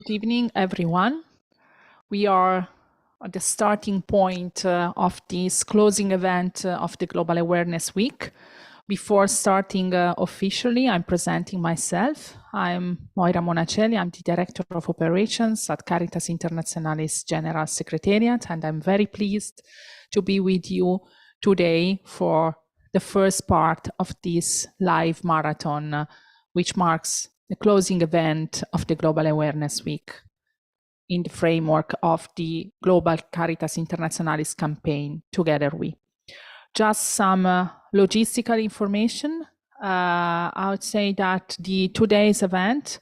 Good evening, everyone. We are at the starting point of this closing event of the Global Awareness Week. Before starting officially, I'm presenting myself. I'm Moira Monacelli. I'm the Director of Operations at Caritas Internationalis General Secretariat, and I'm very pleased to be with you today for the first part of this live marathon, which marks the closing event of the Global Awareness Week in the framework of the Global Caritas Internationalis campaign, Together We. Just some logistical information. I would say that today's event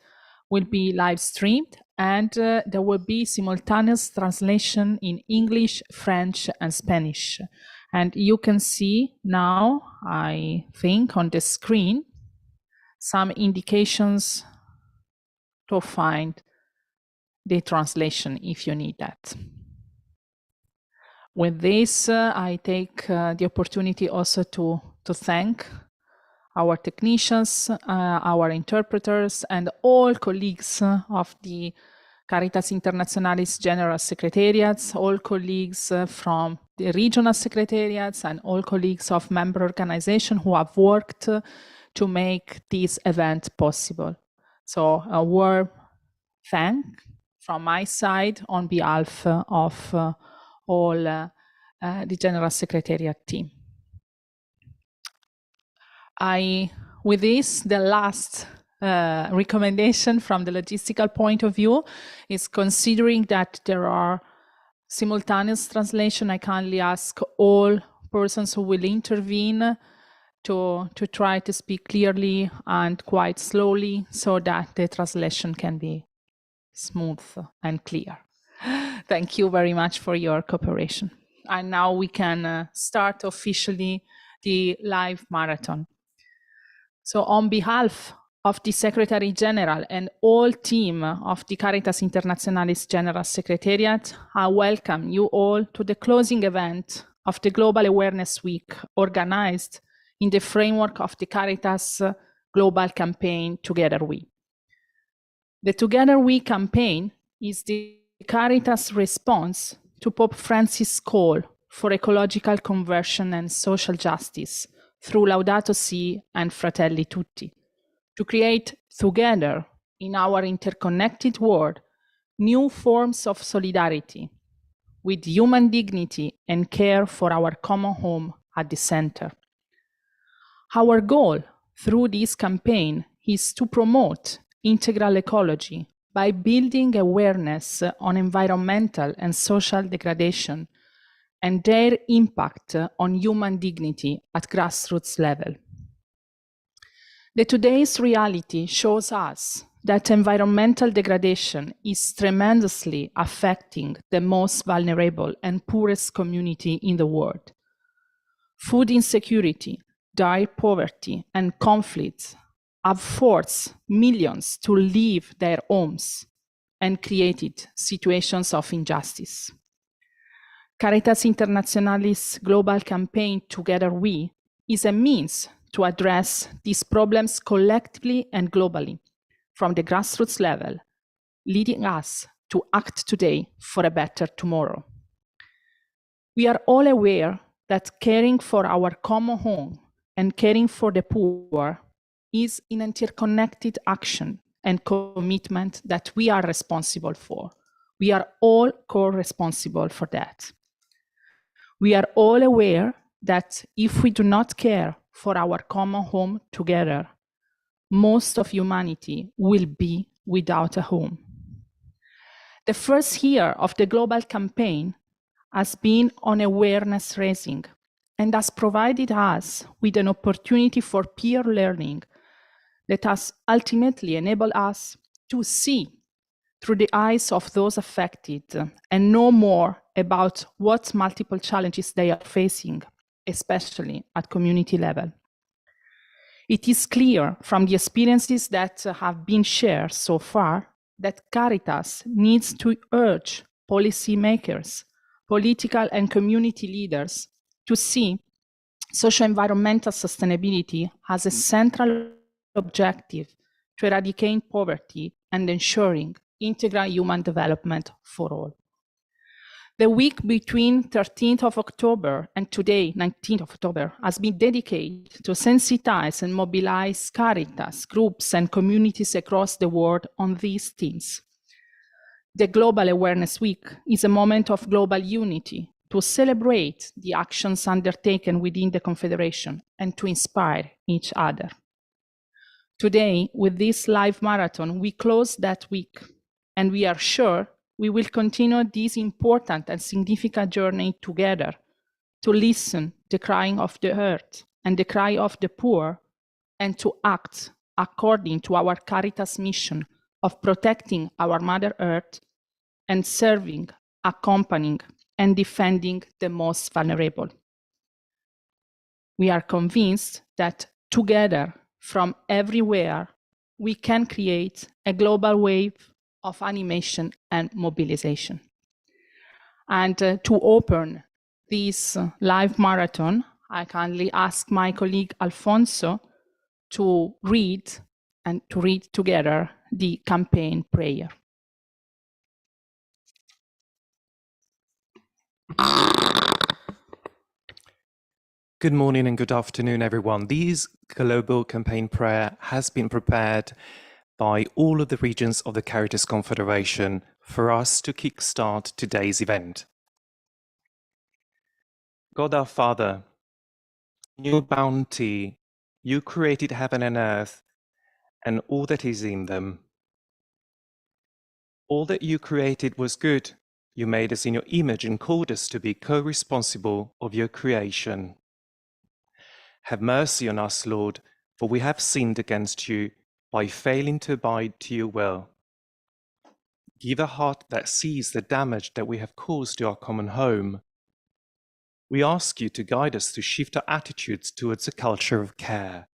will be live streamed and there will be simultaneous translation in English, French, and Spanish. And you can see now, I think, on the screen, some indications to find the translation if you need that. With this, I take the opportunity also to thank our technicians, our interpreters, and all colleagues of the Caritas Internationalis General Secretariats, all colleagues from the regional secretariats, and all colleagues of member organizations who have worked to make this event possible. So a warm thank from my side on behalf of all the General Secretariat team. With this, the last recommendation from the logistical point of view is, considering that there are simultaneous translation, I kindly ask all persons who will intervene to try to speak clearly and quite slowly so that the translation can be smooth and clear. Thank you very much for your cooperation. And now we can start officially the live marathon. So on behalf of the Secretary General and all team of the Caritas Internationalis General Secretariat, I welcome you all to the closing event of the Global Awareness Week, organized in the framework of the Caritas Global Campaign, Together We. The Together We campaign is the Caritas response to Pope Francis' call for ecological conversion and social justice through Laudato Si and Fratelli Tutti, to create together in our interconnected world new forms of solidarity with human dignity and care for our common home at the center. Our goal through this campaign is to promote integral ecology by building awareness on environmental and social degradation and their impact on human dignity at grassroots level. Today's reality shows us that environmental degradation is tremendously affecting the most vulnerable and poorest community in the world. Food insecurity, dire poverty, and conflicts have forced millions to leave their homes and created situations of injustice. Caritas Internationalis Global Campaign, Together We, is a means to address these problems collectively and globally from the grassroots level, leading us to act today for a better tomorrow. We are all aware that caring for our common home and caring for the poor is an interconnected action and commitment that we are responsible for. We are all co-responsible for that. We are all aware that if we do not care for our common home together, most of humanity will be without a home. The first year of the global campaign has been on awareness raising and has provided us with an opportunity for peer learning that has ultimately enabled us to see through the eyes of those affected and know more about what multiple challenges they are facing, especially at community level. It is clear from the experiences that have been shared so far that Caritas needs to urge policymakers, political and community leaders to see socio-environmental sustainability as a central objective to eradicate poverty and ensuring integral human development for all. The week between 13th of October and today, 19th of October, has been dedicated to sensitize and mobilize Caritas groups and communities across the world on these themes. The Global Awareness Week is a moment of global unity to celebrate the actions undertaken within the Confederation and to inspire each other. Today, with this live marathon, we close that week, and we are sure we will continue this important and significant journey together to listen to the crying of the earth and the cry of the poor, and to act according to our Caritas mission of protecting our Mother Earth and serving, accompanying, and defending the most vulnerable. We are convinced that together, from everywhere, we can create a global wave of animation and mobilization. And to open this live marathon, I kindly ask my colleague Alfonso to read together the campaign prayer. Good morning and good afternoon, everyone. This global campaign prayer has been prepared by all of the regions of the Caritas Confederation for us to kickstart today's event. God our Father, in your bounty, you created heaven and earth and all that is in them. All that you created was good. You made us in your image and called us to be co-responsible of your creation. Have mercy on us, Lord, for we have sinned against you by failing to abide to your will. Give a heart that sees the damage that we have caused to our common home. We ask you to guide us to shift our attitudes towards a culture of care.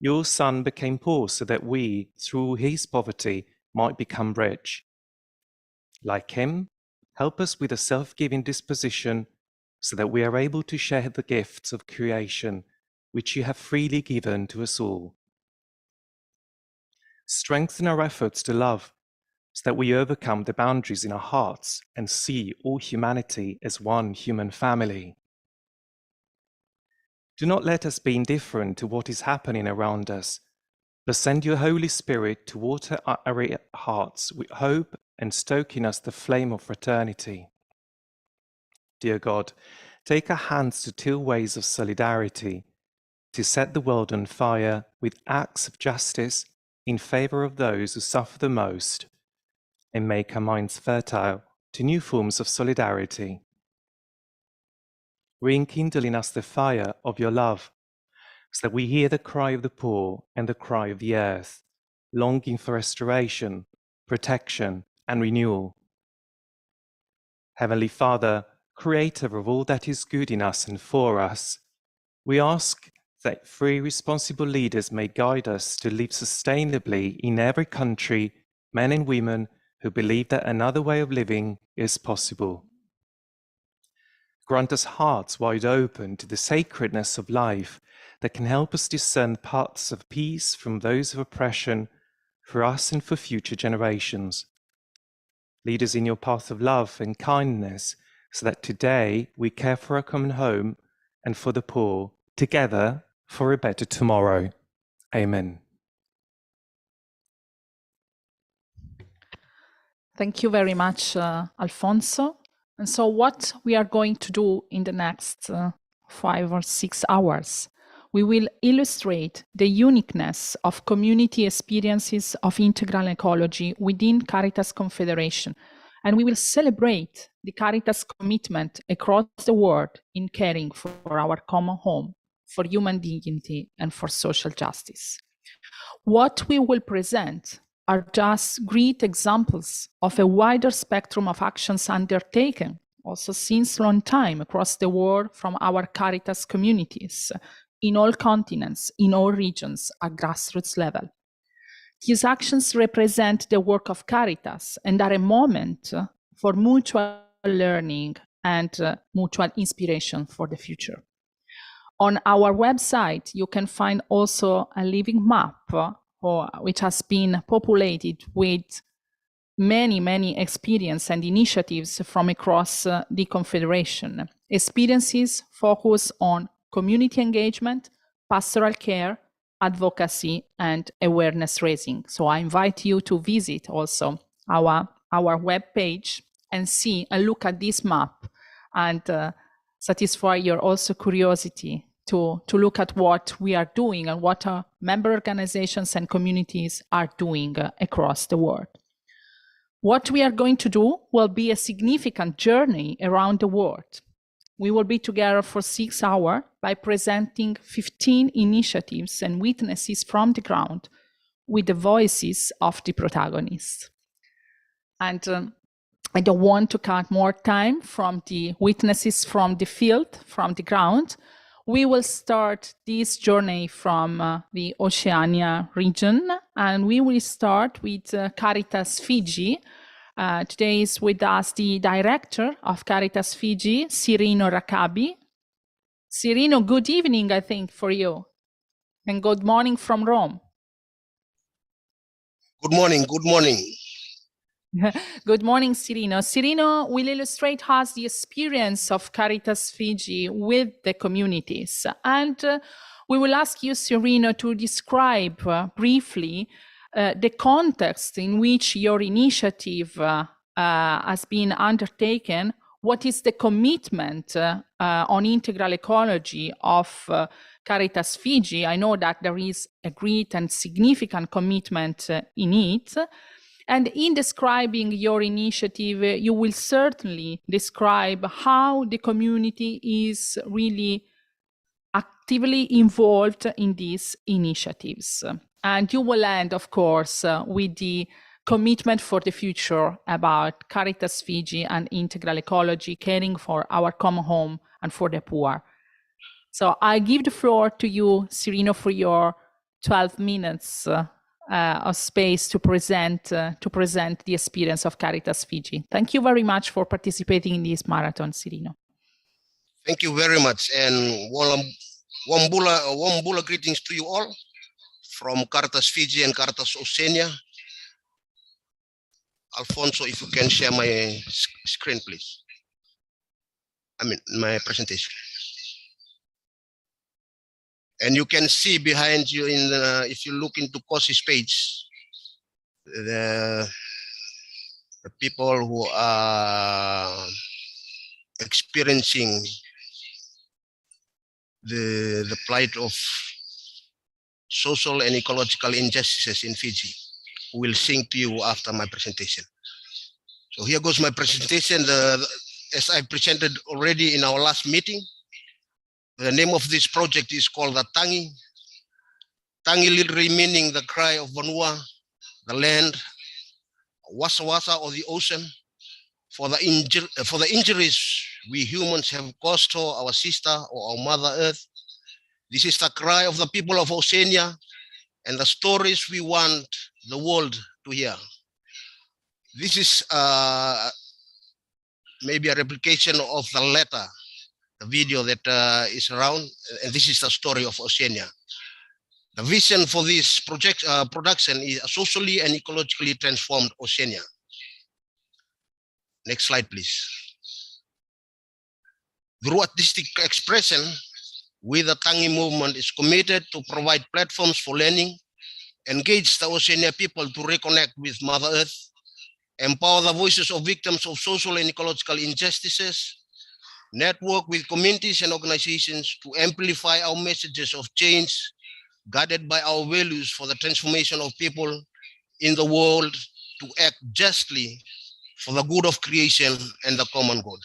Your Son became poor so that we, through his poverty, might become rich. Like him, help us with a self-giving disposition so that we are able to share the gifts of creation which you have freely given to us all. Strengthen our efforts to love so that we overcome the boundaries in our hearts and see all humanity as one human family. Do not let us be indifferent to what is happening around us, but send your Holy Spirit to water our hearts with hope and stoke in us the flame of fraternity. Dear God, take our hands to till ways of solidarity, to set the world on fire with acts of justice in favor of those who suffer the most, and make our minds fertile to new forms of solidarity. Rekindle in us the fire of your love, so that we hear the cry of the poor and the cry of the earth, longing for restoration, protection, and renewal. Heavenly Father, Creator of all that is good in us and for us, we ask that free, responsible leaders may guide us to live sustainably in every country, men and women who believe that another way of living is possible. Grant us hearts wide open to the sacredness of life that can help us discern paths of peace from those of oppression for us and for future generations. Lead us in your path of love and kindness, so that today we care for our common home and for the poor, together for a better tomorrow. Amen. Thank you very much, Alfonso. And so what we are going to do in the next 5 or 6 hours, we will illustrate the uniqueness of community experiences of integral ecology within Caritas Confederation. And we will celebrate the Caritas commitment across the world in caring for our common home, for human dignity, and for social justice. What we will present are just great examples of a wider spectrum of actions undertaken, also since a long time across the world from our Caritas communities, in all continents, in all regions, at grassroots level. These actions represent the work of Caritas and are a moment for mutual learning and mutual inspiration for the future. On our website, you can find also a living map which has been populated with many experiences and initiatives from across the Confederation. Experiences focus on community engagement, pastoral care, advocacy, and awareness raising. So I invite you to visit also our webpage and see and look at this map and satisfy your also curiosity to look at what we are doing and what our member organizations and communities are doing across the world. What we are going to do will be a significant journey around the world. We will be together for 6 hours by presenting 15 initiatives and witnesses from the ground with the voices of the protagonists. And I don't want to cut more time from the witnesses from the field, from the ground. We will start this journey from the Oceania region, and we will start with Caritas Fiji. Today is with us the director of Caritas Fiji, Cirino Rakabi. Cirino, good evening, I think, for you, and good morning from Rome. Good morning, good morning. Good morning, Cirino. Cirino will illustrate us the experience of Caritas Fiji with the communities. And we will ask you, Cirino, to describe briefly the context in which your initiative has been undertaken. What is the commitment on integral ecology of Caritas Fiji? I know that there is a great and significant commitment in it. And in describing your initiative, you will certainly describe how the community is really actively involved in these initiatives. And you will end, of course, with the commitment for the future about Caritas Fiji and integral ecology, caring for our common home and for the poor. So I give the floor to you, Cirino, for your 12 minutes of space to present the experience of Caritas Fiji. Thank you very much for participating in this marathon, Cirino. Thank you very much, and warm bula greetings to you all from Caritas Fiji and Caritas Oceania. Alfonso, if you can share my screen, please. I mean, my presentation. And you can see behind you, if you look into Kosi's page, the people who are experiencing the plight of social and ecological injustices in Fiji, who will sing to you after my presentation. So here goes my presentation. As I presented already in our last meeting, the name of this project is called the Tangi. Tangi literally meaning the cry of Vanua, the land, Wasa Wasa, or the ocean, for the injuries we humans have caused to our sister or our mother earth. This is the cry of the people of Oceania and the stories we want the world to hear. This is maybe a replication of the letter, the video that is around, and this is the story of Oceania. The vision for this production is a socially and ecologically transformed Oceania. Next slide, please. Through artistic expression, we the Tangi movement is committed to provide platforms for learning, engage the Oceania people to reconnect with Mother Earth, empower the voices of victims of social and ecological injustices, network with communities and organizations to amplify our messages of change, guided by our values for the transformation of people in the world to act justly for the good of creation and the common good.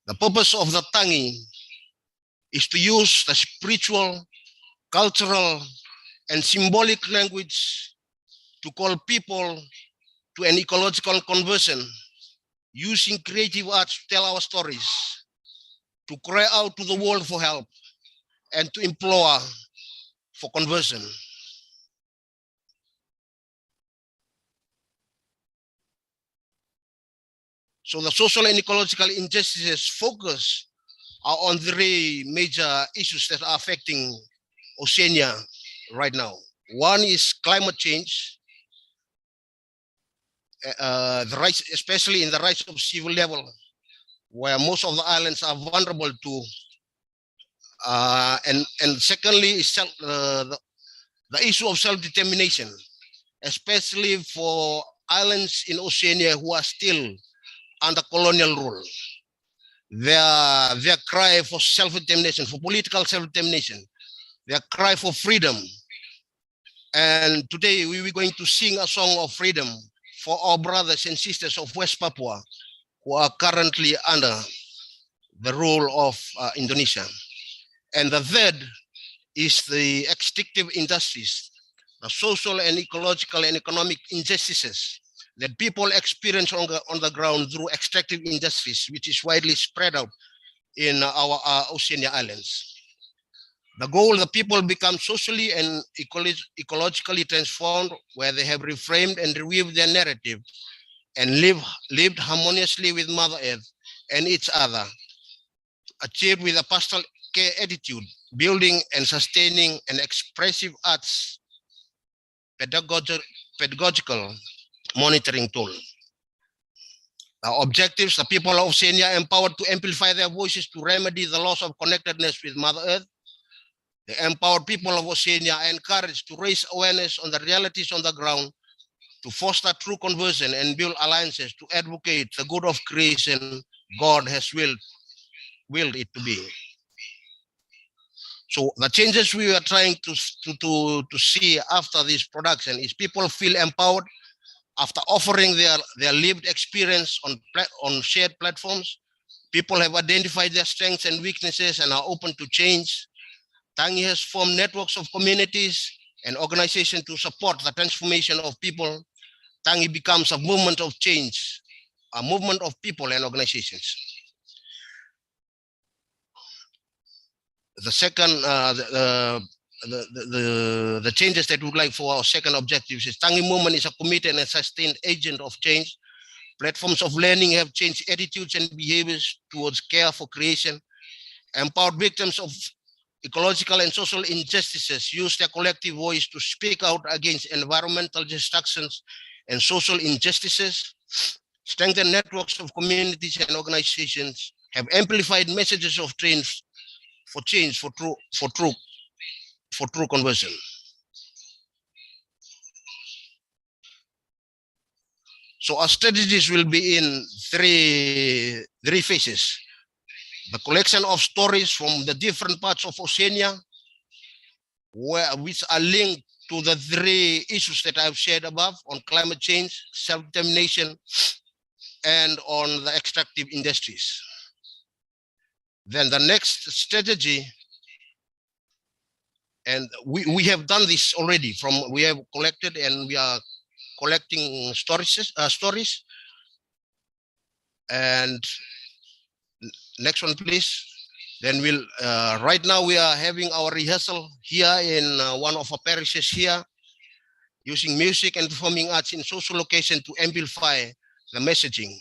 The purpose of the Tangi is to use the spiritual, cultural, and symbolic language to call people to an ecological conversion, using creative arts to tell our stories, to cry out to the world for help, and to implore for conversion. So the social and ecological injustices focus are on three major issues that are affecting Oceania right now. One is climate change, the rights, especially in the rights of civil level, where most of the islands are vulnerable to. And secondly is the issue of self-determination, especially for islands in Oceania who are still under colonial rule. Their cry for self-determination, for political self-determination, their cry for freedom. And today we are going to sing a song of freedom for our brothers and sisters of West Papua who are currently under the rule of Indonesia. And the third is the extractive industries, the social and ecological and economic injustices that people experience on the ground through extractive industries, which is widely spread out in our Oceania islands. The goal, the people become socially and ecologically transformed, where they have reframed and reweaved their narrative and lived harmoniously with Mother Earth and each other, achieved with a pastoral care attitude, building and sustaining an expressive arts pedagogical monitoring tool. Our objectives, the people of Oceania are empowered to amplify their voices to remedy the loss of connectedness with Mother Earth. The empowered people of Oceania are encouraged to raise awareness on the realities on the ground, to foster true conversion and build alliances to advocate the good of creation God has willed it to be. So the changes we are trying to see after this production is people feel empowered after offering their lived experience on shared platforms. People have identified their strengths and weaknesses and are open to change. Tangi has formed networks of communities and organizations to support the transformation of people. Tangi becomes a movement of change, a movement of people and organizations. The second, the changes that we would like for our second objectives is Tangi movement is a committed and sustained agent of change. Platforms of learning have changed attitudes and behaviors towards care for creation. Empowered victims of ecological and social injustices use their collective voice to speak out against environmental destructions and social injustices. Strengthened networks of communities and organizations have amplified messages of change for true conversion. So our strategies will be in three phases. The collection of stories from the different parts of Oceania, which are linked to the three issues that I've shared above on climate change, self-determination, and on the extractive industries. Then the next strategy, and we have done this already, we have collected and we are collecting stories. And next one, please. Then we'll, right now we are having our rehearsal here in one of our parishes here, using music and performing arts in social location to amplify the messaging.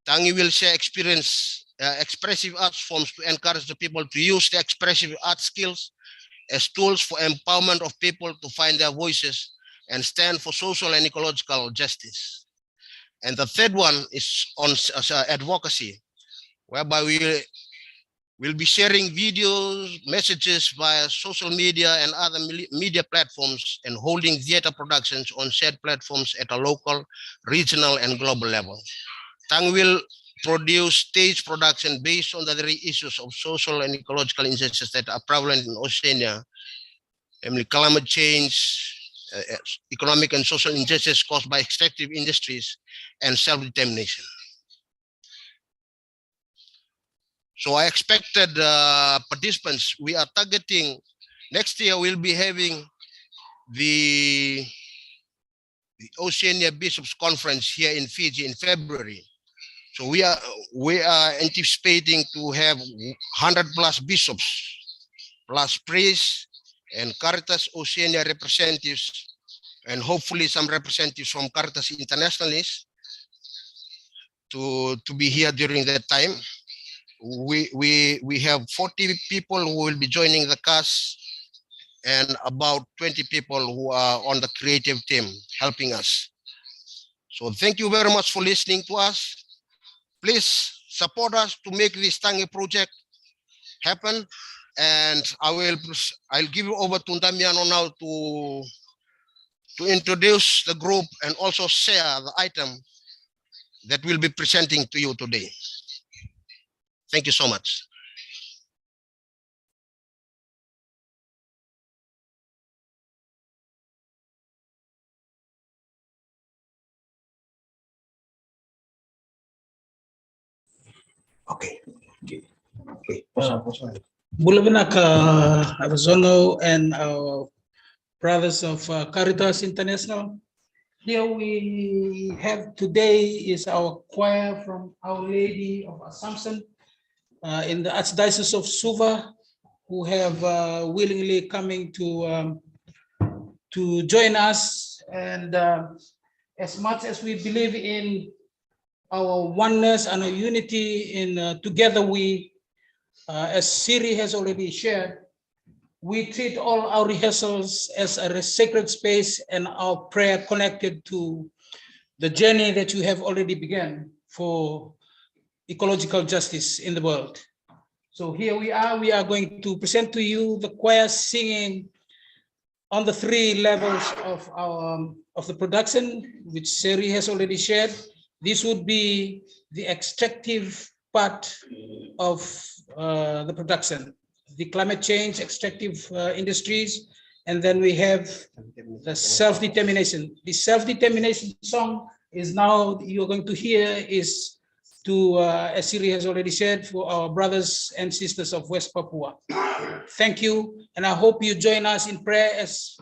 Tangi will share expressive arts forms to encourage the people to use the expressive art skills as tools for empowerment of people to find their voices and stand for social and ecological justice. And the third one is on advocacy, whereby we will be sharing videos, messages via social media and other media platforms, and holding theater productions on shared platforms at a local, regional, and global level. Tang will produce stage production based on the three issues of social and ecological injustices that are prevalent in Oceania, namely climate change, economic and social injustice caused by extractive industries, and self-determination. So I expected participants. We are targeting next year. We'll be having the Oceania Bishops Conference here in Fiji in February. So we are anticipating to have 100+ bishops, plus priests and Caritas Oceania representatives, and hopefully some representatives from Caritas Internationalis to be here during that time. we have 40 people who will be joining the cast and about 20 people who are on the creative team helping us. So thank you very much for listening to us. Please support us to make this Tangi project happen. And I'll give you over to Damiano now to introduce the group and also share the item that we'll be presenting to you today. Thank you so much. Okay. Bulabanak, Arizona, and our brothers of Caritas International. Here we have today is our choir from Our Lady of Assumption in the Archdiocese of Suva, who have willingly coming to join us. And as much as we believe in our oneness and our unity in together we, as Siri has already shared, we treat all our rehearsals as a sacred space and our prayer connected to the journey that you have already begun for ecological justice in the world. So here we are going to present to you the choir singing on the 3 levels of our of the production, which Siri has already shared. This would be the extractive part of the production, the climate change extractive industries, and then we have the self-determination. The self-determination song is now you're going to hear is to, as Siri has already said, for our brothers and sisters of West Papua. Thank you, and I hope you join us in prayer as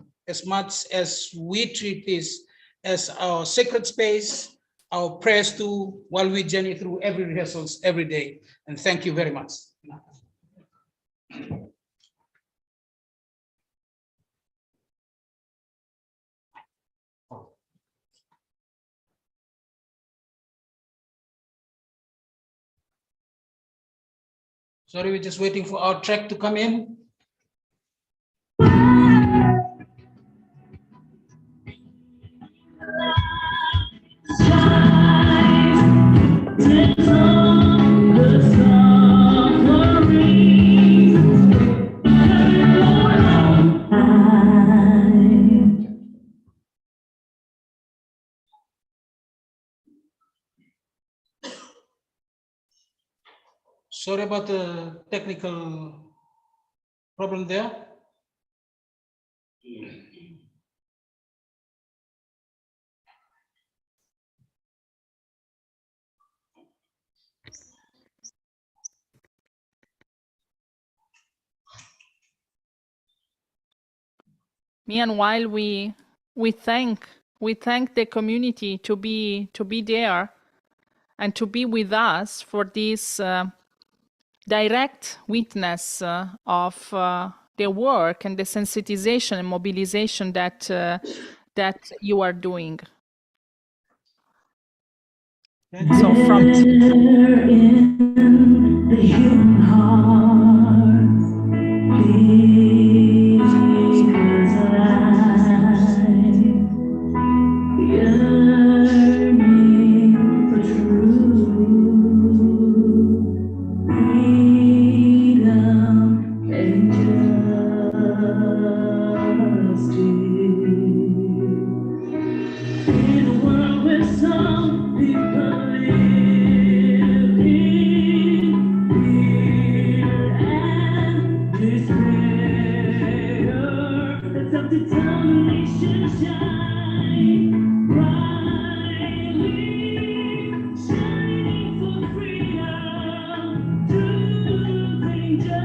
much as we treat this as our sacred space, our prayers too, while we journey through every rehearsals every day. And thank you very much. Sorry, we're just waiting for our track to come in. Sorry about the technical problem there. Meanwhile, we thank the community to be there and to be with us for this direct witness of the work and the sensitization and mobilization that you are doing. So from in the human heart, please yearning for true freedom and justice in a world where some people live in fear and despair. Let self-determination shine brightly, shining for freedom, truth and justice.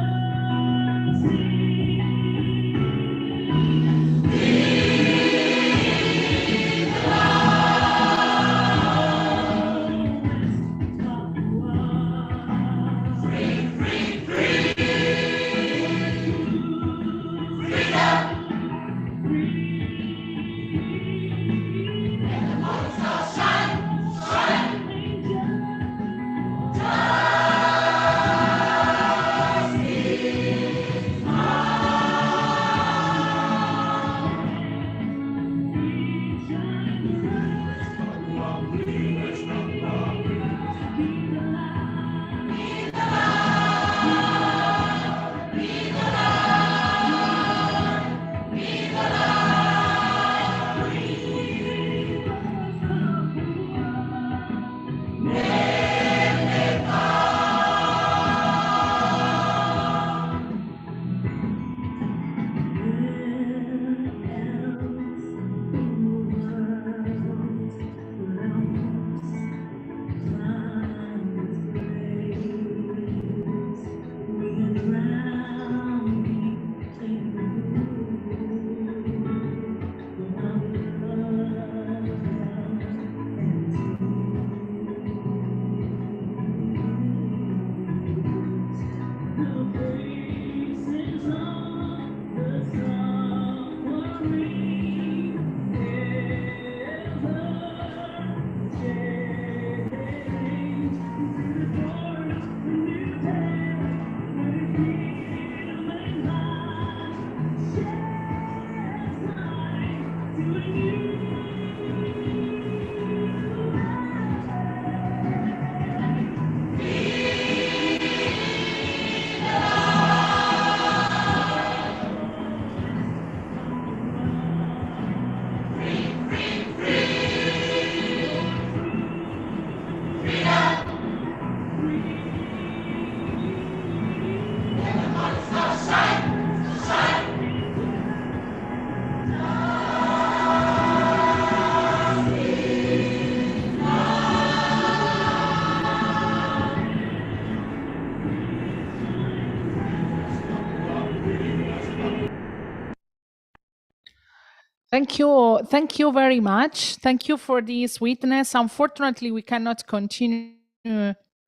Thank you very much. Thank you for this witness. Unfortunately, we cannot continue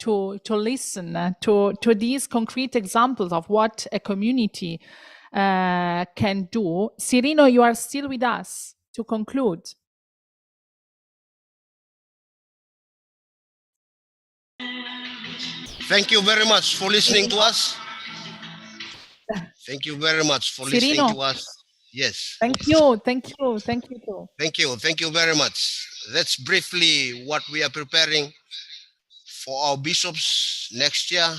to listen to these concrete examples of what a community can do. Cirino, you are still with us to conclude. Thank you very much for listening to us. Thank you very much for listening Cirino. to us. Yes. Thank you too. Thank you very much. That's briefly what we are preparing for our bishops next year,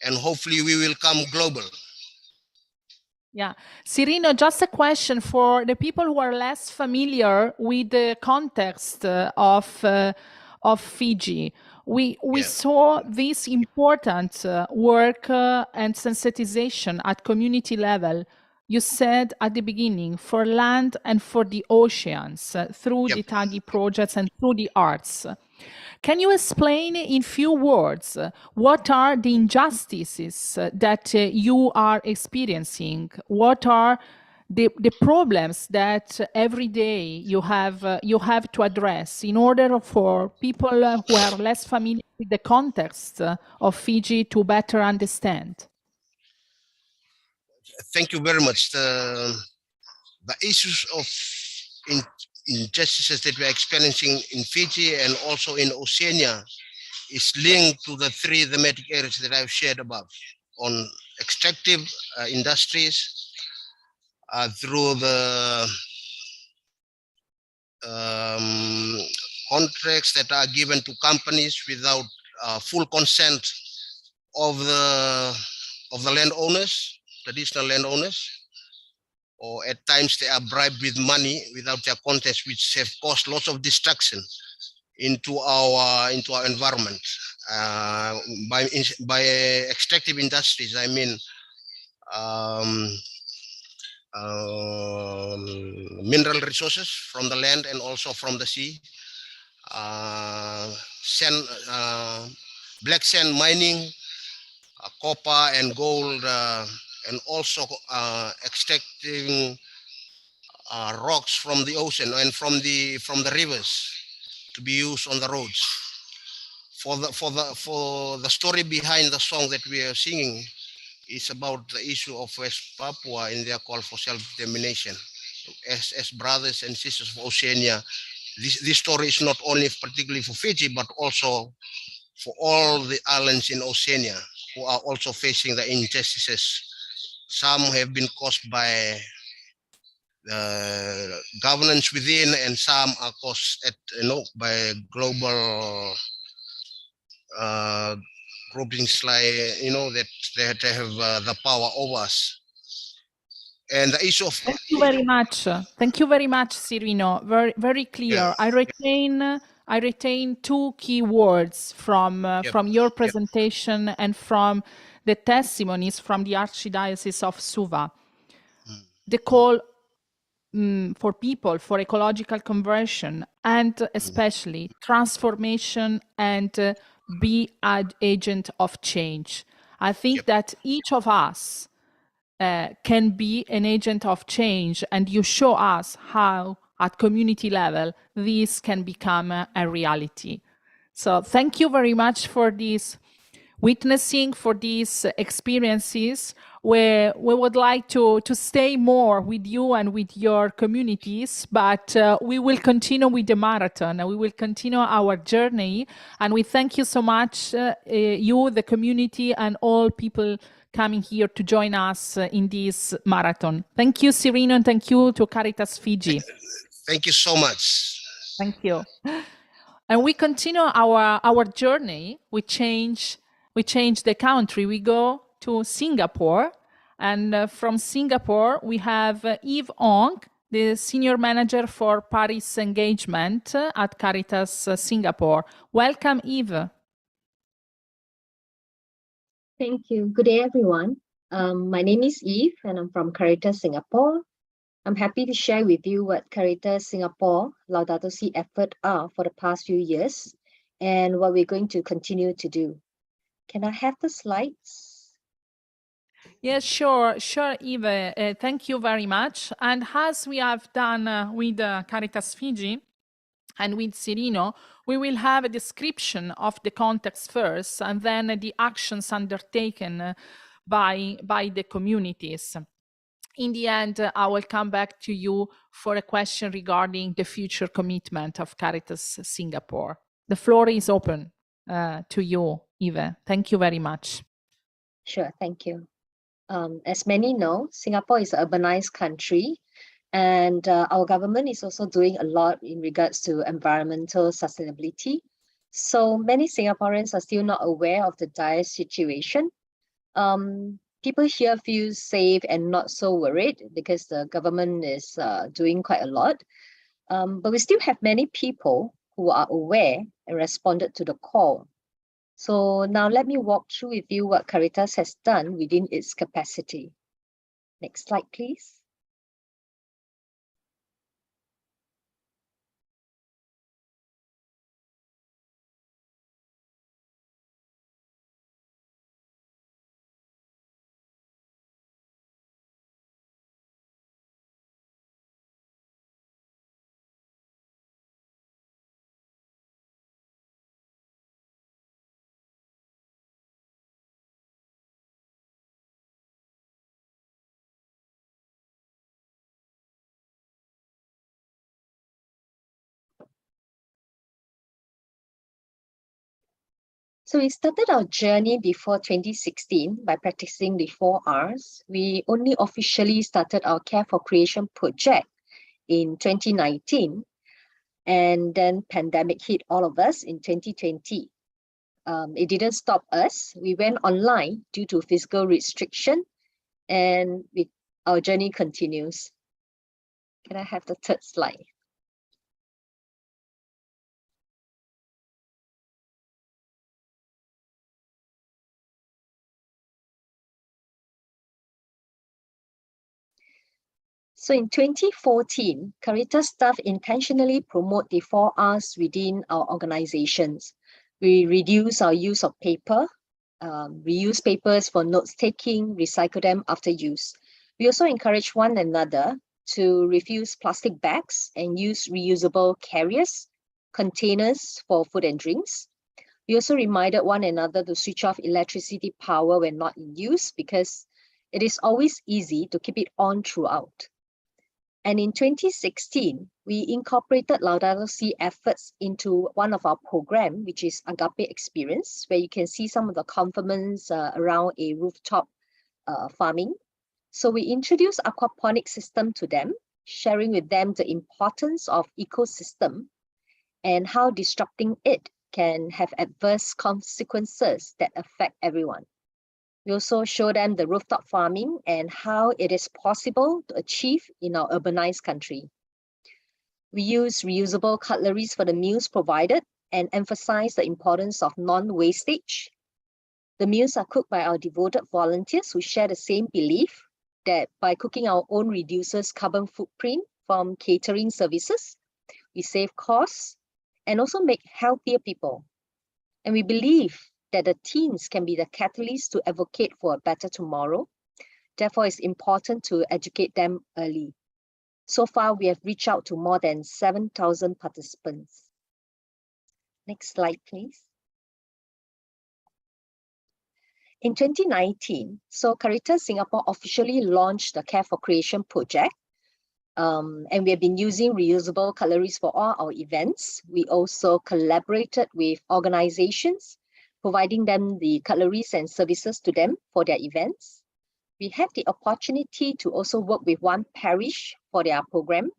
and hopefully we will come global. Yeah, Cirino, just a question for the people who are less familiar with the context of Fiji. We saw this important work and sensitization at community level. You said at the beginning for land and for the oceans through the Tagi projects and through the arts. Can you explain in few words what are the injustices that you are experiencing? What are the problems that every day you have to address in order for people who are less familiar with the context of Fiji to better understand? Thank you very much. The issues of injustices that we are experiencing in Fiji and also in Oceania is linked to the three thematic areas that I've shared above on extractive industries through the contracts that are given to companies without full consent of the landowners, traditional landowners, or at times they are bribed with money without their consent, which have caused lots of destruction into our environment. By extractive industries, I mean mineral resources from the land and also from the sea, sand, black sand mining, copper and gold, and also extracting rocks from the ocean and from the rivers to be used on the roads. For the story behind the song that we are singing is about the issue of West Papua in their call for self-determination. As brothers and sisters of Oceania, this story is not only particularly for Fiji, but also for all the islands in Oceania who are also facing the injustices. Some have been caused by the governance within, and some are caused by global groupings like that have the power over us. And the issue of Thank you very much. Thank you very much, Cirino. Very clear. Yeah. I retain two key words from your presentation and from the testimonies from the Archdiocese of Suva. The call for people, for ecological conversion, and especially transformation and be an agent of change. I think that each of us can be an agent of change, and you show us how at community level this can become a reality. So thank you very much for this witnessing, for these experiences, where we would like to stay more with you and with your communities, but we will continue with the marathon and we will continue our journey. And we thank you so much, you, the community, and all people coming here to join us in this marathon. Thank you, Cirino, and thank you to Caritas Fiji. Thank you so much. Thank you. And we continue our journey. We change the country. We go to Singapore, and from Singapore we have Yves Ong, the senior manager for Paris engagement at Caritas Singapore. Welcome, Yves. Thank you. Good day, everyone. My name is Eve, and I'm from Caritas Singapore. I'm happy to share with you what Caritas Singapore Laudato Si effort are for the past few years and what we're going to continue to do. Can I have the slides? Yes, sure, Eve. Thank you very much. And as we have done with Caritas Fiji and with Cirino, we will have a description of the context first, and then the actions undertaken by the communities. In the end, I will come back to you for a question regarding the future commitment of Caritas Singapore. The floor is open to you, Eve. Thank you very much. Sure, thank you. As many know, Singapore is an urbanized country, and our government is also doing a lot in regards to environmental sustainability. So many Singaporeans are still not aware of the dire situation. People here feel safe and not so worried because the government is doing quite a lot. But we still have many people who are aware and responded to the call. So now let me walk through with you what Caritas has done within its capacity. Next slide, please. So we started our journey before 2016 by practicing the 4 Rs. We only officially started our Care for Creation project in 2019, and then pandemic hit all of us in 2020. It didn't stop us. We went online due to physical restriction, and our journey continues. Can I have the third slide? So in 2014, Caritas staff intentionally promote the 4 Rs within our organizations. We reduce our use of paper, reuse papers for notes taking, recycle them after use. We also encourage one another to refuse plastic bags and use reusable carriers, containers for food and drinks. We also reminded one another to switch off electricity power when not in use, because it is always easy to keep it on throughout. And in 2016, we incorporated Laudato Si efforts into one of our programs, which is Agape Experience, where you can see some of the complements around a rooftop farming. So we introduced aquaponic system to them, sharing with them the importance of ecosystem and how disrupting it can have adverse consequences that affect everyone. We also show them the rooftop farming and how it is possible to achieve in our urbanized country. We use reusable cutleries for the meals provided and emphasize the importance of non-wastage. The meals are cooked by our devoted volunteers who share the same belief that by cooking our own reduces carbon footprint from catering services, we save costs and also make healthier people. And we believe that the teens can be the catalyst to advocate for a better tomorrow. Therefore, it's important to educate them early. So far, we have reached out to more than 7,000 participants. Next slide, please. In 2019, so Caritas Singapore officially launched the Care for Creation project. And we have been using reusable cutleries for all our events. We also collaborated with organizations, providing them the cutleries and services to them for their events. We had the opportunity to also work with one parish for their program.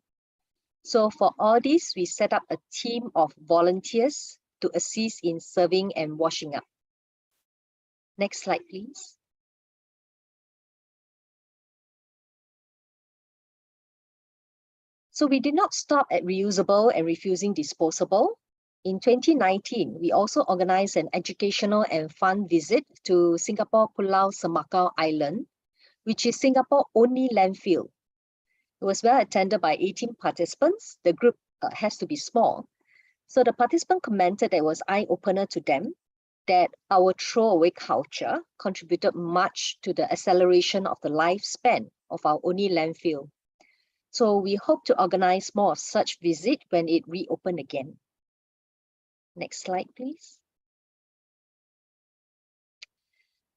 So for all this, we set up a team of volunteers to assist in serving and washing up. Next slide, please. So we did not stop at reusable and refusing disposable. In 2019, we also organized an educational and fun visit to Singapore Pulau Semakau Island, which is Singapore's only landfill. It was well attended by 18 participants. The group has to be small. So the participant commented that it was eye-opener to them, that our throwaway culture contributed much to the acceleration of the lifespan of our only landfill. So we hope to organize more of such visit when it reopened again. Next slide, please.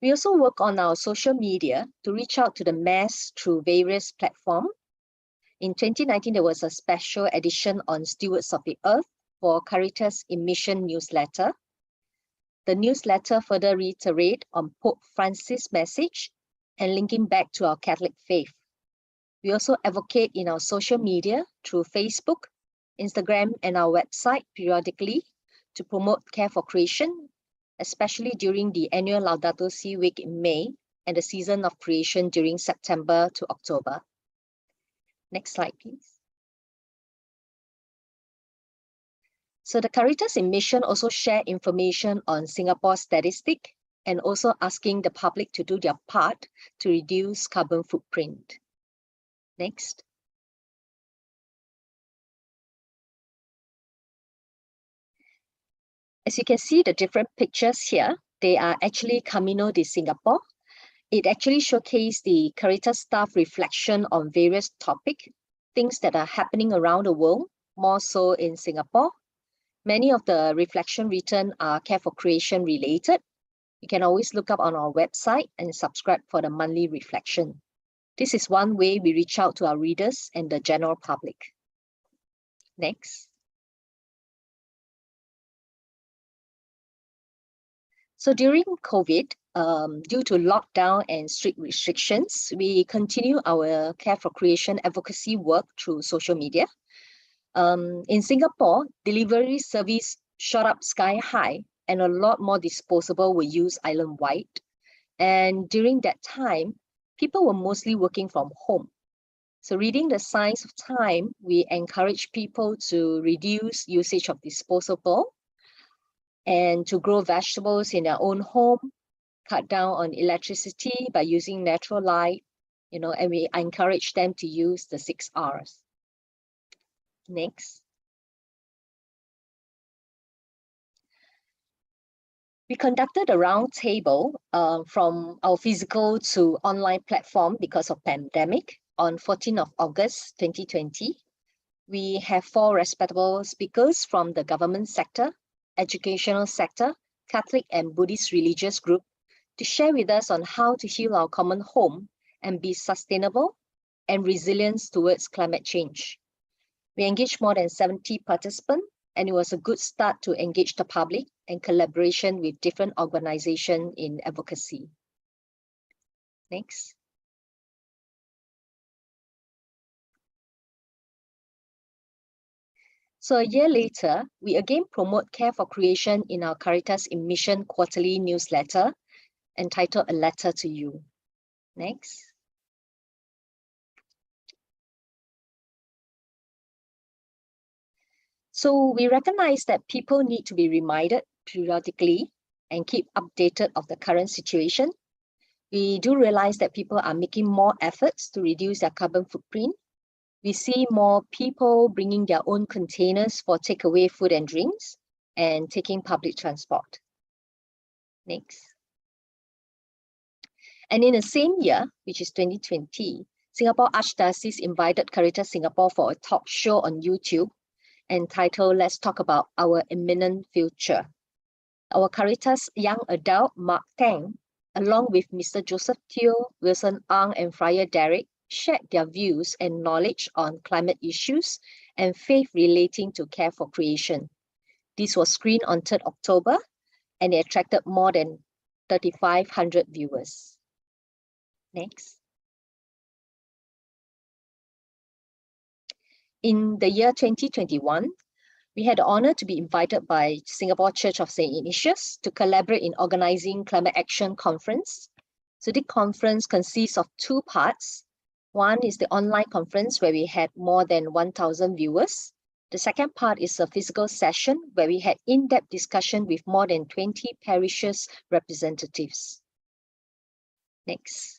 We also work on our social media to reach out to the mass through various platforms. In 2019, there was a special edition on Stewards of the Earth for Caritas Emission newsletter. The newsletter further reiterates on Pope Francis' message and linking back to our Catholic faith. We also advocate in our social media through Facebook, Instagram, and our website periodically to promote care for creation, especially during the annual Laudato Si week in May and the season of creation during September to October. Next slide, please. So the Caritas in Mission also share information on Singapore statistics and also asking the public to do their part to reduce carbon footprint. Next. As you can see the different pictures here, they are actually Camino de Singapore. It actually showcases the Caritas staff reflection on various topics, things that are happening around the world, more so in Singapore. Many of the reflection written are Care for Creation related. You can always look up on our website and subscribe for the monthly reflection. This is one way we reach out to our readers and the general public. Next. So during COVID, due to lockdown and strict restrictions, we continue our Care for Creation advocacy work through social media. In Singapore, delivery service shot up sky high and a lot more disposable were used island-wide. And during that time, people were mostly working from home. So reading the Signs of Time, we encourage people to reduce usage of disposable and to grow vegetables in their own home, cut down on electricity by using natural light, and we encourage them to use the 6 Rs. Next. We conducted a roundtable from our physical to online platform because of pandemic on 14th of August 2020. We have 4 respectable speakers from the government sector, educational sector, Catholic and Buddhist religious group to share with us on how to heal our common home and be sustainable and resilient towards climate change. We engaged more than 70 participants, and it was a good start to engage the public and collaboration with different organizations in advocacy. Next. So a year later, we again promote Care for Creation in our Caritas in Mission quarterly newsletter entitled A Letter to You. Next. So we recognize that people need to be reminded periodically and keep updated of the current situation. We do realize that people are making more efforts to reduce their carbon footprint. We see more people bringing their own containers for takeaway food and drinks and taking public transport. Next. And in the same year, which is 2020, Singapore Archdiocese invited Caritas Singapore for a talk show on YouTube entitled Let's Talk About Our Imminent Future. Our Caritas young adult, Mark Tang, along with Mr. Joseph Teo, Wilson Ang, and Friar Derek, shared their views and knowledge on climate issues and faith relating to Care for Creation. This was screened on 3rd October and it attracted more than 3,500 viewers. Next. In the year 2021, we had the honor to be invited by Singapore Church of St. Ignatius to collaborate in organizing Climate Action Conference. So the conference consists of 2 parts. One is the online conference where we had more than 1,000 viewers. The second part is a physical session where we had in-depth discussion with more than 20 parishes representatives. Next.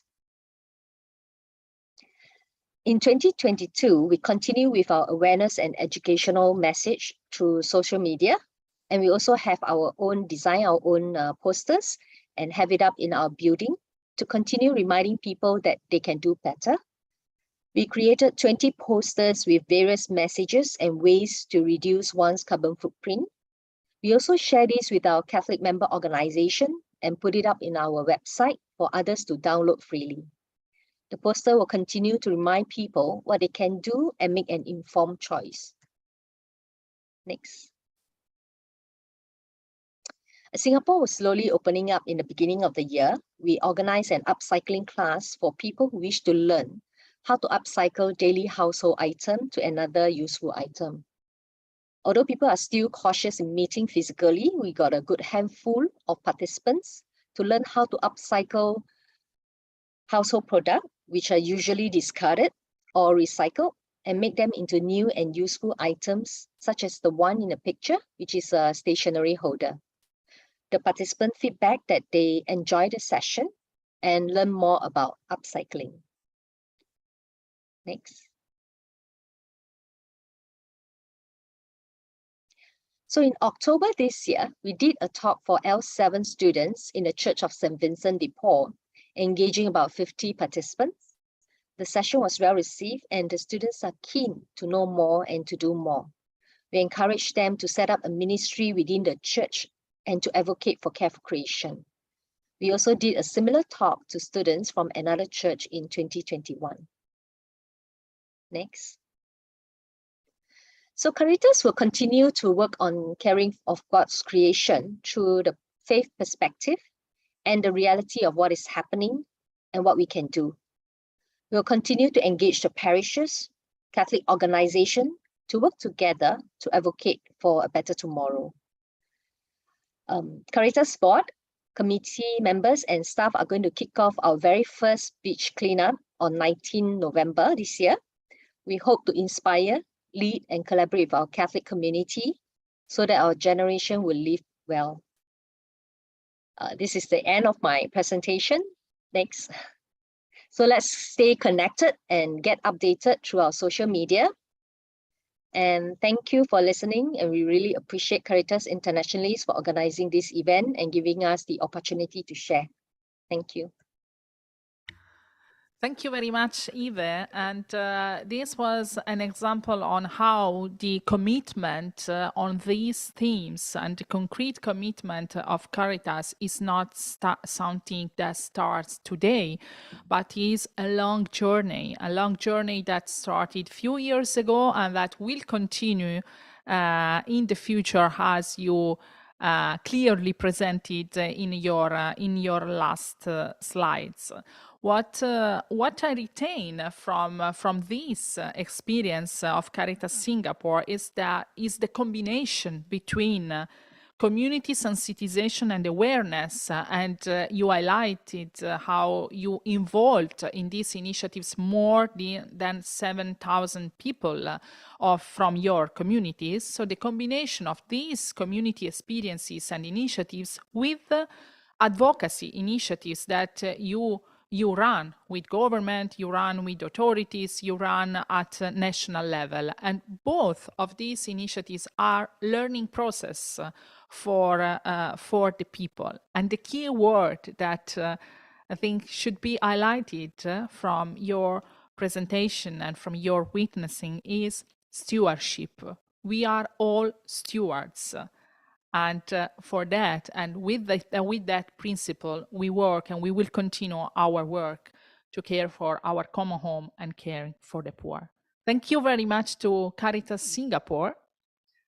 In 2022, we continue with our awareness and educational message through social media. And we also have our own posters and have it up in our building to continue reminding people that they can do better. We created 20 posters with various messages and ways to reduce one's carbon footprint. We also share this with our Catholic member organization and put it up in our website for others to download freely. The poster will continue to remind people what they can do and make an informed choice. Next. Singapore was slowly opening up in the beginning of the year. We organized an upcycling class for people who wish to learn how to upcycle daily household item to another useful item. Although people are still cautious in meeting physically, we got a good handful of participants to learn how to upcycle household products, which are usually discarded or recycled, and make them into new and useful items, such as the one in the picture, which is a stationery holder. The participant feedback that they enjoy the session and learn more about upcycling. Next. So in October this year, we did a talk for L7 students in the Church of St. Vincent de Paul, engaging about 50 participants. The session was well received and the students are keen to know more and to do more. We encourage them to set up a ministry within the church and to advocate for care for creation. We also did a similar talk to students from another church in 2021. Next. So Caritas will continue to work on caring of God's creation through the faith perspective and the reality of what is happening and what we can do. We'll continue to engage the parishes, Catholic organizations to work together to advocate for a better tomorrow. Caritas board, committee members and staff are going to kick off our very first beach cleanup on 19 November this year. We hope to inspire, lead and collaborate with our Catholic community so that our generation will live well. This is the end of my presentation. Next. So let's stay connected and get updated through our social media. And thank you for listening. And we really appreciate Caritas Internationalis for organizing this event and giving us the opportunity to share. Thank you. Thank you very much, Eve. And this was an example on how the commitment on these themes and the concrete commitment of Caritas is not something that starts today, but is a long journey that started a few years ago and that will continue in the future, as you clearly presented in your last slides. What I retain from this experience of Caritas Singapore is the combination between community sensitization and awareness, and you highlighted how you involved in these initiatives more than 7,000 people from your communities. So the combination of these community experiences and initiatives with advocacy initiatives that you run with government, you run with authorities, you run at national level. And both of these initiatives are learning process for the people. And the key word that I think should be highlighted from your presentation and from your witnessing is stewardship. We are all stewards. And for that, and with that principle, we work and we will continue our work to care for our common home and caring for the poor. Thank you very much to Caritas Singapore.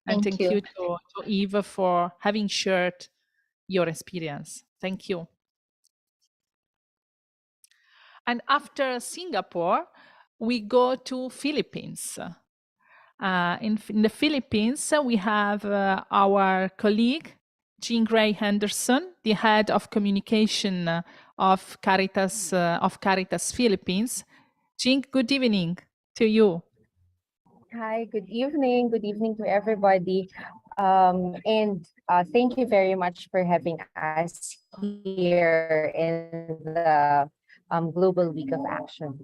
And thank you to Eve for having shared your experience. Thank you. And after Singapore, we go to Philippines. In the Philippines, we have our colleague, Jean Gray Henderson, the head of communication of Caritas Philippines. Jean, good evening to you. Hi, good evening. Good evening to everybody. Thank you very much for having us here in the Global Week of Action.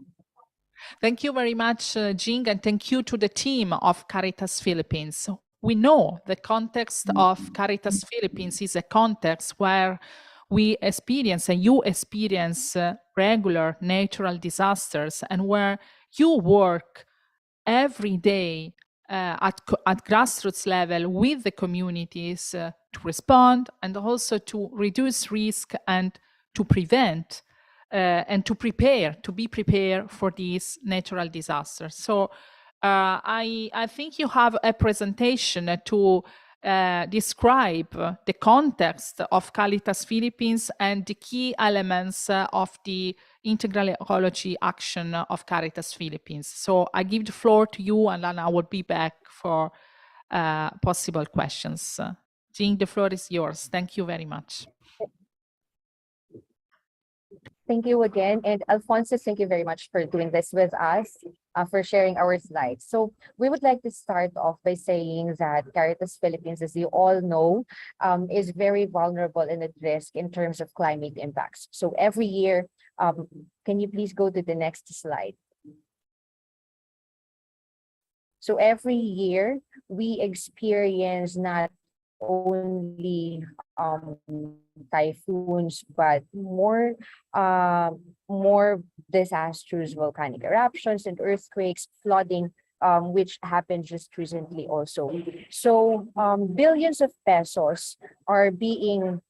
Thank you very much, Jing, and thank you to the team of Caritas Philippines. we know the context of Caritas Philippines is a context where we experience and you experience regular natural disasters, and where you work every day at grassroots level with the communities to respond and also to reduce risk and to prevent and to prepare, to be prepared for these natural disasters. So I think you have a presentation to describe the context of Caritas Philippines and the key elements of the integral ecology action of Caritas Philippines. So I give the floor to you, and then I will be back for possible questions. Jean, the floor is yours. Thank you very much. Thank you again. And Alphonsus, thank you very much for doing this with us, for sharing our slides. So we would like to start off by saying that Caritas Philippines, as you all know, is very vulnerable and at risk in terms of climate impacts. So every year, can you please go to the next slide? So every year, we experience not only typhoons, but more disastrous volcanic eruptions and earthquakes, flooding, which happened just recently also. So billions of pesos are being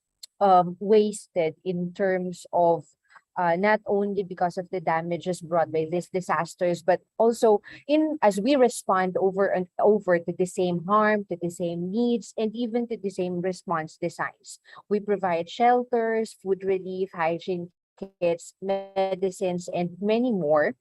wasted in terms of not only because of the damages brought by these disasters, but also as we respond over and over to the same harm, to the same needs, and even to the same response designs. We provide shelters, food relief, hygiene kits, medicines, and many more.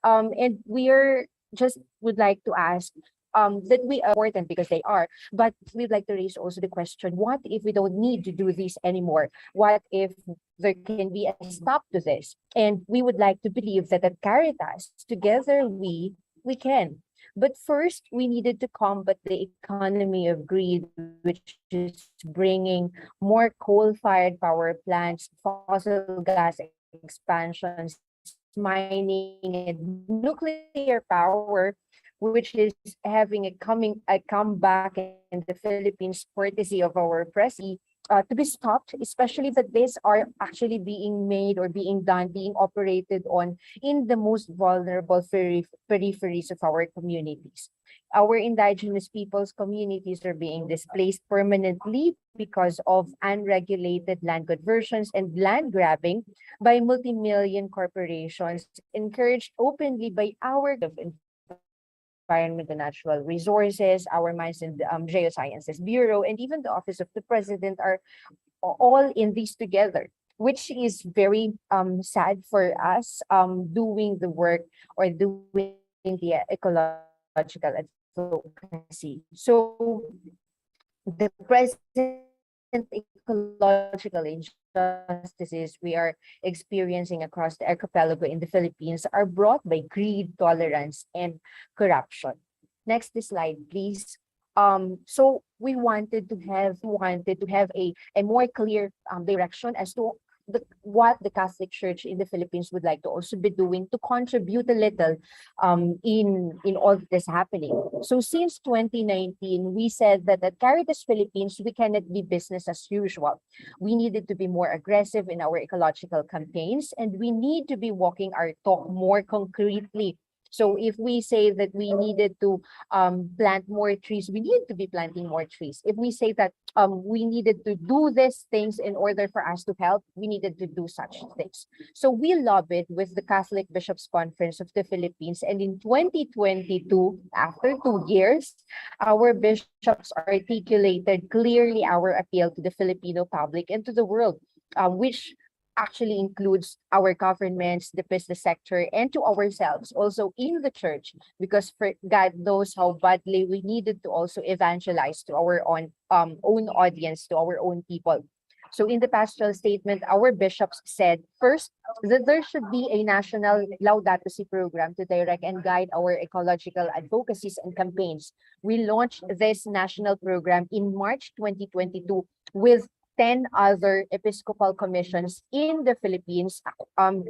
And we are just would like to ask that we are important because they are, but we'd like to raise also the question, what if we don't need to do this anymore? What if there can be a stop to this? And we would like to believe that at Caritas, together we can. But first, we needed to combat the economy of greed, which is bringing more coal-fired power plants, fossil gas expansions, mining, and nuclear power, which is having a comeback in the Philippines, courtesy of our president, to be stopped, especially that these are actually being made or being operated on in the most vulnerable peripheries of our communities. Our indigenous peoples' communities are being displaced permanently because of unregulated land conversions and land grabbing by multi-million corporations, encouraged openly by our Environment and Natural Resources, our Mines and Geosciences Bureau, and even the Office of the President are all in this together, which is very sad for us doing the work or doing the ecological advocacy. So the present ecological injustices we are experiencing across the archipelago in the Philippines are brought by greed, tolerance, and corruption. Next slide, please. So we wanted to have a more clear direction as to what the Catholic Church in the Philippines would like to also be doing to contribute a little in all this happening. So since 2019, we said that at Caritas Philippines, we cannot be business as usual. We needed to be more aggressive in our ecological campaigns, and we need to be walking our talk more concretely. So if we say that we needed to plant more trees, we need to be planting more trees. If we say that we needed to do these things in order for us to help, we needed to do such things. So we lobbied with the Catholic Bishops' Conference of the Philippines. And in 2022, after 2 years, our bishops articulated clearly our appeal to the Filipino public and to the world, which actually includes our governments, the business sector, and to ourselves also in the church, because God knows how badly we needed to also evangelize to our own audience, to our own people. So in the pastoral statement, our bishops said, first, that there should be a national Laudato Si program to direct and guide our ecological advocacies and campaigns. We launched this national program in March 2022 with 10 other Episcopal commissions in the Philippines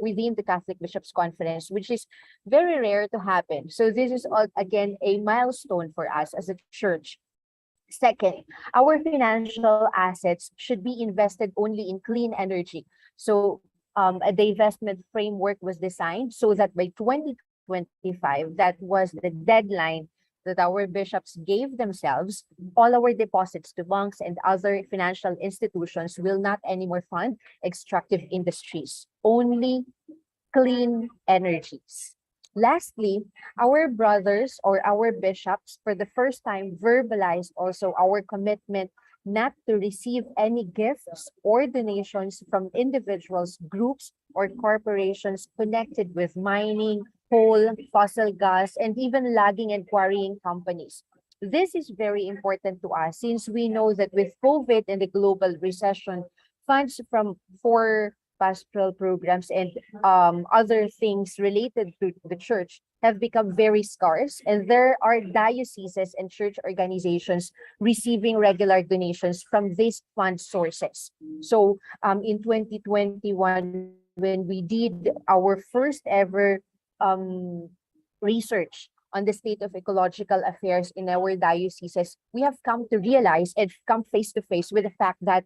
within the Catholic Bishops' Conference, which is very rare to happen. So this is, again, a milestone for us as a church. Second, our financial assets should be invested only in clean energy. So the investment framework was designed so that by 2025, that was the deadline that our bishops gave themselves, all our deposits to banks and other financial institutions will not anymore fund extractive industries, only clean energies. Lastly, our brothers or our bishops for the first time verbalized also our commitment not to receive any gifts or donations from individuals, groups, or corporations connected with mining, coal, fossil gas, and even logging and quarrying companies. This is very important to us since we know that with COVID and the global recession, funds from for pastoral programs and other things related to the church have become very scarce, and there are dioceses and church organizations receiving regular donations from these fund sources. So in 2021, when we did our first ever research on the state of ecological affairs in our dioceses, we have come to realize and come face to face with the fact that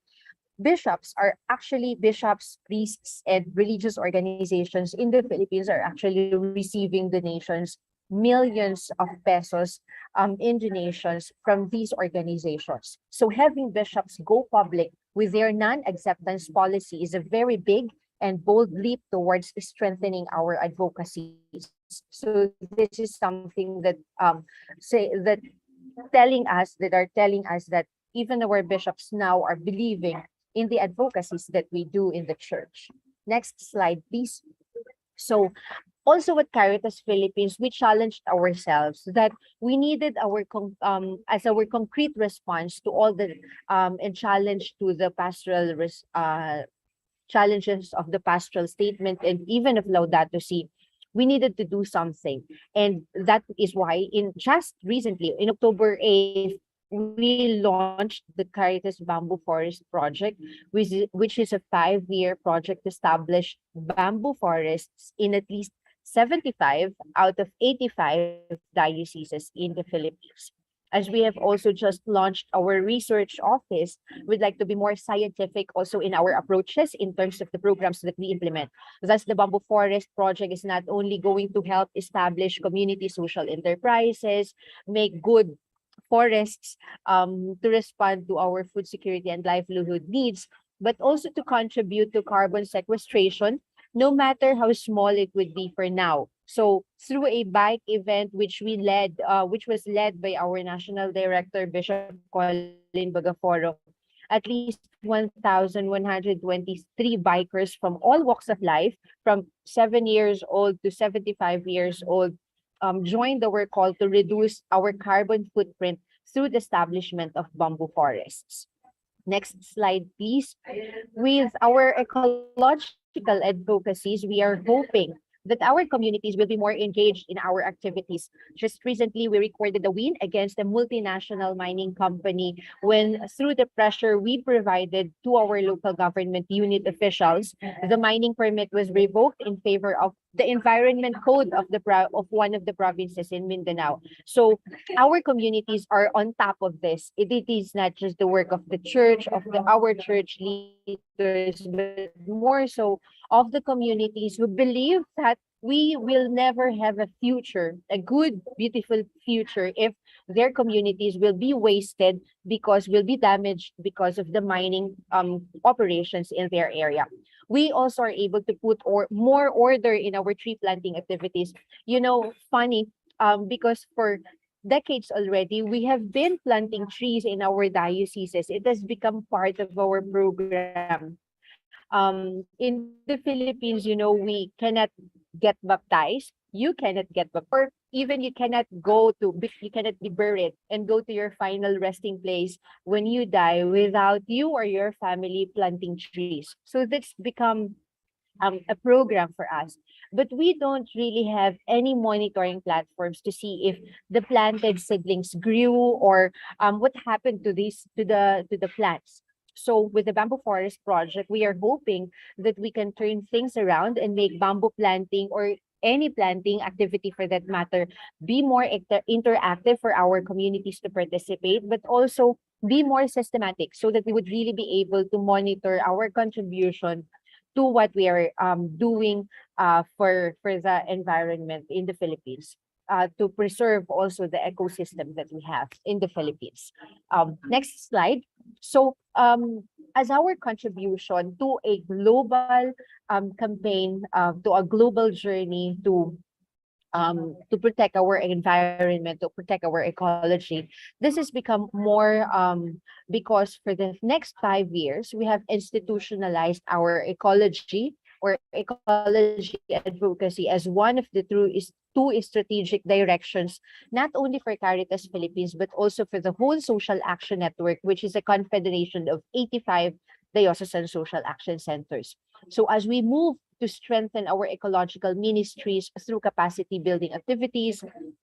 bishops are actually bishops, priests, and religious organizations in the Philippines are actually receiving donations, millions of pesos in donations from these organizations. So having bishops go public with their non-acceptance policy is a very big and bold leap towards strengthening our advocacies. So this is something that telling us that even our bishops now are believing in the advocacies that we do in the church. Next slide, please. So also at Caritas Philippines, we challenged ourselves that we needed as our concrete response to all the and challenge to the pastoral challenges of the pastoral statement and even of Laudato Si, we needed to do something. And that is why just recently, in October 8th, we launched the Caritas Bamboo Forest Project, which is a 5-year project to establish bamboo forests in at least 75 out of 85 dioceses in the Philippines. As we have also just launched our research office, we'd like to be more scientific also in our approaches in terms of the programs that we implement. Thus, the Bamboo Forest Project is not only going to help establish community social enterprises, make good forests to respond to our food security and livelihood needs, but also to contribute to carbon sequestration, no matter how small it would be for now. So through a bike event which was led by our National Director, Bishop Colin Bagaforo, at least 1,123 bikers from all walks of life, from 7 years old to 75 years old, joined our call to reduce our carbon footprint through the establishment of bamboo forests. Next slide, please. With our ecological advocacies, we are hoping that our communities will be more engaged in our activities. Just recently, we recorded a win against a multinational mining company when, through the pressure we provided to our local government unit officials, the mining permit was revoked in favor of the environment code of one of the provinces in Mindanao. So our communities are on top of this. It is not just the work of the church, our church leaders, but more so of the communities who believe that we will never have a future, a good, beautiful future, if their communities will be wasted will be damaged because of the mining operations in their area. We also are able to put more order in our tree planting activities. Funny, because for decades already, we have been planting trees in our dioceses. It has become part of our program. In the Philippines, we cannot get baptized, you cannot get baptized, or even you cannot be buried and go to your final resting place when you die without you or your family planting trees. So that's become a program for us. But we don't really have any monitoring platforms to see if the planted seedlings grew or what happened to the plants. So with the Bamboo Forest Project, we are hoping that we can turn things around and make bamboo planting or any planting activity for that matter, be more interactive for our communities to participate, but also be more systematic so that we would really be able to monitor our contribution to what we are doing for the environment in the Philippines. To preserve also the ecosystem that we have in the Philippines. Next slide. So as our contribution to a global campaign, to a global journey to protect our environment, to protect our ecology. This has become more because for the next 5 years, we have institutionalized our ecology or ecology advocacy as one of the two strategic directions, not only for Caritas Philippines, but also for the whole social action network, which is a confederation of 85 diocesan social action centers. So as we move to strengthen our ecological ministries through capacity building activities,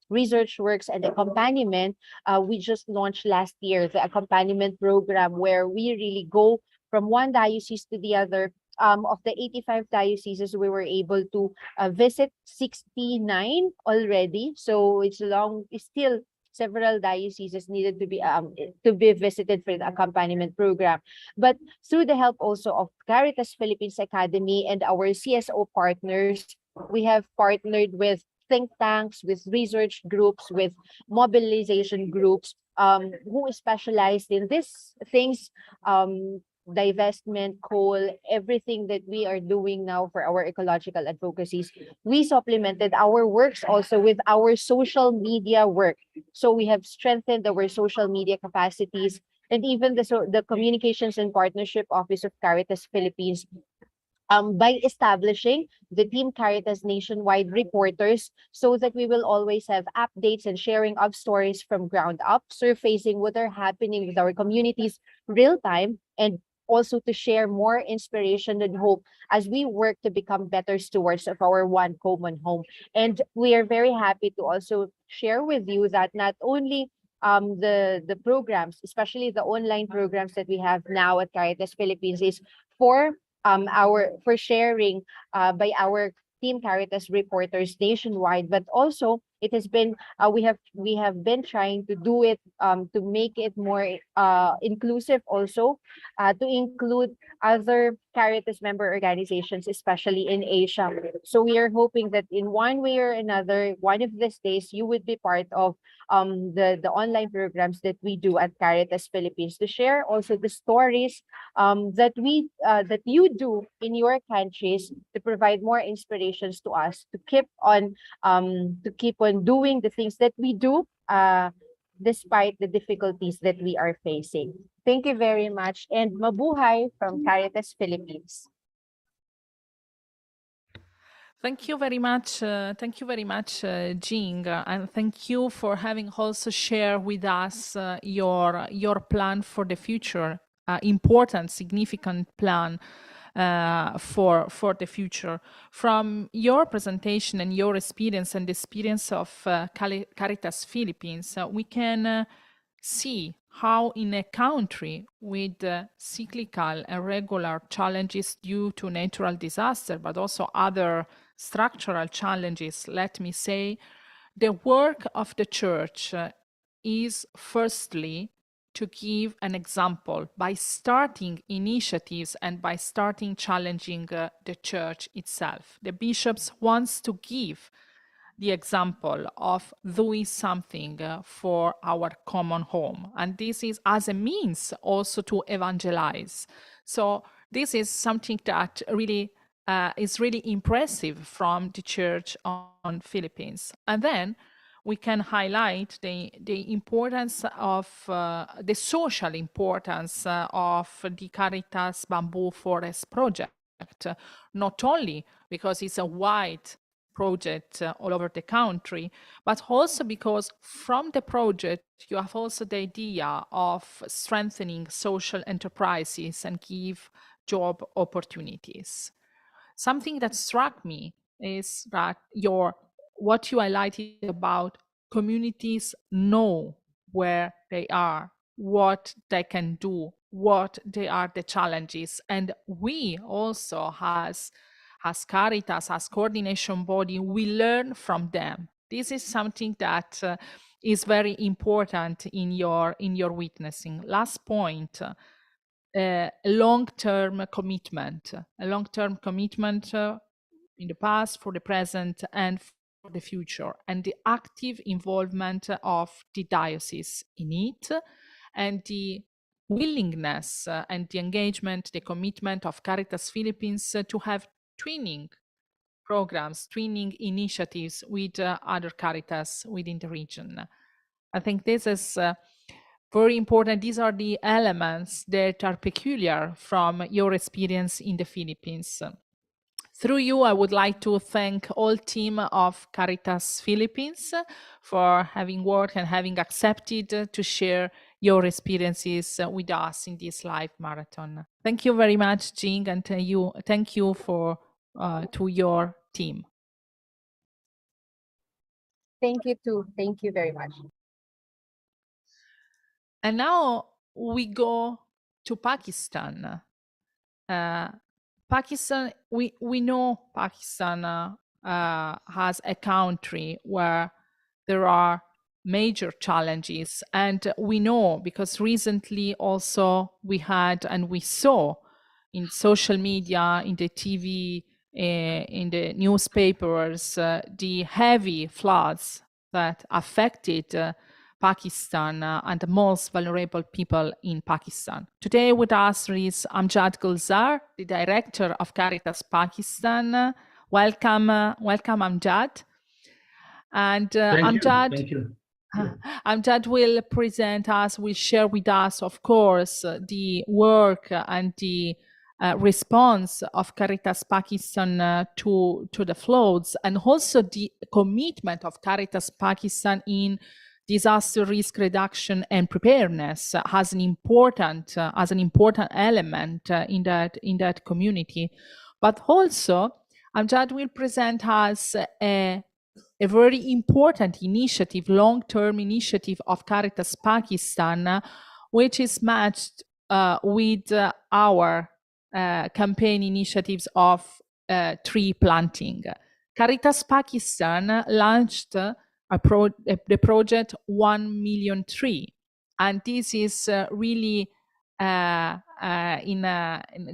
research works, and accompaniment. We just launched last year the accompaniment program where we really go from one diocese to the other. Of the 85 dioceses, we were able to visit 69 already. So it's still several dioceses needed to be visited for the accompaniment program. But through the help also of Caritas Philippines Academy and our CSO partners, we have partnered with think tanks, with research groups, with mobilization groups who is specialized in these things, divestment, coal, everything that we are doing now for our ecological advocacies. We supplemented our works also with our social media work. So we have strengthened our social media capacities, and even the Communications and Partnership Office of Caritas Philippines by establishing the Team Caritas nationwide reporters so that we will always have updates and sharing of stories from ground up, surfacing what are happening with our communities real time, and also to share more inspiration and hope as we work to become better stewards of our one common home. And we are very happy to also share with you that not only the programs, especially the online programs that we have now at Caritas Philippines, is for sharing by our Team Caritas reporters nationwide, but also it has been we have been trying to do it to make it more inclusive also, to include other Caritas member organizations, especially in Asia. So we are hoping that in one way or another, one of these days, you would be part of the online programs that we do at Caritas Philippines to share also the stories that you do in your countries, to provide more inspirations to us to keep on doing the things that we do despite the difficulties that we are facing. Thank you very much, and mabuhay from Caritas Philippines. Thank you very much. Thank you very much, Jing, and thank you for having also shared with us your plan for the future, important, significant plan for the future. From your presentation and your experience and the experience of Caritas Philippines, we can see how in a country with cyclical and regular challenges due to natural disaster, but also other structural challenges, let me say, the work of the church is firstly to give an example by starting initiatives and by starting challenging the church itself. The bishops wants to give the example of doing something for our common home. And this is as a means also to evangelize. So this is something that really is really impressive from the Church on Philippines. And then we can highlight the importance of the social importance of the Caritas Bamboo Forest Project, not only because it's a wide project all over the country, but also because from the project you have also the idea of strengthening social enterprises and give job opportunities. Something that struck me is that what you highlighted about communities know where they are, what they can do, what they are the challenges, and we also as Caritas, as coordination body, we learn from them. This is something that is very important in your witnessing. Last point, a long-term commitment, in the past, for the present, and for the future, and the active involvement of the diocese in it, and the willingness and the engagement, the commitment of Caritas Philippines to have twinning programs, twinning initiatives with other Caritas within the region. I think this is very important. These are the elements that are peculiar from your experience in the Philippines. Through you, I would like to thank all team of Caritas Philippines for having worked and having accepted to share your experiences with us in this live marathon. Thank you very much, Jing, and thank you for to your team. Thank you too. Thank you very much. And now we go to Pakistan. Pakistan, we know Pakistan has a country where there are major challenges, and we know because recently also we had and we saw in social media, in the TV, in the newspapers, the heavy floods that affected Pakistan and the most vulnerable people in Pakistan. Today with us is Amjad Gulzar, the director of Caritas Pakistan. Welcome, Amjad. And Amjad, Thank you. Amjad will present us, will share with us, of course, the work and the response of Caritas Pakistan to the floods, and also the commitment of Caritas Pakistan in disaster risk reduction and preparedness has an important element in that community. But also, Amjad will present us a very important initiative, long-term initiative of Caritas Pakistan, which is matched with our campaign initiatives of tree planting. Caritas Pakistan launched the project 1 million tree, and this is really in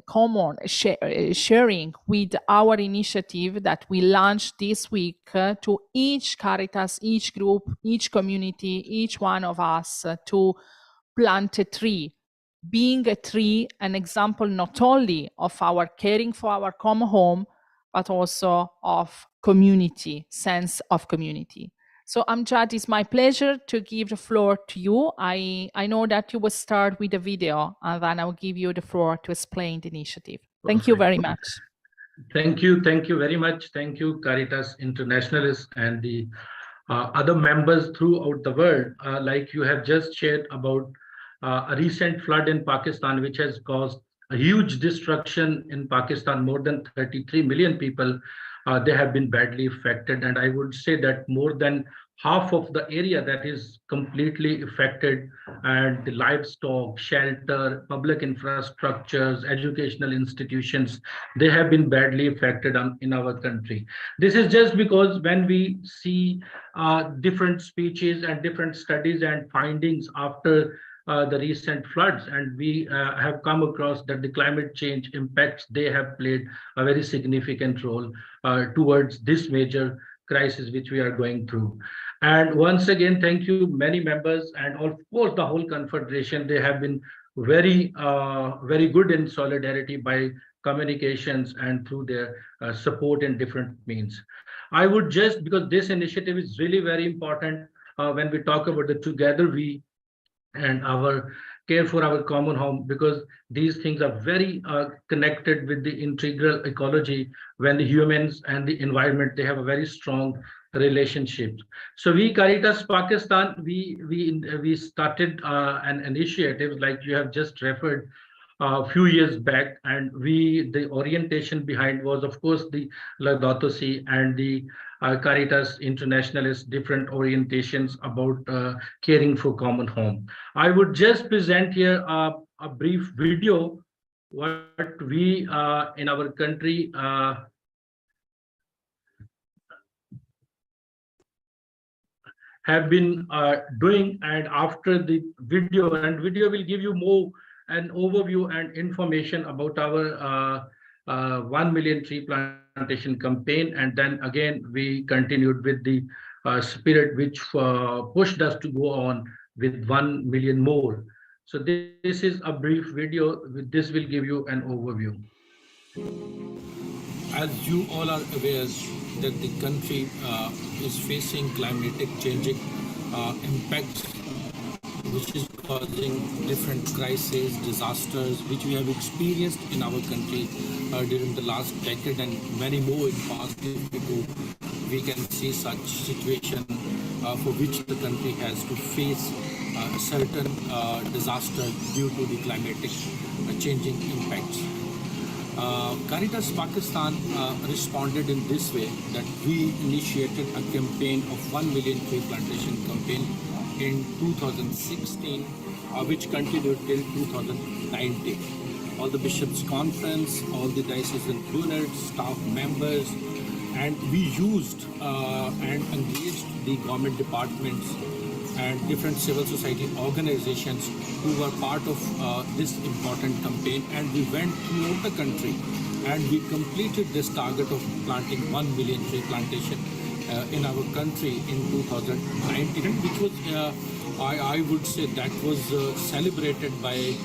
common sharing with our initiative that we launched this week to each Caritas, each group, each community, each one of us to plant a tree, being a tree an example not only of our caring for our common home, but also of community, sense of community. So Amjad, it's my pleasure to give the floor to you. I know that you will start with a video, and then I will give you the floor to explain the initiative. Thank you very much. Thank you very much. Thank you, Caritas Internationalis and the other members throughout the world. Like you have just shared about a recent flood in Pakistan, which has caused a huge destruction in Pakistan. More than 33 million people, they have been badly affected. And I would say that more than half of the area that is completely affected, and the livestock, shelter, public infrastructures, educational institutions, they have been badly affected in our country. This is just because when we see different speeches and different studies and findings after the recent floods, and we have come across that the climate change impacts, they have played a very significant role towards this major crisis which we are going through. And once again, thank you, many members, and of course the whole Confederation. They have been very good in solidarity by communications and through their support in different means. I would just, because this initiative is really very important when we talk about the together we and our care for our common home, because these things are very connected with the integral ecology. When the humans and the environment, they have a very strong relationship. So we, Caritas Pakistan, we started an initiative like you have just referred a few years back, and the orientation behind was, of course, the Laudato Si and the Caritas Internationalis, different orientations about caring for common home. I would just present here a brief video what we in our country have been doing. And after the video, and video will give you more an overview and information about our 1 million tree plantation campaign. And then again, we continued with the spirit which pushed us to go on with 1 million more. So this is a brief video. This will give you an overview. As you all are aware that the country is facing climatic changing impacts, which is causing different crises, disasters, which we have experienced in our country during the last decade, and many more in past. If we go, we can see such situation for which the country has to face certain disaster due to the climatic changing impacts. Caritas Pakistan responded in this way, that we initiated a campaign of 1 million tree plantation campaign in 2016, which continued till 2019. All the bishops' conference, all the diocesan units, staff members, and we used and engaged the government departments and different civil society organizations who were part of this important campaign, and we went throughout the country and we completed this target of planting 1 million tree plantation in our country in 2019, which was I would say that was celebrated by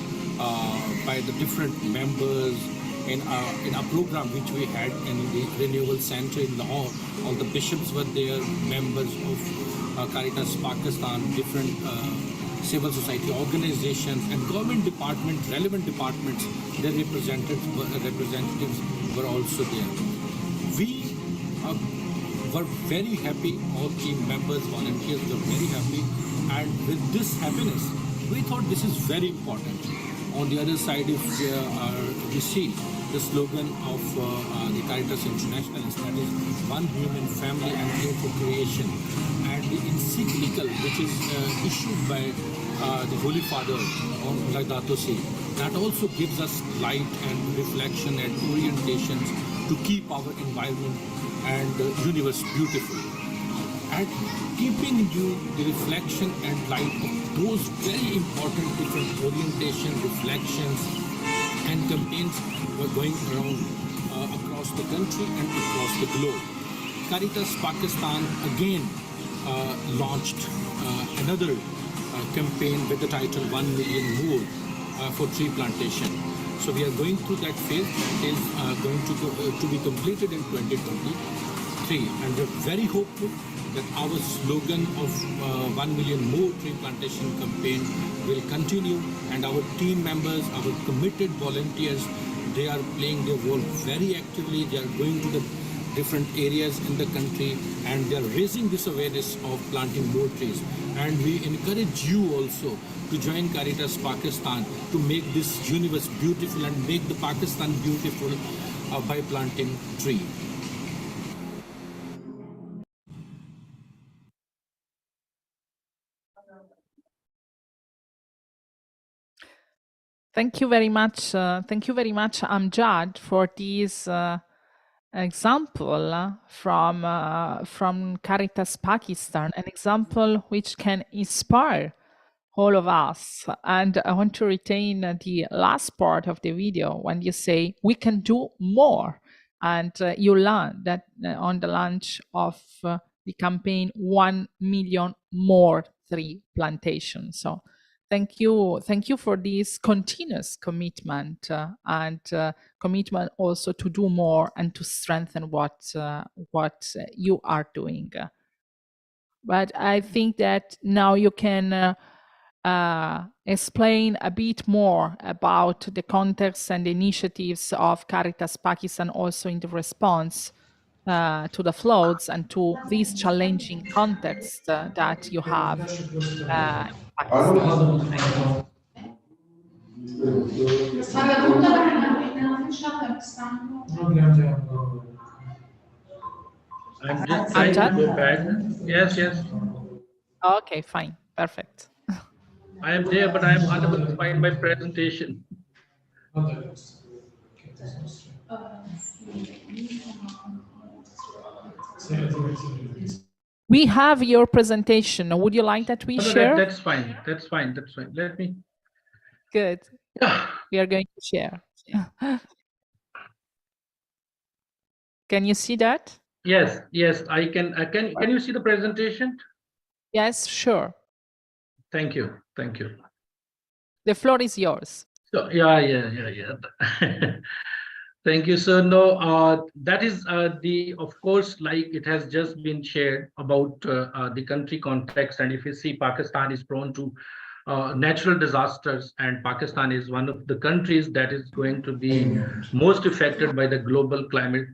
the different members in a program which we had in the Renewal Center in Lahore. All the bishops were there, members of Caritas Pakistan, different civil society organizations and government departments, relevant departments, their representatives were also there. We were very happy, all team members, volunteers were very happy, and with this happiness, we thought this is very important. On the other side, if we see the slogan of the Caritas Internationalis, that is one human family and care for creation, and the encyclical which is issued by the Holy Father on Laudato Si, that also gives us light and reflection and orientations to keep our environment and the universe beautiful. And keeping you the reflection and light of those very important different orientation, reflections and campaigns were going around across the country and across the globe. Caritas Pakistan again launched another campaign with the title 1 million more for tree plantation. So we are going through that phase that is going to be completed in 2023, and we're very hopeful that our slogan of 1 million more tree plantation campaign will continue, and our team members, our committed volunteers, they are playing their role very actively. They are going to the different areas in the country and they are raising this awareness of planting more trees. And we encourage you also to join Caritas Pakistan to make this universe beautiful and make the Pakistan beautiful by planting trees. Thank you very much. Thank you very much, Amjad, for this example from Caritas Pakistan, an example which can inspire all of us. And I want to retain the last part of the video when you say we can do more. And you learn that on the launch of the campaign 1 million more tree plantation. So thank you for this continuous commitment and commitment also to do more and to strengthen what you are doing. But I think that now you can explain a bit more about the context and the initiatives of Caritas Pakistan also in the response to the floods and to this challenging context that you have in Pakistan. I'm just trying to go back. Yes, yes. Okay, fine. Perfect. I am there, but I am unable to find my presentation. We have your presentation. Would you like that we No, share? that's fine. That's fine. That's fine. Let me. Good. Yeah. We are going to share. Can you see that? Yes. Yes. I can. Can you see the presentation? Yes, sure. Thank you. Thank you. The floor is yours. So yeah. Thank you, sir. No, that is of course, like it has just been shared about the country context. And if you see, Pakistan is prone to natural disasters, and Pakistan is one of the countries that is going to be most affected by the global climate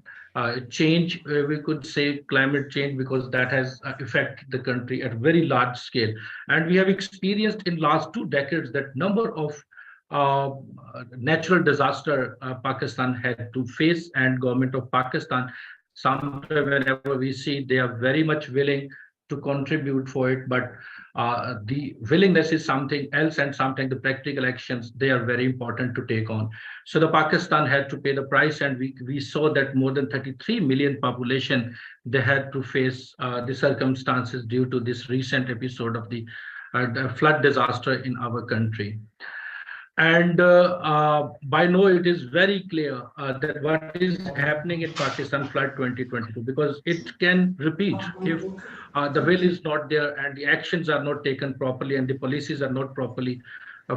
change. We could say climate change, because that has affected the country at a very large scale. And we have experienced in last 2 decades that number of natural disaster Pakistan had to face, and government of Pakistan, sometimes whenever we see, they are very much willing to contribute for it, but the willingness is something else, and sometimes the practical actions, they are very important to take on. So the Pakistan had to pay the price, and we saw that more than 33 million population, they had to face the circumstances due to this recent episode of the flood disaster in our country. And by now it is very clear that what is happening in Pakistan flood 2022, because it can repeat if the will is not there, and the actions are not taken properly, and the policies are not properly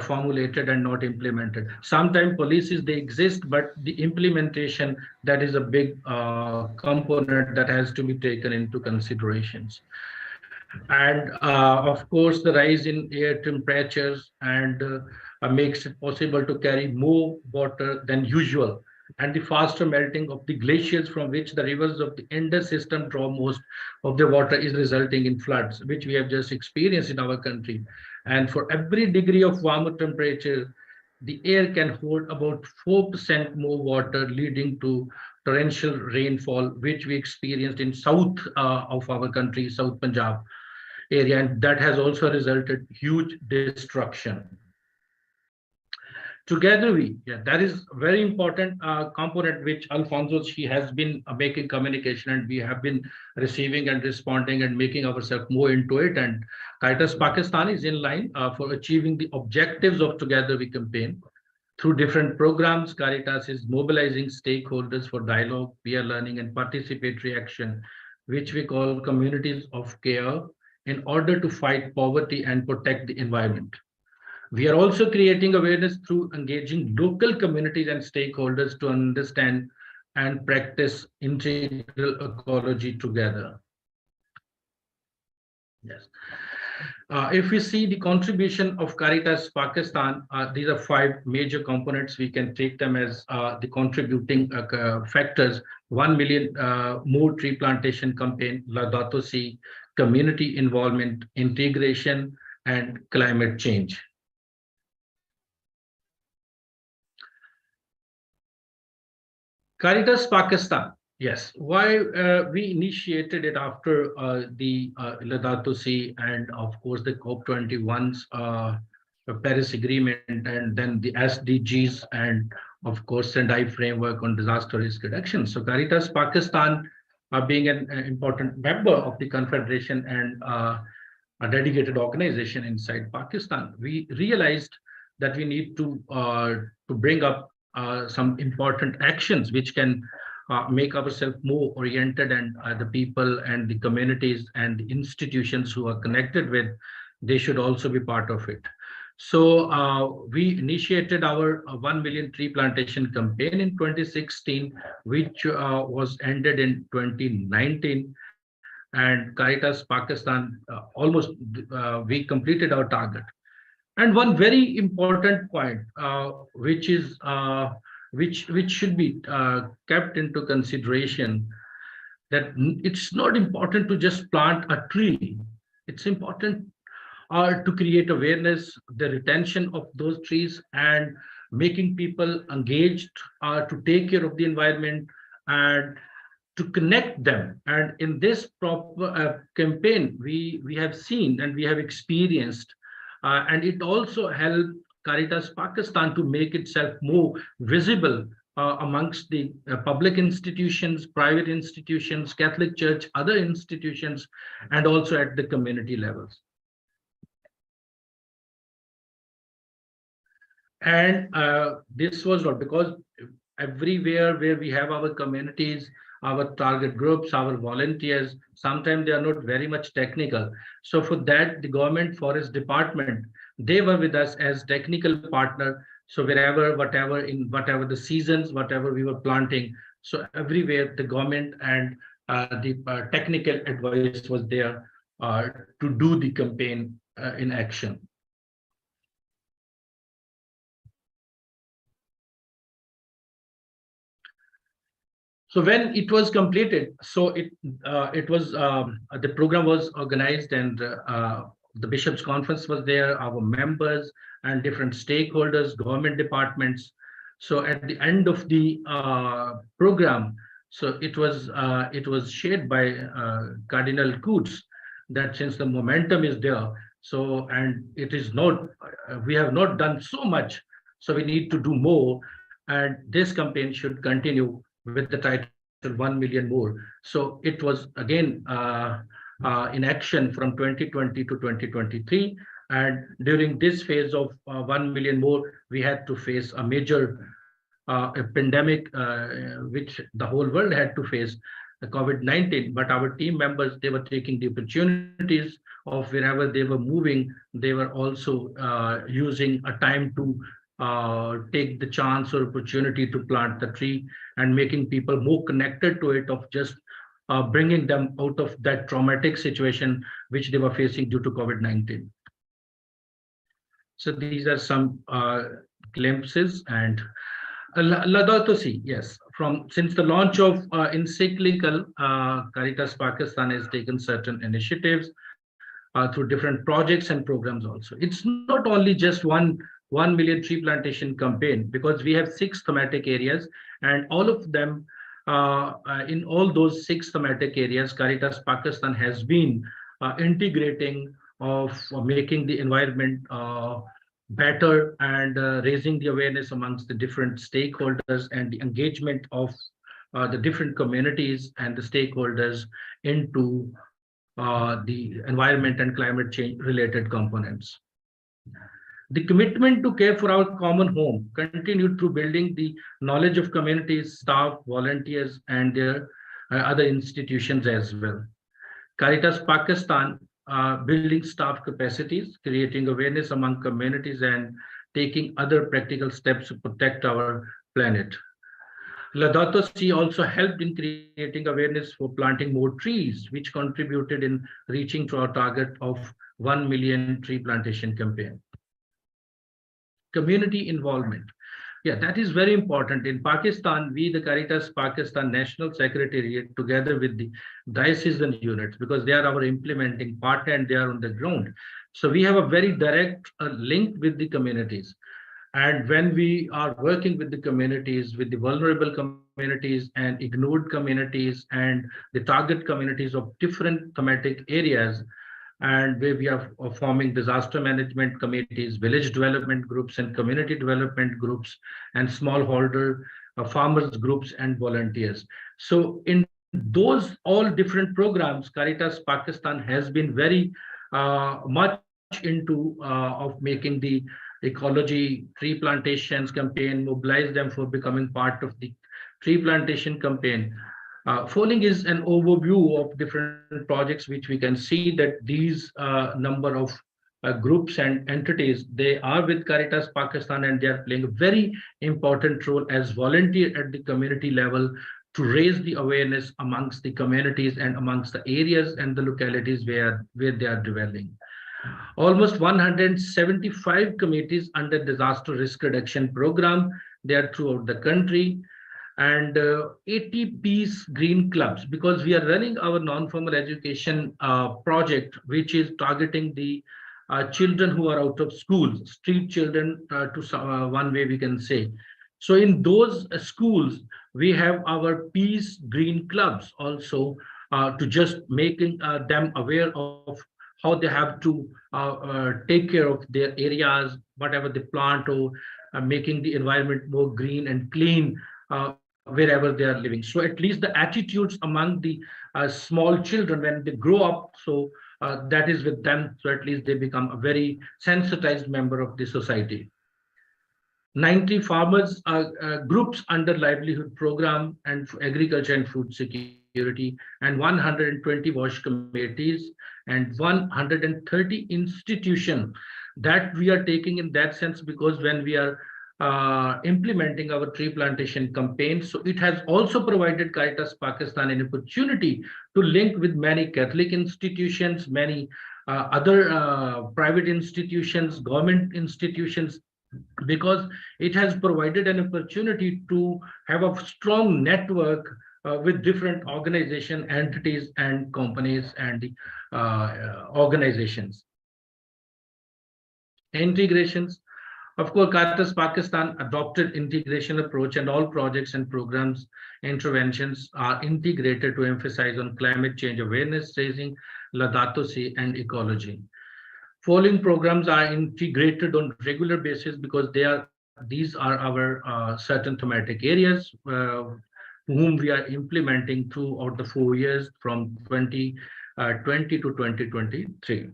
formulated and not implemented. Sometimes policies, they exist, but the implementation, that is a big component that has to be taken into considerations. And of course, the rise in air temperatures and makes it possible to carry more water than usual. And the faster melting of the glaciers, from which the rivers of the Indus system draw most of the water, is resulting in floods, which we have just experienced in our country. And for every degree of warmer temperature, the air can hold about 4% more water, leading to torrential rainfall, which we experienced in south of our country, South Punjab area, and that has also resulted huge destruction. Together that is very important component, which Alfonso, she has been making communication, and we have been receiving and responding and making ourselves more into it. And Caritas Pakistan is in line for achieving the objectives of Together We campaign. Through different programs, Caritas is mobilizing stakeholders for dialogue, peer learning, and participatory action, which we call communities of care, in order to fight poverty and protect the environment. We are also creating awareness through engaging local communities and stakeholders to understand and practice integral ecology together. Yes. If we see the contribution of Caritas Pakistan, these are 5 major components. We can take them as the contributing factors: 1 million more tree plantation campaign, Laudato Si, community involvement, integration, and climate change. Caritas Pakistan, yes. Why we initiated it after the Laudato Si, and of course the COP21's Paris Agreement, and then the SDGs, and of course Sendai framework on disaster risk reduction. So Caritas Pakistan, being an important member of the Confederation and a dedicated organization inside Pakistan, we realized that we need to bring up some important actions which can make ourselves more oriented, and the people and the communities and the institutions who are connected with, they should also be part of it. So we initiated our 1 million tree plantation campaign in 2016, which was ended in 2019. And Caritas Pakistan, almost we completed our target. And one very important point, which is which should be kept into consideration, that it's not important to just plant a tree. It's important to create awareness, the retention of those trees, and making people engaged to take care of the environment and to connect them. And in this proper campaign, we have seen and we have experienced, and it also helped Caritas Pakistan to make itself more visible amongst the public institutions, private institutions, Catholic Church, other institutions, and also at the community levels. And this was not because everywhere where we have our communities, our target groups, our volunteers, sometimes they are not very much technical. So for that, the government forest department, they were with us as technical partner. So wherever, whatever, in whatever the seasons, whatever we were planting, so everywhere the government and the technical advice was there to do the campaign in action. So when it was completed, so it was the program was organized, and the bishops' conference was there, our members and different stakeholders, government departments. So at the end of the program, so it was shared by Cardinal Coots that since the momentum is there, so and it is not, we have not done so much, so we need to do more, and this campaign should continue with the title 1 million more. So it was again in action from 2020 to 2023. And during this phase of 1 million more, we had to face a major a pandemic, which the whole world had to face, the COVID-19. But our team members, they were taking the opportunities of wherever they were moving. They were also using a time to take the chance or opportunity to plant the tree and making people more connected to it, of just bringing them out of that traumatic situation which they were facing due to COVID-19. So these are some glimpses. And Laudato Si, yes, since the launch of encyclical, Caritas Pakistan has taken certain initiatives through different projects and programs also. It's not only just 1 million tree plantation campaign, because we have 6 thematic areas, and all of them, in all those 6 thematic areas, Caritas Pakistan has been integrating of making the environment better and raising the awareness amongst the different stakeholders and the engagement of the different communities and the stakeholders into the environment and climate change related components. The commitment to care for our common home continued through building the knowledge of communities, staff, volunteers, and their other institutions as well. Caritas Pakistan building staff capacities, creating awareness among communities, and taking other practical steps to protect our planet. Laudato Si also helped in creating awareness for planting more trees, which contributed in reaching to our target of 1 million tree plantation campaign. Community involvement. Yeah, that is very important. In Pakistan, we, the Caritas Pakistan National Secretariat, together with the diocesan units, because they are our implementing partner and they are on the ground. So we have a very direct link with the communities. And when we are working with the communities, with the vulnerable communities and ignored communities and the target communities of different thematic areas, and where we are forming disaster management committees, village development groups, and community development groups, and smallholder farmers groups and volunteers. So in those all different programs, Caritas Pakistan has been very much into of making the ecology tree plantations campaign, mobilize them for becoming part of the tree plantation campaign. Following is an overview of different projects, which we can see that these number of groups and entities, they are with Caritas Pakistan, and they are playing a very important role as volunteer at the community level to raise the awareness amongst the communities and amongst the areas and the localities where they are dwelling. Almost 175 committees under disaster risk reduction program, they are throughout the country. And 80 peace green clubs, because we are running our non-formal education project, which is targeting the children who are out of schools, street children, to one way we can say. So in those schools, we have our peace green clubs also to just making them aware of how they have to take care of their areas, whatever they plant, or making the environment more green and clean. wherever they are living. So at least the attitudes among the small children when they grow up, so that is with them. So at least they become a very sensitized member of the society. 90 farmers groups under livelihood program and agriculture and food security, and 120 WASH committees and 130 institutions that we are taking in that sense, because when we are implementing our tree plantation campaign, so it has also provided Caritas Pakistan an opportunity to link with many Catholic institutions, many other private institutions, government institutions, because it has provided an opportunity to have a strong network with different organization, entities, and companies and organizations. Integrations. Of course, Caritas Pakistan adopted integration approach, and all projects and programs interventions are integrated to emphasize on climate change awareness raising, Laudato Si, and ecology. Following programs are integrated on regular basis because these are our certain thematic areas whom we are implementing throughout the 4 years from 2020 to 2023.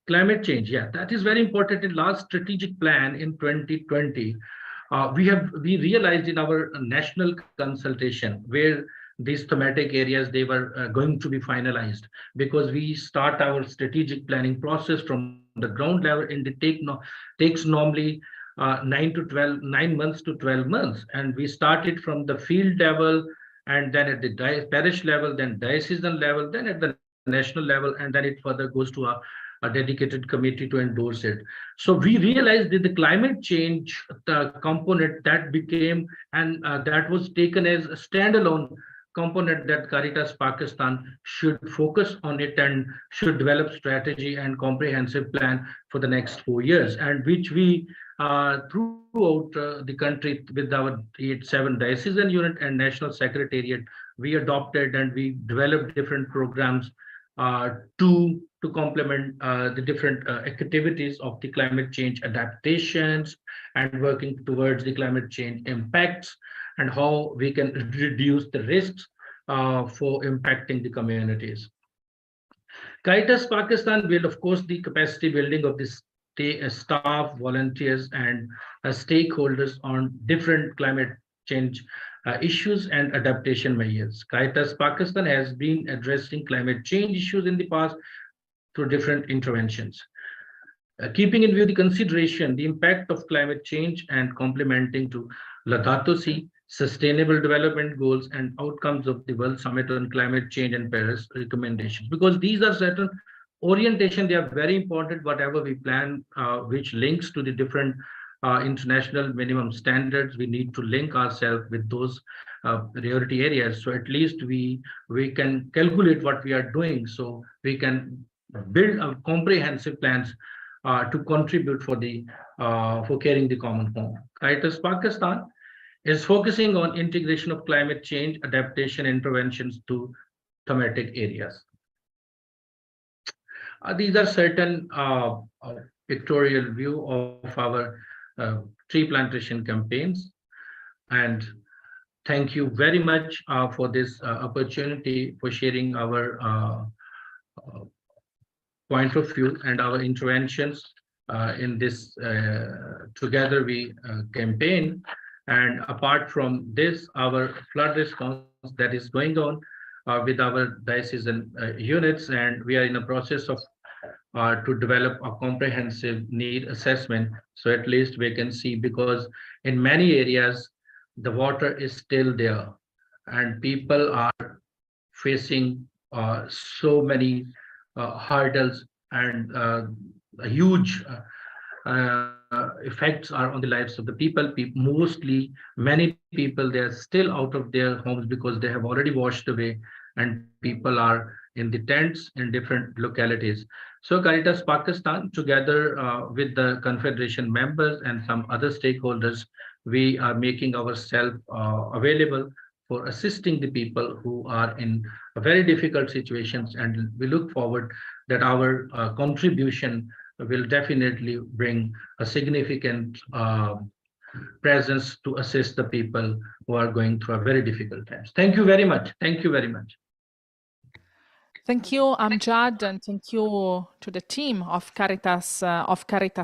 Climate change, yeah, that is very important. In last strategic plan in 2020, we realized in our national consultation where these thematic areas, they were going to be finalized, because we start our strategic planning process from the ground level, and it takes normally 9 months to 12 months, and we started from the field level, and then at the parish level, then diocesan level, then at the national level, and then it further goes to a dedicated committee to endorse it. So we realized that the climate change component that became, and that was taken as a standalone component, that Caritas Pakistan should focus on it and should develop strategy and comprehensive plan for the next 4 years, and which we throughout the country with our 7 diocesan unit and national secretariat, we adopted and we developed different programs to complement the different activities of the climate change adaptations and working towards the climate change impacts, and how we can reduce the risks for impacting the communities. Caritas Pakistan will, of course, the capacity building of the staff, volunteers, and stakeholders on different climate change issues and adaptation measures. Caritas Pakistan has been addressing climate change issues in the past through different interventions. Keeping in view the consideration, the impact of climate change, and complementing to Laudato Si, Sustainable Development Goals and outcomes of the World Summit on Climate Change and Paris recommendations, because these are certain orientation, they are very important, whatever we plan, which links to the different international minimum standards. We need to link ourselves with those priority areas, so at least we can calculate what we are doing, so we can build a comprehensive plans to contribute for carrying the common home. Caritas Pakistan is focusing on integration of climate change adaptation interventions to thematic areas. These are certain pictorial view of our tree plantation campaigns, and thank you very much for this opportunity for sharing our point of view and our interventions in this Together We campaign. And apart from this, our flood response that is going on with our diocesan units, and we are in a process of to develop a comprehensive need assessment, so at least we can see, because in many areas the water is still there and people are facing so many hurdles, and huge effects are on the lives of the people. Mostly many people, they are still out of their homes because they have already washed away, and people are in the tents in different localities. So Caritas Pakistan, together with the Confederation members and some other stakeholders, we are making ourselves available for assisting the people who are in very difficult situations, and we look forward that our contribution will definitely bring a significant presence to assist the people who are going through a very difficult times. Thank you very much. Thank you very much. Thank you, Amjad, and thank you to the team of Caritas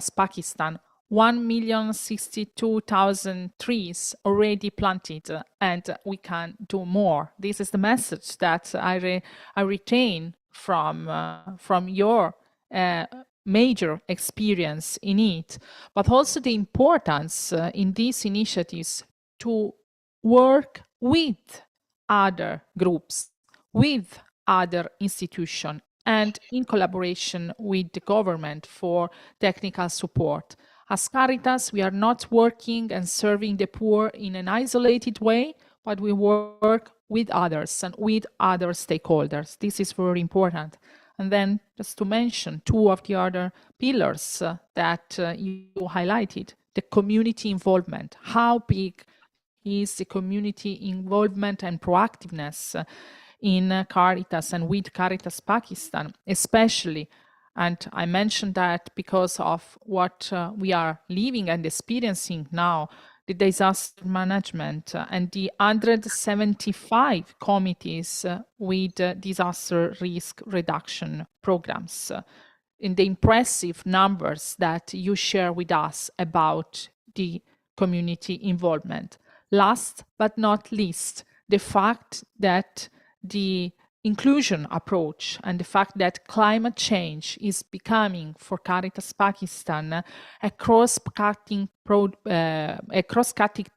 Pakistan. 1,062,000 trees already planted, and we can do more. This is the message that I retain from your major experience in it, but also the importance in these initiatives to work with other groups, with other institutions, and in collaboration with the government for technical support. As Caritas, we are not working and serving the poor in an isolated way, but we work with others and with other stakeholders. This is very important. And then just to mention two of the other pillars that you highlighted, the community involvement. How big is the community involvement and proactiveness in Caritas and with Caritas Pakistan, especially. And I mentioned that because of what we are living and experiencing now, the disaster management and the 175 committees with disaster risk reduction programs, in the impressive numbers that you share with us about the community involvement. Last but not least, the fact that the inclusion approach and the fact that climate change is becoming for Caritas Pakistan a cross-cutting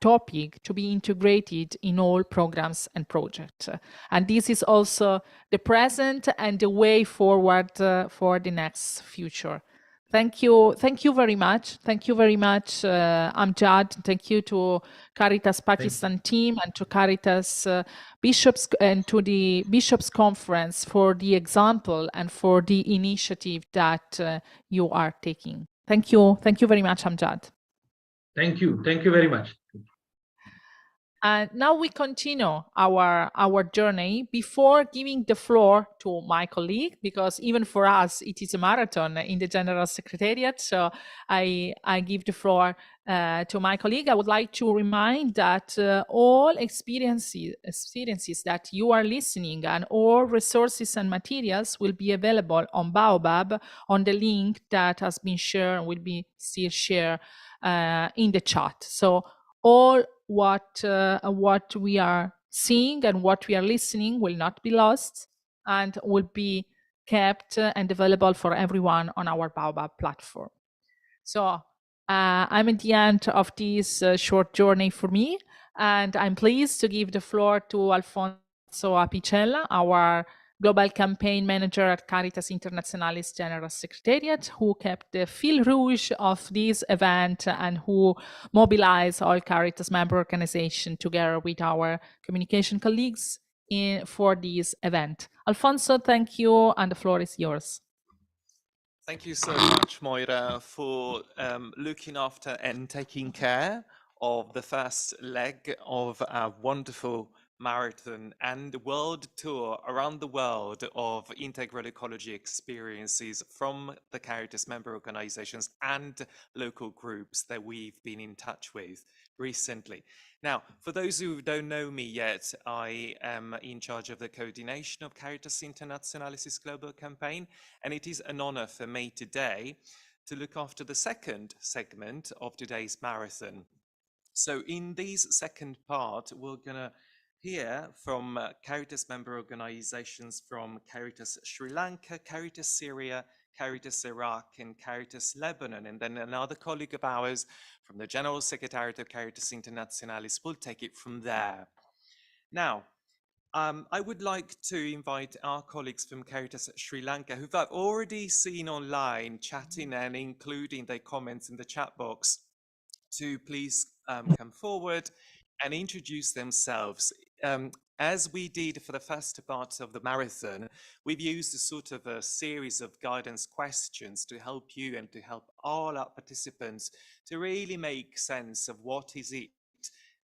topic to be integrated in all programs and projects. And this is also the present and the way forward for the next future. Thank you very much. Thank you very much, Amjad. Thank you to Caritas Pakistan team and to Caritas bishops and to the Bishops' Conference for the example and for the initiative that you are taking. Thank you very much, Amjad. Thank you very much. And now we continue our journey before giving the floor to my colleague, because even for us, it is a marathon in the General Secretariat. So I give the floor to my colleague. I would like to remind that all experiences that you are listening and all resources and materials will be available on Baobab on the link that has been shared and will be still shared in the chat. So all what we are seeing and what we are listening will not be lost and will be kept and available for everyone on our Baobab platform. So I'm at the end of this short journey for me, and I'm pleased to give the floor to Alfonso Apicella, our Global Campaign Manager at Caritas Internationalis General Secretariat, who kept the fil rouge of this event and who mobilized all Caritas member organizations together with our communication colleagues for this event. Alfonso, thank you, and the floor is yours. Thank you so much, Moira, for looking after and taking care of the first leg of our wonderful marathon and world tour around the world of integral ecology experiences from the Caritas member organizations and local groups that we've been in touch with recently. Now, for those who don't know me yet, I am in charge of the coordination of Caritas Internationalis' global campaign, and it is an honor for me today to look after the second segment of today's marathon. So in this second part, we're gonna hear from Caritas member organizations from Caritas Sri Lanka, Caritas Syria, Caritas Iraq, and Caritas Lebanon. And then another colleague of ours from the General Secretariat of Caritas Internationalis will take it from there. Now, I would like to invite our colleagues from Caritas Sri Lanka, who I've already seen online chatting and including their comments in the chat box, to please come forward and introduce themselves. As we did for the first part of the marathon, we've used a sort of a series of guidance questions to help you and to help all our participants to really make sense of what is it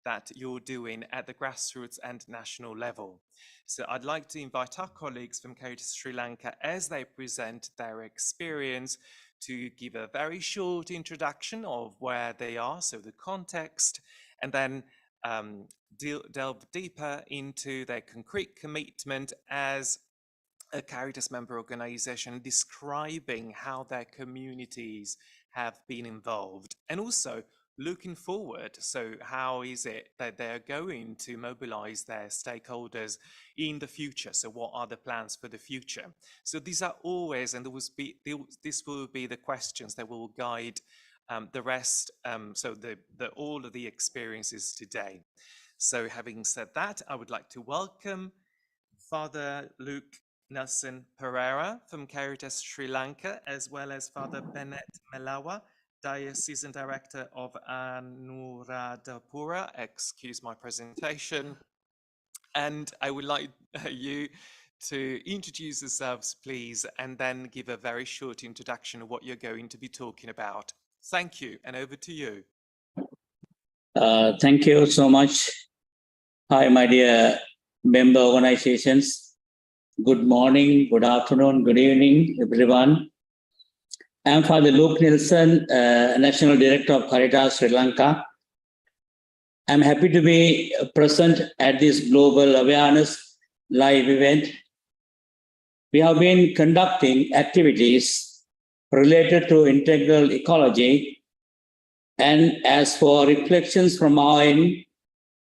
that you're doing at the grassroots and national level. So I'd like to invite our colleagues from Caritas Sri Lanka, as they present their experience, to give a very short introduction of where they are, so the context, and then delve deeper into their concrete commitment as a Caritas member organization, describing how their communities have been involved, and also looking forward. So how is it that they're going to mobilize their stakeholders in the future? So what are the plans for the future? So these are always, and this will be the questions that will guide the rest, so all of the experiences today. So having said that, I would like to welcome Father Luke Nelson Pereira from Caritas Sri Lanka, as well as Father Bennett Melawa, Diocesan Director of Anuradhapura. Excuse my presentation. And I would like you to introduce yourselves, please, and then give a very short introduction of what you're going to be talking about. Thank you, and over to you. Thank you so much. Hi, my dear member organizations. Good morning, good afternoon, good evening, everyone. I'm Father Luke Nelson, National Director of Caritas Sri Lanka. I'm happy to be present at this global awareness live event. We have been conducting activities related to integral ecology, and as for reflections from our end,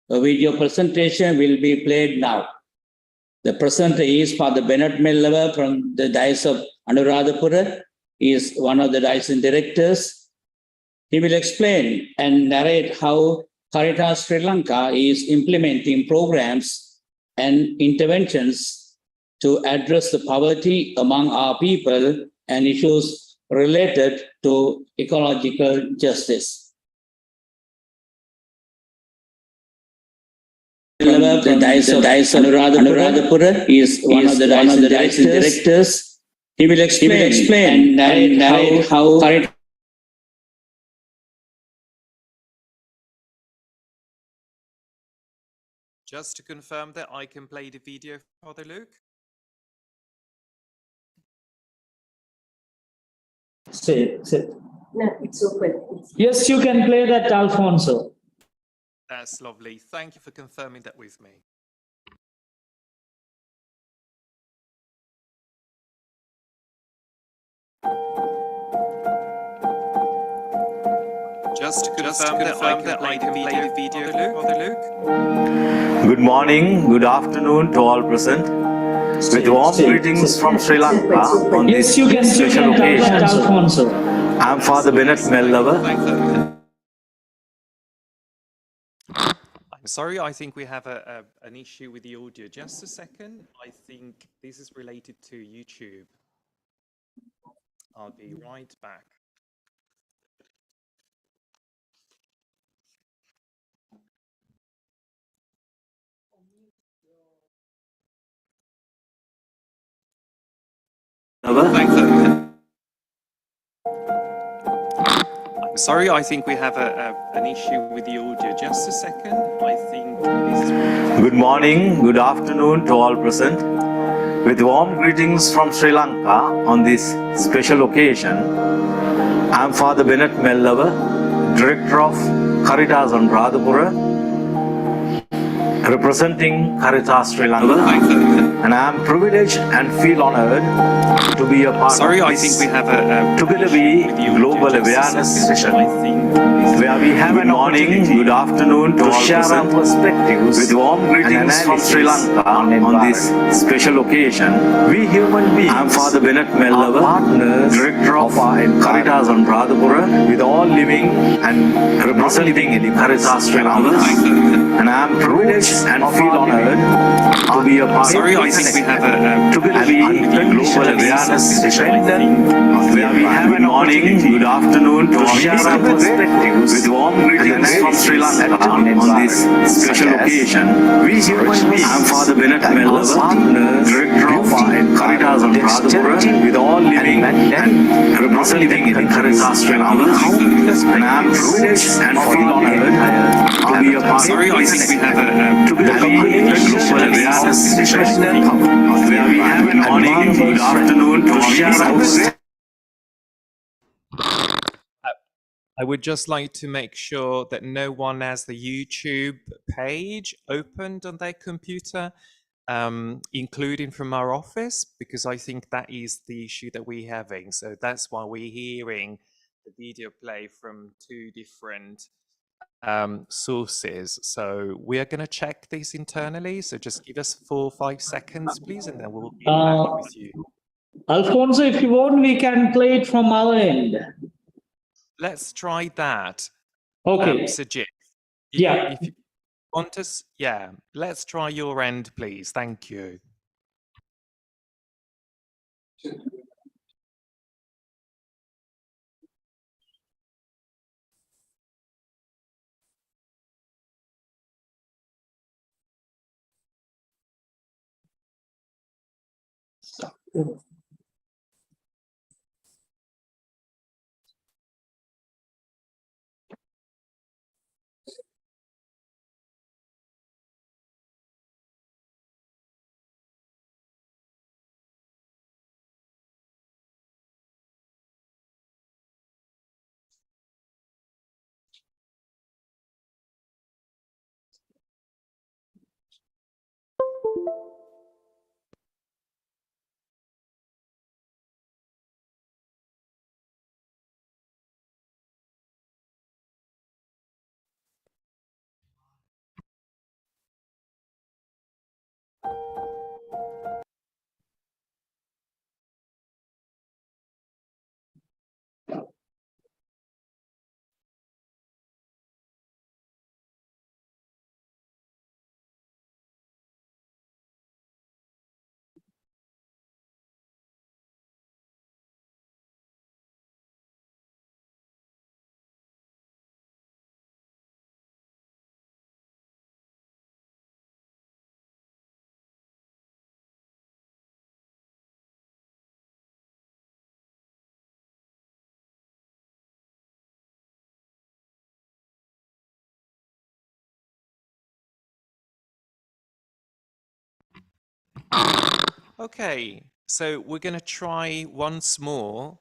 a video presentation will be played now. The presenter is Father Bennett Melawa from the Diocese of Anuradhapura. He is one of the Diocesan directors. He will explain and narrate how Caritas Sri Lanka is implementing programs and interventions to address the poverty among our people and issues related to ecological justice. The Diocese of Anuradhapura is one of the Diocesan directors. He will explain and narrate how Caritas. Just to confirm that I can play the video, Father Luke. Say. No, it's open. Yes, you can play that, Alfonso. That's lovely. Thank you for confirming that with me. Just to confirm that I can play the video, Father Luke. Good morning, good afternoon to all present. With warm greetings from Sri Lanka on this special occasion. Alfonso. I'm Father Bennett Melawa. I'm sorry, I think we have an issue with the audio. Just a second. I think this is related to YouTube. I'll be right back. I'm sorry, I think we have an issue with the audio. Just a second. I think this is related. Good morning, good afternoon to all present. With warm greetings from Sri Lanka on this special occasion. I'm Father Bennett Melawa, Director of Caritas Anuradhapura, representing Caritas Sri Lanka, and I am privileged and feel honored to be a part of this. I think we have a Together We Global Awareness session, where we have an morning, good afternoon to share our perspectives with warm greetings from Sri Lanka on this special occasion. We human beings, I'm Father Bennett Melawa, Director of Caritas Anuradhapura, with all living and representing Caritas Sri Lanka, and I am privileged and feel honored to be a part of this. Together We Global Awareness session, where we have an morning, good afternoon to share our perspectives with warm greetings from Sri Lanka on this special occasion. We human beings, I'm Father Bennett Melawa, Director of Caritas Internationalis, with all living and representing Caritas Sri Lanka, and I am privileged and feel honored to be a part of this. Together We Global Awareness session, where we have an morning, good afternoon to share our I would just like to make sure that no one has the YouTube page opened on their computer, including from our office, because I think that is the issue that we're having. So that's why we're hearing the video play from two different sources. So we are going to check this internally. So just give us 4 or 5 seconds, please, and then we'll get back with you. Alfonso, if you want, we can play it from our end. Let's try that. Okay. Sajid, Yeah. if you want us, yeah, let's try your end, please. Thank you. Okay, so we're going to try once more,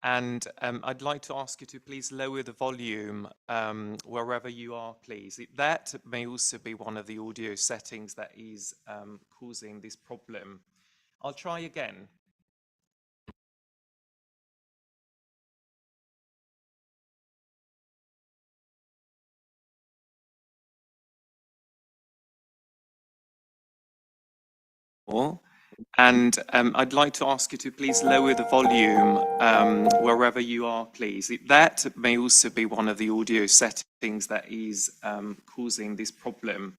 and I'd like to ask you to please lower the volume wherever you are, please. That may also be one of the audio settings that is causing this problem. I'll try again. And I'd like to ask you to please lower the volume wherever you are, please. That may also be one of the audio settings that is causing this problem.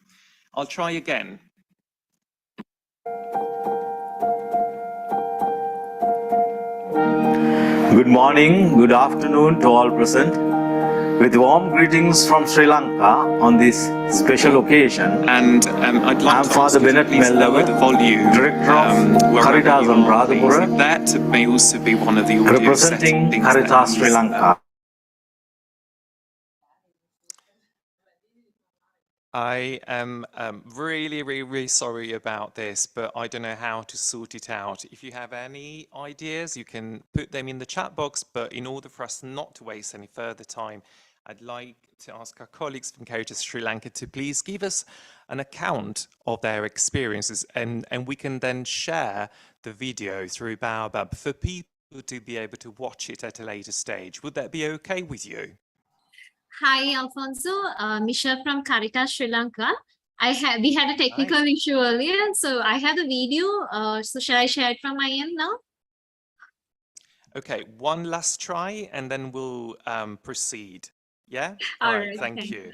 I'll try again. Good morning, good afternoon to all present. With warm greetings from Sri Lanka on this special occasion. And I'd like to Father ask you to Bennett please lower the volume Director of Caritas Internationalis, That may also be one of the audio representing settings Caritas Sri Lanka. I am really sorry about this, but I don't know how to sort it out. If you have any ideas, you can put them in the chat box, but in order for us not to waste any further time, I'd like to ask our colleagues from Caritas Sri Lanka to please give us an account of their experiences, and we can then share the video through Baobab for people to be able to watch it at a later stage. Would that be okay with you? Hi, Alfonso. Michelle from Caritas Sri Lanka. We had a technical issue earlier, so I have the video. So shall I share it from my end now? Okay, one last try, and then we'll proceed. Yeah. All right. Thank you.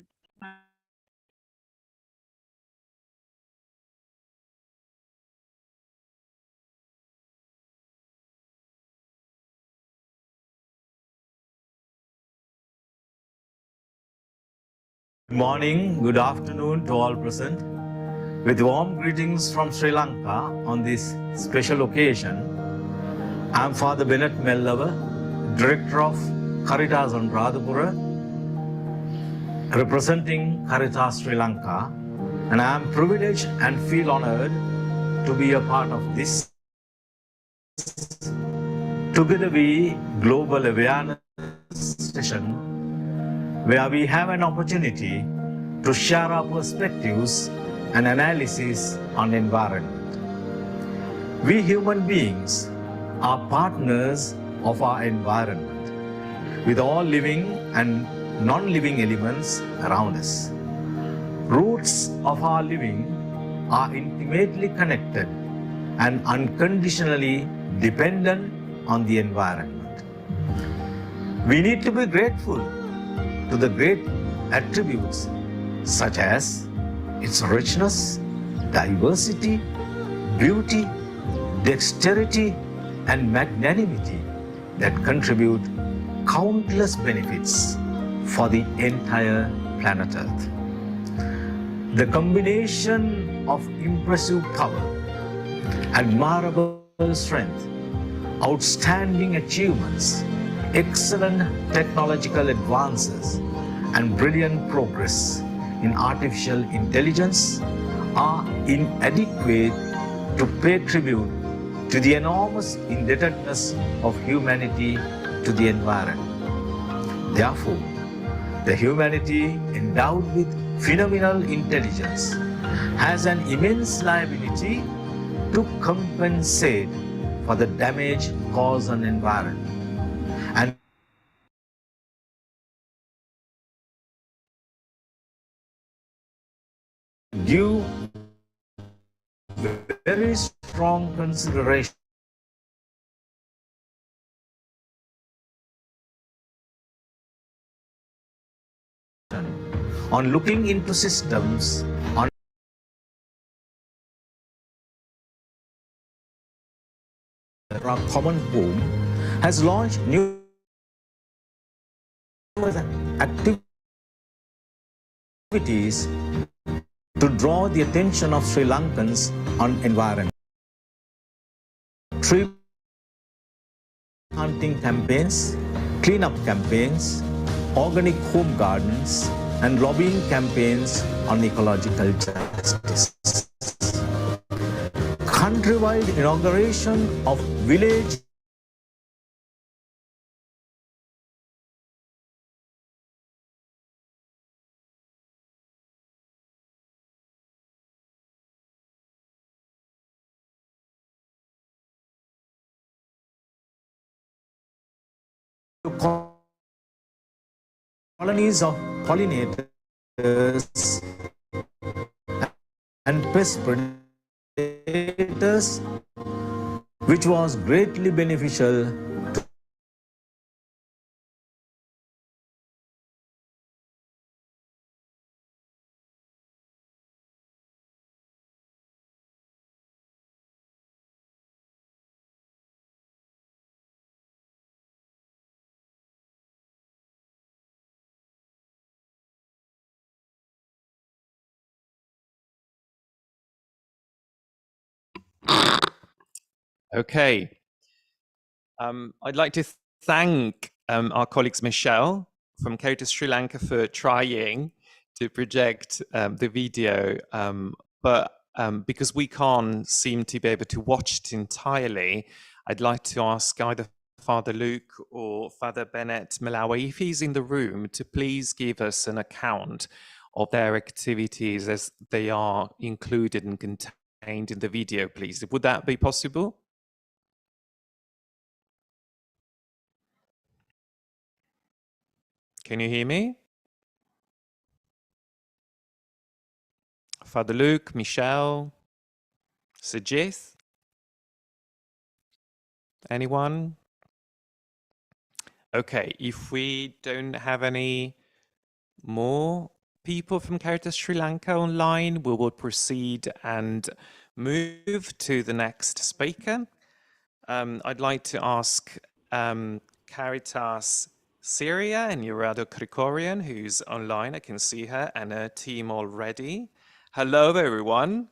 Good morning, good afternoon to all present. With warm greetings from Sri Lanka on this special occasion, I'm Father Bennett Mellava, Director of Caritas Anuradhapura, representing Caritas Sri Lanka, and I'm privileged and feel honored to be a part of this. Together we global awareness session where we have an opportunity to share our perspectives and analysis on environment. We human beings are partners of our environment, with all living and non-living elements around us. Roots of our living are intimately connected and unconditionally dependent on the environment. We need to be grateful to the great attributes such as its richness, diversity, beauty, dexterity, and magnanimity that contribute countless benefits for the entire planet Earth. The combination of impressive power, admirable strength, outstanding achievements, excellent technological advances, and brilliant progress in artificial intelligence are inadequate to pay tribute to the enormous indebtedness of humanity to the environment. Therefore, the humanity endowed with phenomenal intelligence has an immense liability to compensate for the damage caused on the environment. And due very strong consideration on looking into systems on our common home, has launched new activities to draw the attention of Sri Lankans on environment. Tree planting campaigns, cleanup campaigns, organic home gardens, and lobbying campaigns on ecological justice. Countrywide inauguration of village colonies of pollinators and pest predators, which was greatly beneficial to Okay. I'd like to thank our colleagues Michelle from Caritas Sri Lanka for trying to project the video, but because we can't seem to be able to watch it entirely, I'd like to ask either Father Luke or Father Bennett Malawi, if he's in the room, to please give us an account of their activities as they are included and contained in the video, please. Would that be possible? Can you hear me? Father Luke, Michelle, Sajith? Anyone? Okay, if we don't have any more people from Caritas Sri Lanka online, we will proceed and move to the next speaker. I'd like to ask Caritas Syria and Urado Krikorian, who's online. I can see her and her team already. Hello, everyone.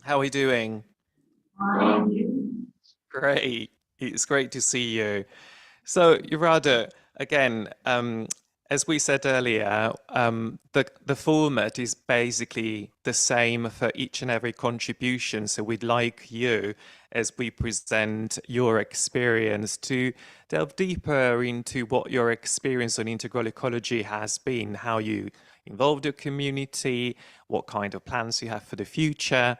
How are we doing? Great. It's great to see you. So, Urado, again, as we said earlier, the format is basically the same for each and every contribution. So we'd like you, as we present your experience, to delve deeper into what your experience on integral ecology has been, how you involved your community, what kind of plans you have for the future.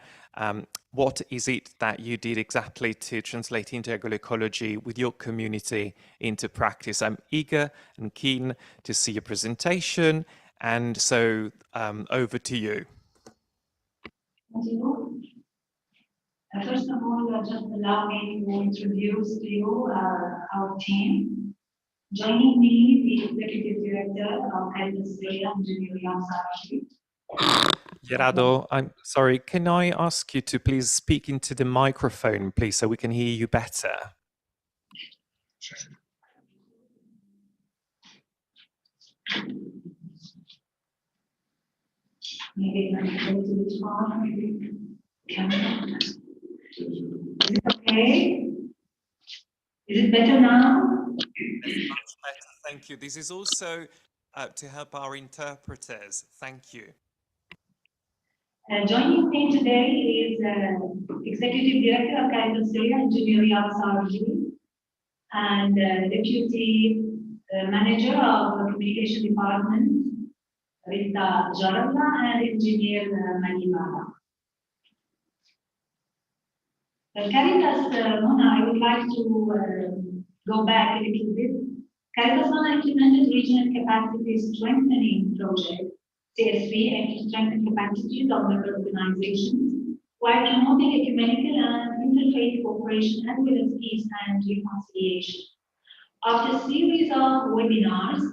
What is it that you did exactly to translate integral ecology with your community into practice? I'm eager and keen to see your presentation, and so over to you. Thank you. First of all, just allow me to introduce to you our team. Joining me, the Executive Director of Caritas Internationalis. Gerardo, I'm sorry, can I ask you to please speak into the microphone, please, so we can hear you better? Maybe I'm going to the top, maybe camera. Is it okay? Is it better now? It's much better, thank you. This is also to help our interpreters. Thank you. Joining me today is Executive Director of Caritas Internationalis and Deputy Manager of the Communication Department, Rita Jarabla, and Engineer Manibala. Caritas Mona, I would like to go back a little bit. Caritas Mona implemented regional capacity strengthening project, CSV, aimed to strengthen capacities of member organizations while promoting ecumenical and interfaith cooperation as well as peace and reconciliation. After a series of webinars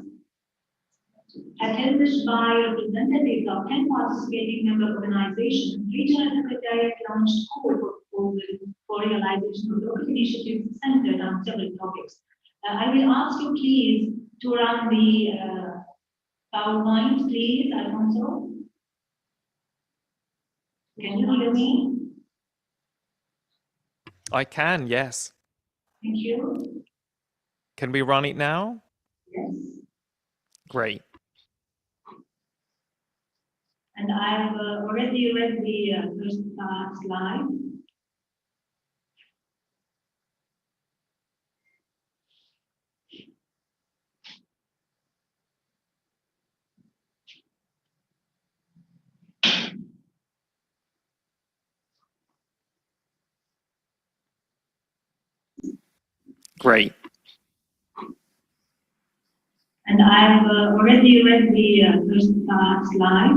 attended by representatives of 10 participating member organizations, Regional Secretariat launched call for proposals for realization of local initiatives centered on several topics. I will ask you please to run the PowerPoint, please, Alfonso. Can you hear me? I can, yes. Thank you. Can we run it now? Yes. Great. And I've already read the first slide. Great. And I've already read the first slide.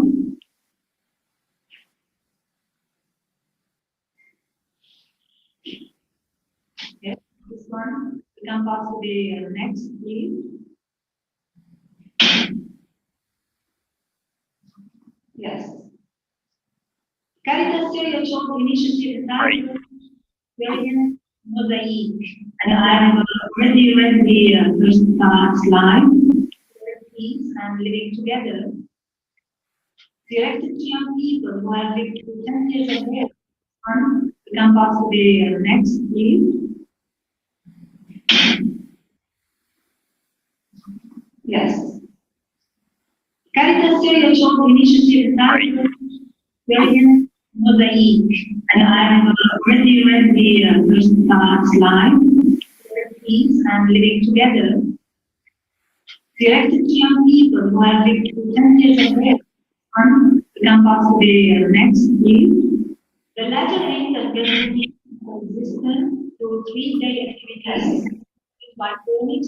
Yes, this one. We can pass to the next, please. Yes. Caritas Internationalis initiative entitled Variant Mosaic. And I've already read the first slide. Peace and living together. Directed to young people who have lived through 10 years of war. We can pass to the next, please. Yes. Caritas Internationalis initiative entitled Variant Mosaic. And I've already read the first slide. Peace and living together. Directed to young people who have lived through 10 years of war. We can pass to the next, please. The latter aims at guaranteeing existence through 3-day activities by forming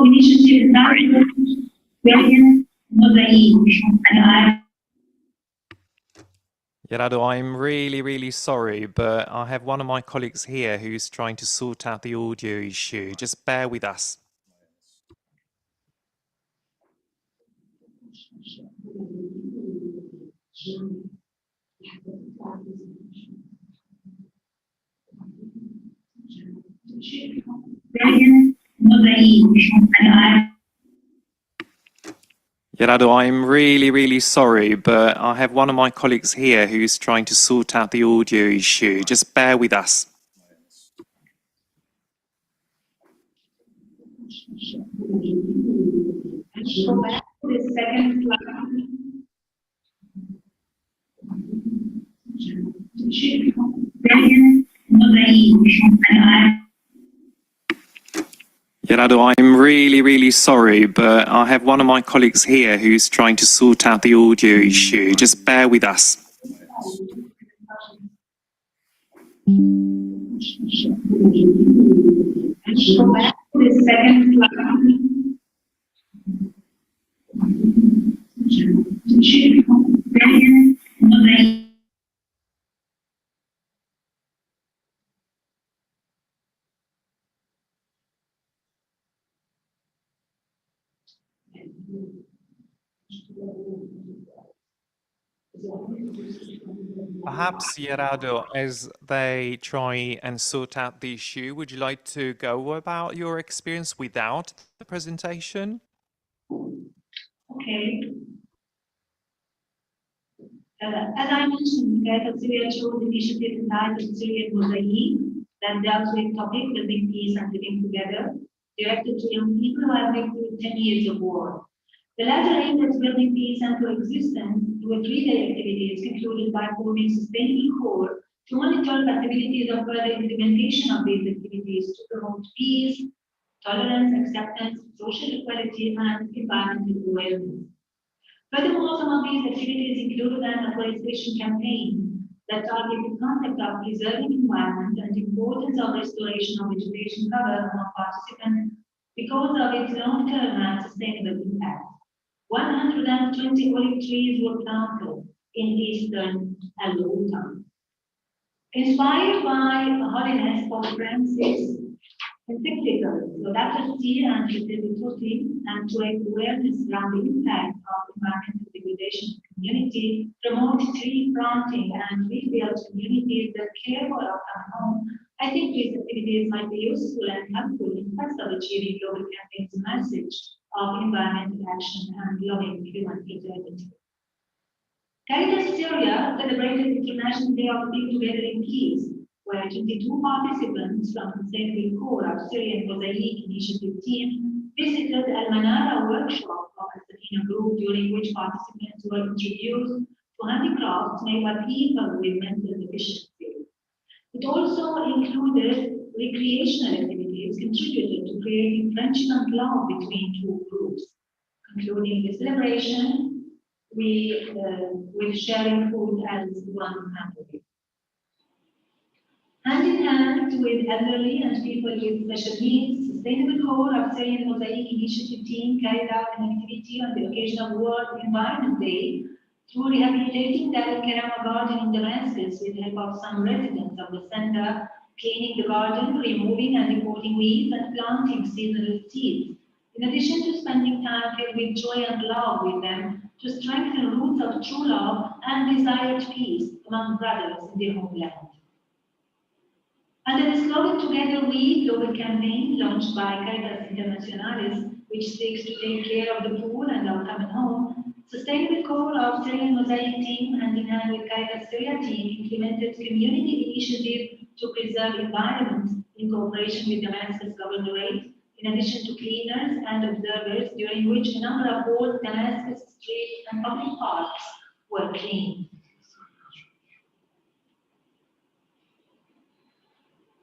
initiative entitled Variant Mosaic. And Gerardo, I'm really, really sorry, but I have one of my colleagues here who's trying to sort out the audio issue. Just bear with us. Gerardo, I'm really, really sorry, but I have one of my colleagues here who's trying to sort out the audio issue. Just bear with us. go back to the second slide. Variant Mosaic. Gerardo, I'm really sorry, but I have one of my colleagues here who's trying to sort out the audio issue. Just bear with us. Go back to the second slide. Perhaps, Gerardo, as they try and sort out the issue, would you like to go about your experience without the presentation? Okay. As I mentioned, Caritas Syria chose initiative entitled Syrian Mosaic that dealt with topics building peace and living together, directed to young people who have been through 10 years of war. The latter aimed at building peace and coexistence through 3-day activities concluded by forming sustainable core to monitor possibilities of further implementation of these activities to promote peace, tolerance, acceptance, social equality, and environmental awareness. Furthermore, some of these activities included an afforestation campaign that targeted the concept of preserving environment and the importance of restoration of vegetation cover among participants because of its long-term and sustainable impact. 120 olive trees were planted in eastern Al-Utam. Inspired by Holiness Pope Francis encyclical, Laudato Si and Tutti, and to raise awareness around the impact of environmental degradation in the community, promote tree planting and rebuild communities that care for our common home, I think these activities might be useful and helpful in quest of achieving global campaign's message of environmental action and loving human fraternity. Caritas Syria celebrated International Day of Being Together in Peace, where 22 participants from the Sustainable Core of Syrian Mosaic Initiative team visited Al-Manara workshop of the Sakina group, during which participants were introduced to handicrafts made by people with mental deficiency. It also included recreational activities contributed to creating friendship and love between two groups, concluding the celebration with sharing food as one family. Hand in hand with elderly and people with special needs, Sustainable Core of Syrian Mosaic Initiative team carried out an activity on the occasion of World Environment Day through rehabilitating the Al-Karama garden in Damascus with the help of some residents of the center, cleaning the garden, removing and removing weeds, and planting seasonal seeds, in addition to spending time filled with joy and love with them to strengthen roots of true love and desired peace among brothers in their homeland. Under the slogan Together We global campaign launched by Caritas Internationalis, which seeks to take care of the poor and our common home, Sustainable Core of Syrian Mosaic team and in hand with Caritas Syria team implemented community initiative to preserve environment in cooperation with Damascus Governorate, in addition to cleaners and observers, during which a number of old Damascus streets and public parks were cleaned.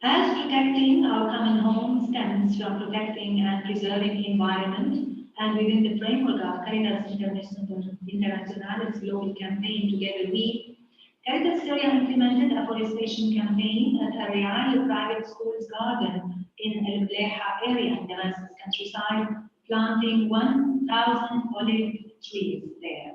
As protecting our common home stems from protecting and preserving the environment, and within the framework of Caritas Internationalis global campaign Together We, Caritas Syria implemented a afforestation campaign at a Rial private school's garden in El Bleha area in Damascus countryside, planting 1,000 olive trees there.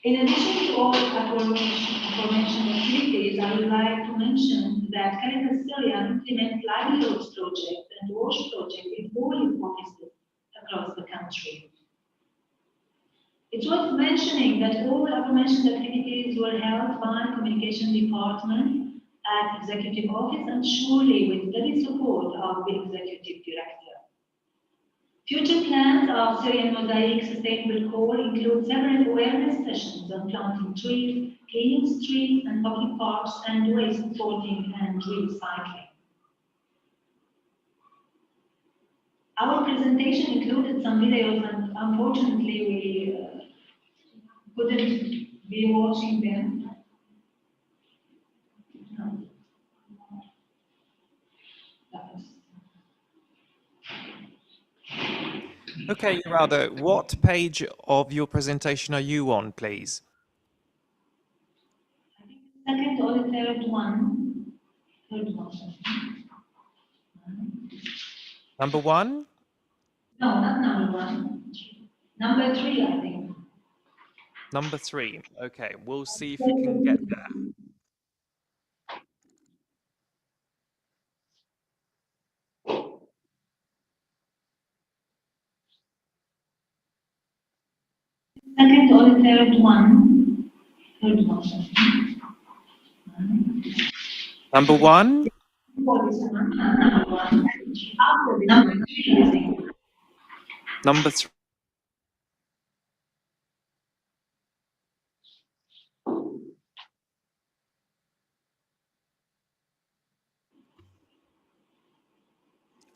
In addition to all aforementioned activities, I would like to mention that Caritas Syria implements livelihoods projects and WASH projects in all its offices across the country. It's worth mentioning that all aforementioned activities were held by Communication Department at Executive Office and surely with steady support of the Executive Director. Future plans of Syrian Mosaic Sustainable Core include several awareness sessions on planting trees, cleaning streets and public parks, and waste sorting and recycling. Our presentation included some videos, and unfortunately we couldn't be watching them. Okay, Geraldo, what page of your presentation are you on, please? Second or the third one. Third one. Number 1? No, not number 1. Number 3, I think. Number 3. Okay, we'll see if we can get there. Second or the third one. Third one. Number 1? Number 1. After the number 3, I think. Number 3.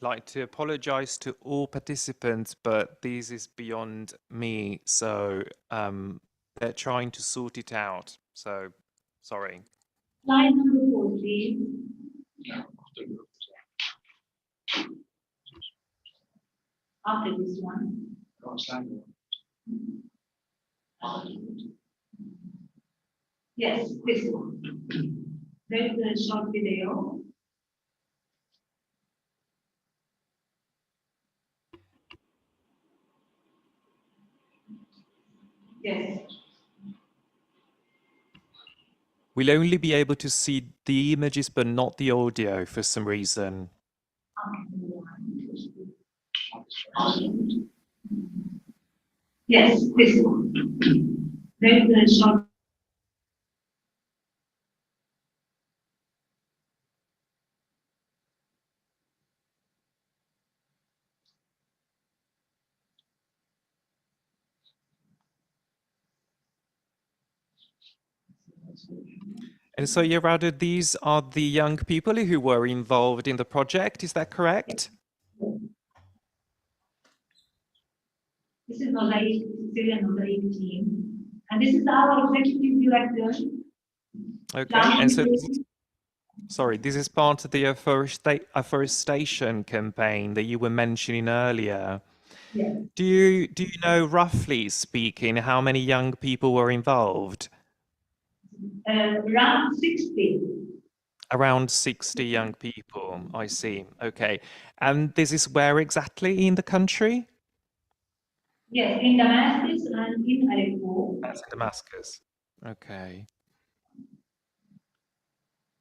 Like to apologize to all participants, but this is beyond me, so they're trying to sort it out, so sorry. Slide number 4, please. After this one. Yes, this one. There's a short video. Yes. We'll only be able to see the images, but not the audio for some reason. Yes, this one. There's a short. And so, Geraldo, these are the young people who were involved in the project, is that correct? This is Mosaic, Syrian Mosaic team. And this is our executive director. Okay, and so, sorry, this is part of the afforestation campaign that you were mentioning earlier. Yes. Do you know, roughly speaking, how many young people were involved? Around 60. Around 60 young people, I see. Okay. And this is where exactly in the country? Yes, in Damascus and in Aleppo. That's in Damascus. Okay.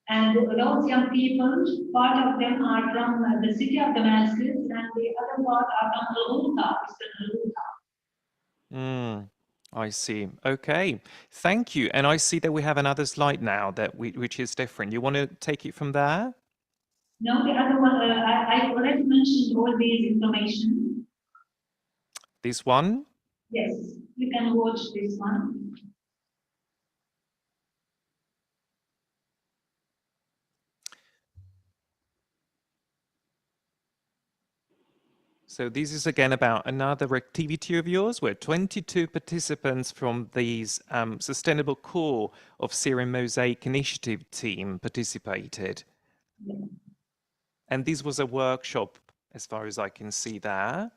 And those young people, part of them are from the city of Damascus, and the other part are from Al-Ghouta, Mm, I see. Okay. Thank you. And I see that we have another slide now that which is different. You want to take it from there? No, the other one, I already mentioned all these information. This one? Yes, you can watch this one. So this is again about another activity of yours where 22 participants from these Sustainable Core of Syrian Mosaic Initiative team participated. Yeah. And this was a workshop, as far as I can see there.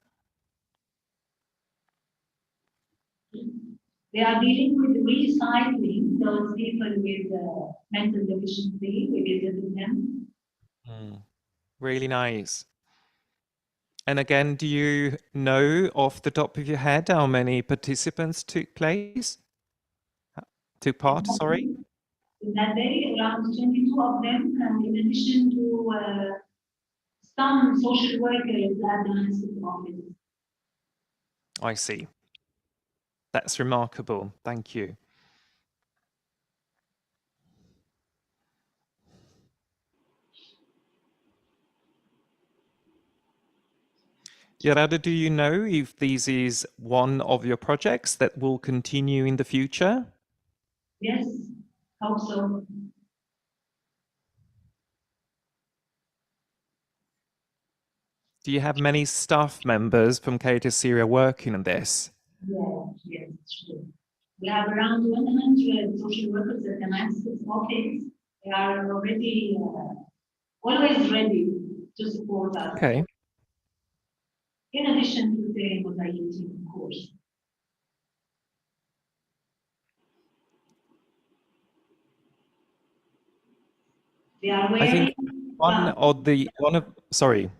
They are dealing with recycling those people with mental deficiency. We visited them. Really nice. And again, do you know off the top of your head how many participants took part, sorry? In that day, around 22 of them, and in addition to some social workers at the municipal office. I see. That's remarkable. Thank you. Geraldo, do you know if this is one of your projects that will continue in the future? Yes, hope so. Do you have many staff members from Caritas Syria working on this? Yes, sure. We have around 100 social workers at the Damascus office. They are already always ready to support us. Okay. in addition to the modality, of course. They are I wearing. think sorry.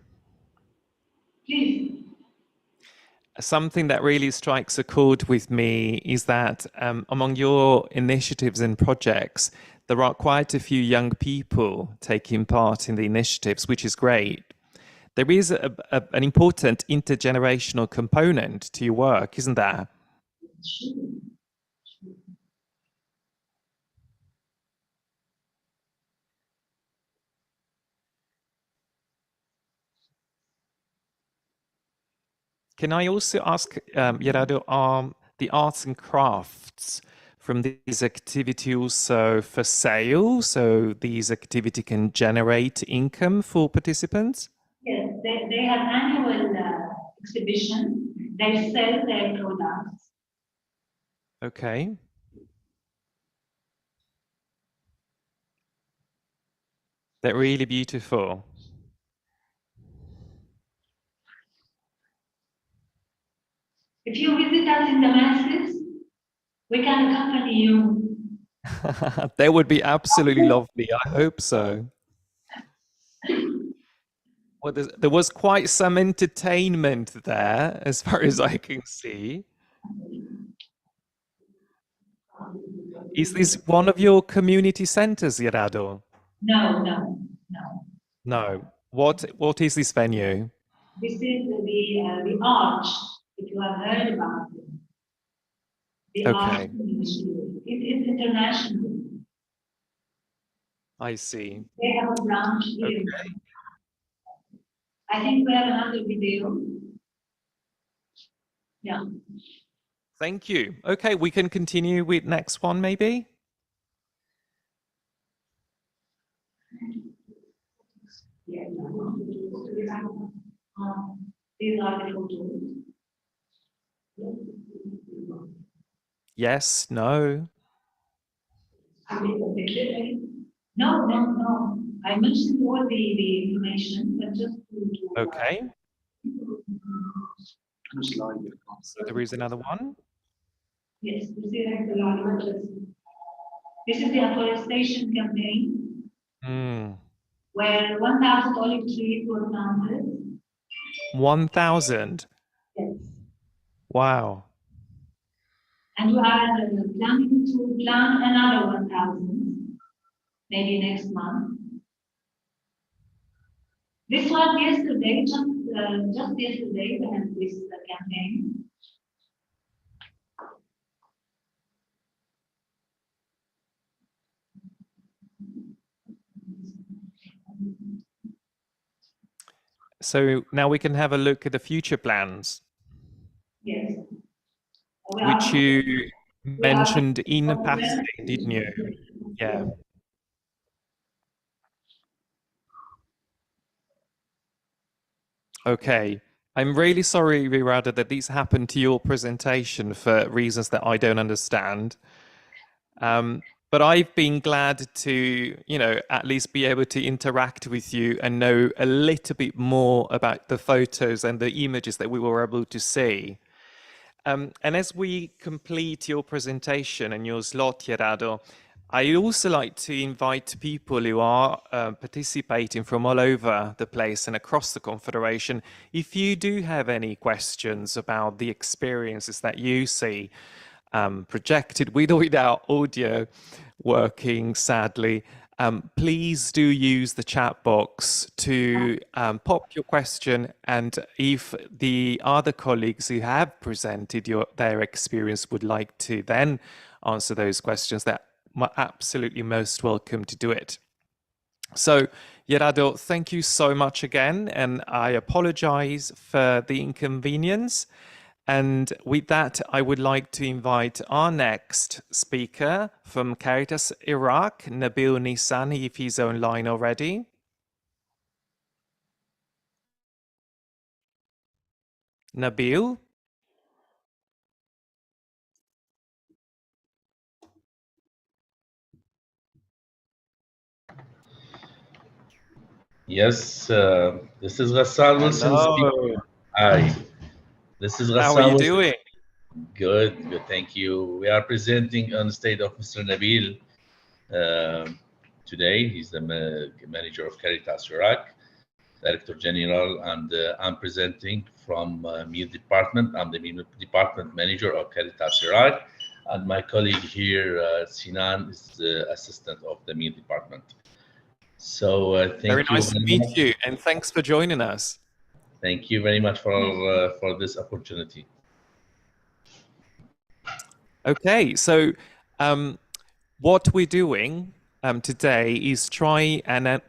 Please. Something that really strikes a chord with me is that among your initiatives and projects, there are quite a few young people taking part in the initiatives, which is great. There is an important intergenerational component to your work, isn't there? Can I also ask, Gerardo, are the arts and crafts from these activities also for sale? So these activities can generate income for participants? Yes, they have annual exhibition. They sell their products. Okay. They're really beautiful. If you visit us in Damascus, we can accompany you. That would be absolutely lovely. I hope so. Well, there was quite some entertainment there, as far as I can see. Is this one of your community centers, Gerardo? No. No. What is this venue? This is the Arch, if you have heard about it. The Arch Okay. Initiative. It is international. I see. They have a branch here. Okay. I think we have another video. Yeah. Thank you. Okay, we can continue with next one, maybe? Yeah. These are the photos. Yes, no. No. I mentioned all the information, but just to Okay. So there is another one. yes, this is the afforestation campaign where 1,000 olive trees were planted. 1,000. Yes. Wow. And we are planning to plant another 1,000, maybe next month. This was yesterday, just yesterday, we had this campaign. So now we can have a look at the future plans. Yes. Which you mentioned in passing, didn't you? Yeah. Okay. I'm really sorry, Virada, that these happened to your presentation for reasons that I don't understand. But I've been glad to, at least be able to interact with you and know a little bit more about the photos and the images that we were able to see. And as we complete your presentation and your slot, Gerardo, I also like to invite people who are participating from all over the place and across the Confederation. If you do have any questions about the experiences that you see projected with or without audio working, sadly, please do use the chat box to pop your question, and if the other colleagues who have presented their experience would like to then answer those questions, they're absolutely most welcome to do it. So, Gerardo, thank you so much again, and I apologize for the inconvenience. And with that, I would like to invite our next speaker from Caritas Iraq, Nabil Nisani, if he's online already. Nabil? Yes, this is Ghassan Wilson speaking. Hi, this is How are you Ghassan. doing? Good, good, thank you. We are presenting on stage of Mr. Nabil today. He's the manager of Caritas Iraq, Director General, and I'm presenting from MEAL department. I'm the MEAL department manager of Caritas Iraq, and my colleague here, Sinan, is the assistant of the MEAL department. So thank Very you nice to very meet much. you, and thanks for joining us. Thank you very much for this opportunity. Okay, so what we're doing today is try and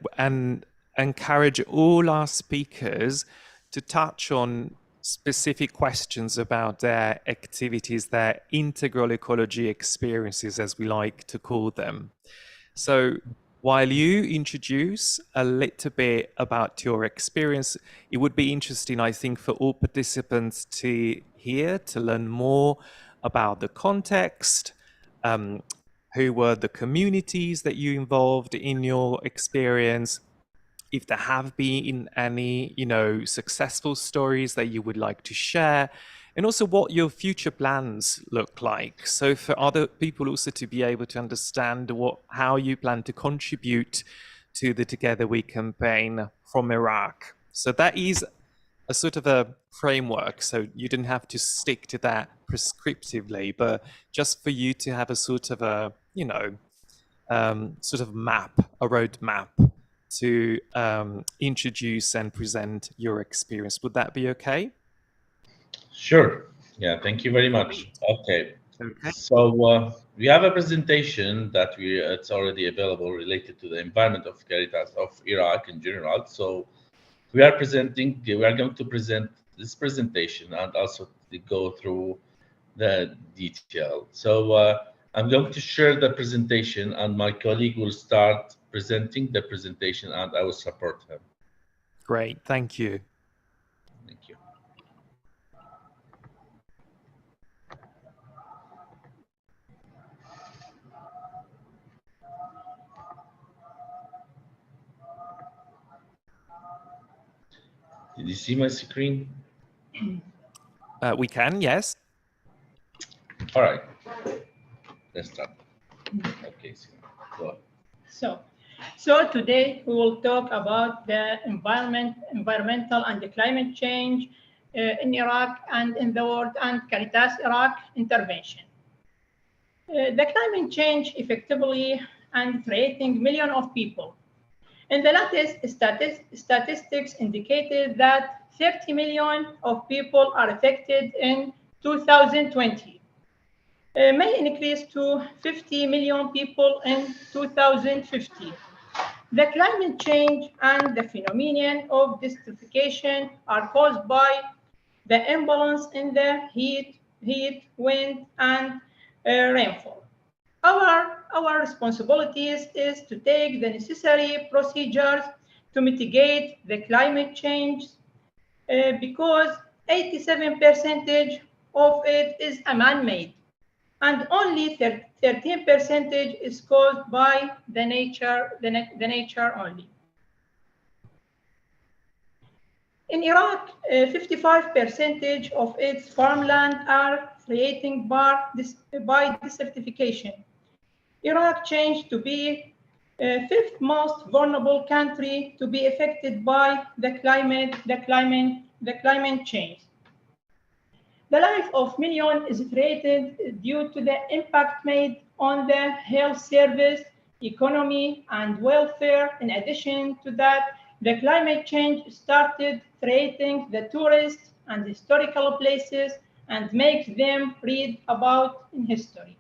encourage all our speakers to touch on specific questions about their activities, their integral ecology experiences, as we like to call them. So while you introduce a little bit about your experience, it would be interesting, I think, for all participants to hear, to learn more about the context, who were the communities that you involved in your experience, if there have been any, successful stories that you would like to share, and also what your future plans look like. So for other people also to be able to understand how you plan to contribute to the Together We campaign from Iraq. So that is a sort of a framework. So you didn't have to stick to that prescriptively, but just for you to have a sort of a, sort of map, a roadmap to introduce and present your experience. Would that be okay? Sure. Yeah, thank you very much. Okay. So we have a presentation that it's already available related to the environment of Caritas of Iraq in general. So we are going to present this presentation and also to go through the detail. So I'm going to share the presentation, and my colleague will start presenting the presentation, and I will support him. Great, thank you. Thank you. Did you see my screen? We can, yes. All right. Let's start. Okay, so go ahead. So today we will talk about the environmental and the climate change in Iraq and in the world, and Caritas Iraq intervention. The climate change effectively and threatening millions of people. In the latest statistics indicated that 30 million of people are affected in 2020. May increase to 50 million people in 2050. The climate change and the phenomenon of desertification are caused by the imbalance in the heat, wind, and rainfall. Our responsibilities is to take the necessary procedures to mitigate the climate change because 87% of it is man-made, and only 13% is caused by the nature only. In Iraq, 55% of its farmland are threatened by desertification. Iraq changed to be fifth most vulnerable country to be affected by the climate change. The life of millions is threatened due to the impact made on the health service, economy, and welfare. In addition to that, the climate change started threatening the tourist and historical places and makes them read about in history.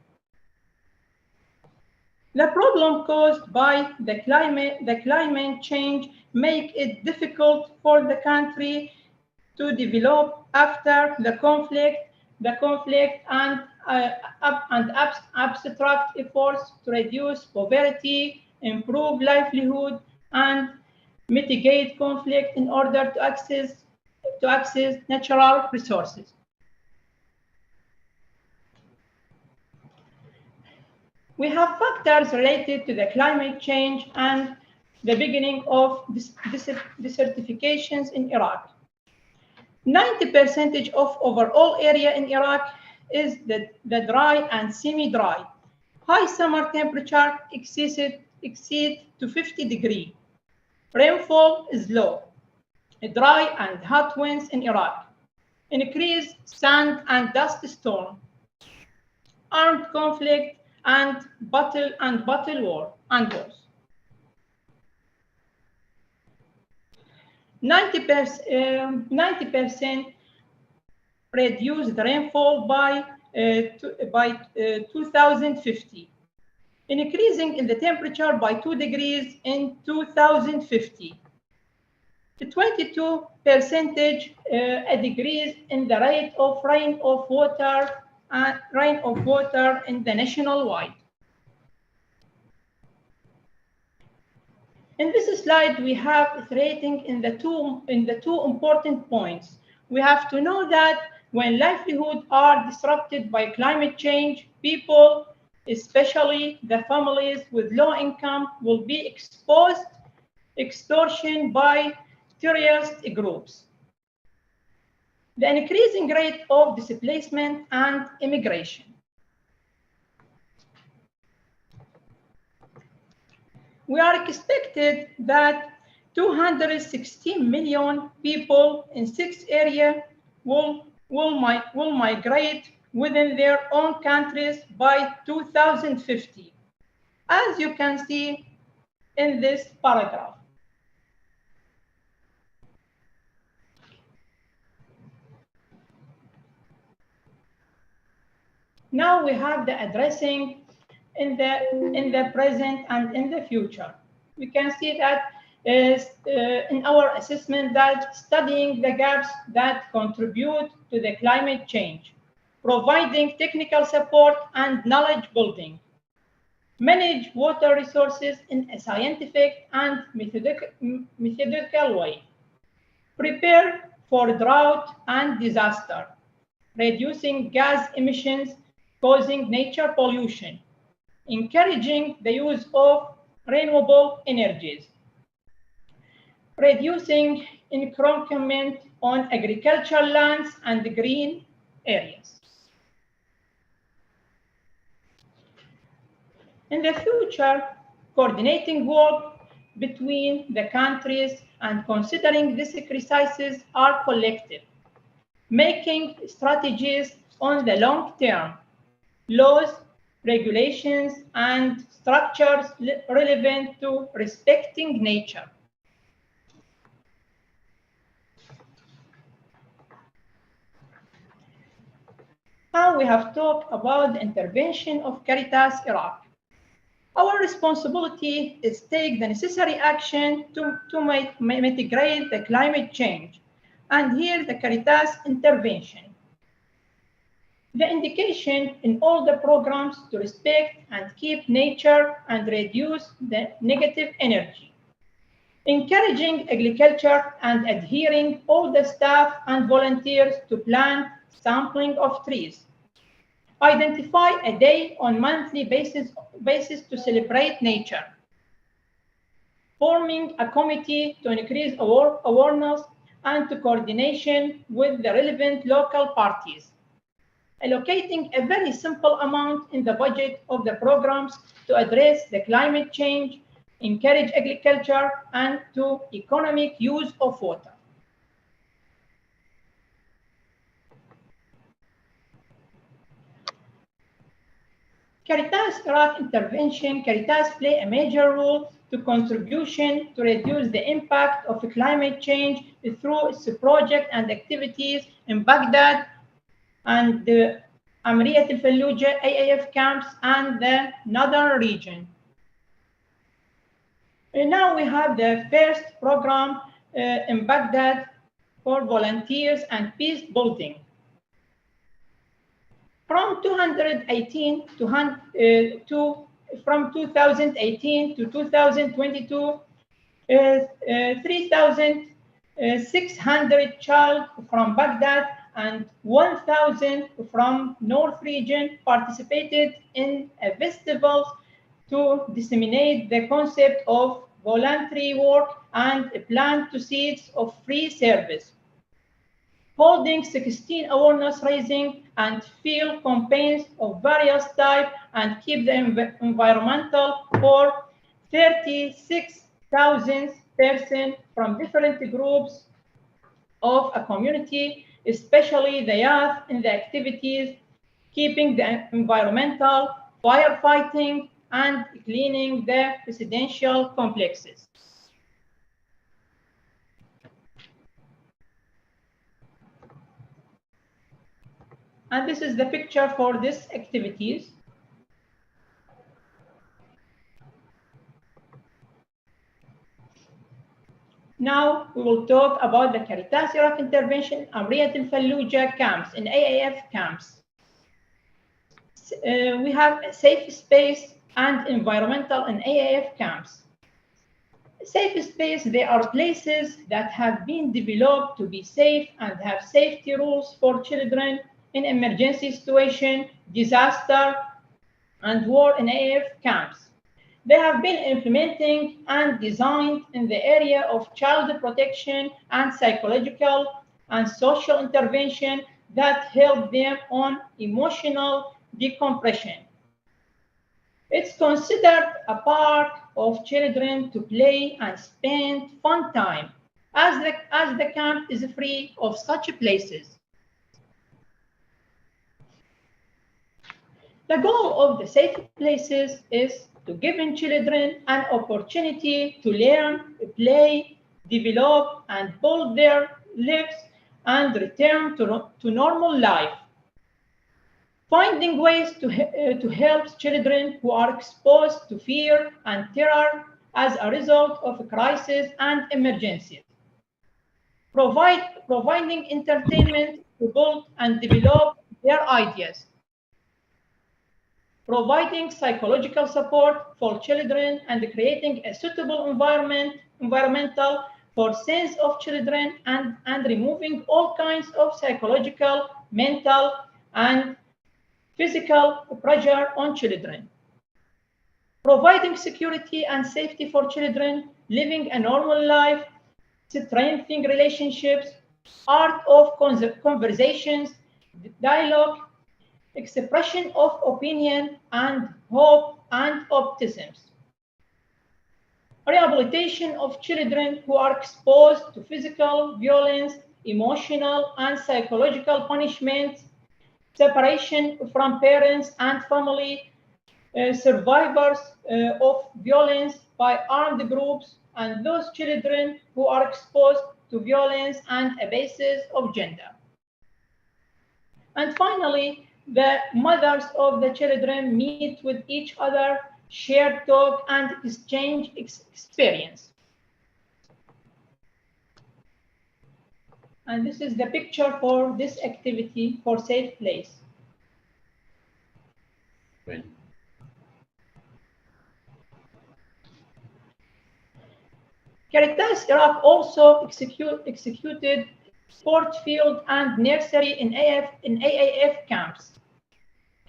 The problem caused by the climate change make it difficult for the country to develop after the conflict and abstract efforts to reduce poverty, improve livelihood, and mitigate conflict in order to access natural resources. We have factors related to the climate change and the beginning of desertifications in Iraq. 90% of overall area in Iraq is the dry and semi-dry. High summer temperature exceed to 50 degrees. Rainfall is low. Dry and hot winds in Iraq. Increased sand and dust storm. Armed conflict and battle wars. 90% reduced rainfall by 2050, increasing in the temperature by 2 degrees in 2050. 22% degrees in the rate of rain of water in the nationwide. In this slide, we have iterating in the two important points. We have to know that when livelihoods are disrupted by climate change, people, especially the families with low income, will be exposed extortion by terrorist groups. The increasing rate of displacement and immigration. We are expected that 216 million people in 6 areas will migrate within their own countries by 2050, as you can see in this paragraph. Now we have the addressing in the present and in the future. We can see that in our assessment that studying the gaps that contribute to the climate change, providing technical support and knowledge building, manage water resources in a scientific and methodical way, prepare for drought and disaster, reducing gas emissions causing nature pollution, encouraging the use of renewable energies, reducing encroachment on agricultural lands and green areas. In the future, coordinating work between the countries and considering these crises are collective, making strategies on the long term, laws, regulations, and structures relevant to respecting nature. Now we have talked about the intervention of Caritas Iraq. Our responsibility is to take the necessary action to mitigate the climate change. And here the Caritas intervention. The indication in all the programs to respect and keep nature and reduce the negative energy. Encouraging agriculture and adhering all the staff and volunteers to plant sampling of trees. Identify a day on monthly basis to celebrate nature. Forming a committee to increase awareness and to coordination with the relevant local parties. Allocating a very simple amount in the budget of the programs to address the climate change, encourage agriculture, and to economic use of water. Caritas Iraq intervention. Caritas play a major role to contribution to reduce the impact of climate change through its project and activities in Baghdad and the Amariyat al-Fallujah AAF camps and the northern region. And now we have the first program in Baghdad for volunteers and peace building. From 2018 to 2022, 3,600 children from Baghdad and 1,000 from North region participated in a festival to disseminate the concept of voluntary work and plant seeds of free service. holding 16 awareness raising and field campaigns of various types, and keep the environmental for 36,000 persons from different groups of a community, especially the youth, in the activities, keeping the environmental, firefighting, and cleaning the residential complexes. And this is the picture for these activities. Now we will talk about the Caritas Iraq intervention Amriyat al-Fallujah camps in AAF camps. We have a safe space and environmental in AAF camps. Safe space, they are places that have been developed to be safe and have safety rules for children in emergency situation, disaster, and war in AAF camps. They have been implementing and designed in the area of child protection and psychological and social intervention that help them on emotional decompression. It's considered a park of children to play and spend fun time, as the camp is free of such places. The goal of the safe places is to give children an opportunity to learn, play, develop, and build their lives and return to normal life. Finding ways to help children who are exposed to fear and terror as a result of a crisis and emergencies. Providing entertainment to build and develop their ideas. Providing psychological support for children and creating a suitable environmental for sense of children and removing all kinds of psychological, mental, and physical pressure on children. Providing security and safety for children, living a normal life, strengthening relationships, art of conversations, dialogue, expression of opinion, and hope and optimism. Rehabilitation of children who are exposed to physical violence, emotional and psychological punishments, separation from parents and family, survivors of violence by armed groups, and those children who are exposed to violence and a basis of gender. And finally, the mothers of the children meet with each other, share talk, and exchange experience. And this is the picture for this activity for Safe Place. Right. Caritas Iraq also executed sport field and nursery in AAF camps.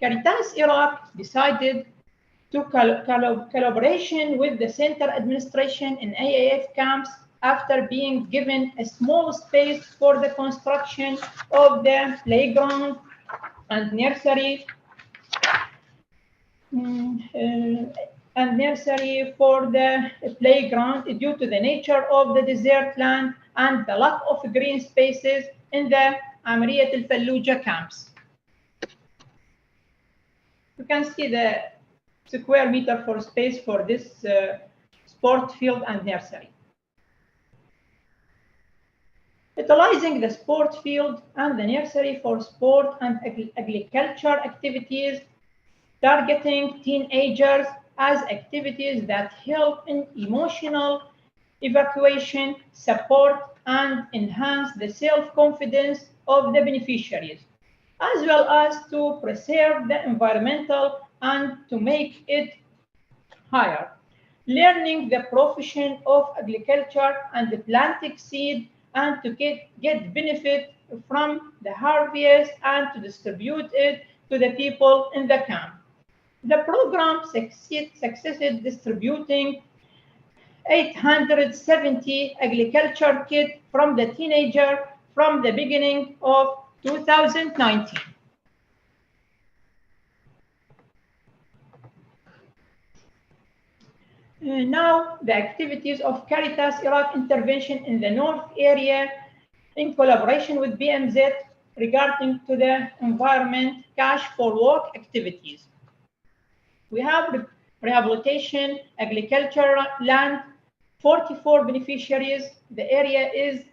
Caritas Iraq decided to collaboration with the center administration in AAF camps after being given a small space for the construction of the playground and nursery for the playground due to the nature of the desert land and the lack of green spaces in the Amriyat al-Fallujah camps. You can see the square meter for space for this sport field and nursery. Utilizing the sport field and the nursery for sport and agriculture activities, targeting teenagers as activities that help in emotional evacuation, support, and enhance the self-confidence of the beneficiaries, as well as to preserve the environmental and to make it higher. Learning the profession of agriculture and planting seed and to get benefit from the harvest and to distribute it to the people in the camp. The program succeeded distributing 870 agriculture kits from the teenager from the beginning of 2019. Now, the activities of Caritas Iraq intervention in the North area in collaboration with BMZ regarding to the environment cash for work activities. We have rehabilitation, agriculture, land, 44 beneficiaries. The area is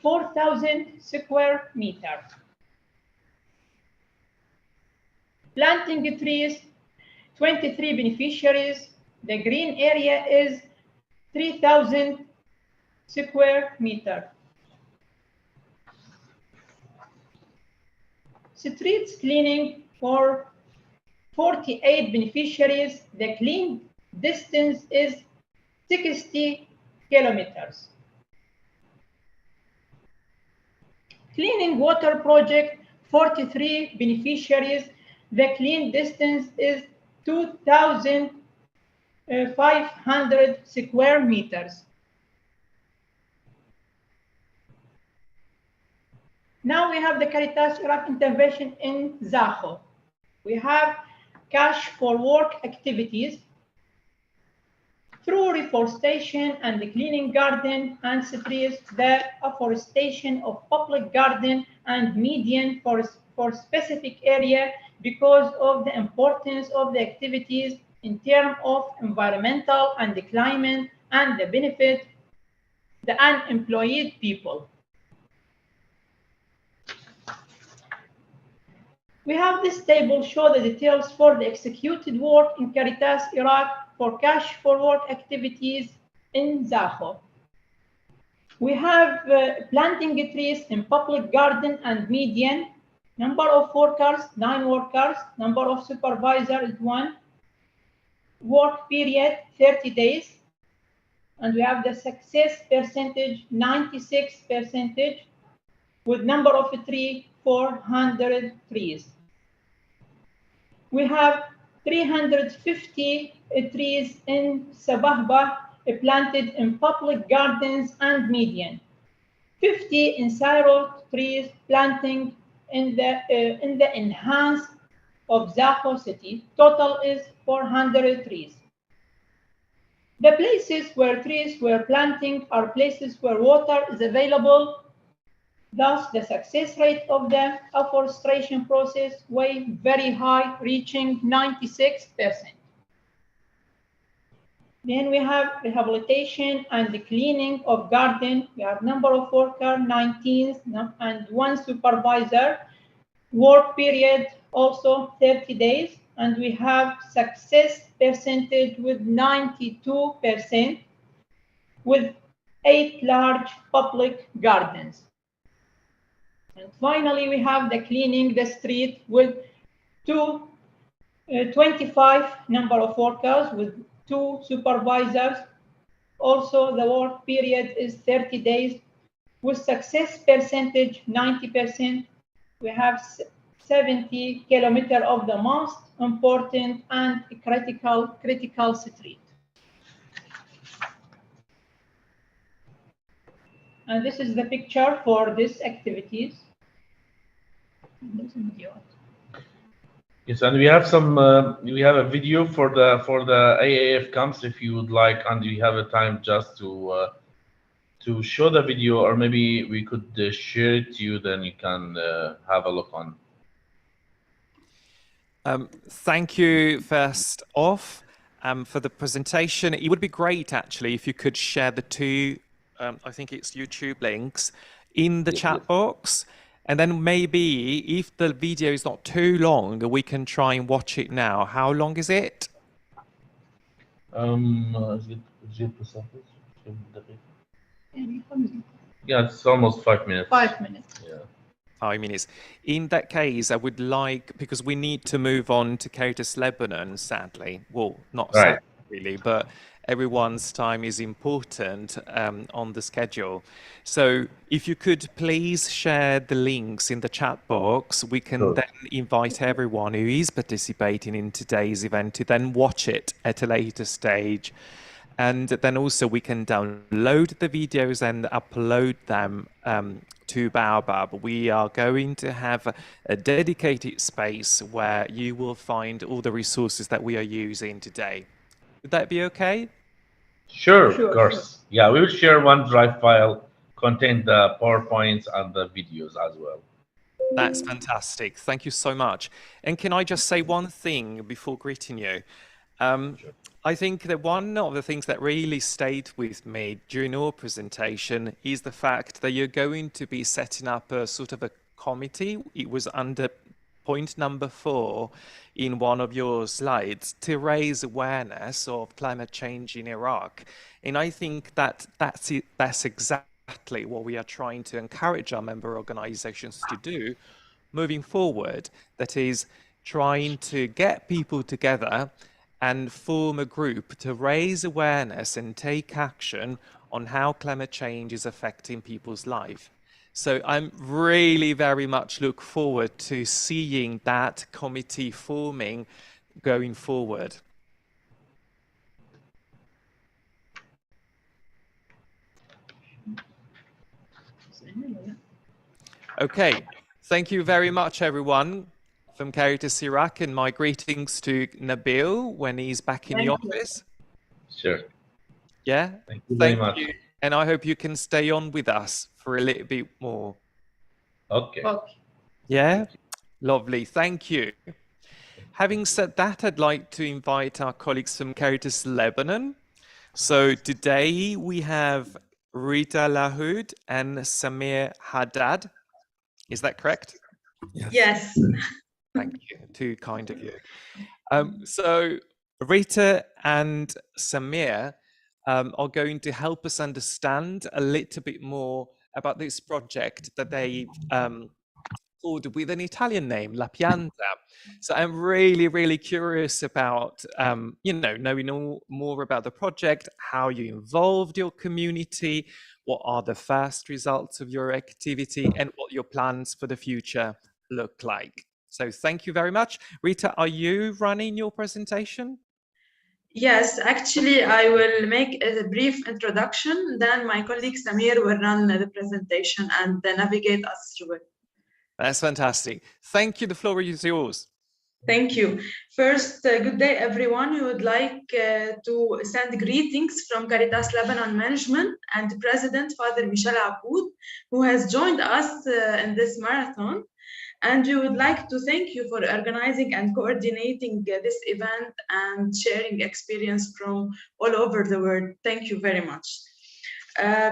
4,000 square meters. Planting trees, 23 beneficiaries. The green area is 3,000 square meters. Streets cleaning for 48 beneficiaries. The clean distance is 60 kilometers. Cleaning water project, 43 beneficiaries. The clean distance is 2,500 square meters. Now we have the Caritas Iraq intervention in Zaho. We have cash for work activities through reforestation and the cleaning garden and streets, the afforestation of public garden and median for specific area because of the importance of the activities in terms of environmental and the climate and the benefit the unemployed people. We have this table show the details for the executed work in Caritas Iraq for cash for work activities in Zaho. We have planting trees in public garden and median. Number of workers, 9 workers. Number of supervisors, 1. Work period, 30 days. And we have the success percentage, 96%, with number of trees, 400 trees. We have 350 trees in Sabahba planted in public gardens and median. 50 in Syro trees planting in the enhanced of Zaho city. Total is 400 trees. The places where trees were planting are places where water is available. Thus, the success rate of the afforestation process was very high, reaching 96%. Then we have rehabilitation and the cleaning of garden. We have number of workers, 19, and 1 supervisor. Work period also 30 days. And we have success percentage with 92%, with 8 large public gardens. And finally, we have the cleaning the street with 25 number of workers with 2 supervisors. Also, the work period is 30 days with success percentage 90%. We have 70 kilometers of the most important and critical street. And this is the picture for these activities. Yes, and we have some. We have a video for the AAF camps if you would like, and we have a time just to show the video, or maybe we could share it to you. Then you can have a look on. Thank you first off for the presentation. It would be great actually if you could share the 2. I think it's YouTube links in the chat box, and then maybe if the video is not too long, we can try and watch it now. How long is it? Yeah, it's almost 5 minutes. 5 minutes. Yeah. 5 minutes. In that case, I would like, because we need to move on to Caritas Lebanon, sadly. Well, not sadly, really, but everyone's time is important on the schedule. So if you could please share the links in the chat box, we can then invite everyone who is participating in today's event to then watch it at a later stage. And then also we can download the videos and upload them to Baobab, we are going to have a dedicated space where you will find all the resources that we are using today. Would that be okay? Sure, of course. Yeah, we will share OneDrive file contain the PowerPoints and the videos as well. That's fantastic. Thank you so much. And can I just say one thing before greeting you? I think that one of the things that really stayed with me during your presentation is the fact that you're going to be setting up a sort of a committee. It was under point number 4 in one of your slides, to raise awareness of climate change in Iraq. And I think that that's exactly what we are trying to encourage our member organizations to do moving forward. That is, trying to get people together and form a group to raise awareness and take action on how climate change is affecting people's life. So I'm really very much look forward to seeing that committee forming going forward. Okay, thank you very much, everyone, from Caritas Iraq, and my greetings to Nabil when he's back in the office. Sure. Yeah, thank you very much. And I hope you can stay on with us for a little bit more. Okay. Yeah, lovely. Thank you. Having said that, I'd like to invite our colleagues from Caritas Lebanon. So today we have Rita Lahoud and Samir Haddad. Is that correct? Yes. Thank you. Too kind of you. So Rita and Samir are going to help us understand a little bit more about this project that they called with an Italian name, La Pianta. So I'm really, really curious about, knowing more about the project, how you involved your community, what are the first results of your activity, and what your plans for the future look like. So thank you very much. Rita, are you running your presentation? Yes, actually, I will make a brief introduction, then my colleague Samir will run the presentation and navigate us through it. That's fantastic. Thank you. The floor is yours. Thank you. First, good day, everyone. We would like to send greetings from Caritas Lebanon Management and President Father Michel Aboud, who has joined us in this marathon. And we would like to thank you for organizing and coordinating this event and sharing experience from all over the world. Thank you very much.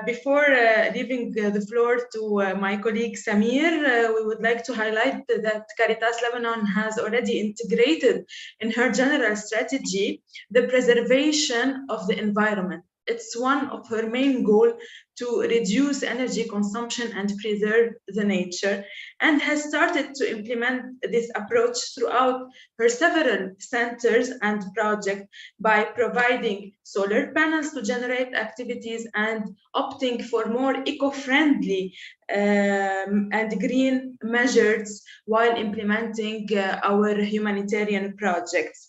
Before leaving the floor to my colleague Samir, we would like to highlight that Caritas Lebanon has already integrated in her general strategy the preservation of the environment. It's one of her main goals to reduce energy consumption and preserve the nature, and has started to implement this approach throughout her several centers and projects by providing solar panels to generate activities and opting for more eco-friendly and green measures while implementing our humanitarian projects.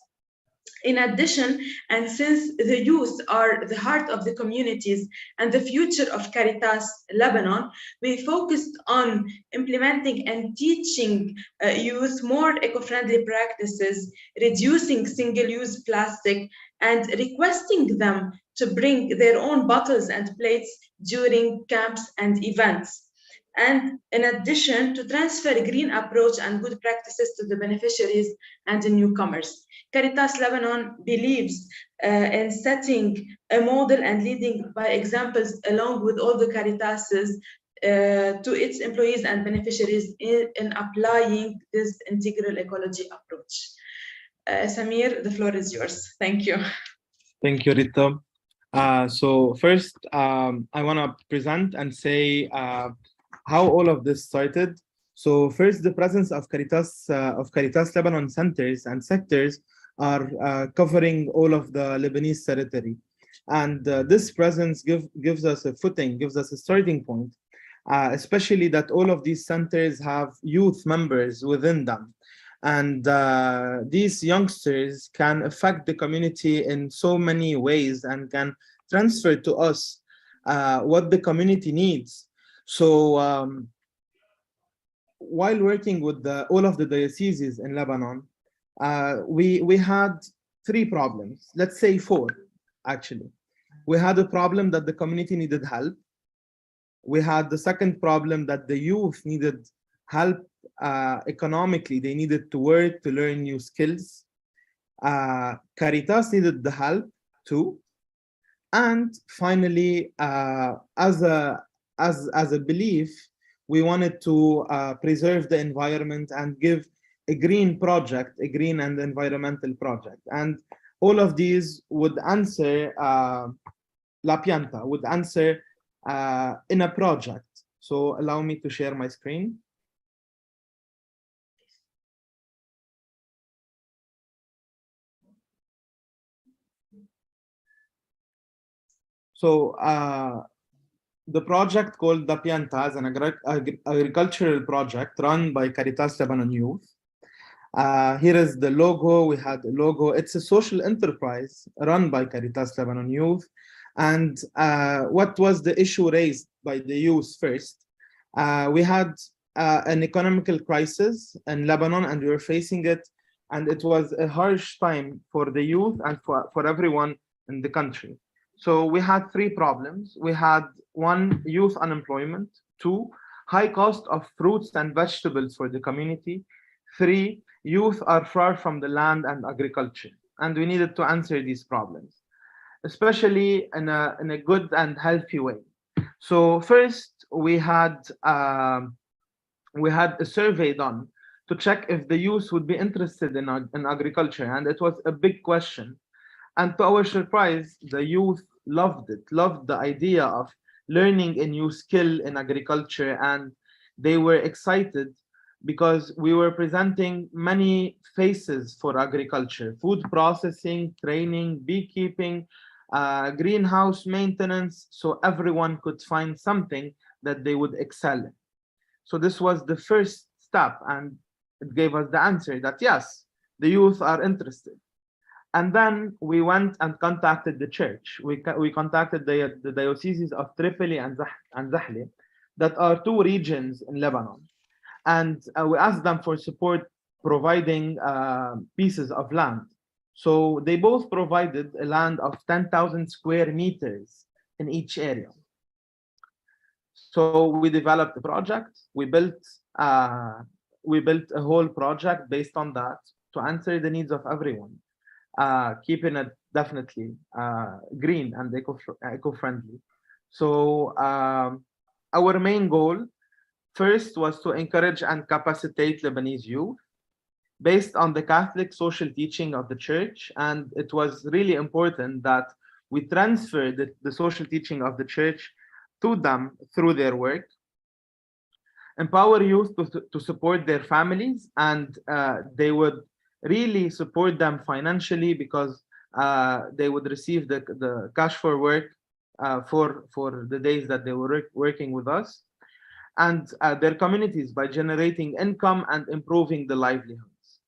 In addition, and since the youth are the heart of the communities and the future of Caritas Lebanon, we focused on implementing and teaching youth more eco-friendly practices, reducing single-use plastic, and requesting them to bring their own bottles and plates during camps and events. And in addition, to transfer a green approach and good practices to the beneficiaries and the newcomers. Caritas Lebanon believes in setting a model and leading by examples along with all the Caritases to its employees and beneficiaries in applying this integral ecology approach. Samir, the floor is yours. Thank you. Thank you, Rita. So first, I want to present and say how all of this started. So first, the presence of Caritas Lebanon centers and sectors are covering all of the Lebanese territory. And this presence gives us a footing, gives us a starting point, especially that all of these centers have youth members within them. And these youngsters can affect the community in so many ways and can transfer to us what the community needs. So while working with all of the dioceses in Lebanon, we had 3 problems, let's say 4, actually. We had a problem that the community needed help. We had the second problem that the youth needed help economically. They needed to work to learn new skills. Caritas needed the help too. And finally, as a belief, we wanted to preserve the environment and give a green project, a green and environmental project. And all of these would answer, La Pianta would answer in a project. So allow me to share my screen. So the project called La Pianta is an agricultural project run by Caritas Lebanon Youth. Here is the logo. We had a logo. It's a social enterprise run by Caritas Lebanon Youth. And what was the issue raised by the youth first? We had an economical crisis in Lebanon, and we were facing it. And it was a harsh time for the youth and for everyone in the country. So we had 3 problems. We had 1, youth unemployment. 2, high cost of fruits and vegetables for the community. 3, youth are far from the land and agriculture. And we needed to answer these problems, especially in a good and healthy way. So first, we had a survey done to check if the youth would be interested in agriculture, and it was a big question. And to our surprise, the youth loved it, loved the idea of learning a new skill in agriculture, and they were excited because we were presenting many faces for agriculture: food processing, training, beekeeping, greenhouse maintenance, so everyone could find something that they would excel in. So this was the first step, and it gave us the answer that yes, the youth are interested. And then we went and contacted the church. We contacted the dioceses of Tripoli and Zahle, that are 2 regions in Lebanon. And we asked them for support providing pieces of land. So they both provided a land of 10,000 square meters in each area. So we developed the project. We built a whole project based on that to answer the needs of everyone, keeping it definitely green and eco-friendly. So our main goal first was to encourage and capacitate Lebanese youth based on the Catholic social teaching of the church. And it was really important that we transfer the social teaching of the church to them through their work. Empower youth to support their families, and they would really support them financially because they would receive the cash for work for the days that they were working with us, and their communities by generating income and improving the livelihoods.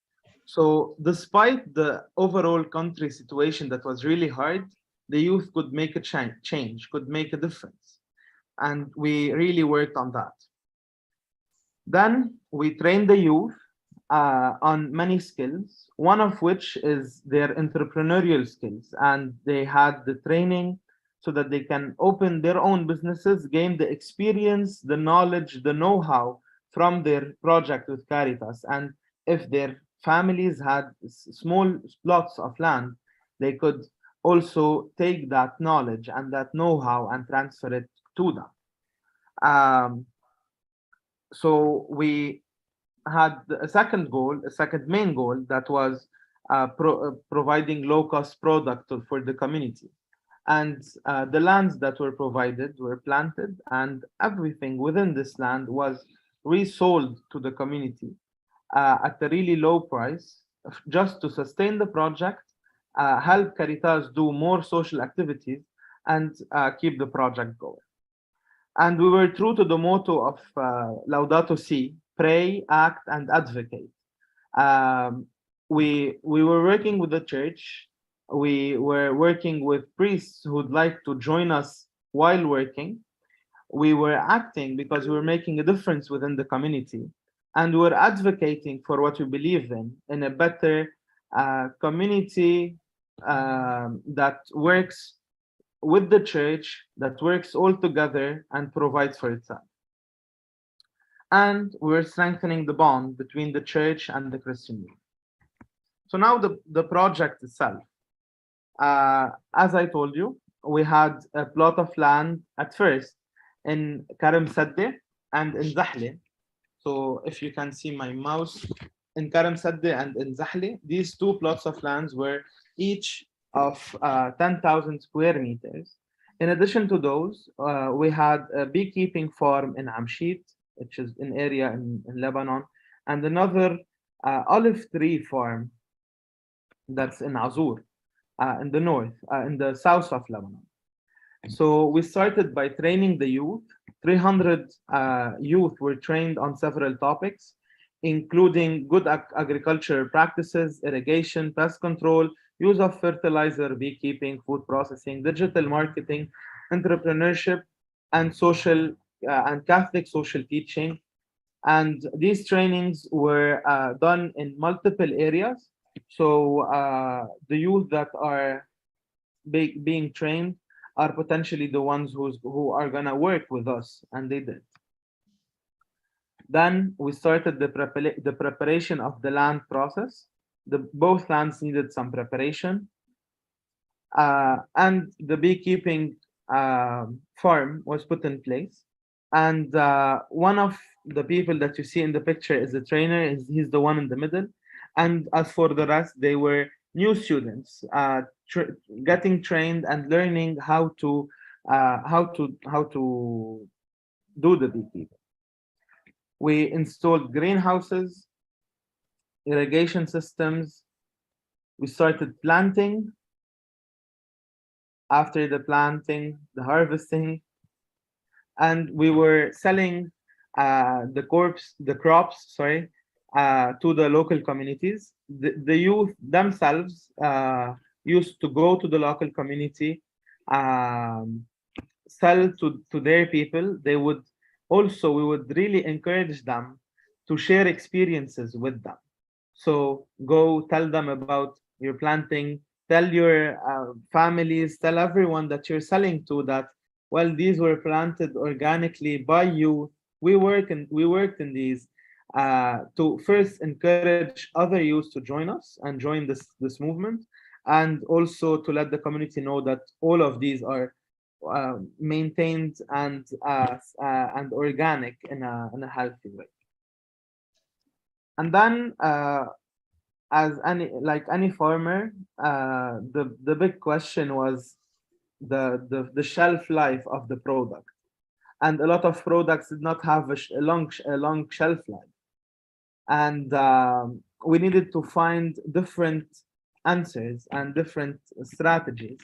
So despite the overall country situation that was really hard, the youth could make a change, could make a difference. And we really worked on that. Then we trained the youth on many skills, one of which is their entrepreneurial skills. And they had the training so that they can open their own businesses, gain the experience, the knowledge, the know-how from their project with Caritas. And if their families had small plots of land, they could also take that knowledge and that know-how and transfer it to them. So we had a second main goal, that was providing low-cost product for the community. And the lands that were provided were planted, and everything within this land was resold to the community at a really low price, just to sustain the project, help Caritas do more social activities, and keep the project going. And we were true to the motto of Laudato Si: pray, act, and advocate. We were working with the church. We were working with priests who would like to join us while working. We were acting because we were making a difference within the community, and we're advocating for what we believe in a better community that works with the church, that works all together and provides for itself. And we're strengthening the bond between the church and the Christian youth. So now the project itself. As I told you, we had a plot of land at first in Karim Sadeh and in Zahle. So if you can see my mouse, in Karim Sadeh and in Zahle, these two plots of lands were each of 10,000 square meters. In addition to those, we had a beekeeping farm in Amshit, which is an area in Lebanon, and another olive tree farm that's in Azur, in the north, in the south of Lebanon. So we started by training the youth. 300 youth were trained on several topics, including good agricultural practices, irrigation, pest control, use of fertilizer, beekeeping, food processing, digital marketing, entrepreneurship, and social and Catholic social teaching. And these trainings were done in multiple areas. So the youth that are being trained are potentially the ones who are going to work with us, and they did. Then we started the preparation of the land process. Both lands needed some preparation. And the beekeeping farm was put in place. And one of the people that you see in the picture is the trainer. He's the one in the middle. And as for the rest, they were new students getting trained and learning how to do the beekeeping. We installed greenhouses, irrigation systems. We started planting. After the planting, the harvesting, and we were selling the crops, to the local communities. The youth themselves used to go to the local community, sell to their people. We would really encourage them to share experiences with them. So go tell them about your planting, tell your families, tell everyone that you're selling to that, well, these were planted organically by you. We worked in these to first encourage other youth to join us and join this movement, and also to let the community know that all of these are maintained and organic in a healthy way. And then as any farmer, the big question was the shelf life of the product, and a lot of products did not have a long shelf life, and we needed to find different answers and different strategies.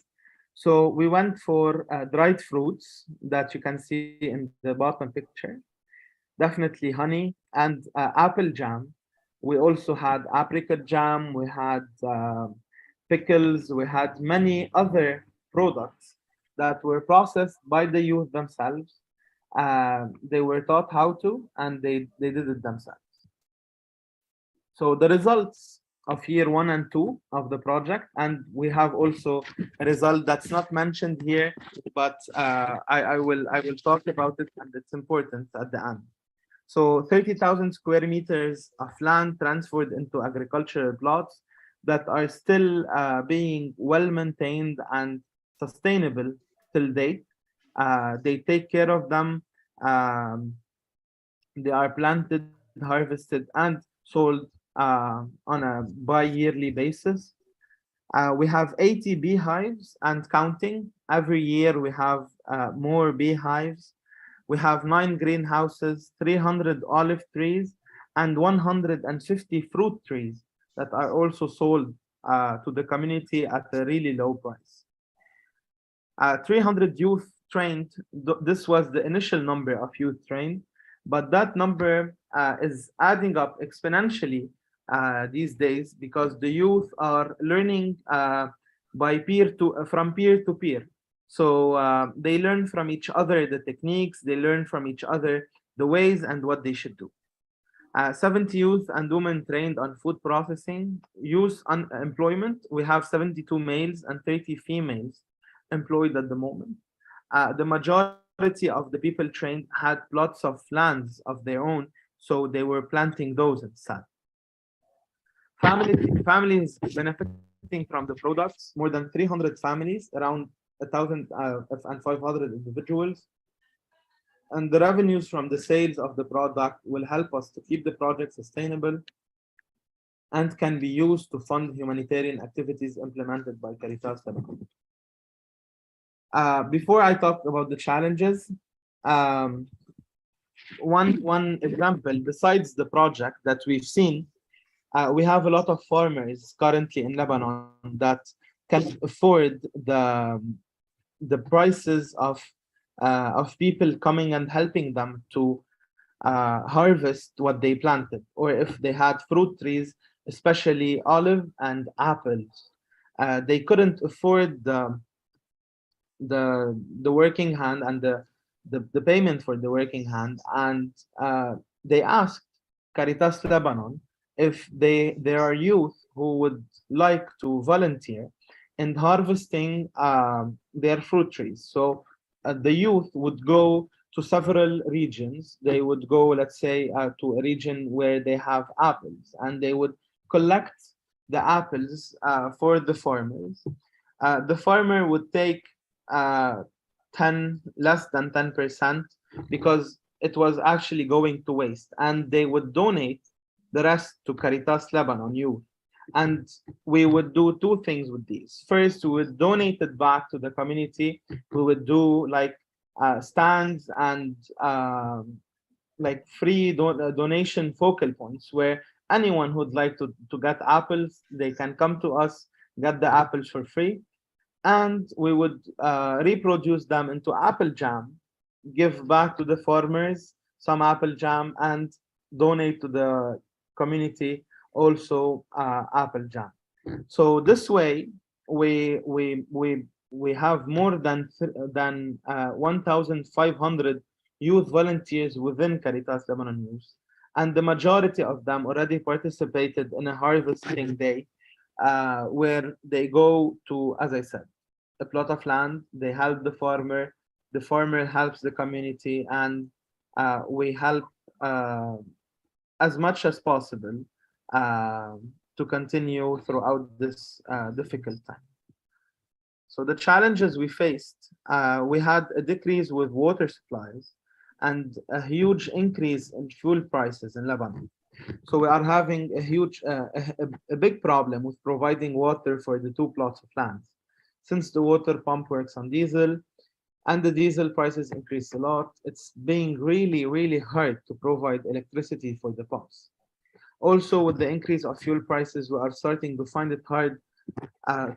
So we went for dried fruits that you can see in the bottom picture, definitely honey and apple jam. We also had apricot jam, we had pickles, we had many other products that were processed by the youth themselves. They were taught how to, and they did it themselves. So the results of year 1 and 2 of the project, and we have also a result that's not mentioned here, but I will talk about it, and it's important at the end. So 30,000 square meters of land transferred into agricultural plots that are still being well maintained and sustainable till date. They take care of them. They are planted, harvested, and sold on a bi-yearly basis. We have 80 beehives and counting. Every year we have more beehives. We have 9 greenhouses, 300 olive trees, and 150 fruit trees that are also sold to the community at a really low price. 300 youth trained. This was the initial number of youth trained, but that number is adding up exponentially these days, because the youth are learning from peer to peer. So they learn from each other the techniques, they learn from each other the ways and what they should do. 70 youth and women trained on food processing. Youth unemployment, we have 72 males and 30 females employed at the moment. The majority of the people trained had plots of lands of their own, so they were planting those instead. Families benefiting from the products, more than 300 families, around 1,500 individuals. And the revenues from the sales of the product will help us to keep the project sustainable and can be used to fund humanitarian activities implemented by Caritas Lebanon. Before I talk about the challenges, one example, besides the project that we've seen, we have a lot of farmers currently in Lebanon that can afford the prices of people coming and helping them to harvest what they planted, or if they had fruit trees, especially olive and apples, they couldn't afford the working hand and the payment for the working hand, and they asked Caritas Lebanon if there are youth who would like to volunteer in harvesting their fruit trees. So the youth would go to several regions. They would go, let's say, to a region where they have apples, and they would collect the apples for the farmers. The farmer would take less than 10% because it was actually going to waste, and they would donate the rest to Caritas Lebanon youth. And we would do two things with these. First, we would donate it back to the community. We would do like stands and like free donation focal points where anyone who'd like to get apples, they can come to us, get the apples for free. And we would reproduce them into apple jam, give back to the farmers some apple jam, and donate to the community also apple jam. So this way we have more than 1,500 youth volunteers within Caritas Lebanon Youth, and the majority of them already participated in a harvesting day where they go to, as I said, a plot of land, they help the farmer helps the community, and we help as much as possible to continue throughout this difficult time. So the challenges we faced, we had a decrease with water supplies and a huge increase in fuel prices in Lebanon. So we are having a huge, a big problem with providing water for the two plots of land. Since the water pump works on diesel and the diesel prices increased a lot, it's being really, really hard to provide electricity for the pumps. Also, with the increase of fuel prices, we are starting to find it hard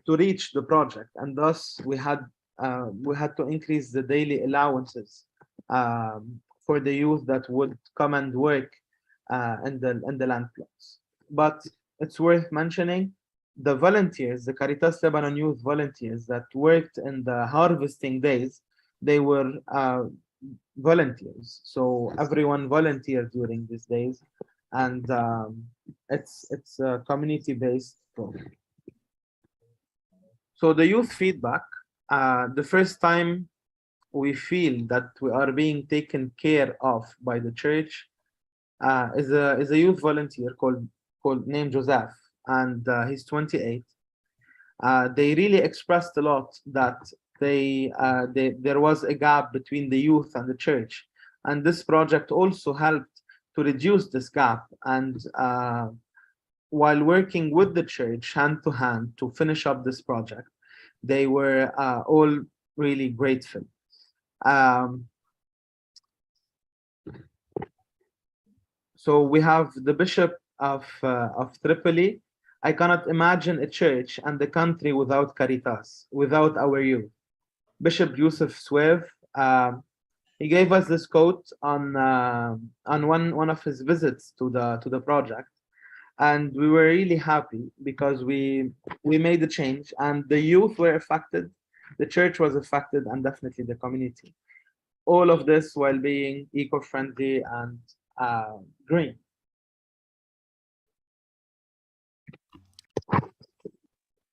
to reach the project, and thus we had to increase the daily allowances for the youth that would come and work in the land plots. But it's worth mentioning the volunteers, the Caritas Lebanon youth volunteers that worked in the harvesting days, they were volunteers. So everyone volunteered during these days, and it's a community-based program. So the youth feedback, the first time we feel that we are being taken care of by the church is a youth volunteer named Joseph, and he's 28. They really expressed a lot that there was a gap between the youth and the church, and this project also helped to reduce this gap. And while working with the church hand to hand to finish up this project, they were all really grateful. So we have the Bishop of Tripoli. I cannot imagine a church and the country without Caritas, without our youth. Bishop Yusuf Swave, he gave us this quote on one of his visits to the project, and we were really happy because we made a change, and the youth were affected the church was affected, and definitely the community. All of this while being eco-friendly and green.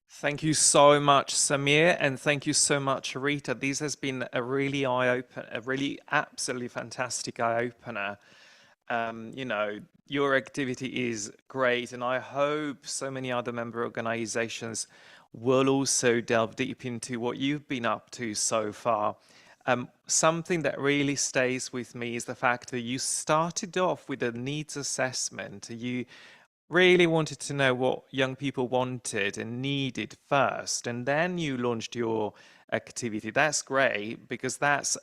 Thank you so much, Samir, and thank you so much, Rita. This has been a really eye-opener, a really absolutely fantastic eye-opener. You know, your activity is great, and I hope so many other member organizations will also delve deep into what you've been up to so far. Something that really stays with me is the fact that you started off with a needs assessment. You really wanted to know what young people wanted and needed first, and then you launched your activity. That's great, because that's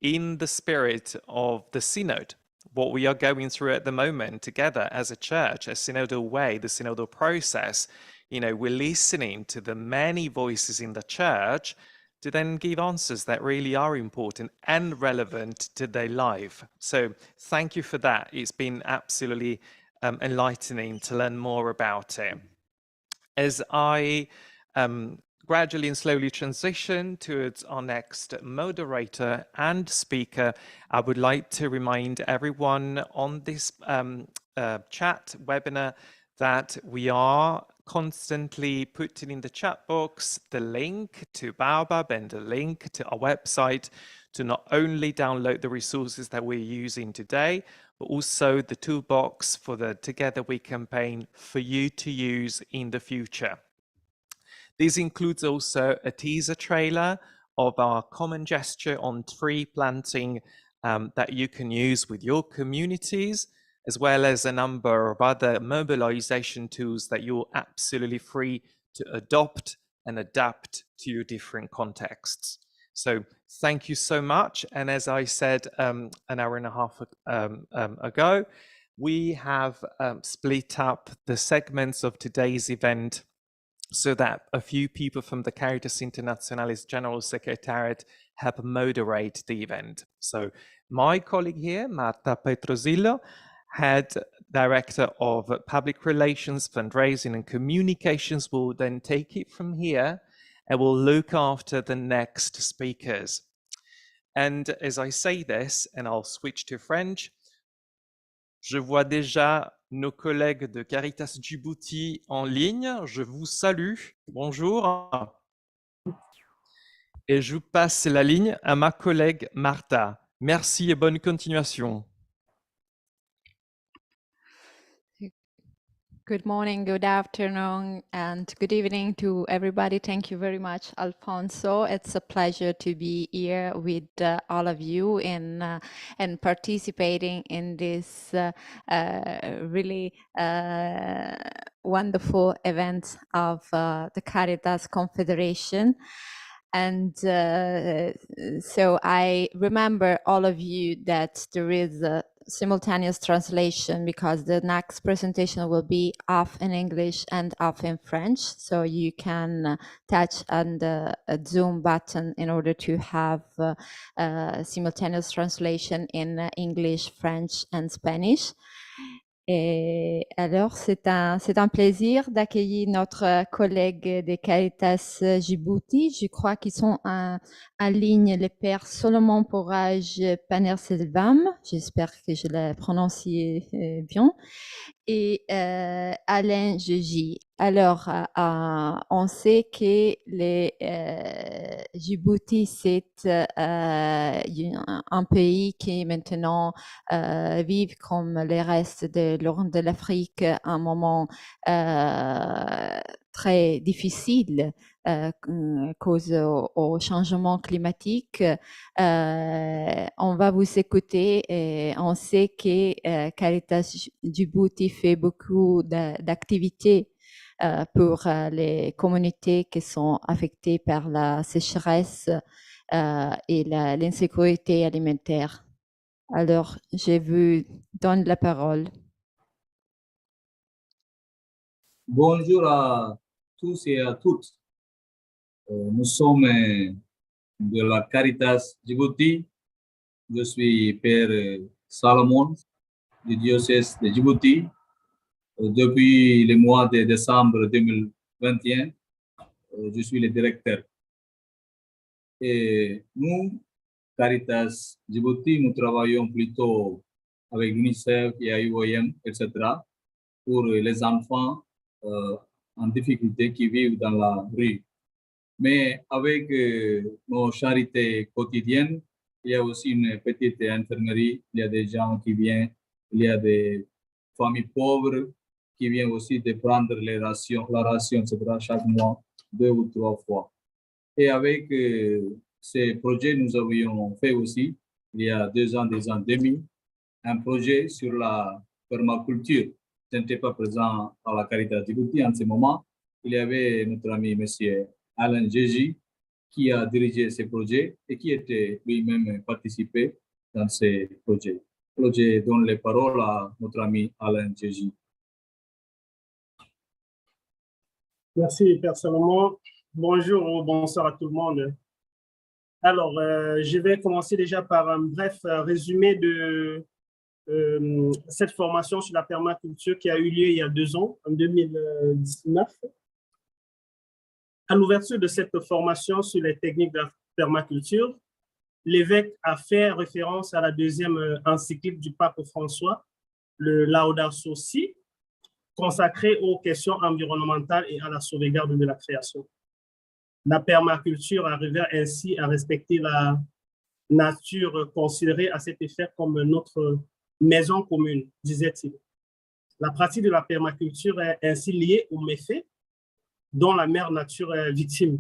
in the spirit of the synod, what we are going through at the moment together as a church, a synodal way, the synodal process. You know, we're listening to the many voices in the church to then give answers that really are important and relevant to their life. So thank you for that. It's been absolutely enlightening to learn more about it. As I gradually and slowly transition towards our next moderator and speaker, I would like to remind everyone on this chat webinar that we are constantly putting in the chat box the link to Baobab and the link to our website to not only download the resources that we're using today, but also the toolbox for the Together We campaign for you to use in the future. This includes also a teaser trailer of our common gesture on tree planting that you can use with your communities, as well as a number of other mobilization tools that you're absolutely free to adopt and adapt to your different contexts. So thank you so much. And as I said an hour and a half ago, we have split up the segments of today's event so that a few people from the Caritas Internationalis General Secretariat help moderate the event. So my colleague here, Marta Petrosillo, Head Director of Public Relations, Fundraising and Communications, will then take it from here and will look after the next speakers. And as I say this, and I'll switch to French, je vois déjà nos collègues de Caritas Djibouti en ligne. Je vous salue. Bonjour. Et je passe la ligne à ma collègue Martha. Merci et bonne continuation. Good morning, good afternoon, and good evening to everybody. Thank you very much, Alfonso. It's a pleasure to be here with all of you and participating in this really wonderful event of the Caritas Confederation. And so I remember all of you that there is a simultaneous translation because the next presentation will be half in English and half in French. So you can touch on the Zoom button in order to have simultaneous translation in English, French and Spanish. Et alors, c'est un plaisir d'accueillir notre collègue des Caritas Djibouti. Je crois qu'ils sont en ligne, les pères Solomon Porage Panerselvam. J'espère que je l'ai prononcé bien. Et Alain Jeji. Alors, on sait que les Djibouti, c'est un pays qui maintenant vit comme les restes de l'Afrique un moment très difficile cause au changement climatique. On va vous écouter et on sait que Caritas Djibouti fait beaucoup d'activités pour les communautés qui sont affectées par la sécheresse et l'insécurité alimentaire. Alors, je vous donne la parole. Bonjour à tous et à toutes. Nous sommes de la Caritas Djibouti. Je suis Père Salomon du diocèse de Djibouti. Depuis le mois de décembre 2021, je suis le directeur. Et nous, Caritas Djibouti, nous travaillons plutôt avec l'UNICEF et IOM, etc., pour les enfants en difficulté qui vivent dans la rue. Mais avec nos charités quotidiennes, il y a aussi une petite infirmerie, il y a des gens qui viennent, il y a des familles pauvres qui viennent aussi de prendre la ration, etc., chaque mois, 2 ou 3 fois. Et avec ces projets, nous avions fait aussi, il y a 2 ans et demi, un projet sur la permaculture. Je n'étais pas présent à la Caritas Djibouti en ce moment. Il y avait notre ami, M. Alain Djeji, qui a dirigé ces projets et qui était lui-même participé dans ces projets. Je donne les paroles à notre ami Alain Djeji. Merci, Père Salomon. Bonjour ou bonsoir à tout le monde. Alors, je vais commencer déjà par un bref résumé de cette formation sur la permaculture qui a eu lieu il y a 2 ans, en 2019. À l'ouverture de cette formation sur les techniques de la permaculture, l'évêque a fait référence à la 2e encyclique du pape François, le Laudato Si, consacré aux questions environnementales et à la sauvegarde de la création. La permaculture arrivait ainsi à respecter la nature considérée à cet effet comme notre maison commune, disait-il. La pratique de la permaculture est ainsi liée aux méfaits dont la mère nature est victime.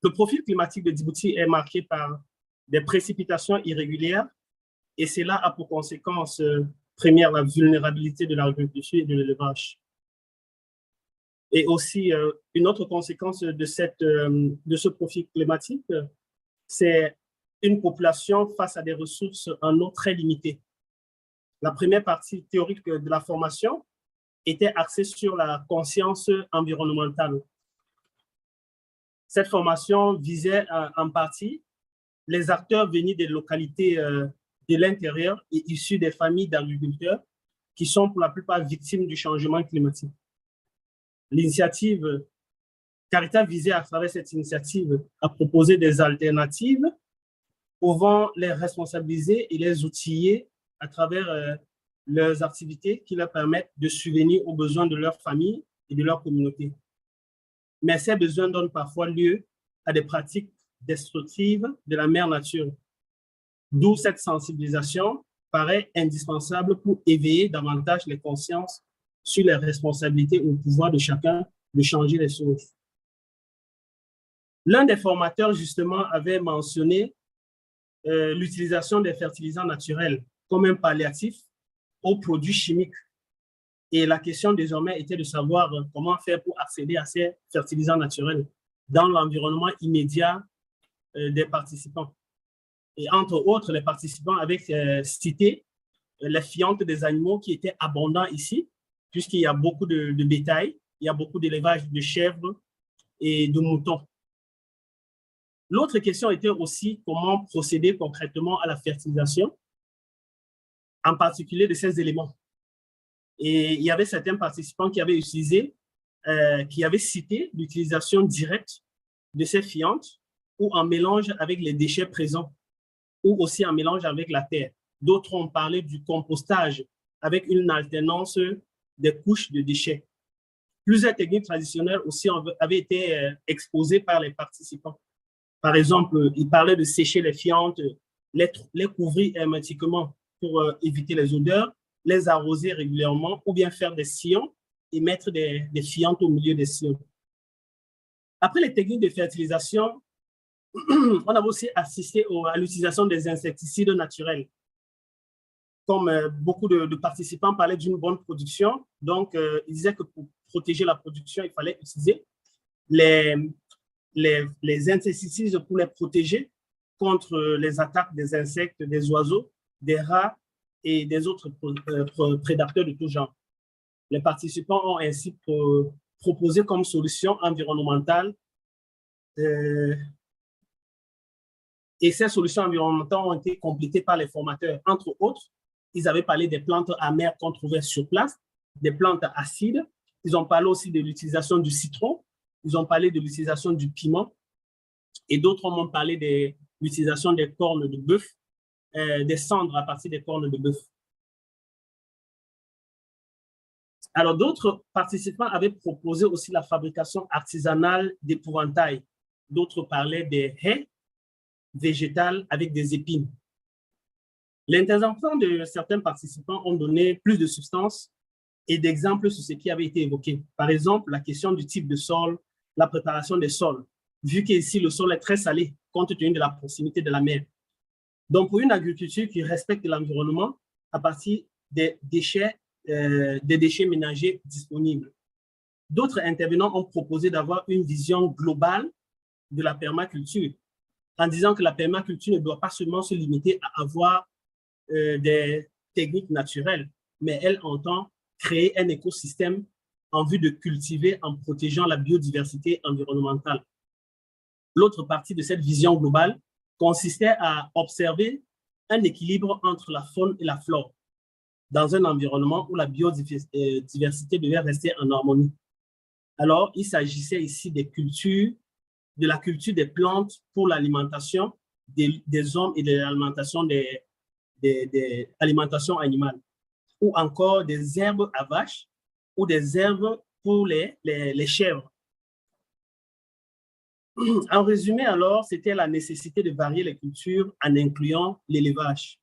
Le profil climatique de Djibouti est marqué par des précipitations irrégulières et cela a pour conséquence première la vulnérabilité de l'agriculture et de l'élevage. Et aussi, une autre conséquence de ce profil climatique, c'est une population face à des ressources en eau très limitées. La première partie théorique de la formation était axée sur la conscience environnementale. Cette formation visait en partie les acteurs venus des localités de l'intérieur et issus des familles d'agriculteurs qui sont pour la plupart victimes du changement climatique. L'initiative Caritas visait à travers cette initiative à proposer des alternatives pouvant les responsabiliser et les outiller à travers leurs activités qui leur permettent de subvenir aux besoins de leur famille et de leur communauté. Mais ces besoins donnent parfois lieu à des pratiques destructives de la mère nature. D'où cette sensibilisation paraît indispensable pour éveiller davantage les consciences sur les responsabilités et le pouvoir de chacun de changer les choses. L'un des formateurs, justement, avait mentionné l'utilisation des fertilisants naturels comme un palliatif aux produits chimiques. Et la question désormais était de savoir comment faire pour accéder à ces fertilisants naturels dans l'environnement immédiat des participants. Et entre autres, les participants avaient cité les fientes des animaux qui étaient abondants ici, puisqu'il y a beaucoup de bétail, il y a beaucoup d'élevage de chèvres et de moutons. L'autre question était aussi comment procéder concrètement à la fertilisation, en particulier de ces éléments. Et il y avait certains participants qui avaient utilisé, qui avaient cité l'utilisation directe de ces fientes ou en mélange avec les déchets présents ou aussi en mélange avec la terre. D'autres ont parlé du compostage avec une alternance des couches de déchets. Plusieurs techniques traditionnelles aussi avaient été exposées par les participants. Par exemple, ils parlaient de sécher les fientes, les couvrir hermétiquement pour éviter les odeurs, les arroser régulièrement ou bien faire des sillons et mettre des fientes au milieu des sillons. Après les techniques de fertilisation, on a aussi assisté à l'utilisation des insecticides naturels. Comme beaucoup de participants parlaient d'une bonne production, donc ils disaient que pour protéger la production, il fallait utiliser les insecticides pour les protéger contre les attaques des insectes, des oiseaux, des rats et des autres prédateurs de tout genre. Les participants ont ainsi proposé comme solution environnementale et ces solutions environnementales ont été complétées par les formateurs. Entre autres, ils avaient parlé des plantes amères qu'on trouvait sur place, des plantes acides. Ils ont parlé aussi de l'utilisation du citron. Ils ont parlé de l'utilisation du piment. Et d'autres m'ont parlé de l'utilisation des cornes de bœuf, des cendres à partir des cornes de bœuf. Alors, d'autres participants avaient proposé aussi la fabrication artisanale d'épouvantails. D'autres parlaient des haies végétales avec des épines. Les interventions de certains participants ont donné plus de substance et d'exemples sur ce qui avait été évoqué. Par exemple, la question du type de sol, la préparation des sols, vu qu'ici le sol est très salé, compte tenu de la proximité de la mer. Donc, pour une agriculture qui respecte l'environnement à partir des déchets ménagers disponibles. D'autres intervenants ont proposé d'avoir une vision globale de la permaculture, en disant que la permaculture ne doit pas seulement se limiter à avoir des techniques naturelles, mais elle entend créer un écosystème en vue de cultiver en protégeant la biodiversité environnementale. L'autre partie de cette vision globale consistait à observer un équilibre entre la faune et la flore dans un environnement où la biodiversité devait rester en harmonie. Alors, il s'agissait ici des cultures, de la culture des plantes pour l'alimentation des hommes et de l'alimentation des alimentations animales, ou encore des herbes à vaches ou des herbes pour les chèvres. En résumé, alors, c'était la nécessité de varier les cultures en incluant l'élevage.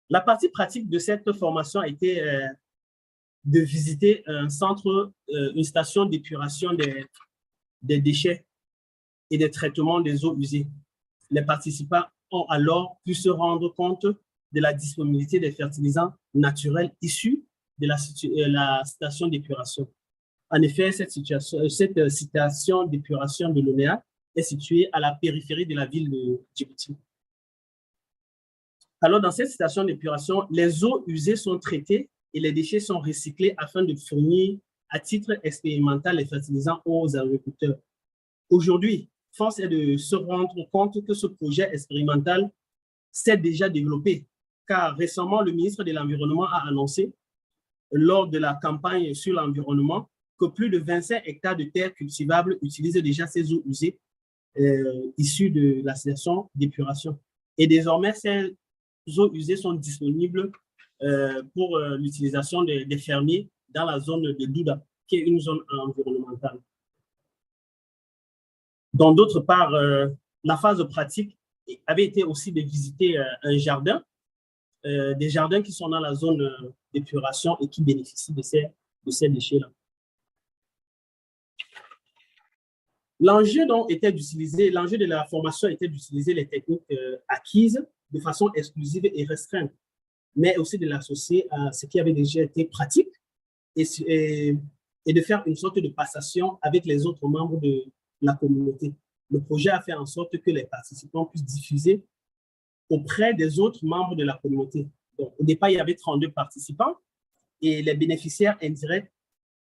La partie pratique de cette formation a été de visiter un centre, une station d'épuration des déchets et de traitement des eaux usées. Les participants ont alors pu se rendre compte de la disponibilité des fertilisants naturels issus de la station d'épuration. En effet, cette station d'épuration de l'ONEA est située à la périphérie de la ville de Djibouti. Alors, dans cette station d'épuration, les eaux usées sont traitées et les déchets sont recyclés afin de fournir à titre expérimental les fertilisants aux agriculteurs. Aujourd'hui, force est de se rendre compte que ce projet expérimental s'est déjà développé, car récemment, le ministre de l'Environnement a annoncé, lors de la campagne sur l'environnement, que plus de 25 hectares de terres cultivables utilisent déjà ces eaux usées issues de la station d'épuration. Et désormais, ces eaux usées sont disponibles pour l'utilisation des fermiers dans la zone de Douda, qui est une zone environnementale. Donc, d'autre part, la phase pratique avait été aussi de visiter un jardin, des jardins qui sont dans la zone d'épuration et qui bénéficient de ces déchets-là. L'enjeu de la formation était d'utiliser les techniques acquises de façon exclusive et restreinte, mais aussi de l'associer à ce qui avait déjà été pratique et de faire une sorte de passation avec les autres membres de la communauté. Le projet a fait en sorte que les participants puissent diffuser auprès des autres membres de la communauté. Donc, au départ, il y avait 32 participants et les bénéficiaires indirects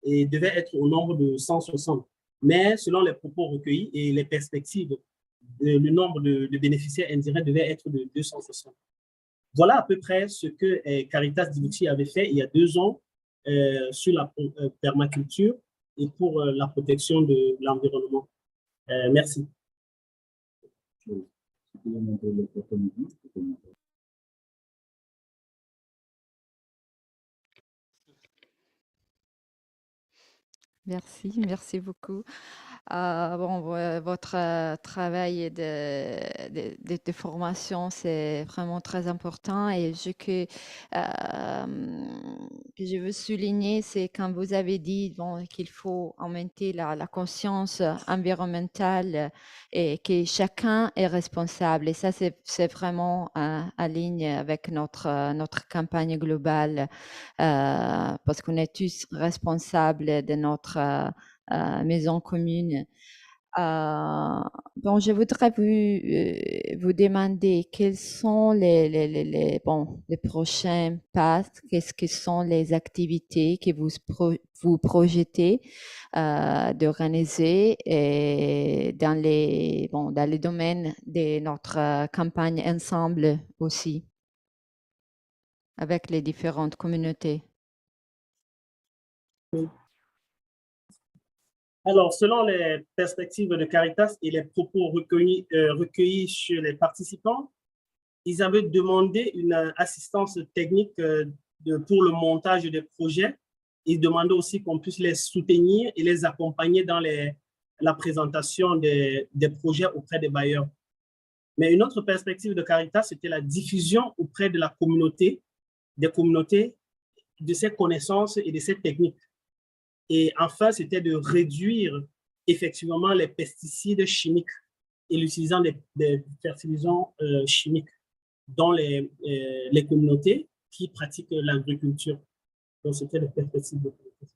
devaient être au nombre de 160. Mais selon les propos recueillis et les perspectives, le nombre de bénéficiaires indirects devait être de 260. Voilà à peu près ce que Caritas Djibouti avait fait il y a 2 ans sur la permaculture et pour la protection de l'environnement. Merci. Merci beaucoup. Votre travail de formation, c'est vraiment très important et ce que je veux souligner, c'est quand vous avez dit qu'il faut augmenter la conscience environnementale et que chacun est responsable. Et ça, c'est vraiment en ligne avec notre campagne globale parce qu'on est tous responsables de notre maison commune. Je voudrais vous demander quels sont les prochains pas, qu'est-ce que sont les activités que vous projetez d'organiser dans les domaines de notre campagne ensemble aussi, avec les différentes communautés. Alors, selon les perspectives de Caritas et les propos recueillis chez les participants, ils avaient demandé une assistance technique pour le montage des projets. Ils demandaient aussi qu'on puisse les soutenir et les accompagner dans la présentation des projets auprès des bailleurs. Mais une autre perspective de Caritas, c'était la diffusion auprès de la communauté, des communautés, de ces connaissances et de ces techniques. Et enfin, c'était de réduire effectivement les pesticides chimiques et l'utilisation des fertilisants chimiques dans les communautés qui pratiquent l'agriculture. Donc, c'était le perspective de Caritas.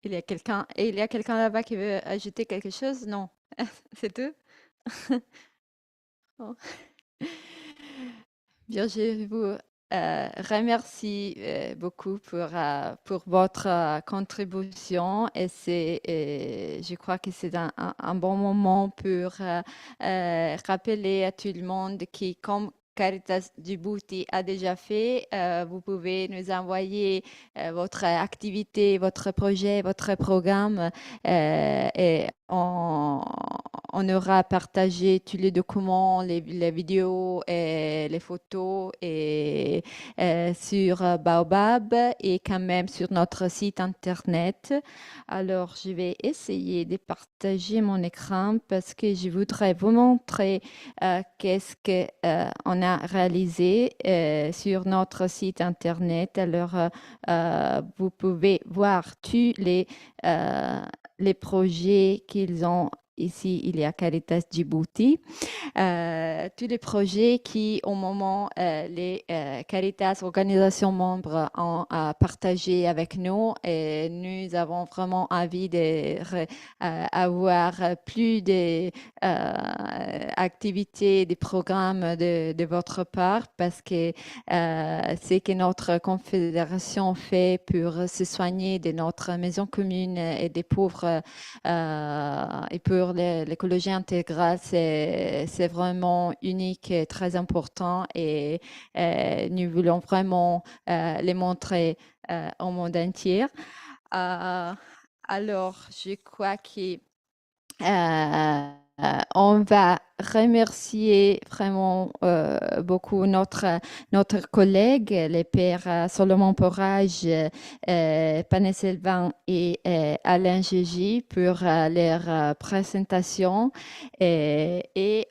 Il y a quelqu'un là-bas qui veut ajouter quelque chose? Non, c'est tout. Bon. Bien, je vous remercie beaucoup pour votre contribution et je crois que c'est un bon moment pour rappeler à tout le monde que comme Caritas Djibouti a déjà fait, vous pouvez nous envoyer votre activité, votre projet, votre programme et on aura partagé tous les documents, les vidéos et les photos et sur Baobab et quand même sur notre site internet. Alors, je vais essayer de partager mon écran parce que je voudrais vous montrer qu'est-ce qu'on a réalisé sur notre site internet. Alors, vous pouvez voir tous les projets qu'ils ont. Ici, il y a Caritas Djibouti. Tous les projets qui, au moment, les Caritas, organisations membres, ont partagé avec nous. Et nous avons vraiment envie d'avoir plus d'activités, des programmes de votre part parce que c'est que notre confédération fait pour se soigner de notre maison commune et des pauvres et pour l'écologie intégrale, c'est vraiment unique et très important et nous voulons vraiment les montrer au monde entier. Alors, je crois que on va remercier vraiment beaucoup notre collègue, les pères Solomon Porrage, Pané Sylvain et Alain Gigi pour leur présentation. Et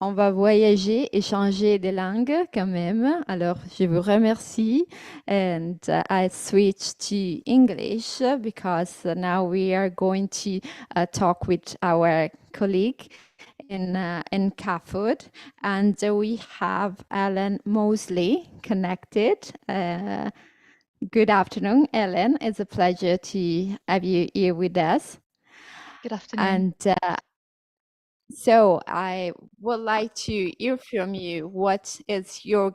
on va voyager et changer de langue quand même. Alors, je vous remercie. And I switch to English because now we are going to talk with our colleague in CAFOD. And we have Ellen Mosley connected. Good afternoon, Ellen. It's a pleasure to have you here with us. Good afternoon. And so I would like to hear from you. What is your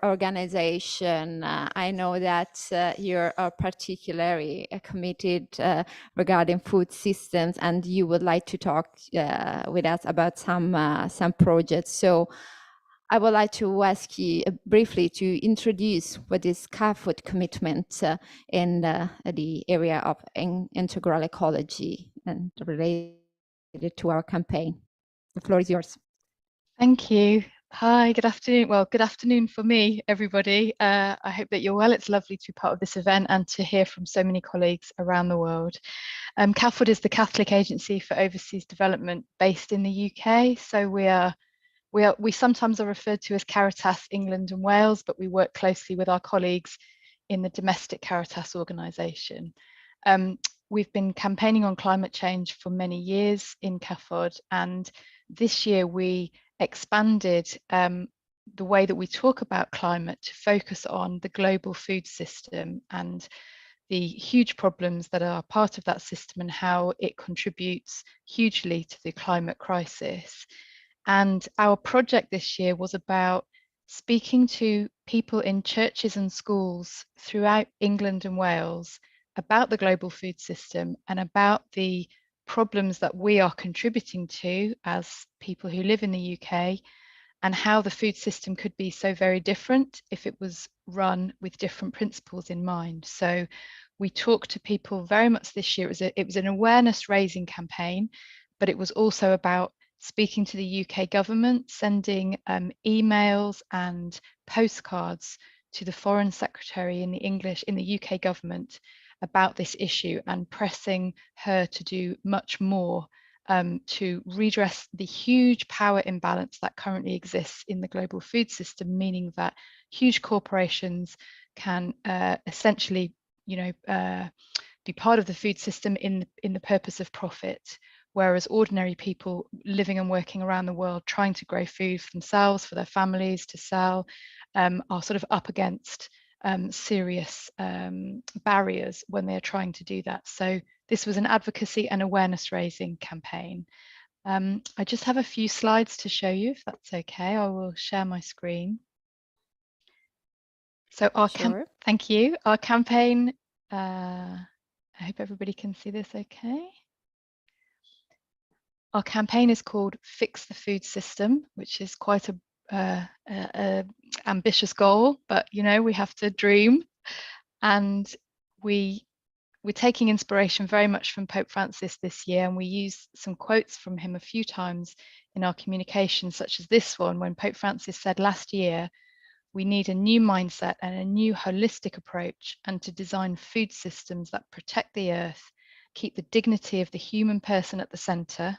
organization? I know that you're particularly committed regarding food systems, and you would like to talk with us about some projects. So I would like to ask you briefly to introduce what is CAFOD commitment in the area of integral ecology and related to our campaign. The floor is yours. Thank you. Hi, good afternoon. Well, good afternoon for me, everybody. I hope that you're well. It's lovely to be part of this event and to hear from so many colleagues around the world. CAFOD is the Catholic Agency for Overseas Development based in the UK. So we sometimes are referred to as Caritas England and Wales, but we work closely with our colleagues in the domestic Caritas organisation. We've been campaigning on climate change for many years in CAFOD, and this year we expanded the way that we talk about climate to focus on the global food system and the huge problems that are part of that system and how it contributes hugely to the climate crisis. And our project this year was about speaking to people in churches and schools throughout England and Wales about the global food system and about the problems that we are contributing to as people who live in the UK, and how the food system could be so very different if it was run with different principles in mind. So we talked to people very much this year. It was an awareness raising campaign, but it was also about speaking to the UK government, sending emails and postcards to the Foreign Secretary in the UK government about this issue and pressing her to do much more to redress the huge power imbalance that currently exists in the global food system, meaning that huge corporations can essentially, be part of the food system in the purpose of profit, whereas ordinary people living and working around the world trying to grow food for themselves, for their families, to sell, are sort of up against serious barriers when they're trying to do that. So this was an advocacy and awareness raising campaign. I just have a few slides to show you, if that's okay. I will share my screen. So our thank you. Our campaign, I hope everybody can see this okay. Our campaign is called Fix the Food System, which is quite a ambitious goal, but we have to dream. And we're taking inspiration very much from Pope Francis this year, and we use some quotes from him a few times in our communication, such as this one, when Pope Francis said last year, we need a new mindset and a new holistic approach, and to design food systems that protect the earth, keep the dignity of the human person at the center,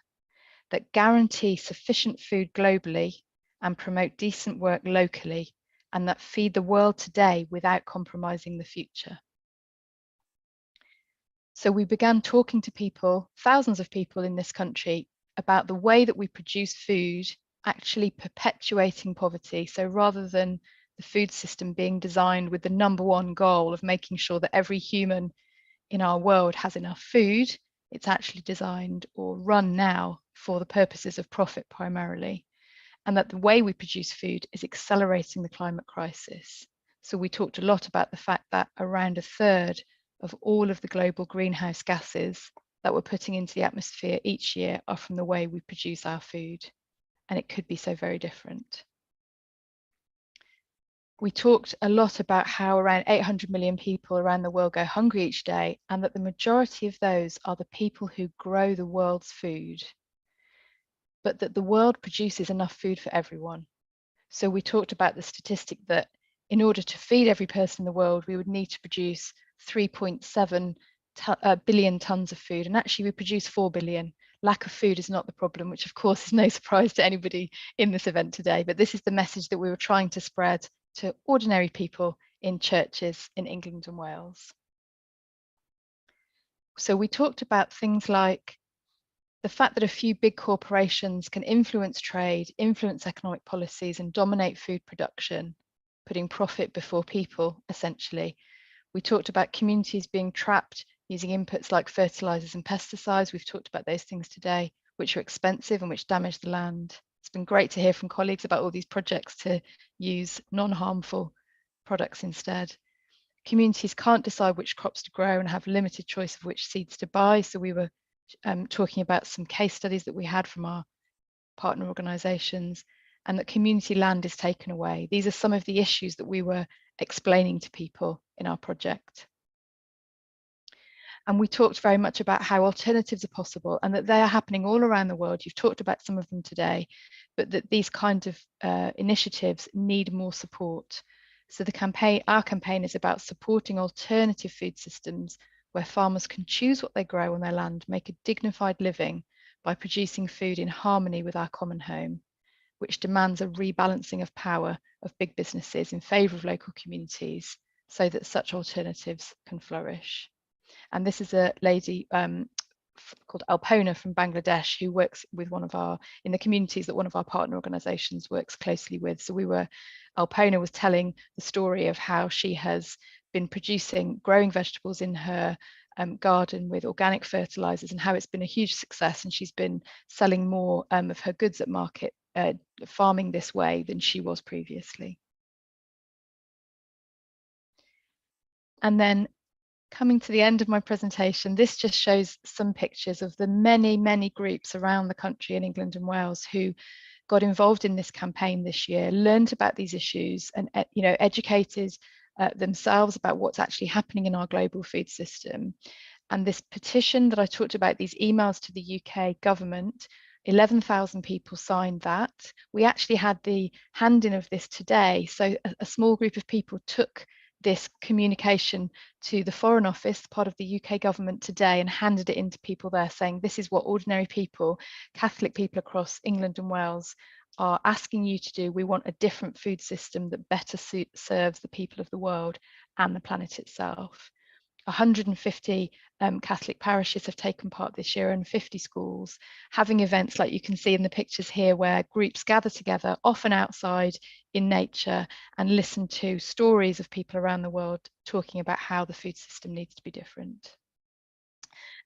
that guarantee sufficient food globally and promote decent work locally, and that feed the world today without compromising the future. So we began talking to people, thousands of people in this country, about the way that we produce food, actually perpetuating poverty. So rather than the food system being designed with the #1 goal of making sure that every human in our world has enough food, it's actually designed or run now for the purposes of profit primarily. And that the way we produce food is accelerating the climate crisis. So we talked a lot about the fact that around 1/3 of all of the global greenhouse gases that we're putting into the atmosphere each year are from the way we produce our food. And it could be so very different. We talked a lot about how around 800 million people around the world go hungry each day, and that the majority of those are the people who grow the world's food, but that the world produces enough food for everyone. So we talked about the statistic that in order to feed every person in the world, we would need to produce 3.7 billion tons of food, and actually we produce 4 billion. Lack of food is not the problem, which of course is no surprise to anybody in this event today, but this is the message that we were trying to spread to ordinary people in churches in England and Wales. So we talked about things like the fact that a few big corporations can influence trade, influence economic policies, and dominate food production, putting profit before people, essentially. We talked about communities being trapped using inputs like fertilizers and pesticides. We've talked about those things today, which are expensive and which damage the land. It's been great to hear from colleagues about all these projects to use non-harmful products instead. Communities can't decide which crops to grow and have limited choice of which seeds to buy. So we were talking about some case studies that we had from our partner organisations, and that community land is taken away. These are some of the issues that we were explaining to people in our project. And we talked very much about how alternatives are possible and that they are happening all around the world. You've talked about some of them today, but that these kind of initiatives need more support. So our campaign is about supporting alternative food systems where farmers can choose what they grow on their land, make a dignified living by producing food in harmony with our common home, which demands a rebalancing of power of big businesses in favour of local communities so that such alternatives can flourish. And this is a lady called Alpona from Bangladesh who works with in the communities that one of our partner organisations works closely with. So Alpona was telling the story of how she has been growing vegetables in her garden with organic fertilisers and how it's been a huge success, and she's been selling more of her goods at market farming this way than she was previously. And then coming to the end of my presentation, this just shows some pictures of the many, many groups around the country in England and Wales who got involved in this campaign this year, learned about these issues, and educated themselves about what's actually happening in our global food system. And this petition that I talked about, these emails to the UK government, 11,000 people signed that. We actually had the handing of this today. So a small group of people took this communication to the Foreign Office, part of the UK government today, and handed it into people there, saying this is what ordinary people, Catholic people across England and Wales, are asking you to do. We want a different food system that better serves the people of the world and the planet itself. 150 Catholic parishes have taken part this year, and 50 schools, having events like you can see in the pictures here, where groups gather together, often outside in nature, and listen to stories of people around the world talking about how the food system needs to be different.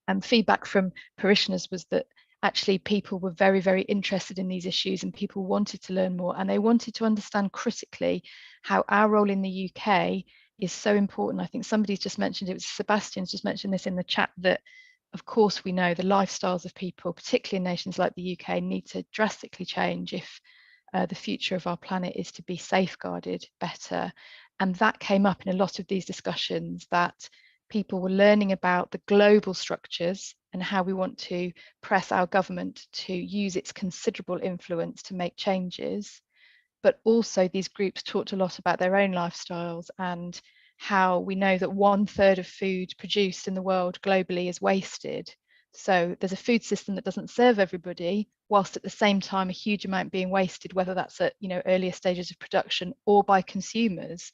And feedback from parishioners was that actually people were very, very interested in these issues, and people wanted to learn more, and they wanted to understand critically how our role in the UK is so important. I think somebody's just mentioned, it was Sebastian's just mentioned this in the chat, that of course we know the lifestyles of people, particularly in nations like the UK, need to drastically change if the future of our planet is to be safeguarded better. And that came up in a lot of these discussions, that people were learning about the global structures and how we want to press our government to use its considerable influence to make changes. But also these groups talked a lot about their own lifestyles and how we know that 1/3 of food produced in the world globally is wasted. So there's a food system that doesn't serve everybody, whilst at the same time a huge amount being wasted, whether that's at earlier stages of production or by consumers.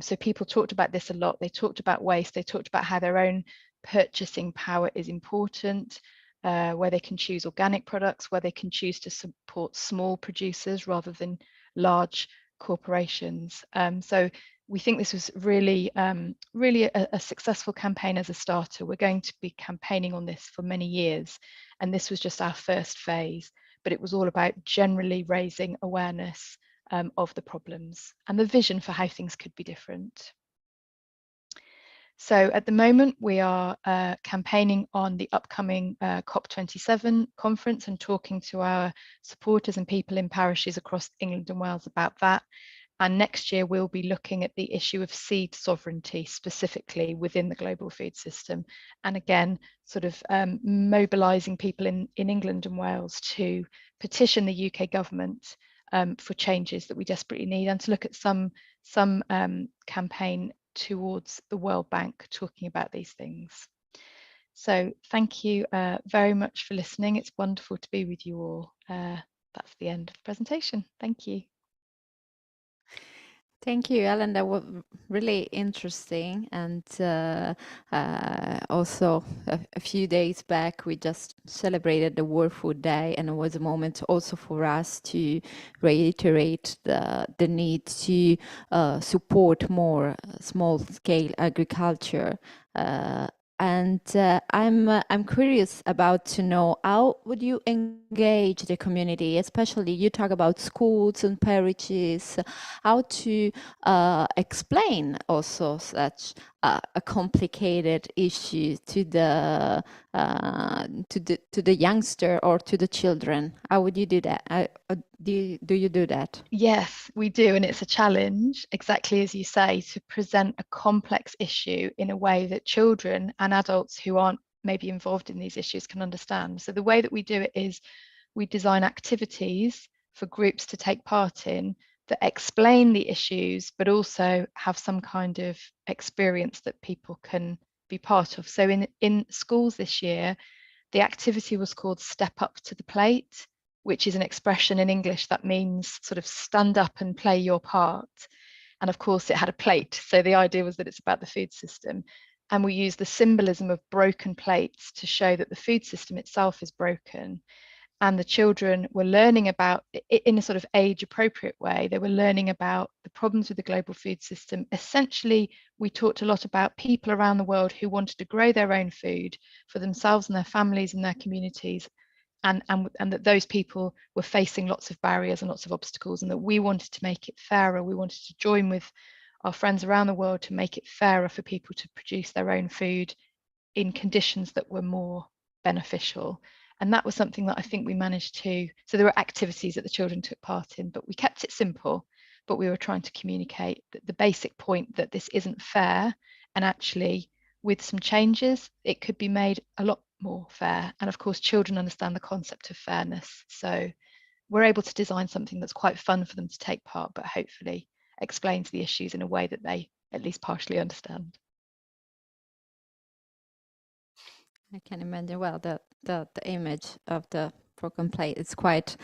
So people talked about this a lot. They talked about waste. They talked about how their own purchasing power is important, where they can choose organic products, where they can choose to support small producers rather than large corporations. So we think this was really, really a successful campaign as a starter. We're going to be campaigning on this for many years, and this was just our first phase, but it was all about generally raising awareness of the problems and the vision for how things could be different. So at the moment, we are campaigning on the upcoming COP27 conference and talking to our supporters and people in parishes across England and Wales about that. And next year, we'll be looking at the issue of seed sovereignty specifically within the global food system. And again, sort of mobilising people in England and Wales to petition the UK government for changes that we desperately need, and to look at some campaign towards the World Bank talking about these things. So thank you very much for listening. It's wonderful to be with you all. That's the end of the presentation. Thank you. Thank you, Ellen. That was really interesting. And also a few days back, we just celebrated the World Food Day, and it was a moment also for us to reiterate the need to support more small-scale agriculture. And I'm curious about to know, how would you engage the community, especially you talk about schools and parishes, how to explain also such a complicated issue to the youngster or to the children? How would you do that? Do you do that? Yes, we do, and it's a challenge, exactly as you say, to present a complex issue in a way that children and adults who aren't maybe involved in these issues can understand. So the way that we do it is we design activities for groups to take part in that explain the issues, but also have some kind of experience that people can be part of. So in schools this year, the activity was called Step Up to the Plate, which is an expression in English that means sort of stand up and play your part. And of course it had a plate. So the idea was that it's about the food system. And we use the symbolism of broken plates to show that the food system itself is broken. And the children were learning about it in a sort of age appropriate way. They were learning about the problems with the global food system. Essentially, we talked a lot about people around the world who wanted to grow their own food for themselves and their families and their communities. And that those people were facing lots of barriers and lots of obstacles, and that we wanted to make it fairer. We wanted to join with our friends around the world to make it fairer for people to produce their own food in conditions that were more beneficial. And that was something that I think we managed to, so there were activities that the children took part in, but we kept it simple, but we were trying to communicate the basic point that this isn't fair, and actually with some changes, it could be made a lot more fair. And of course, children understand the concept of fairness. So we're able to design something that's quite fun for them to take part, but hopefully explains the issues in a way that they at least partially understand. I can imagine well the image of the broken plate. It's quite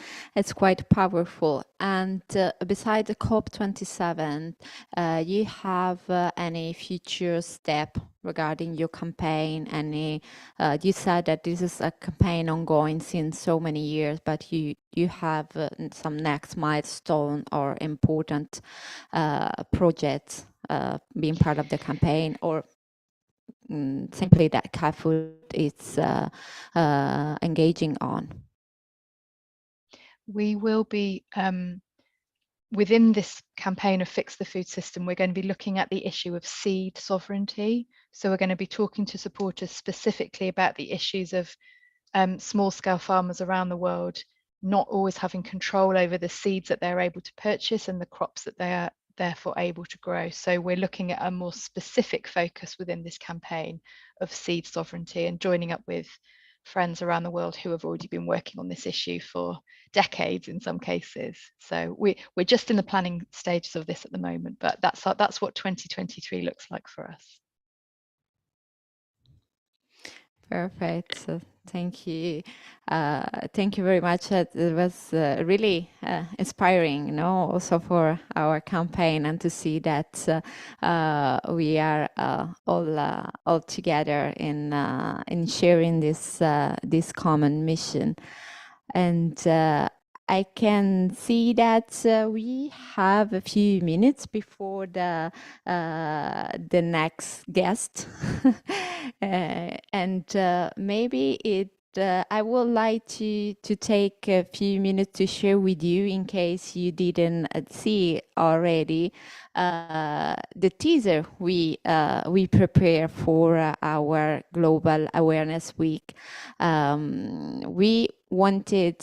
powerful. And beside the COP27, you have any future step regarding your campaign? Any? You said that this is a campaign ongoing since so many years, but you have some next milestone or important projects being part of the campaign, or simply that CAFOOD is engaging on? We will be, within this campaign of Fix the Food System, we're going to be looking at the issue of seed sovereignty. So we're going to be talking to supporters specifically about the issues of small-scale farmers around the world not always having control over the seeds that they're able to purchase and the crops that they are therefore able to grow. So we're looking at a more specific focus within this campaign of seed sovereignty, and joining up with friends around the world who have already been working on this issue for decades in some cases. So we're just in the planning stages of this at the moment, but that's what 2023 looks like for us. Perfect. So thank you. Thank you very much. It was really inspiring, you know, also for our campaign, and to see that we are all together in sharing this common mission. And I can see that we have a few minutes before the next guest, and maybe I would like to take a few minutes to share with you, in case you didn't see already, the teaser we prepare for our Global Awareness Week. We wanted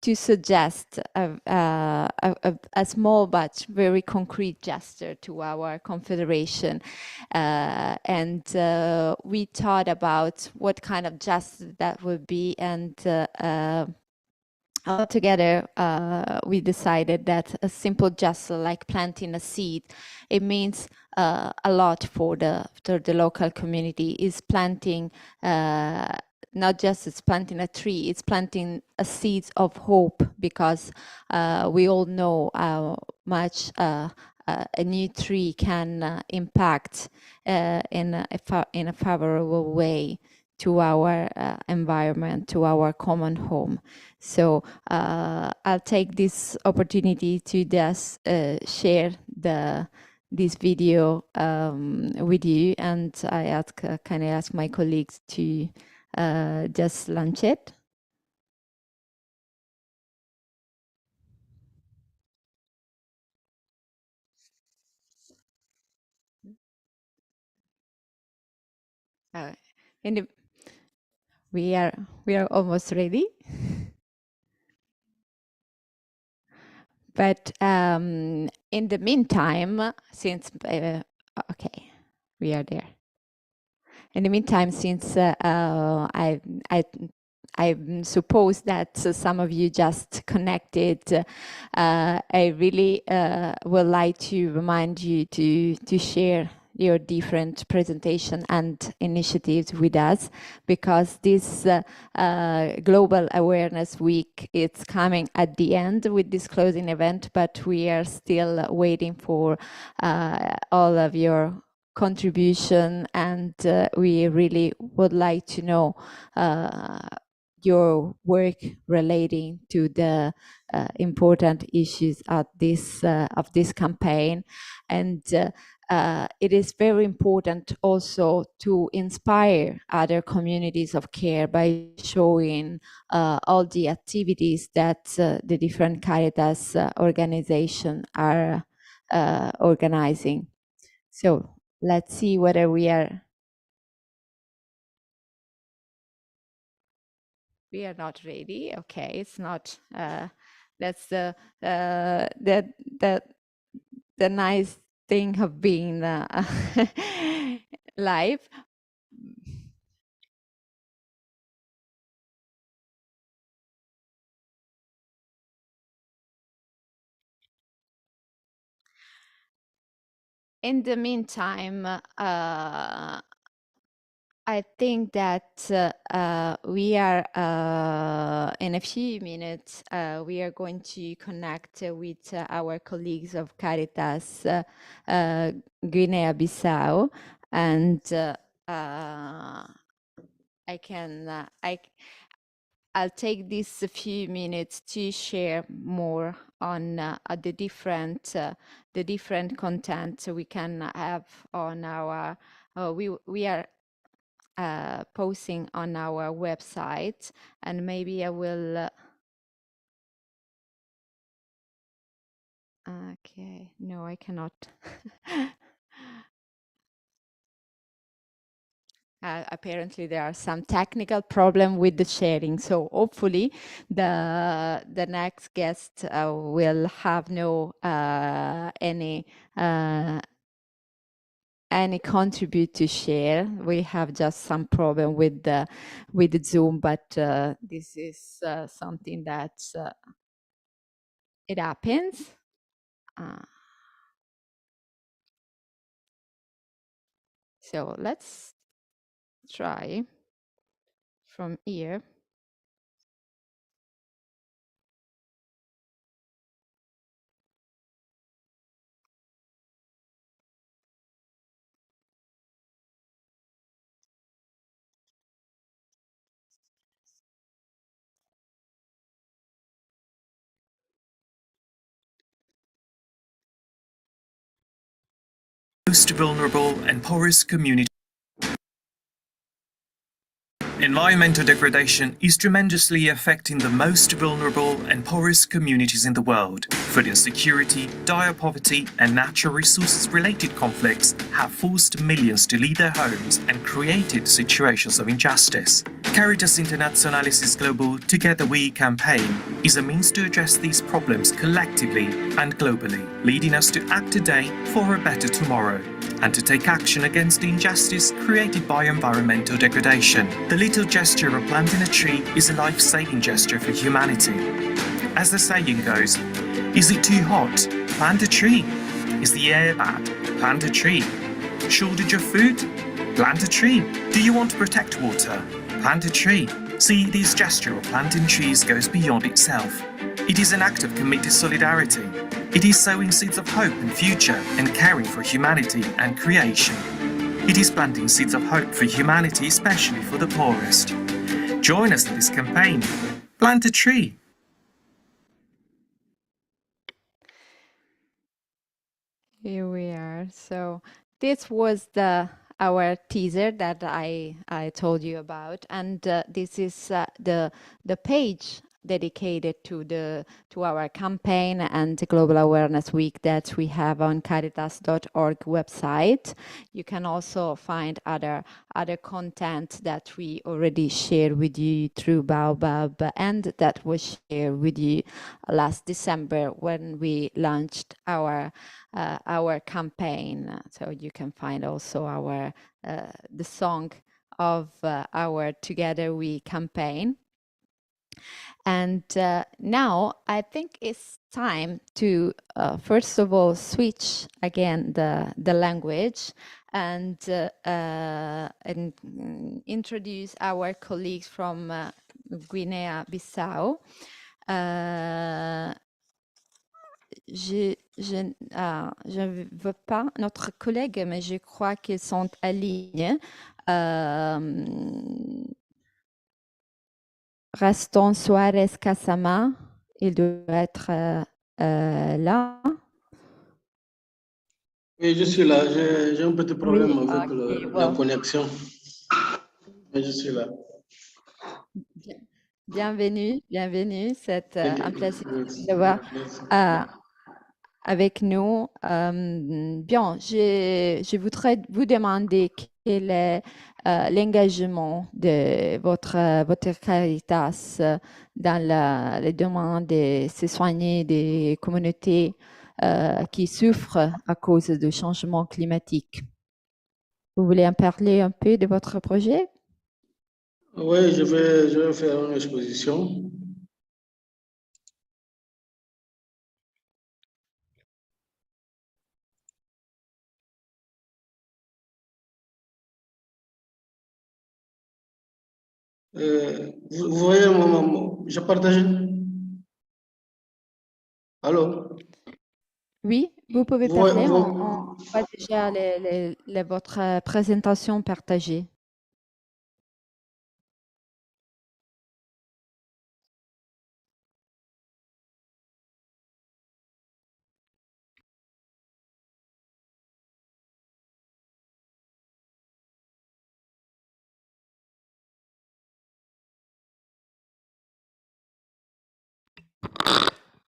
to suggest a small but very concrete gesture to our confederation, and we thought about what kind of gesture that would be, and altogether we decided that a simple gesture like planting a seed, it means a lot for the local community. Is planting not just it's planting a tree, it's planting a seed of hope, because we all know how much a new tree can impact in a favorable way to our environment, to our common home. So I'll take this opportunity to just share this video with you, and can I ask my colleagues to just launch it? We are almost ready. But in the meantime, since okay, we are there. In the meantime, since I suppose that some of you just connected, I really would like to remind you to share your different presentation and initiatives with us, because this Global Awareness Week, it's coming at the end with this closing event, but we are still waiting for all of your contribution, and we really would like to know your work relating to the important issues of this campaign. And it is very important also to inspire other communities of care by showing all the activities that the different Caritas organizations are organizing. So let's see whether we are we are not ready. Okay, it's not. That's the nice thing of being live. In the meantime, I think that we are in a few minutes, we are going to connect with our colleagues of Caritas Guinea-Bissau, and I'll take these few minutes to share more on the different content we can have on our. We are posting on our website, and maybe I will. Okay, no, I cannot. Apparently there are some technical problem with the sharing, so hopefully the next guest will have no any contribute to share. We have just some problem with the Zoom, but this is something that it happens. So let's try from here. Most vulnerable and poorest communities. Environmental degradation is tremendously affecting the most vulnerable and poorest communities in the world. Food insecurity, dire poverty, and natural resources-related conflicts have forced millions to leave their homes and created situations of injustice. Caritas Internationalis' global Together We campaign is a means to address these problems collectively and globally, leading us to act today for a better tomorrow, and to take action against the injustice created by environmental degradation. The little gesture of planting a tree is a life-saving gesture for humanity. As the saying goes, is it too hot? Plant a tree. Is the air bad? Plant a tree. Shortage of food? Plant a tree. Do you want to protect water? Plant a tree. See, this gesture of planting trees goes beyond itself. It is an act of committed solidarity. It is sowing seeds of hope and future and caring for humanity and creation. It is planting seeds of hope for humanity, especially for the poorest. Join us in this campaign. Plant a tree. Here we are. So this was our teaser that I told you about, and this is the page dedicated to our campaign and the Global Awareness Week that we have on caritas.org website. You can also find other content that we already shared with you through Baobab, and that was shared with you last December when we launched our campaign. So you can find also our the song of our Together We campaign. And now I think it's time to first of all switch again the language and introduce our colleagues from Guinea-Bissau. Je ne veux pas notre collègue, mais je crois qu'ils sont en ligne. Raston Suarez Kasama, il doit être là. Oui, je suis là. J'ai un petit problème avec la connexion. Mais je suis là. Bienvenue. C'est un plaisir d'avoir avec nous. Bien, je voudrais vous demander quel est l'engagement de votre Caritas dans les demandes de se soigner des communautés qui souffrent à cause du changement climatique? Vous voulez en parler un peu de votre projet? Oui, je vais faire une exposition. Vous voyez, je partage. Allô? Oui, vous pouvez parler. On voit déjà votre présentation partagée.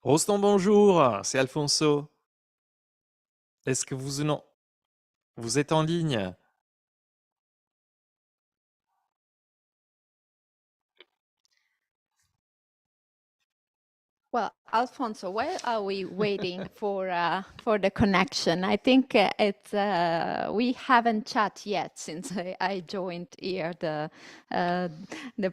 Rostan, bonjour, c'est Alfonso. Est-ce que vous êtes en ligne? Well, Alfonso, while are we waiting for the connection? I think it's we haven't chat yet since I joined here the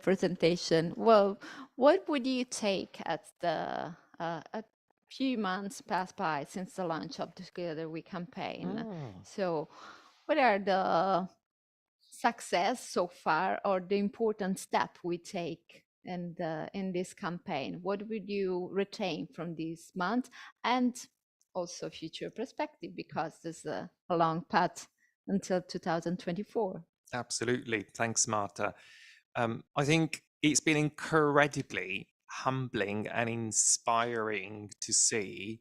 presentation. Well, what would you take at the a few months passed by since the launch of the Together We campaign? So, what are the success so far or the important step we take in this campaign? What would you retain from this month and also future perspective, because there's a long path until 2024? Absolutely. Thanks, Marta. I think it's been incredibly humbling and inspiring to see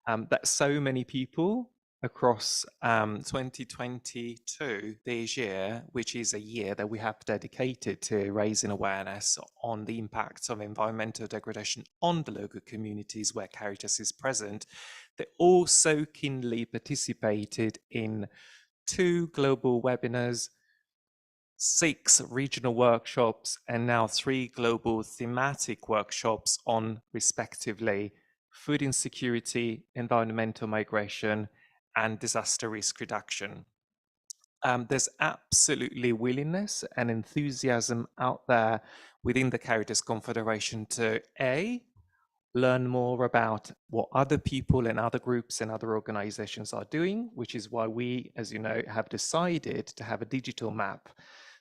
that so many people across 2022, this year, which is a year that we have dedicated to raising awareness on the impacts of environmental degradation on the local communities where Caritas is present, they all so keenly participated in 2 global webinars, 6 regional workshops, and now 3 global thematic workshops on, respectively, food insecurity, environmental migration, and disaster risk reduction. There's absolutely willingness and enthusiasm out there within the Caritas Confederation to learn more about what other people and other groups and other organizations are doing, which is why we, as you know, have decided to have a digital map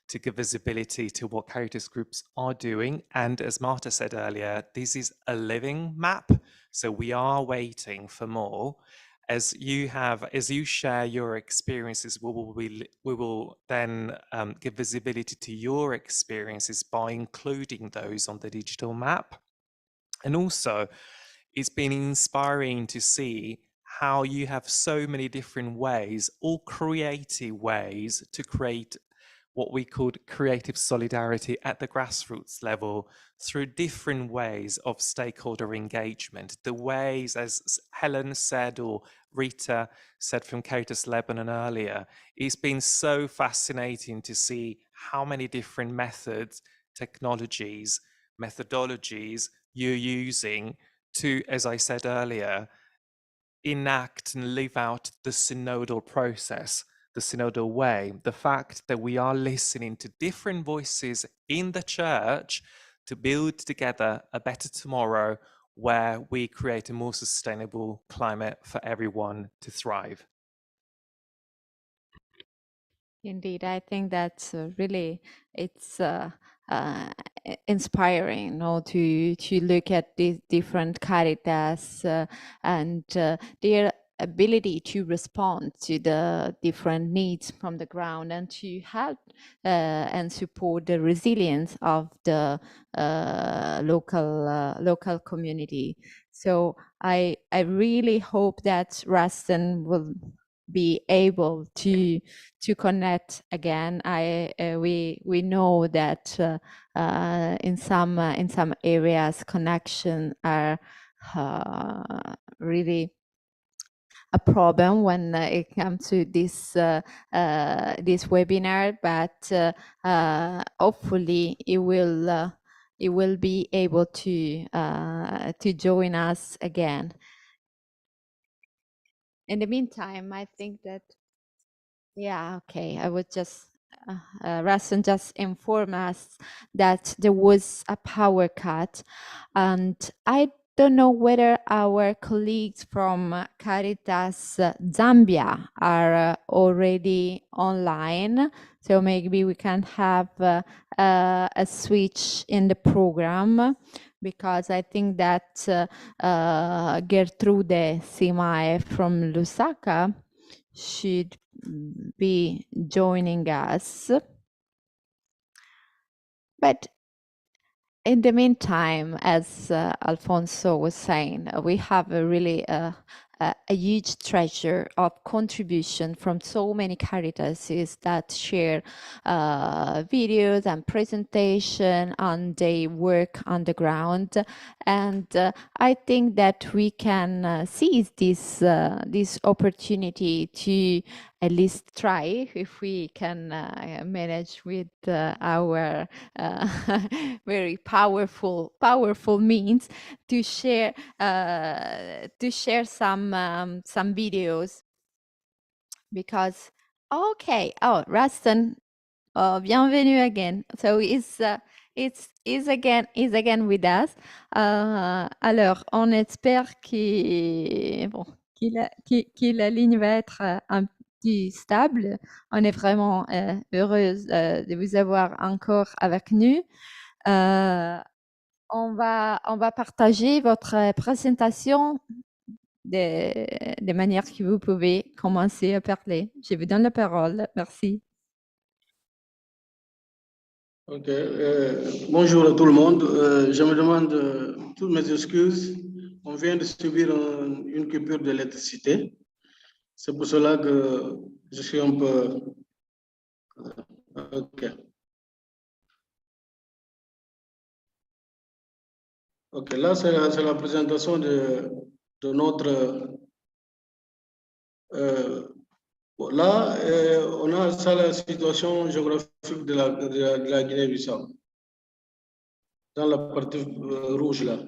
to give visibility to what Caritas groups are doing. And as Marta said earlier, this is a living map, so we are waiting for more. As you share your experiences, we will then give visibility to your experiences by including those on the digital map. And also, it's been inspiring to see how you have so many different ways, all creative ways, to create what we called creative solidarity at the grassroots level through different ways of stakeholder engagement. The ways, as Helen said, or Rita said from Caritas Lebanon earlier, it's been so fascinating to see how many different methods, technologies, methodologies you're using to, as I said earlier, enact and live out the synodal process, the synodal way, the fact that we are listening to different voices in the church to build together a better tomorrow where we create a more sustainable climate for everyone to thrive. Indeed, I think that's really, it's inspiring, you know, to look at these different Caritas and their ability to respond to the different needs from the ground and to help and support the resilience of the local community. So I really hope that Rustin will be able to connect again. We know that in some areas connection are really a problem when it comes to this this webinar, but hopefully it will be able to join us again. In the meantime, I think that, yeah, okay, I would just, Rasen just informed us that there was a power cut, and I don't know whether our colleagues from Caritas Zambia are already online, so maybe we can have a switch in the program, because I think that Gertrude Simae from Lusaka should be joining us. But in the meantime, as Alfonso was saying, we have a really a huge treasure of contribution from so many Caritases that share videos and presentation on their work on the ground. And I think that we can seize this opportunity to at least try, if we can manage with our very powerful means, to share some videos, because Ruston, bienvenue again. So it's again with us. Alors on espère que la ligne va être un petit stable. On est vraiment heureuse de vous avoir encore avec nous. On va partager votre présentation de manière que vous pouvez commencer à parler. Je vous donne la parole. Merci. Ok. Bonjour à tout le monde. Je me demande toutes mes excuses. On vient de subir une coupure d'électricité. C'est pour cela que je suis un peu... Ok. Ok, là, c'est la présentation de notre... là, on a ça, la situation géographique de la Guinée-Bissau, dans la partie rouge, là.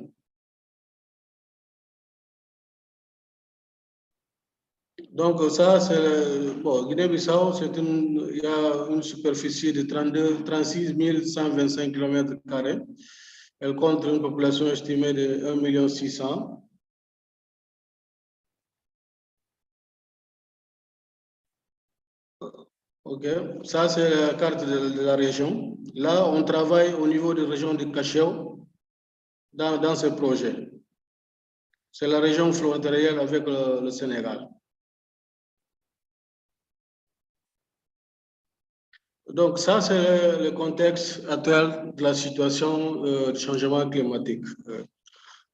Donc, ça, c'est... Bon, Guinée-Bissau, il y a une superficie de 36 125 km². Elle compte une population estimée de 1,6 million. Ok, ça c'est la carte de la région. Là, on travaille au niveau de la région de Cacheu dans ce projet. C'est la région frontalière avec le Sénégal. Donc ça, c'est le contexte actuel de la situation de changement climatique.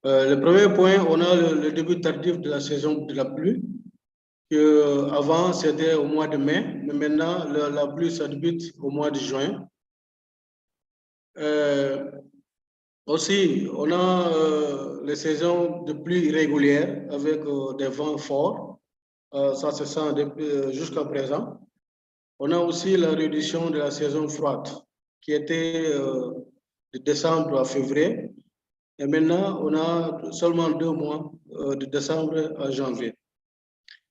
Le premier point, on a le début tardif de la saison de la pluie. Avant, c'était au mois de mai, mais maintenant, la pluie ça débute au mois de juin. Aussi, on a les saisons de pluie irrégulières avec des vents forts. Ça se sent jusqu'à présent. On a aussi la réduction de la saison froide qui était de décembre à février. Et maintenant, on a seulement 2 mois de décembre à janvier.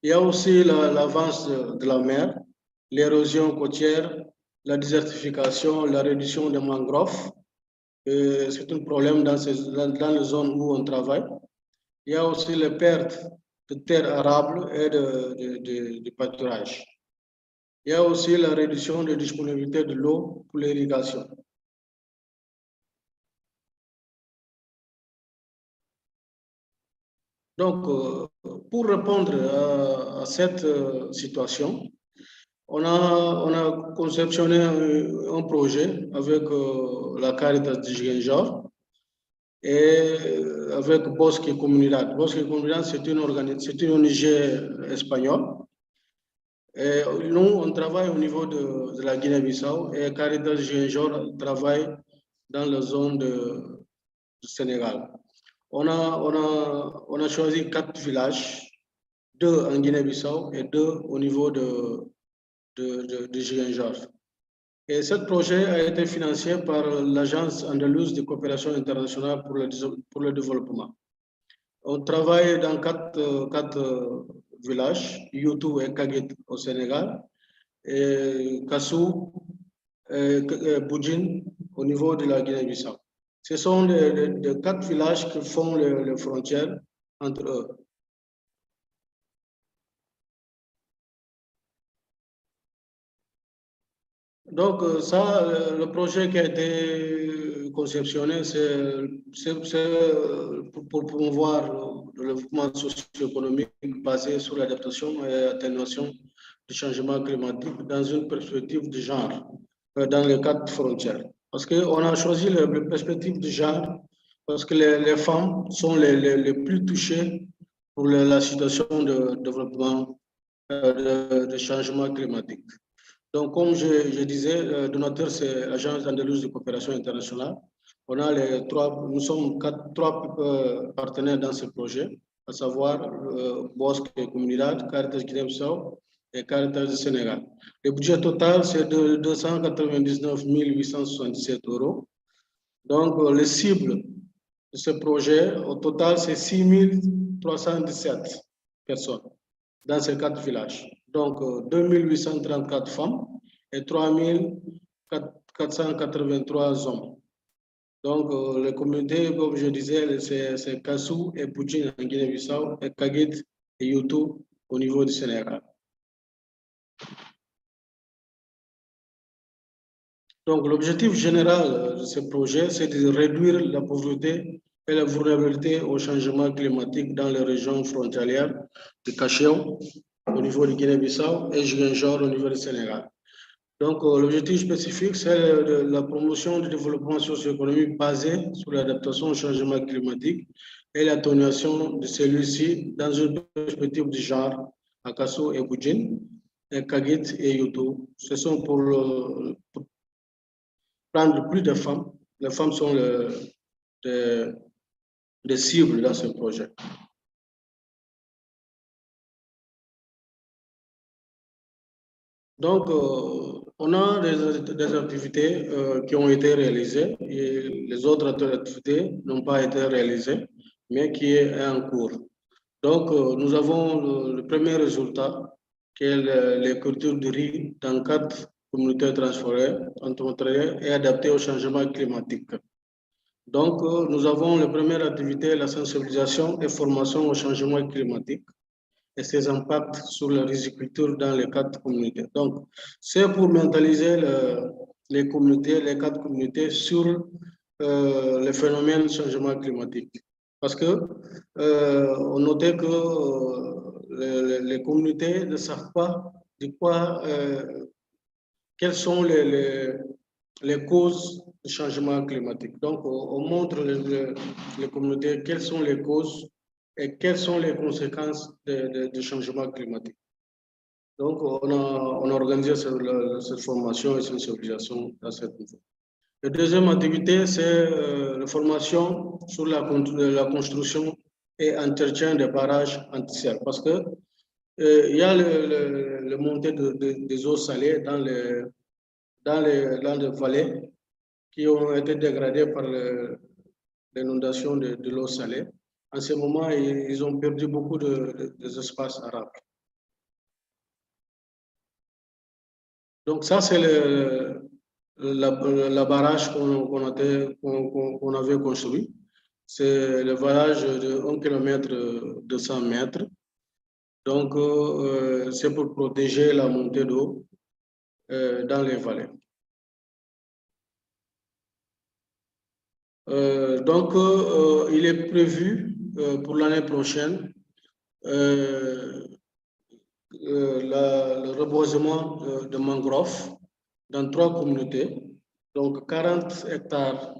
Il y a aussi l'avance de la mer, l'érosion côtière, la désertification, la réduction des mangroves. C'est un problème dans les zones où on travaille. Il y a aussi les pertes de terres arables et de pâturage. Il y a aussi la réduction de disponibilité de l'eau pour l'irrigation. Donc, pour répondre à cette situation, on a conceptionné un projet avec la Caritas Internationalis et avec Bosque Comunidad. Bosque Comunidad, c'est une ONG espagnole. Et nous, on travaille au niveau de la Guinée-Bissau et Caritas Internationalis travaille dans la zone du Sénégal. On a choisi 4 villages 2 en Guinée-Bissau et 2 au niveau de Ziguinchor. Et ce projet a été financé par l'Agence andalouse de coopération internationale pour le développement. On travaille dans 4 villages, Youtou et Kagit au Sénégal, et Kassou et Boudjine au niveau de la Guinée-Bissau. Ce sont les 4 villages qui font les frontières entre eux. Donc ça, le projet qui a été conceptionné, c'est pour promouvoir le développement socio-économique basé sur l'adaptation et l'atténuation du changement climatique dans une perspective de genre, dans les 4 frontières. Parce qu'on a choisi la perspective de genre parce que les femmes sont les plus touchées pour la situation de développement de changement climatique. Donc, comme je disais, le donateur, c'est l'Agence andalouse de coopération internationale. On a nous sommes 3 partenaires dans ce projet, à savoir Bosque et Comunidad, Caritas Guinée-Bissau et Caritas du Sénégal. Le budget total, c'est de 299 877 €. Donc, les cibles de ce projet, au total, c'est 6 317 personnes dans ces 4 villages. Donc, 2 834 femmes et 3 483 hommes. Donc, les communautés, comme je disais, c'est Kassou et Boudjine en Guinée-Bissau et Kagit et Youtou au niveau du Sénégal. Donc, l'objectif général de ce projet, c'est de réduire la pauvreté et la vulnérabilité au changement climatique dans les régions frontalières de Cachéo, au niveau du Guinée-Bissau, et Ziguinchor, au niveau du Sénégal. Donc, l'objectif spécifique, c'est la promotion du développement socio-économique basé sur l'adaptation au changement climatique et l'atténuation de celui-ci dans une perspective de genre à Kassou et Boudjine, et Kagit et Youtou. Ce sont pour prendre plus de femmes. Les femmes sont des cibles dans ce projet. Donc, on a des activités qui ont été réalisées et les autres activités n'ont pas été réalisées, mais qui est en cours. Donc, nous avons le premier résultat, qui est les cultures de riz dans 4 communautés transfrontalières et adaptées au changement climatique. Donc, nous avons la première activité, la sensibilisation et formation au changement climatique et ses impacts sur la riziculture dans les 4 communautés. Donc, c'est pour mentaliser les 4 communautés sur les phénomènes de changement climatique. Parce que on notait que les communautés ne savent pas de quoi, quelles sont les causes du changement climatique. Donc, on montre les communautés quelles sont les causes et quelles sont les conséquences du changement climatique. Donc, on a organisé cette formation et sensibilisation à cette niveau. La deuxième activité, c'est la formation sur la construction et entretien des barrages anti-serre. Parce que il y a le montée des eaux salées dans les vallées qui ont été dégradées par l'inondation de l'eau salée. En ce moment, ils ont perdu beaucoup des espaces arables. Donc ça, c'est la barrage qu'on avait construit. C'est le barrage de 1 km 200 mètres. Donc, c'est pour protéger la montée d'eau dans les vallées. Donc, il est prévu pour l'année prochaine le reboisement de mangroves dans 3 communautés. Donc, 40 hectares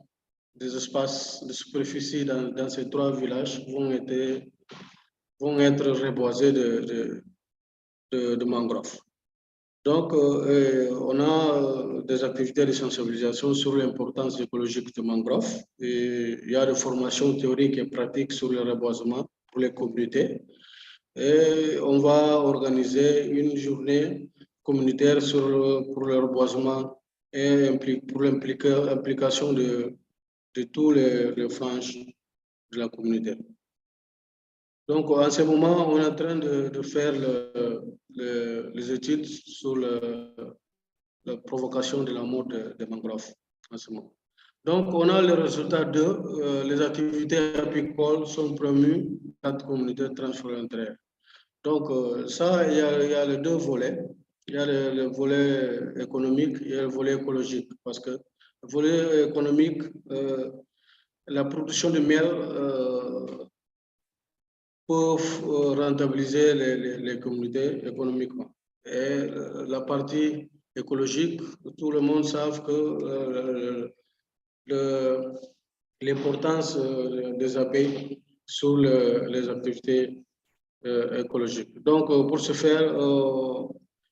des espaces de superficie dans ces 3 villages vont être reboisés de mangroves. Donc, on a des activités de sensibilisation sur l'importance écologique de mangroves. Et il y a des formations théoriques et pratiques sur le reboisement pour les communautés. Et on va organiser une journée communautaire pour le reboisement et pour l'implication de tous les franges de la communauté. Donc, en ce moment, on est en train de faire les études sur la provocation de la mort des mangroves en ce moment. Donc, on a le résultat de les activités apicoles sont promues dans la communauté transfrontalière. Donc, ça, il y a les deux volets. Il y a le volet économique et le volet écologique. Parce que le volet économique, la production de miel peut rentabiliser les communautés économiquement. Et la partie écologique, tout le monde sait que l'importance des abeilles sur les activités écologiques. Donc, pour ce faire,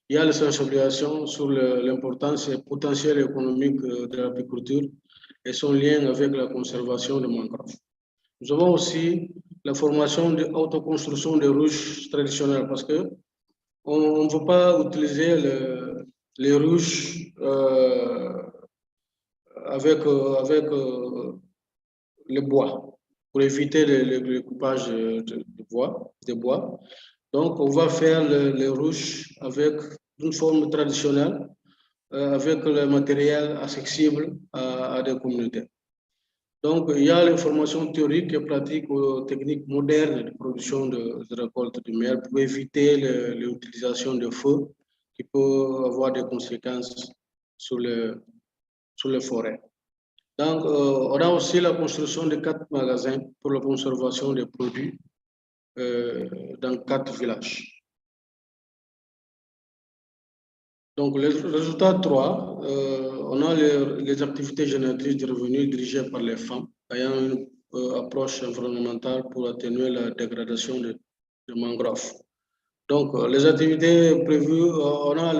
il y a la sensibilisation sur l'importance et le potentiel économique de l'apiculture et son lien avec la conservation des mangroves. Nous avons aussi la formation de l'autoconstruction des ruches traditionnelles parce que on ne veut pas utiliser les ruches avec le bois pour éviter le coupage de bois. Donc, on va faire les ruches avec une forme traditionnelle, avec le matériel accessible à des communautés. Donc, il y a les formations théoriques et pratiques aux techniques modernes de production de récolte de miel pour éviter l'utilisation de feu qui peut avoir des conséquences sur les forêts. Donc, on a aussi la construction de 4 magasins pour la conservation des produits dans 4 villages. Donc, le résultat 3, on a les activités génératrices de revenus dirigées par les femmes, ayant une approche environnementale pour atténuer la dégradation de mangroves. Donc, les activités prévues, on a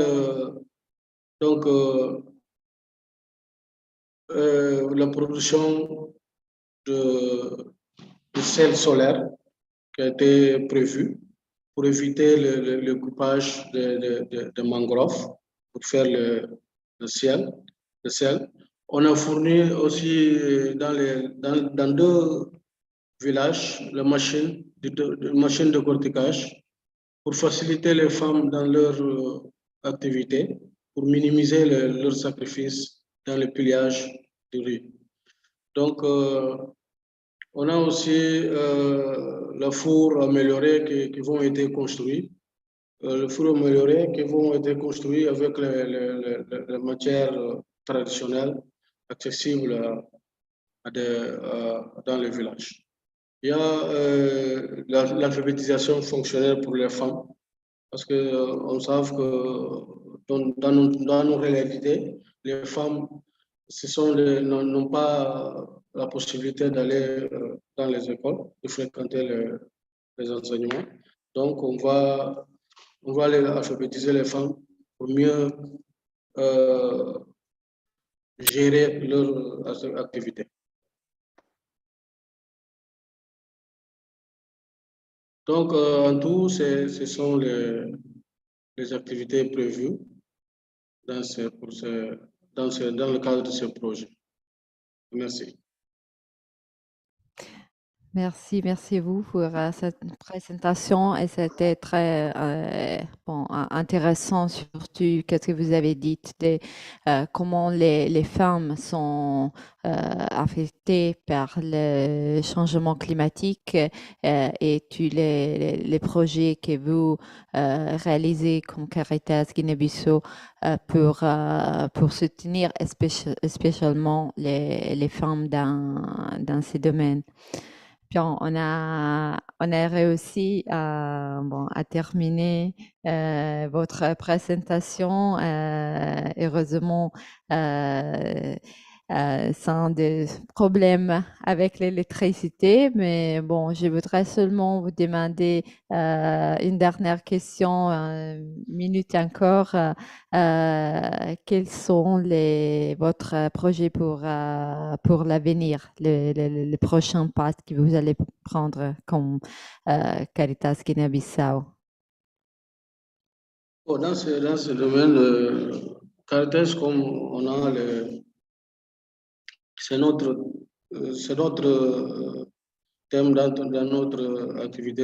la production de sel solaire qui a été prévue pour éviter le coupage de mangroves, pour faire le sel. On a fourni aussi dans 2 villages la machine de corticage pour faciliter les femmes dans leur activité, pour minimiser leur sacrifice dans le pillage du riz. Donc, on a aussi le four amélioré qui vont être construits. Le four amélioré qui vont être construits avec les matières traditionnelles accessibles dans les villages. Il y a l'alphabétisation fonctionnelle pour les femmes, parce qu'on sait que dans nos réalités, les femmes n'ont pas la possibilité d'aller dans les écoles, de fréquenter les enseignements. Donc, on va aller alphabétiser les femmes pour mieux gérer leur activité. Donc, en tout, ce sont les activités prévues dans le cadre de ce projet. Merci. Merci vous pour cette présentation et c'était très intéressant surtout qu'est-ce que vous avez dit de comment les femmes sont affectées par le changement climatique et tous les projets que vous réalisez comme Caritas Guinée-Bissau pour soutenir spécialement les femmes dans ces domaines. Puis on a réussi à terminer votre présentation. Heureusement, sans de problème avec l'électricité. Mais bon, je voudrais seulement vous demander une dernière question, une minute encore. Quels sont votre projets pour l'avenir, les prochains pas que vous allez prendre comme Caritas Guinée-Bissau? Bon, dans ce domaine, Caritas, comme on a c'est notre thème dans notre activité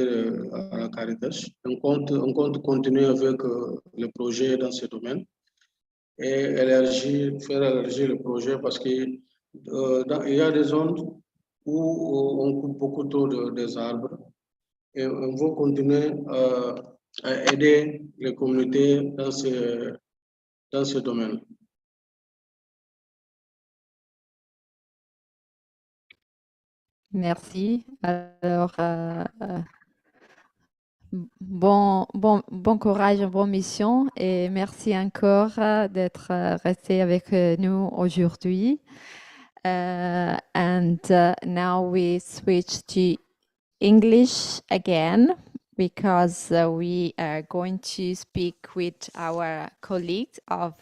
à la Caritas. On compte continuer avec le projet dans ce domaine et faire élargir le projet parce qu'il y a des zones où on coupe beaucoup trop des arbres et on va continuer à aider les communautés dans ce domaine. Merci. Alors, bon courage, bonne mission et merci encore d'être resté avec nous aujourd'hui. And now we switch to English again because we are going to speak with our colleagues of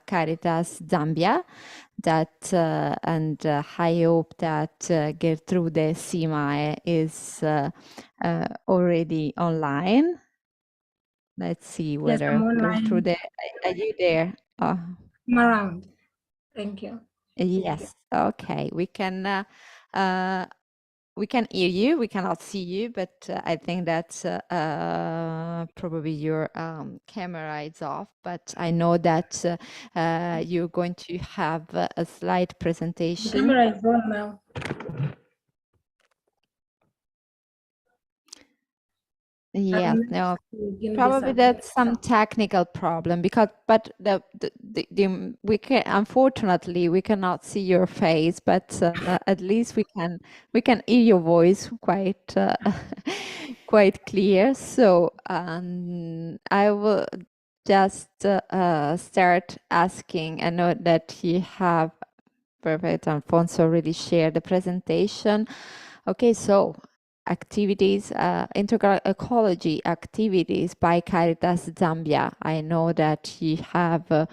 Caritas Zambia that and I hope that Gertrude Sima is already online. Let's see whether I'm online. Gertrude, are you there? I'm around. Thank you. Yes. Okay. We can hear you. We cannot see you, but I think that probably your camera is off. But I know that you're going to have a slide presentation. The camera is on now. Yes, no, probably that's some technical problem because, but we can, unfortunately, we cannot see your face, but at least we can hear your voice quite quite clear. So I will just start asking. I know that you have, perfect, Alfonso already shared the presentation. Okay, so activities, integral ecology activities by Caritas Zambia. I know that you have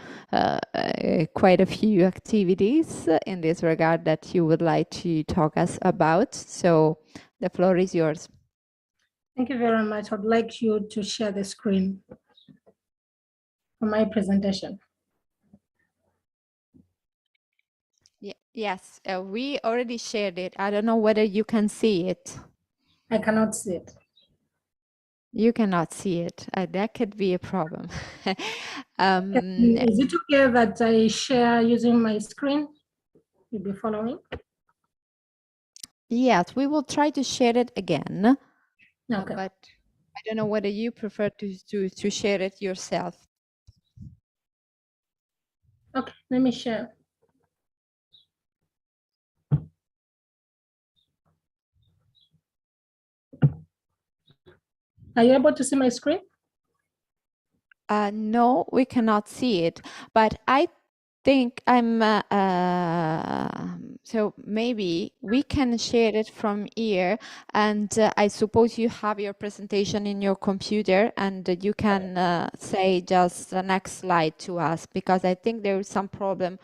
quite a few activities in this regard that you would like to talk us about. So the floor is yours. Thank you very much. I'd like you to share the screen for my presentation. Yes, we already shared it. I don't know whether you can see it. I cannot see it. You cannot see it. That could be a problem. Is it okay that I share using my screen? You'll be following? Yes, we will try to share it again. Okay. But I don't know whether you prefer to share it yourself. Okay, let me share. Are you able to see my screen? No, we cannot see it, but I think so maybe we can share it from here, and I suppose you have your presentation in your computer and you can say just the next slide to us, because I think there is some problem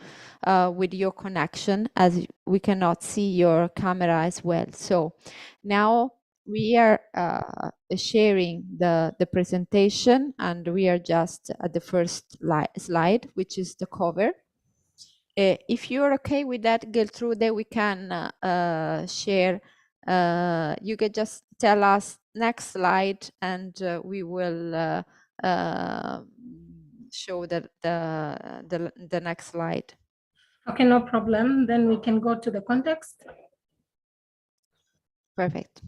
with your connection as we cannot see your camera as well. So now we are sharing the presentation, and we are just at the first slide, which is the cover. If you're okay with that, Gertrude, we can share. You can just tell us next slide, and we will show the next slide. Okay, no problem. Then we can go to the context. Perfect.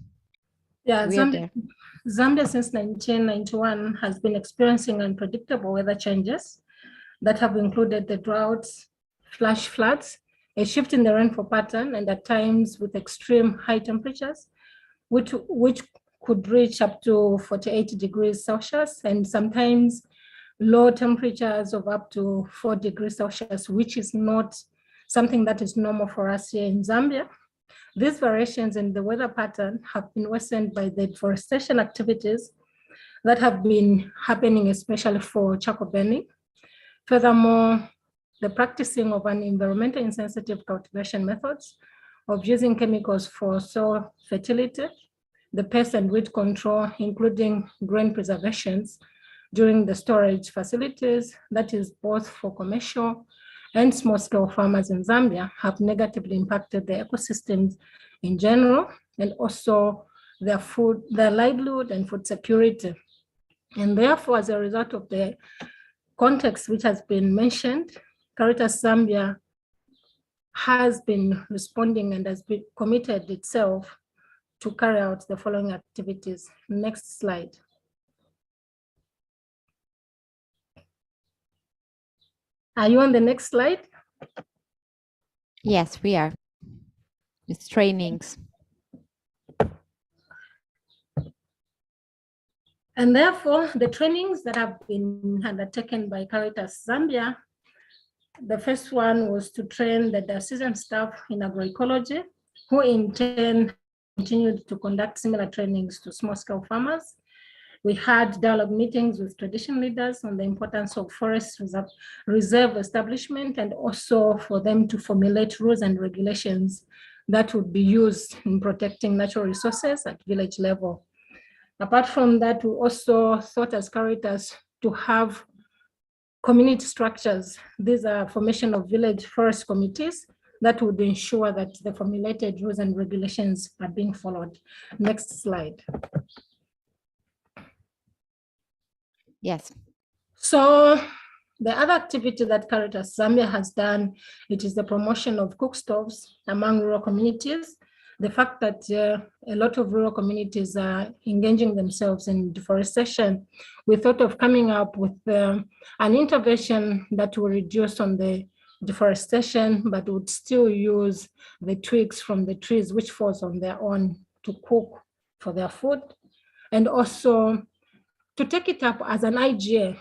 Yeah, Zambia since 1991 has been experiencing unpredictable weather changes that have included the droughts, flash floods, a shift in the rainfall pattern, and at times with extreme high temperatures, which could reach up to 48 degrees Celsius, and sometimes low temperatures of up to 4 degrees Celsius, which is not something that is normal for us here in Zambia. These variations in the weather pattern have been worsened by the deforestation activities that have been happening, especially for charcoal burning. Furthermore, the practicing of an environmentally insensitive cultivation methods of using chemicals for soil fertility, the pest and weed control, including grain preservations during the storage facilities, that is both for commercial and small-scale farmers in Zambia, have negatively impacted the ecosystems in general, and also their food, their livelihood and food security. And therefore, as a result of the context which has been mentioned, Caritas Zambia has been responding and has been committed itself to carry out the following activities. Next slide. Are you on the next slide? Yes, we are. It's trainings. And therefore, the trainings that have been undertaken by Caritas Zambia, the first one was to train the diocesan staff in agroecology, who in turn continued to conduct similar trainings to small-scale farmers. We had dialogue meetings with tradition leaders on the importance of forest reserve establishment, and also for them to formulate rules and regulations that would be used in protecting natural resources at village level. Apart from that, we also thought as Caritas to have community structures. These are formation of village forest committees that would ensure that the formulated rules and regulations are being followed. Next slide. Yes. So the other activity that Caritas Zambia has done, it is the promotion of cook stoves among rural communities. The fact that a lot of rural communities are engaging themselves in deforestation, we thought of coming up with an intervention that will reduce on the deforestation, but would still use the twigs from the trees which falls on their own to cook for their food, and also to take it up as an idea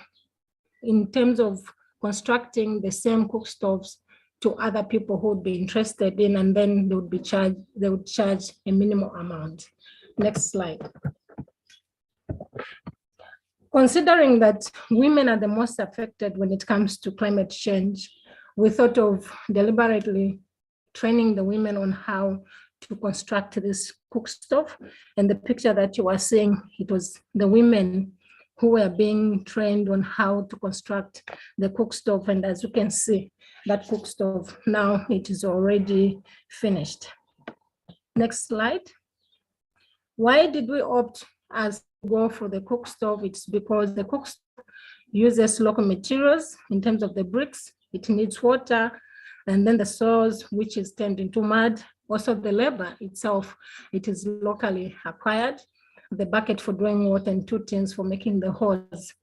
in terms of constructing the same cook stoves to other people who would be interested in, and then they would charge a minimum amount. Next slide. Considering that women are the most affected when it comes to climate change, we thought of deliberately training the women on how to construct this cook stove. And the picture that you are seeing, it was the women who were being trained on how to construct the cook stove. And as you can see, that cook stove, now it is already finished. Next slide. Why did we opt as to go for the cook stove? It's because the cook stove uses local materials in terms of the bricks. It needs water, and then the soils, which is turned into mud. Also the labor itself, it is locally acquired. The bucket for drawing water and 2 tins for making the hose.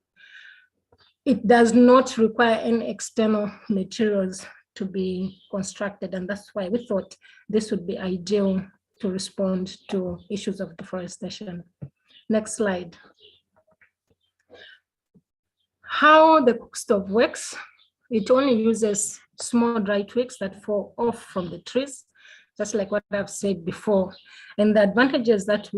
It does not require any external materials to be constructed, and that's why we thought this would be ideal to respond to issues of deforestation. Next slide. How the cook stove works, it only uses small dry twigs that fall off from the trees, just like what I've said before. And the advantages that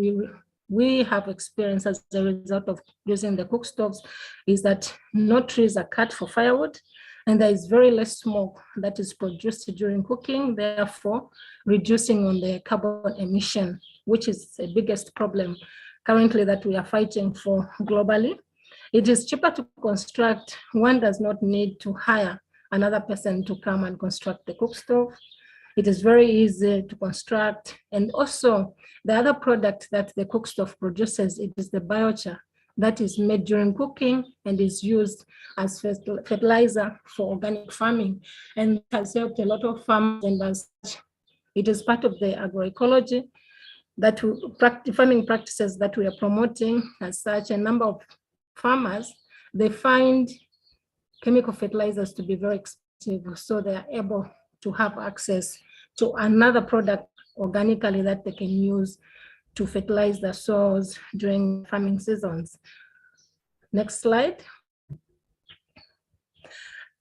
we have experienced as a result of using the cook stoves is that no trees are cut for firewood, and there is very less smoke that is produced during cooking, therefore reducing on the carbon emission, which is the biggest problem currently that we are fighting for globally. It is cheaper to construct. One does not need to hire another person to come and construct the cook stove. It is very easy to construct. And also the other product that the cook stove produces, it is the biochar that is made during cooking and is used as fertilizer for organic farming, and has helped a lot of farmers. And as such, it is part of the agroecology that farming practices that we are promoting. As such, a number of farmers, they find chemical fertilizers to be very expensive, so they are able to have access to another product organically that they can use to fertilize the soils during farming seasons. Next slide.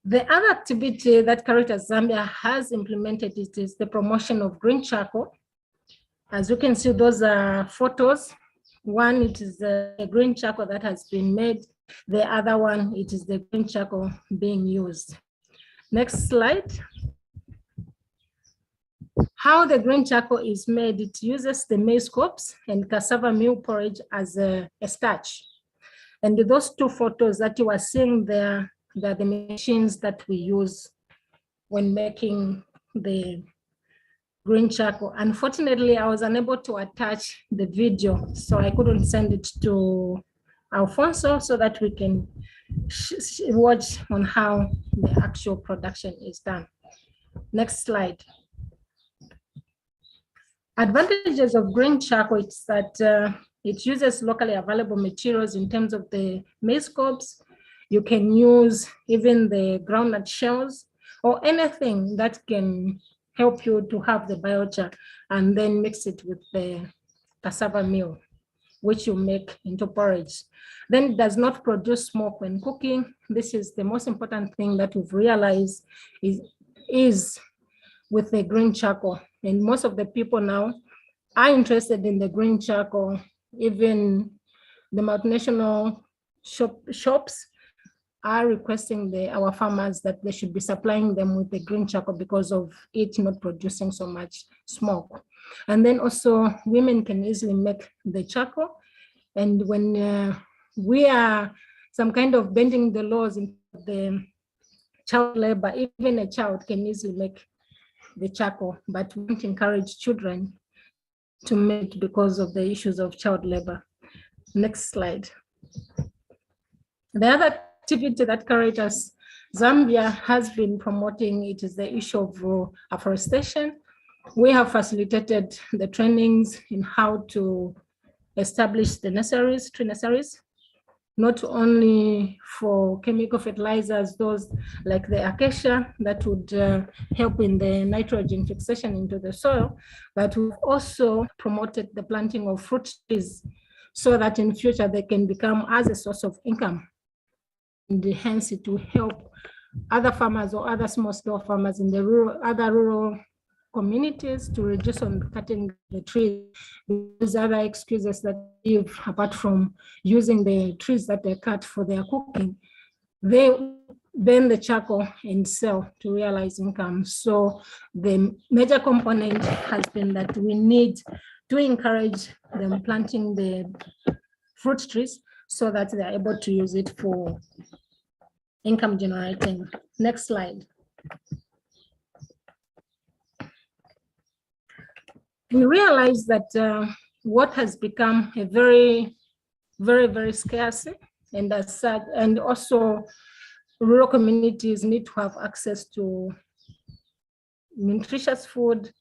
The other activity that Caritas Zambia has implemented is the promotion of green charcoal. As you can see, those are photos. One, it is the green charcoal that has been made. The other one, it is the green charcoal being used. Next slide. How the green charcoal is made, it uses the maize cobs and cassava meal porridge as a starch. And those two photos that you are seeing there, they're the machines that we use when making the green charcoal. Unfortunately, I was unable to attach the video, so I couldn't send it to Alfonso so that we can watch on how the actual production is done. Next slide. Advantages of green charcoal is that it uses locally available materials in terms of the maize cobs. You can use even the groundnut shells or anything that can help you to have the biochar, and then mix it with the cassava meal, which you make into porridge. Then it does not produce smoke when cooking. This is the most important thing that we've realized is with the green charcoal. And most of the people now are interested in the green charcoal. Even the multinational shops are requesting our farmers that they should be supplying them with the green charcoal because of it not producing so much smoke. And then also women can easily make the charcoal. And when we are some kind of bending the laws in the child labor, even a child can easily make the charcoal, but we don't encourage children to make because of the issues of child labor. Next slide. The other activity that Caritas Zambia has been promoting, it is the issue of afforestation. We have facilitated the trainings in how to establish the nurseries, tree nurseries, not only for chemical fertilizers, those like the acacia that would help in the nitrogen fixation into the soil, but we've also promoted the planting of fruit trees so that in future they can become as a source of income. And hence it will help other farmers or other small scale farmers in the other rural communities to reduce on cutting the trees. These other excuses that give, apart from using the trees that they cut for their cooking, they burn the charcoal and sell to realize income. So the major component has been that we need to encourage them planting the fruit trees so that they're able to use it for income generating. Next slide. We realize that what has become a very, very scarce, and as such, and also rural communities need to have access to nutritious food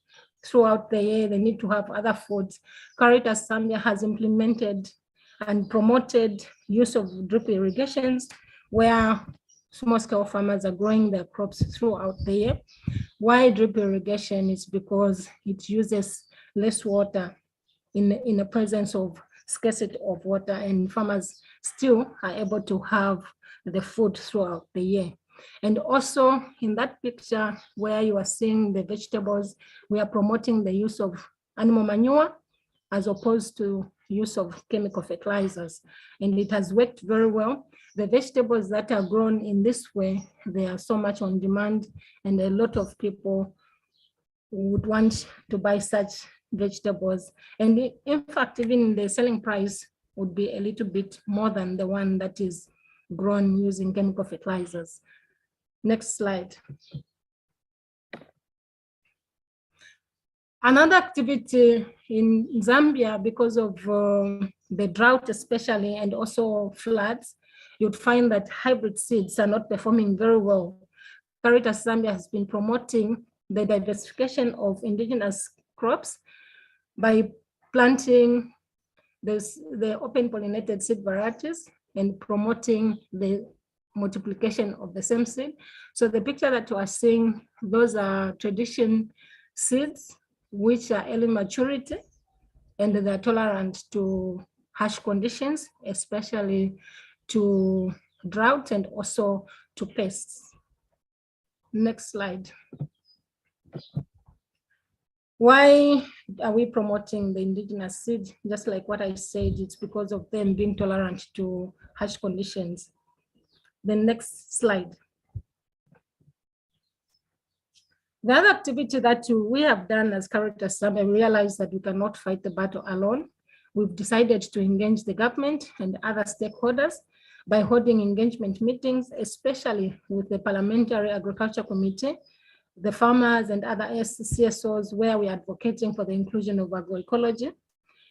throughout the year. They need to have other foods. Caritas Zambia has implemented and promoted use of drip irrigations, where small-scale farmers are growing their crops throughout the year. Why drip irrigation? Is because it uses less water in the presence of scarcity of water, and farmers still are able to have the food throughout the year. And also in that picture where you are seeing the vegetables, we are promoting the use of animal manure as opposed to use of chemical fertilizers. And it has worked very well. The vegetables that are grown in this way, they are so much on demand, and a lot of people would want to buy such vegetables. And in fact, even the selling price would be a little bit more than the one that is grown using chemical fertilizers. Next slide. Another activity in Zambia, because of the drought especially, and also floods, you'd find that hybrid seeds are not performing very well. Caritas Zambia has been promoting the diversification of indigenous crops by planting the open pollinated seed varieties and promoting the multiplication of the same seed. So the picture that you are seeing, those are tradition seeds, which are early maturity, and they're tolerant to harsh conditions, especially to drought and also to pests. Next slide. Why are we promoting the indigenous seed? Just like what I said, it's because of them being tolerant to harsh conditions. The next slide. The other activity that we have done as Caritas Zambia, we realized that we cannot fight the battle alone. We've decided to engage the government and other stakeholders by holding engagement meetings, especially with the Parliamentary Agriculture Committee, the farmers and other CSOs, where we are advocating for the inclusion of agroecology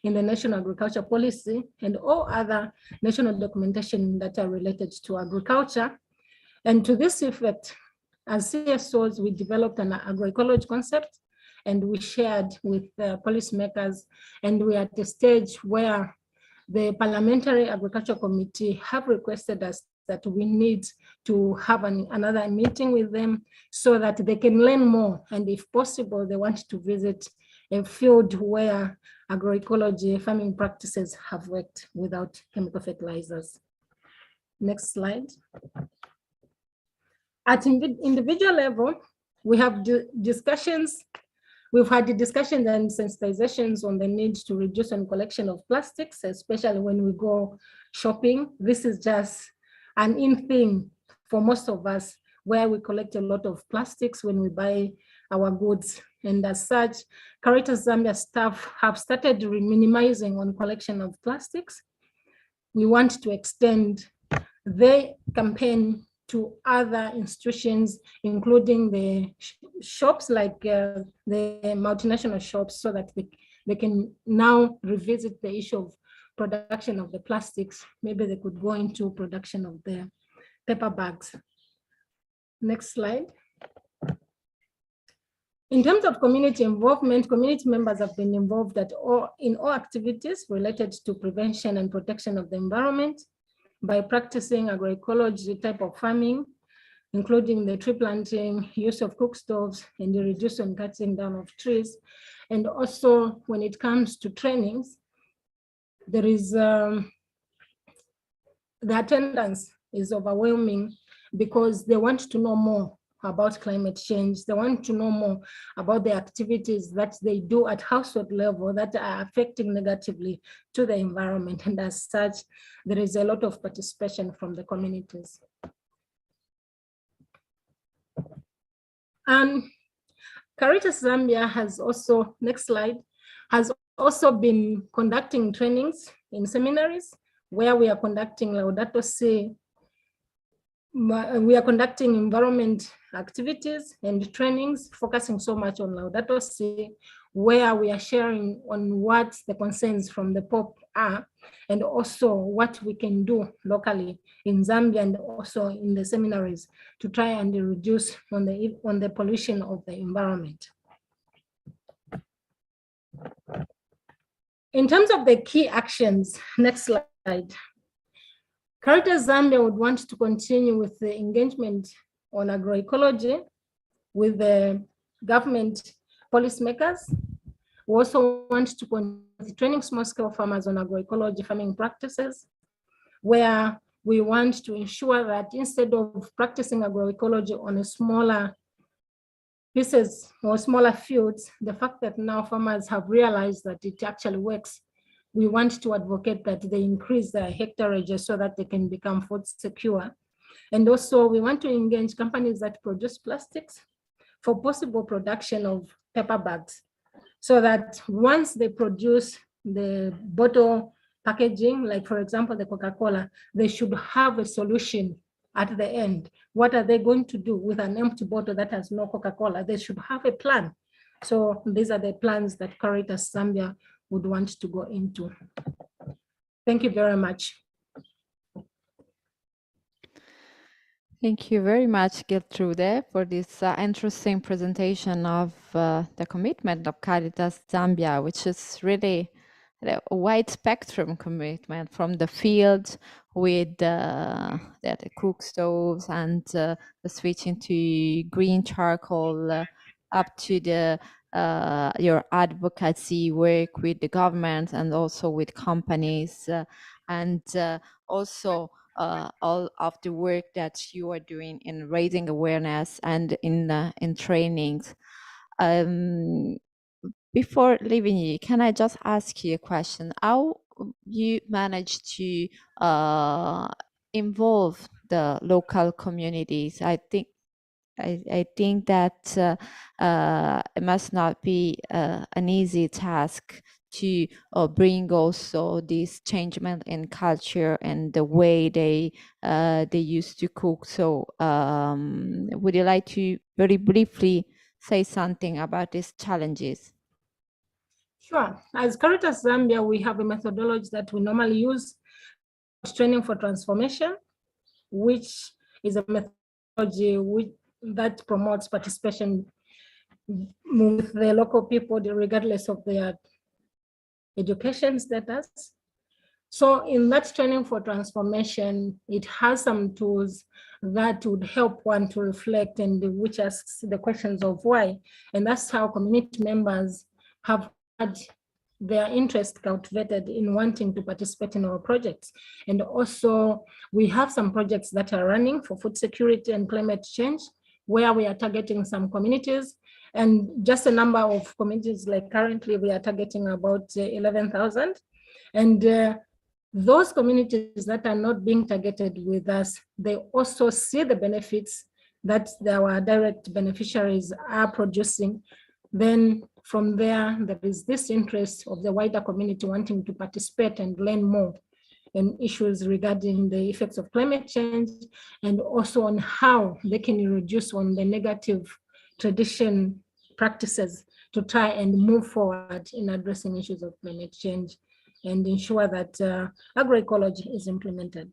in the National Agriculture Policy and all other national documentation that are related to agriculture. And to this effect, as CSOs, we developed an agroecology concept and we shared with the policymakers, and we are at the stage where the Parliamentary Agriculture Committee have requested us that we need to have another meeting with them so that they can learn more. And if possible, they want to visit a field where agroecology farming practices have worked without chemical fertilizers. Next slide. At individual level, we have discussions. We've had the discussions and sensitizations on the need to reduce and collection of plastics, especially when we go shopping. This is just an in thing for most of us, where we collect a lot of plastics when we buy our goods. And as such, Caritas Zambia staff have started minimizing on collection of plastics. We want to extend the campaign to other institutions, including the shops like the multinational shops, so that they can now revisit the issue of production of the plastics. Maybe they could go into production of the paper bags. Next slide. In terms of community involvement, community members have been involved in all activities related to prevention and protection of the environment by practicing agroecology type of farming, including the tree planting, use of cook stoves, and the reduce and cutting down of trees. And also when it comes to trainings, there is, the attendance is overwhelming because they want to know more about climate change. They want to know more about the activities that they do at household level that are affecting negatively to the environment. And as such, there is a lot of participation from the communities. And Caritas Zambia has also, next slide, has also been conducting trainings in seminaries where we are conducting Laudato Si. We are conducting environment activities and trainings, focusing so much on Laudato Si, where we are sharing on what the concerns from the Pope are, and also what we can do locally in Zambia and also in the seminaries to try and reduce on the pollution of the environment. In terms of the key actions, next slide. Caritas Zambia would want to continue with the engagement on agroecology with the government policymakers. We also want to continue training small-scale farmers on agroecology farming practices, where we want to ensure that instead of practicing agroecology on a smaller pieces or smaller fields, the fact that now farmers have realized that it actually works, we want to advocate that they increase their hectareage so that they can become food secure. And also we want to engage companies that produce plastics for possible production of paper bags, so that once they produce the bottle packaging, like for example, the Coca-Cola, they should have a solution at the end. What are they going to do with an empty bottle that has no Coca-Cola? They should have a plan. So these are the plans that Caritas Zambia would want to go into. Thank you very much. Thank you very much, Gertrude, for this interesting presentation of the commitment of Caritas Zambia, which is really a wide spectrum commitment from the field with the cook stoves and the switching to green charcoal up to the your advocacy work with the government and also with companies and also all of the work that you are doing in raising awareness and in trainings. Before leaving you, can I just ask you a question? How you manage to involve the local communities? I think that it must not be an easy task to bring also this changement in culture and the way they used to cook. So would you like to very briefly say something about these challenges? Sure. As Caritas Zambia, we have a methodology that we normally use, training for transformation, which is a methodology that promotes participation with the local people, regardless of their education status. So in that training for transformation, it has some tools that would help one to reflect, and which asks the questions of why. And that's how community members have had their interest cultivated in wanting to participate in our projects. And also we have some projects that are running for food security and climate change, where we are targeting some communities, and just a number of communities, like currently we are targeting about 11,000. And those communities that are not being targeted with us, they also see the benefits that our direct beneficiaries are producing. Then from there is this interest of the wider community wanting to participate and learn more in issues regarding the effects of climate change, and also on how they can reduce on the negative tradition practices to try and move forward in addressing issues of climate change and ensure that agroecology is implemented.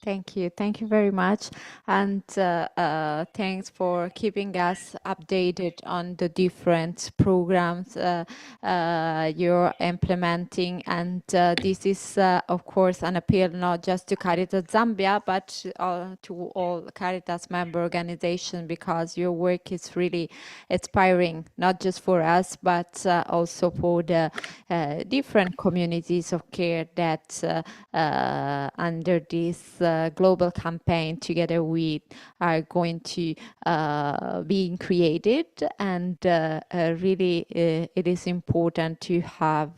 Thank you. Thank you very much. And thanks for keeping us updated on the different programs you're implementing. And this is, of course, an appeal not just to Caritas Zambia, but to all Caritas member organizations, because your work is really inspiring, not just for us, but also for the different communities of care that under this global campaign together we are going to being created. And really it is important to have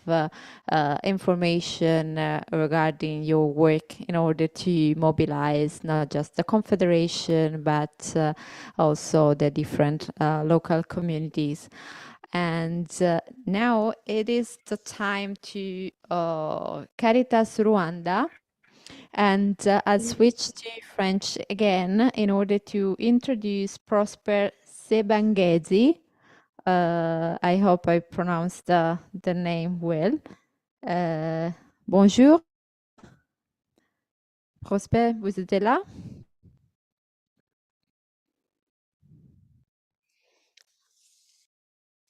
information regarding your work in order to mobilize not just the Confederation but also the different local communities. And now it is the time to Caritas Rwanda. And I'll switch to French again in order to introduce Prosper Sebangezi. I hope I pronounced the name well. Bonjour. Prosper, vous êtes là?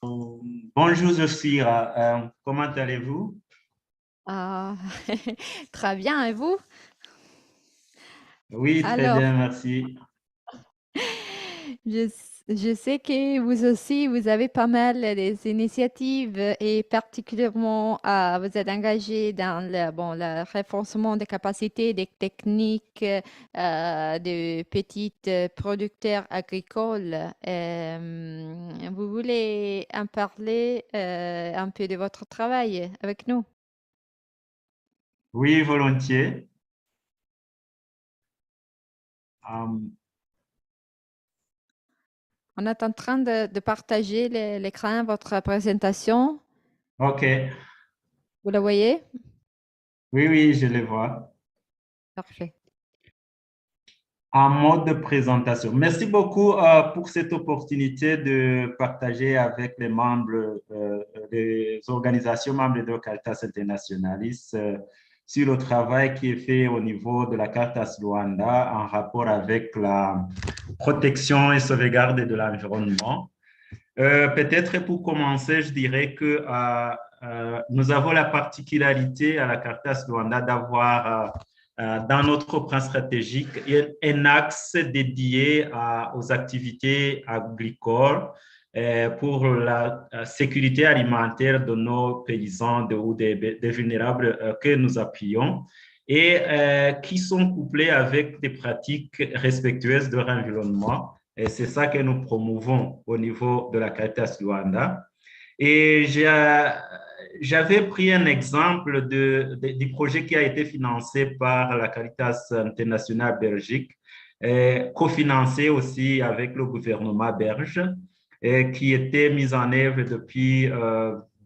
Bonjour Zofira, comment allez-vous? Très bien, et vous? Oui, très bien, merci. Je sais que vous aussi, vous avez pas mal des initiatives et particulièrement vous êtes engagé dans le renforcement des capacités, des techniques de petits producteurs agricoles. Vous voulez en parler un peu de votre travail avec nous? Oui, volontiers. On est en train de partager l'écran, votre présentation. OK. Vous la voyez? Oui, oui, je le vois. Parfait. En mode de présentation. Merci beaucoup pour cette opportunité de partager avec les membres des organisations membres de Caritas Internationalis sur le travail qui est fait au niveau de la Caritas Rwanda en rapport avec la protection et sauvegarde de l'environnement. Peut-être pour commencer, je dirais que nous avons la particularité à la Caritas Rwanda d'avoir dans notre plan stratégique un axe dédié aux activités agricoles pour la sécurité alimentaire de nos paysans ou des vulnérables que nous appuyons. et qui sont couplées avec des pratiques respectueuses de l'environnement. Et c'est ça que nous promouvons au niveau de la Caritas Luanda. Et j'avais pris un exemple du projet qui a été financé par la Caritas Internationale Belgique, cofinancé aussi avec le gouvernement belge, qui était mis en œuvre depuis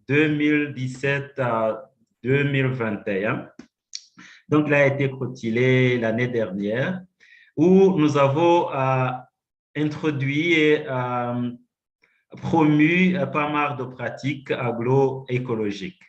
2017 à 2021. Donc, il a été clôturé l'année dernière, où nous avons introduit et promu pas mal de pratiques agroécologiques.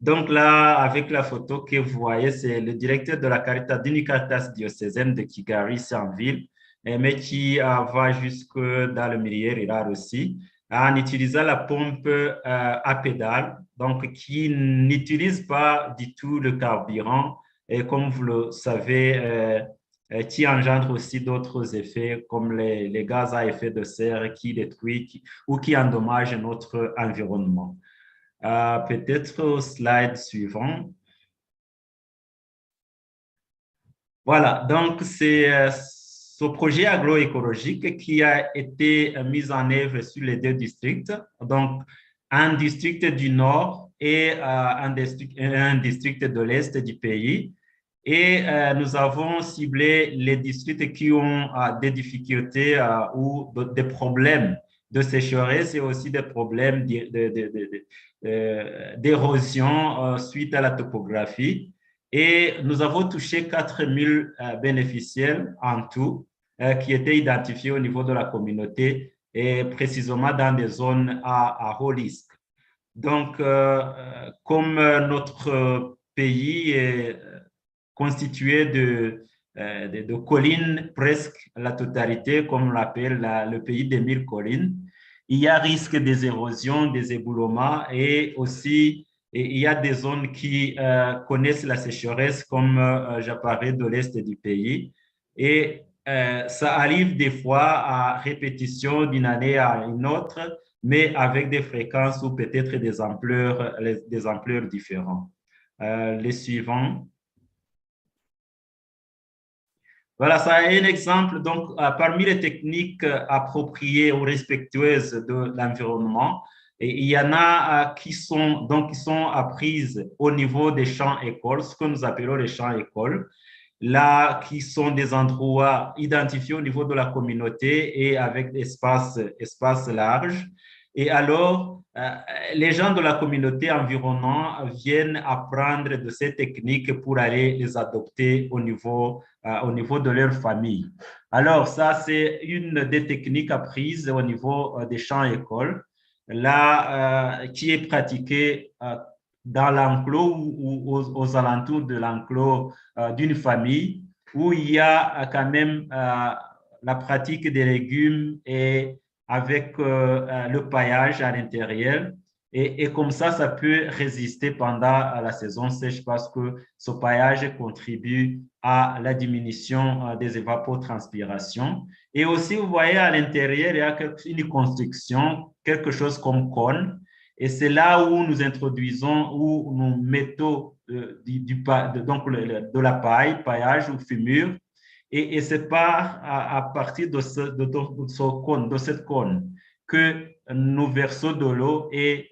Donc là, avec la photo que vous voyez, c'est le directeur de la d'une Caritas diocésaine de Kigali, c'est en ville, mais qui va jusque dans le milieu rural aussi, en utilisant la pompe à pédale, donc qui n'utilise pas du tout le carburant, et comme vous le savez, qui engendre aussi d'autres effets comme les gaz à effet de serre qui détruisent ou qui endommagent notre environnement. Peut-être au slide suivant. Voilà, donc c'est ce projet agroécologique qui a été mis en œuvre sur les deux districts, donc un district du nord et un district de l'est du pays. Et nous avons ciblé les districts qui ont des difficultés ou des problèmes de sécheresse et aussi des problèmes d'érosion suite à la topographie. Et nous avons touché 4000 bénéficiaires en tout qui étaient identifiés au niveau de la communauté et précisément dans des zones à haut risque. Donc, comme notre pays est constitué de collines, presque la totalité, comme on l'appelle le pays des 1000 collines, il y a risque des érosions, des éboulements et aussi il y a des zones qui connaissent la sécheresse, comme j'apparais de l'est du pays. Et ça arrive des fois à répétition d'une année à une autre, mais avec des fréquences ou peut-être des ampleurs différentes. Les suivants. Voilà, ça est un exemple. Donc, parmi les techniques appropriées ou respectueuses de l'environnement, il y en a qui sont apprises au niveau des champs-écoles, ce que nous appelons les champs-écoles, là, qui sont des endroits identifiés au niveau de la communauté et avec espaces larges. Et alors, les gens de la communauté environnante viennent apprendre de ces techniques pour aller les adopter au niveau de leur famille. Alors, ça, c'est une des techniques apprises au niveau des champs-écoles, là, qui est pratiquée dans l'enclos ou aux alentours de l'enclos d'une famille, où il y a quand même la pratique des légumes et avec le paillage à l'intérieur. Et comme ça peut résister pendant la saison sèche parce que ce paillage contribue à la diminution des évapotranspirations. Et aussi, vous voyez à l'intérieur, il y a une construction, quelque chose comme cône. Et c'est là où nous introduisons, où nous mettons de la paille, paillage ou fumure. Et c'est à partir de cette cône que nous versons de l'eau et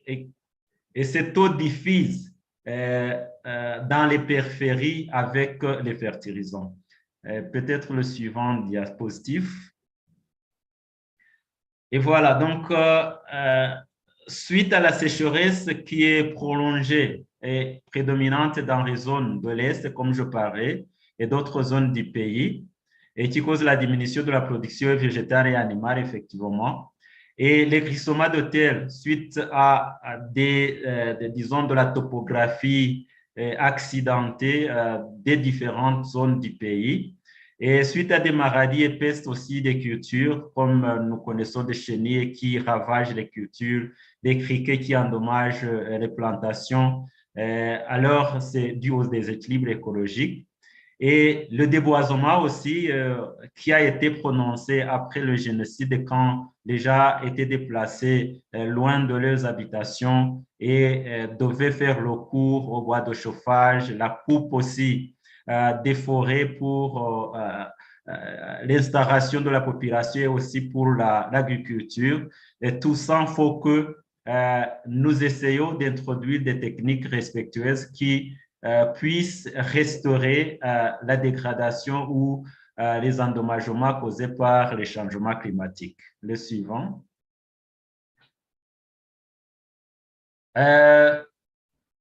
cette eau diffuse dans les périphéries avec les fertilisants. Peut-être le suivant diapositive. Et voilà, donc, suite à la sécheresse qui est prolongée et prédominante dans les zones de l'Est, comme je parlais, et d'autres zones du pays, et qui cause la diminution de la production végétale et animale, effectivement. Et les glissements de terre, suite à disons, de la topographie accidentée des différentes zones du pays, et suite à des maladies et pestes aussi des cultures, comme nous connaissons des chenilles qui ravagent les cultures, des criquets qui endommagent les plantations, alors c'est dû aux déséquilibres écologiques. Et le déboisement aussi, qui a été prononcé après le génocide quand les gens étaient déplacés loin de leurs habitations et devaient faire le cours au bois de chauffage, la coupe aussi des forêts pour l'installation de la population et aussi pour l'agriculture. Et tout ça, il faut que nous essayons d'introduire des techniques respectueuses qui puissent restaurer la dégradation ou les endommagements causés par les changements climatiques. Le suivant.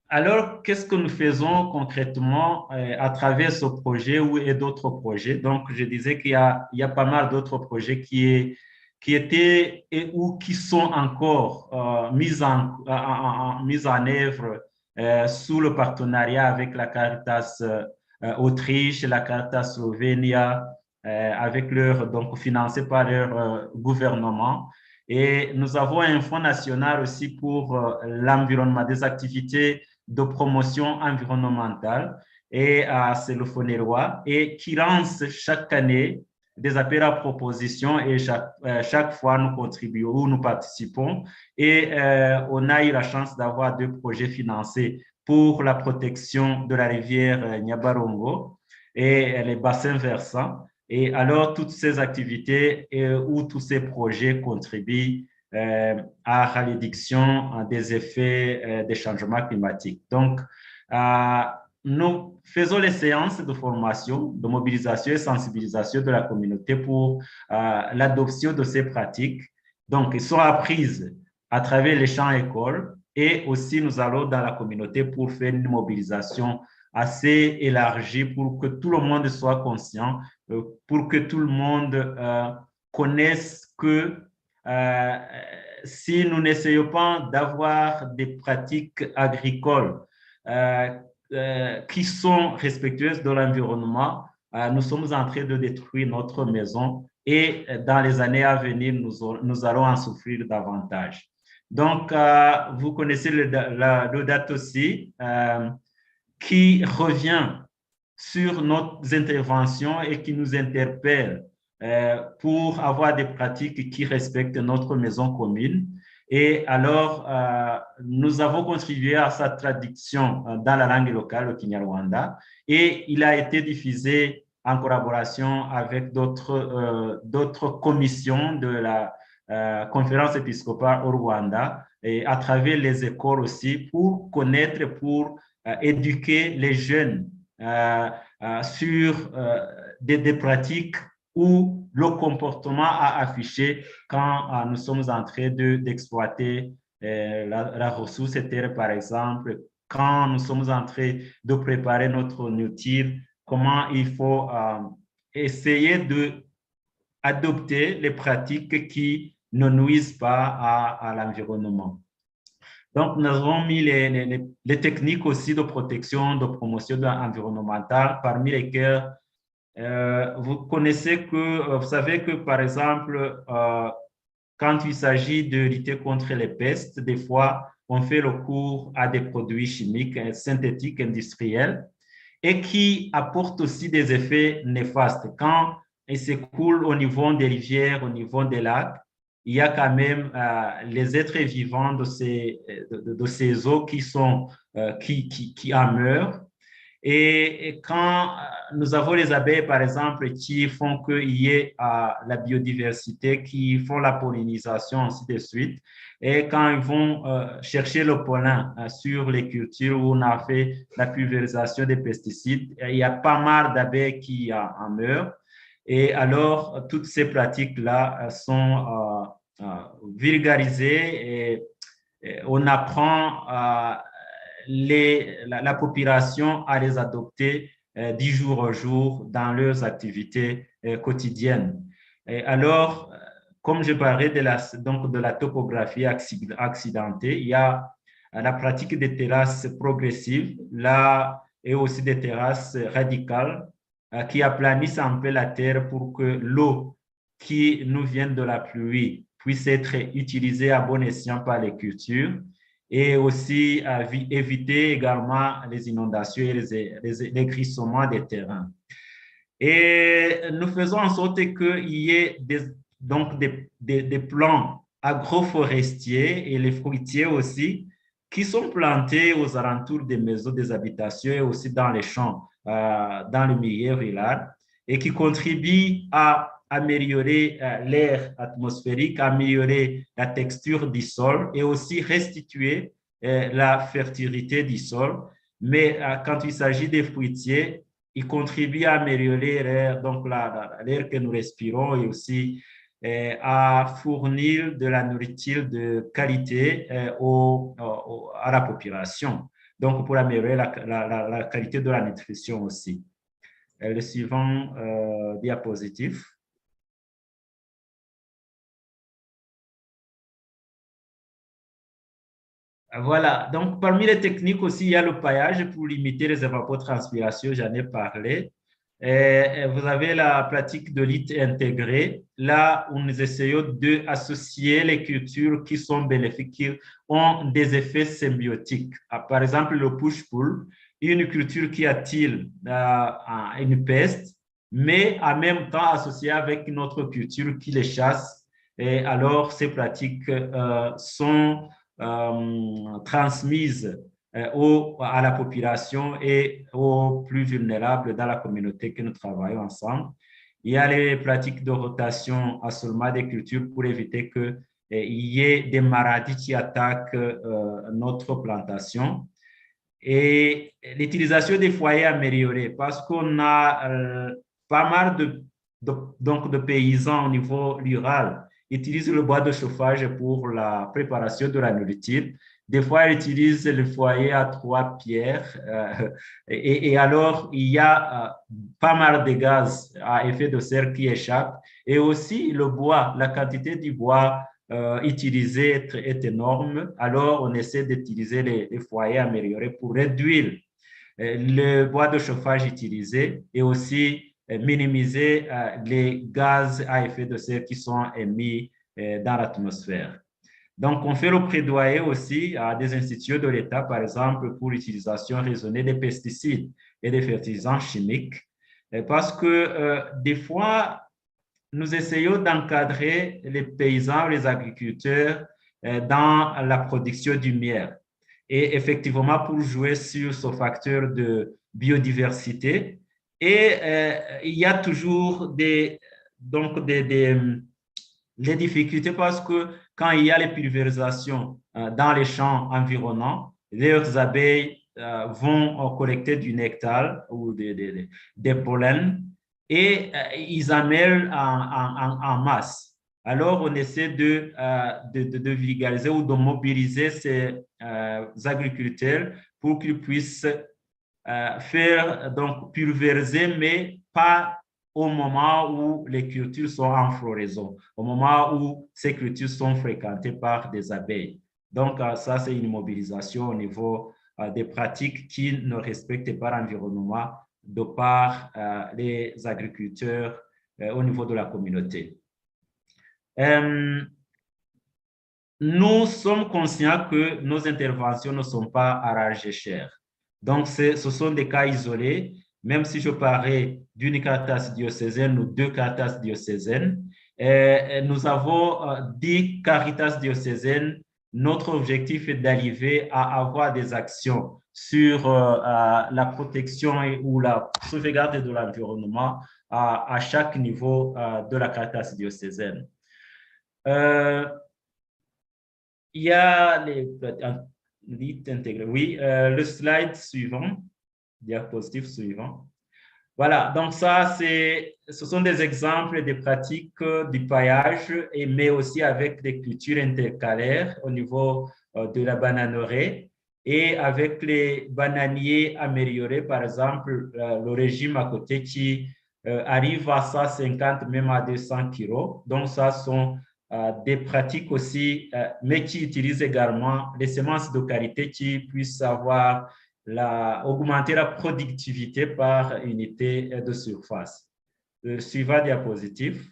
Alors, qu'est-ce que nous faisons concrètement à travers ce projet et d'autres projets? Donc, je disais qu'il y a pas mal d'autres projets qui étaient ou qui sont encore mis en œuvre sous le partenariat avec la Caritas Autriche, la Caritas Slovénia, avec donc financés par leur gouvernement. Et nous avons un fonds national aussi pour l'environnement, des activités de promotion environnementale, et c'est le FONEROA, et qui lance chaque année des appels à propositions, et chaque fois nous contribuons ou nous participons, et on a eu la chance d'avoir 2 projets financés pour la protection de la rivière Nyabarongo et les bassins versants. Et alors, toutes ces activités ou tous ces projets contribuent à la réduction des effets des changements climatiques. Donc, nous faisons les séances de formation, de mobilisation et sensibilisation de la communauté pour l'adoption de ces pratiques. Donc, elles sont apprises à travers les champs écoles, et aussi nous allons dans la communauté pour faire une mobilisation assez élargie pour que tout le monde soit conscient, pour que tout le monde connaisse que si nous n'essayons pas d'avoir des pratiques agricoles qui sont respectueuses de l'environnement, nous sommes en train de détruire notre maison, et dans les années à venir, nous allons en souffrir davantage. Donc, vous connaissez le date aussi, qui revient sur nos interventions et qui nous interpelle pour avoir des pratiques qui respectent notre maison commune. Et alors, nous avons contribué à sa traduction dans la langue locale, le Kinyarwanda, et il a été diffusé en collaboration avec d'autres commissions de la conférence épiscopale au Rwanda, et à travers les écoles aussi, pour connaître, pour éduquer les jeunes sur des pratiques ou le comportement à afficher quand nous sommes en train d'exploiter la ressource terre, par exemple, quand nous sommes en train de préparer notre nourriture, comment il faut essayer d'adopter les pratiques qui ne nuisent pas à l'environnement. Donc, nous avons mis les techniques aussi de protection, de promotion environnementale, parmi lesquelles vous connaissez que, vous savez que, par exemple, quand il s'agit de lutter contre les pestes, des fois, on fait recours à des produits chimiques, synthétiques, industriels, et qui apportent aussi des effets néfastes. Quand ils s'écoulent au niveau des rivières, au niveau des lacs, il y a quand même les êtres vivants de ces eaux qui en meurent. Et quand nous avons les abeilles, par exemple, qui font qu'il y ait la biodiversité, qui font la pollinisation, ainsi de suite, et quand ils vont chercher le pollen sur les cultures où on a fait la pulvérisation des pesticides, il y a pas mal d'abeilles qui en meurent. Et alors, toutes ces pratiques-là sont vulgarisées, et on apprend la population à les adopter du jour au jour dans leurs activités quotidiennes. Et alors, comme je parlais de la topographie accidentée, il y a la pratique des terrasses progressives, là, et aussi des terrasses radicales qui aplanissent un peu la terre pour que l'eau qui nous vient de la pluie puisse être utilisée à bon escient par les cultures, et aussi éviter également les inondations et les glissements des terrains. Et nous faisons en sorte qu'il y ait des plants agroforestiers et les fruitiers aussi qui sont plantés aux alentours des maisons, des habitations, et aussi dans les champs dans le milieu rural et qui contribue à améliorer l'air atmosphérique, améliorer la texture du sol et aussi restituer la fertilité du sol. Mais quand il s'agit des fruitiers, ils contribuent à améliorer l'air, donc l'air que nous respirons et aussi à fournir de la nourriture de qualité à la population. Donc, pour améliorer la qualité de la nutrition aussi. Le suivant diapositive. Voilà, donc parmi les techniques aussi, il y a le paillage pour limiter les évapotranspirations, j'en ai parlé. Vous avez la pratique de lutte intégrée, là où nous essayons d'associer les cultures qui sont bénéfiques, qui ont des effets symbiotiques. Par exemple, le push-pull, une culture qui attire une peste, mais en même temps associée avec une autre culture qui les chasse. Et alors, ces pratiques sont transmises à la population et aux plus vulnérables dans la communauté que nous travaillons ensemble. Il y a les pratiques de rotation à seulement des cultures pour éviter qu'il y ait des maladies qui attaquent notre plantation. Et l'utilisation des foyers améliorés, parce qu'on a pas mal de paysans au niveau rural utilisent le bois de chauffage pour la préparation de la nourriture. Des fois, ils utilisent le foyer à 3 pierres et alors il y a pas mal de gaz à effet de serre qui échappent. Et aussi le bois, la quantité du bois utilisé est énorme. Alors, on essaie d'utiliser les foyers améliorés pour réduire le bois de chauffage utilisé et aussi minimiser les gaz à effet de serre qui sont émis dans l'atmosphère. Donc, on fait le plaidoyer aussi à des institutions de l'État, par exemple, pour l'utilisation raisonnée des pesticides et des fertilisants chimiques, parce que des fois, nous essayons d'encadrer les paysans, les agriculteurs dans la production du miel. Et effectivement, pour jouer sur ce facteur de biodiversité, et il y a toujours les difficultés parce que quand il y a les pulvérisations dans les champs environnants, leurs abeilles vont collecter du nectar ou des pollens et ils amènent en masse. Alors, on essaie de vulgariser ou de mobiliser ces agriculteurs pour qu'ils puissent faire donc pulvériser, mais pas au moment où les cultures sont en floraison, au moment où ces cultures sont fréquentées par des abeilles. Donc, ça, c'est une mobilisation au niveau des pratiques qui ne respectent pas l'environnement de par les agriculteurs au niveau de la communauté. Nous sommes conscients que nos interventions ne sont pas à rage cher. Donc, ce sont des cas isolés. Même si je parlais d'une Caritas diocésaine ou 2 Caritas diocésaines, nous avons 10 Caritas diocésaines. Notre objectif est d'arriver à avoir des actions sur la protection ou la sauvegarde de l'environnement à chaque niveau de la Caritas diocésaine. Il y a le slide suivant, diapositive suivant. Voilà, donc ça, ce sont des exemples des pratiques du paillage, mais aussi avec des cultures intercalaires au niveau de la bananerie et avec les bananiers améliorés, par exemple, le régime à côté qui arrive à 150, même à 200 kilos. Donc, ça sont des pratiques aussi, mais qui utilisent également les semences de qualité qui puissent avoir augmenter la productivité par unité de surface. Le suivant diapositive.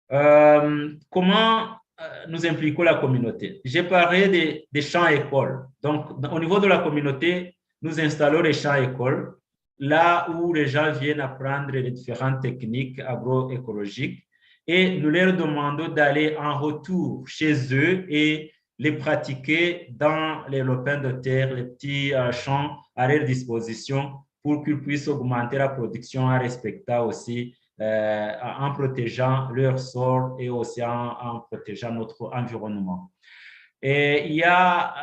Comment nous impliquons la communauté? J'ai parlé des champs-écoles. Donc, au niveau de la communauté, nous installons les champs-écoles, là où les gens viennent apprendre les différentes techniques agroécologiques et nous leur demandons d'aller en retour chez eux et les pratiquer dans les lopins de terre, les petits champs à leur disposition pour qu'ils puissent augmenter la production en respectant aussi, en protégeant leur sol et aussi en protégeant notre environnement. Et il y a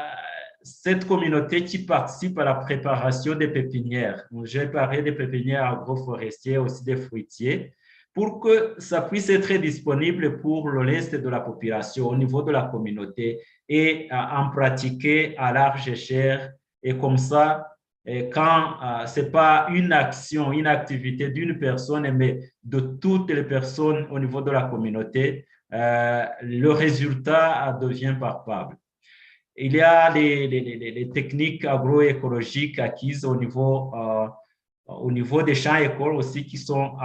cette communauté qui participe à la préparation des pépinières. J'ai parlé des pépinières agroforestières, aussi des fruitiers, pour que ça puisse être disponible pour le reste de la population au niveau de la communauté et en pratiquer à large échelle. Et comme ça, quand ce n'est pas une action, une activité d'une personne, mais de toutes les personnes au niveau de la communauté, le résultat devient palpable. Il y a les techniques agroécologiques acquises au niveau des champs écoles aussi qui sont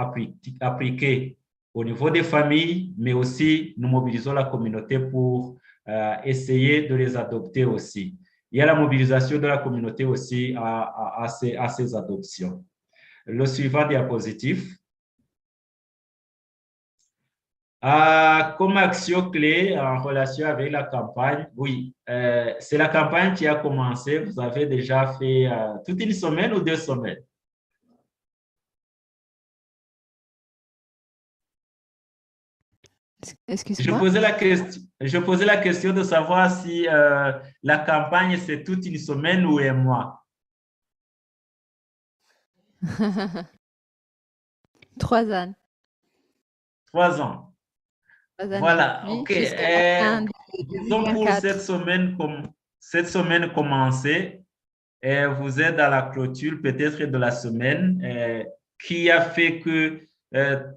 appliquées au niveau des familles, mais aussi nous mobilisons la communauté pour essayer de les adopter aussi. Il y a la mobilisation de la communauté aussi à ces adoptions. Le suivant diapositive. Comme action clé en relation avec la campagne, oui, c'est la campagne qui a commencé. Vous avez déjà fait toute une semaine ou 2 semaines? Excuse-moi. Je posais la question de savoir si la campagne, c'est toute une semaine ou un mois. 3 ans. 3 ans. Voilà, OK. Disons pour cette semaine commencée, vous êtes dans la clôture peut-être de la semaine, qui a fait que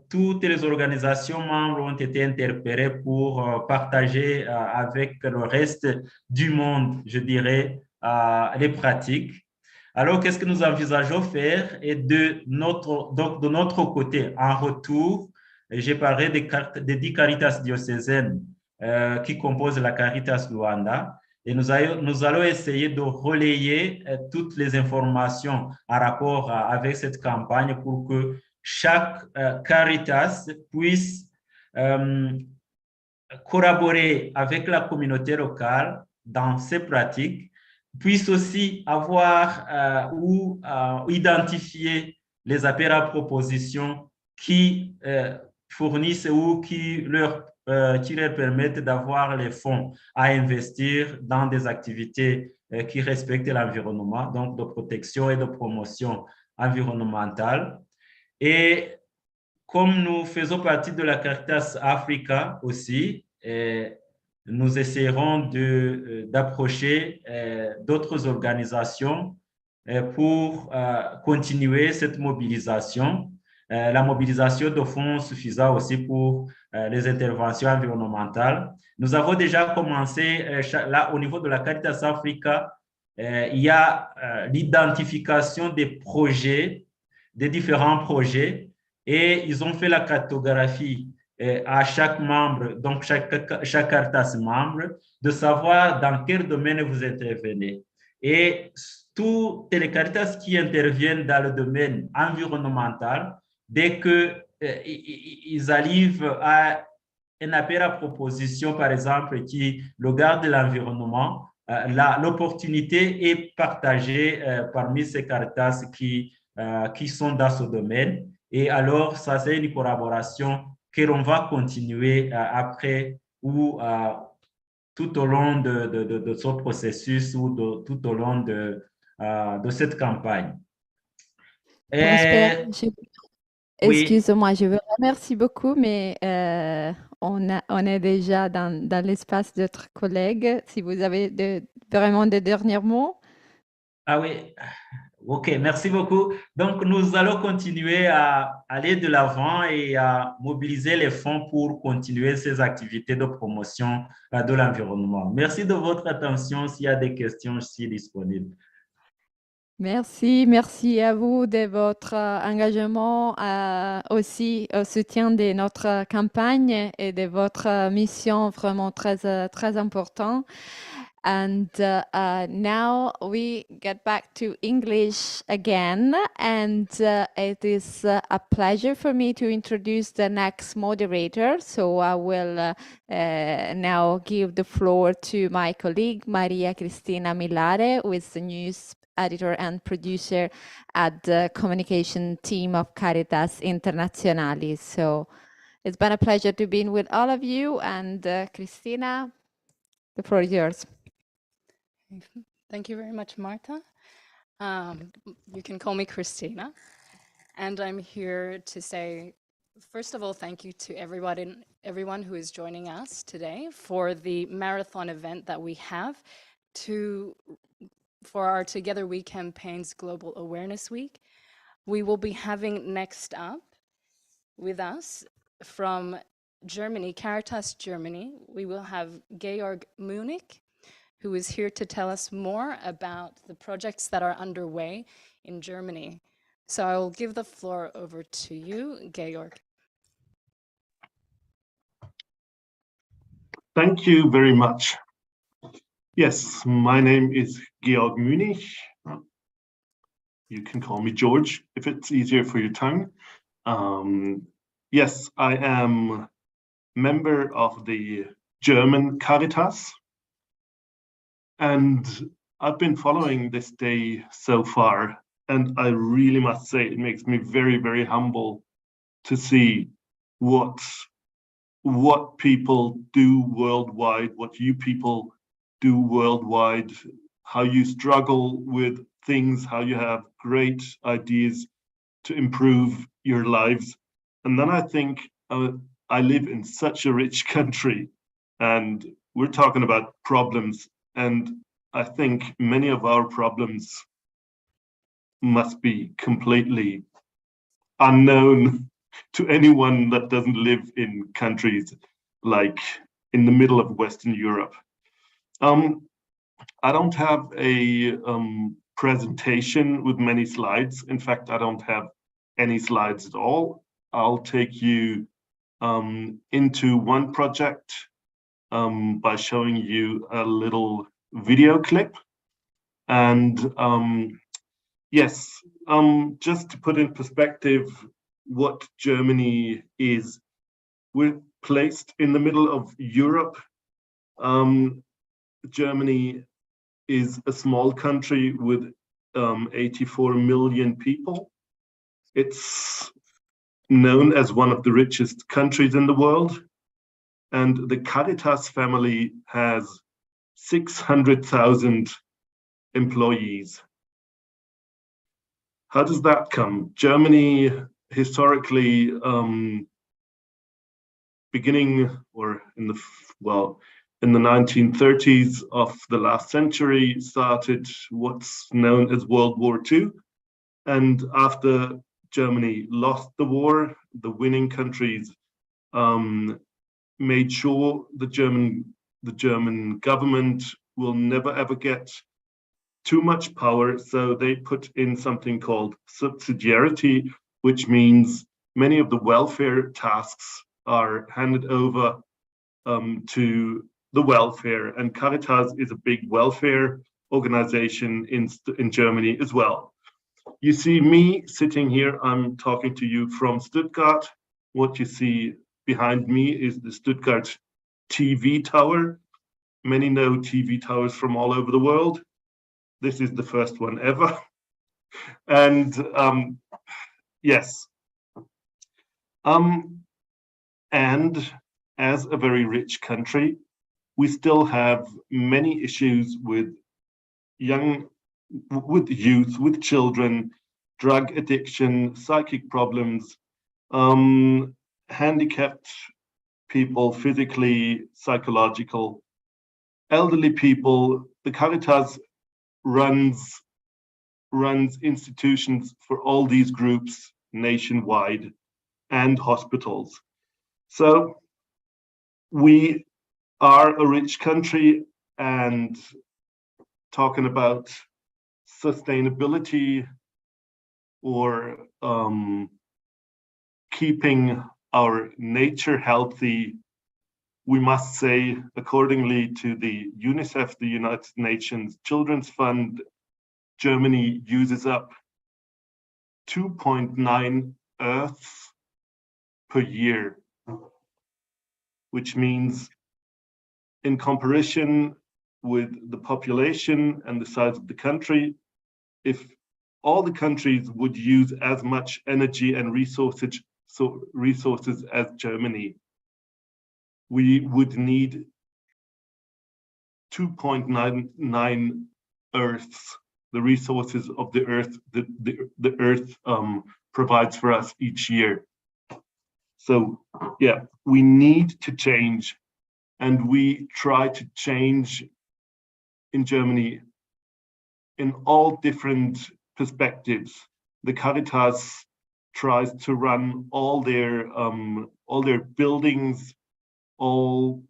toutes les organisations membres ont été interpellées pour partager avec le reste du monde, je dirais, les pratiques. Alors, qu'est-ce que nous envisageons faire? Et de notre côté, en retour, j'ai parlé des 10 Caritas diocésaines qui composent la Caritas Luanda. Et nous allons essayer de relayer toutes les informations en rapport avec cette campagne pour que chaque Caritas puisse collaborer avec la communauté locale dans ces pratiques, puisse aussi avoir ou identifier les appels à propositions qui fournissent ou qui leur permettent d'avoir les fonds à investir dans des activités qui respectent l'environnement, donc de protection et de promotion environnementale. Et comme nous faisons partie de la Caritas Africa aussi, nous essaierons d'approcher d'autres organisations pour continuer cette mobilisation. La mobilisation de fonds suffisant aussi pour les interventions environnementales. Nous avons déjà commencé, là, au niveau de la Caritas Africa, il y a l'identification des projets, des différents projets, et ils ont fait la cartographie à chaque membre, donc chaque Caritas membre, de savoir dans quel domaine vous intervenez. Et toutes les Caritas qui interviennent dans le domaine environnemental, dès qu'ils arrivent à un appel à proposition, par exemple, qui regarde l'environnement, l'opportunité est partagée parmi ces Caritas qui sont dans ce domaine. Et alors, ça, c'est une collaboration que l'on va continuer après ou tout au long de ce processus ou tout au long de cette campagne. Excuse-moi, je vous remercie beaucoup, mais on est déjà dans l'espace d'autres collègues. Si vous avez vraiment des derniers mots. Ah oui, OK, merci beaucoup. Donc, nous allons continuer à aller de l'avant et à mobiliser les fonds pour continuer ces activités de promotion de l'environnement. Merci de votre attention. S'il y a des questions, je suis disponible. Merci à vous de votre engagement aussi au soutien de notre campagne et de votre mission vraiment très, très importante. And now we get back to English again, and it is a pleasure for me to introduce the next moderator. So I will now give the floor to my colleague, Maria Cristina Millare, who is the news editor and producer at the communication team of Caritas Internationalis. So it's been a pleasure to be with all of you, and Cristina, the floor is yours. Thank you very much, Marta. You can call me Christina, and I'm here to say, first of all, thank you to everyone who is joining us today for the marathon event that we have for our Together We campaign's Global Awareness Week. We will be having next up with us from Germany, Caritas Germany, we will have Georg Munich, who is here to tell us more about the projects that are underway in Germany. So I will give the floor over to you, Georg. Thank you very much. Yes, my name is Georg Munich. You can call me George if it's easier for your tongue. Yes, I am member of the German Caritas. And I've been following this day so far, and I really must say it makes me very, very humble to see what people do worldwide, what you people do worldwide, how you struggle with things, how you have great ideas to improve your lives. And then I think I live in such a rich country, and we're talking about problems. And I think many of our problems must be completely unknown to anyone that doesn't live in countries like in the middle of Western Europe. I don't have a presentation with many slides. In fact, I don't have any slides at all. I'll take you into one project by showing you a little video clip. And yes, just to put in perspective what Germany is, we're placed in the middle of Europe. Germany is a small country with 84 million people. It's known as one of the richest countries in the world. And the Caritas family has 600,000 employees. How does that come? Germany historically, beginning or in the 1930s of the last century, started what's known as World War II. And after Germany lost the war, the winning countries made sure the German government will never ever get too much power. So they put in something called subsidiarity, which means many of the welfare tasks are handed over to the welfare, and Caritas is a big welfare organization in Germany as well. You see me sitting here, I'm talking to you from Stuttgart. What you see behind me is the Stuttgart TV tower. Many know TV towers from all over the world. This is the first one ever. And yes. And as a very rich country, we still have many issues with youth, with children, drug addiction, psychic problems, handicapped people, physically, psychological, elderly people. The Caritas runs institutions for all these groups nationwide and hospitals. So we are a rich country, and talking about sustainability or keeping our nature healthy, we must say, accordingly to the UNICEF, the United Nations Children's Fund, Germany uses up 2.9 Earths per year, which means in comparison with the population and the size of the country, if all the countries would use as much energy and resources as Germany, we would need 2.99 Earths, the resources of the Earth, the Earth provides for us each year. So yeah, we need to change, and we try to change in Germany in all different perspectives. The Caritas tries to run all their buildings, all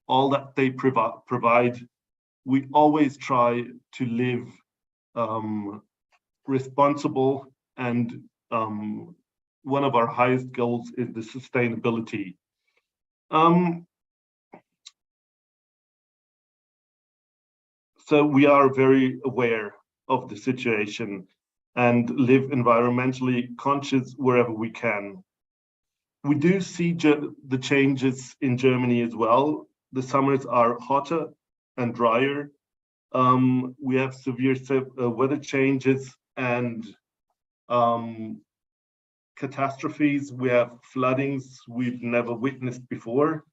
that they provide. We always try to live responsible, and one of our highest goals is the sustainability. So we are very aware of the situation and live environmentally conscious wherever we can. We do see the changes in Germany as well. The summers are hotter and drier. We have severe weather changes and catastrophes. We have floodings we've never witnessed before.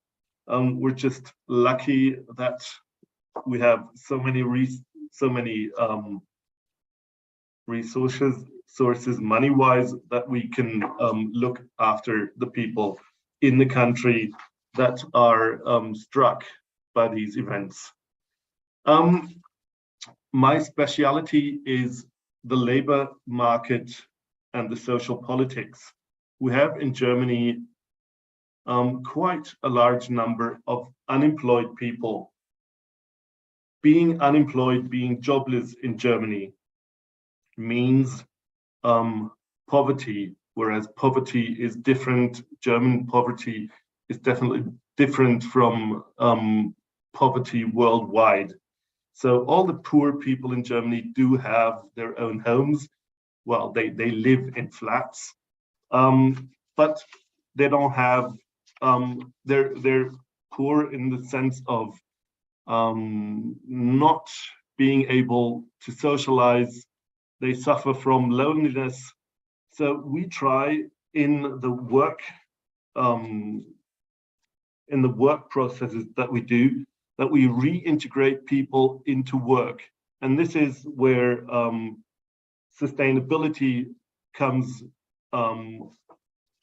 We're just lucky that we have so many resources money-wise, that we can look after the people in the country that are struck by these events. My specialty is the labor market and the social politics. We have in Germany quite a large number of unemployed people. Being unemployed, being jobless in Germany means poverty, whereas poverty is different. German poverty is definitely different from poverty worldwide. So all the poor people in Germany do have their own homes. Well, they live in flats, but they don't have, they're poor in the sense of not being able to socialize. They suffer from loneliness. So we try in the work processes that we do, that we reintegrate people into work. And this is where sustainability comes on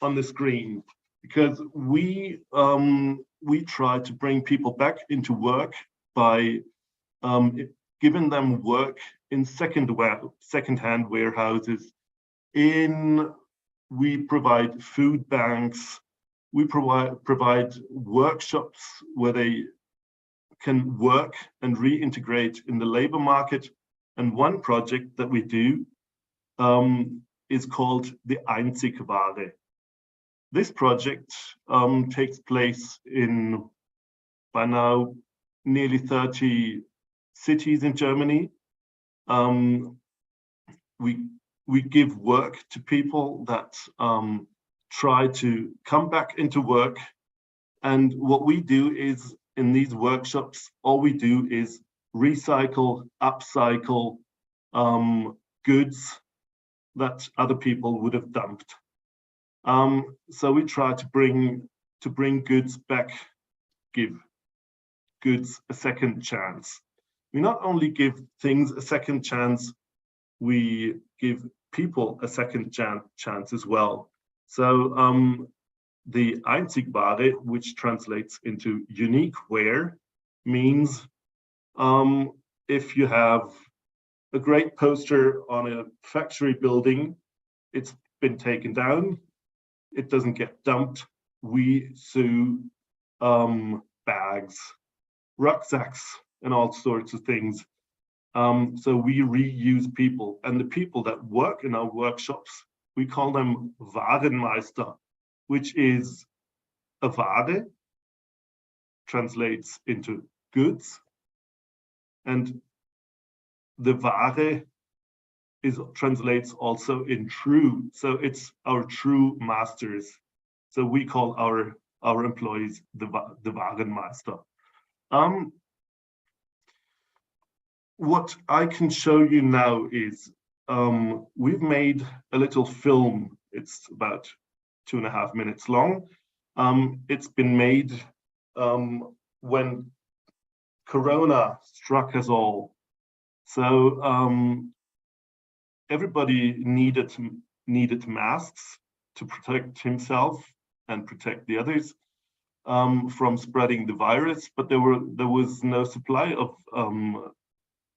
the screen, because we try to bring people back into work by giving them work in second-hand warehouses. We provide food banks. We provide workshops where they can work and reintegrate in the labor market. And one project that we do is called the Einzigware. This project takes place in, by now, nearly 30 cities in Germany. We give work to people that try to come back into work. And what we do is, in these workshops, all we do is recycle, upcycle goods that other people would have dumped. So we try to bring goods back, give goods a second chance. We not only give things a second chance, we give people a second chance as well. So the Einzigware, which translates into unique ware, means if you have a great poster on a factory building, it's been taken down, it doesn't get dumped, we sew bags, rucksacks, and all sorts of things. So we reuse people, and the people that work in our workshops, we call them Warenmeister, which is a Ware translates into goods, and the Ware translates also in true. So it's our true masters. So we call our employees the Warenmeister. What I can show you now is we've made a little film. It's about 2.5 minutes long. It's been made when Corona struck us all. So everybody needed masks to protect himself and protect the others from spreading the virus, but there was no supply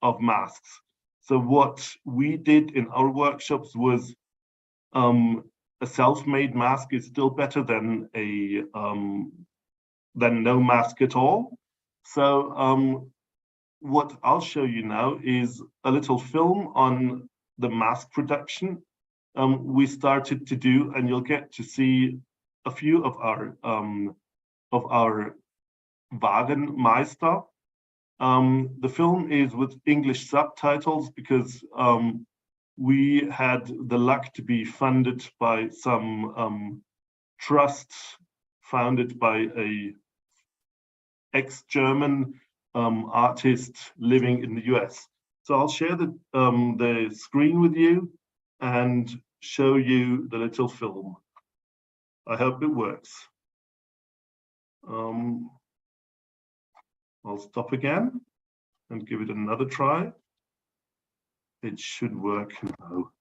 of masks. So what we did in our workshops was a self-made mask is still better than no mask at all. So what I'll show you now is a little film on the mask production we started to do, and you'll get to see a few of our Warenmeister. The film is with English subtitles because we had the luck to be funded by some trust founded by a ex-German artist living in the US. So I'll share the screen with you and show you the little film. I hope it works. I'll stop again and give it another try. It should work now.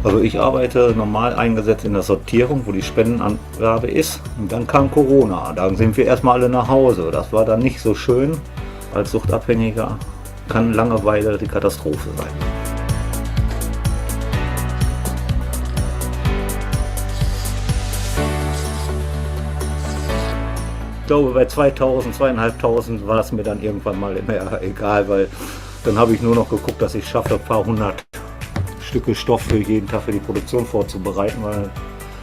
Also ich arbeite normal eingesetzt in der Sortierung, wo die Spendenangabe ist. Und dann kam Corona. Da sind wir erstmal alle nach Hause. Das war dann nicht so schön. Als Suchtabhängiger kann Langeweile die Katastrophe sein. Ich glaube, bei 2000, 2500 war es mir dann irgendwann mal mehr egal, weil dann habe ich nur noch geguckt, dass ich schaffe, ein paar hundert Stücke Stoff für jeden Tag für die Produktion vorzubereiten, weil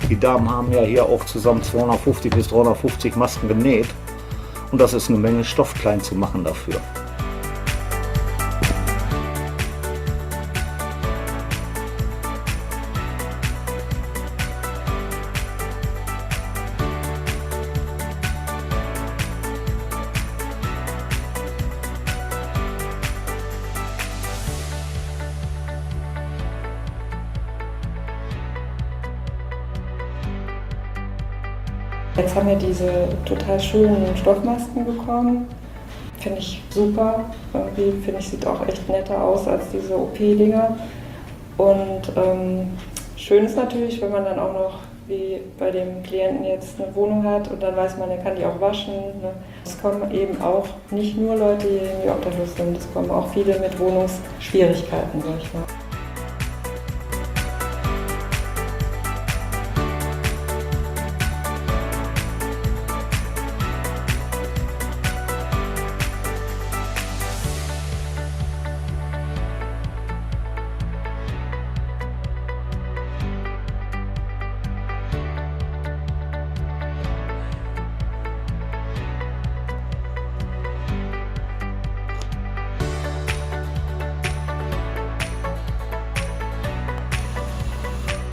die Damen haben ja hier auch zusammen 250 bis 350 Masken genäht und das ist eine Menge Stoff klein zu machen dafür. Jetzt haben wir diese total schönen Stoffmasken bekommen. Finde ich super. Irgendwie finde ich, sieht auch echt netter aus als diese OP-Dinger. Und schön ist natürlich, wenn man dann auch noch, wie bei dem Klienten jetzt, eine Wohnung hat und dann weiß man, er kann die auch waschen. Ne? Es kommen eben auch nicht nur Leute, die irgendwie obdachlos sind, es kommen auch viele mit Wohnungsschwierigkeiten, sag ich mal.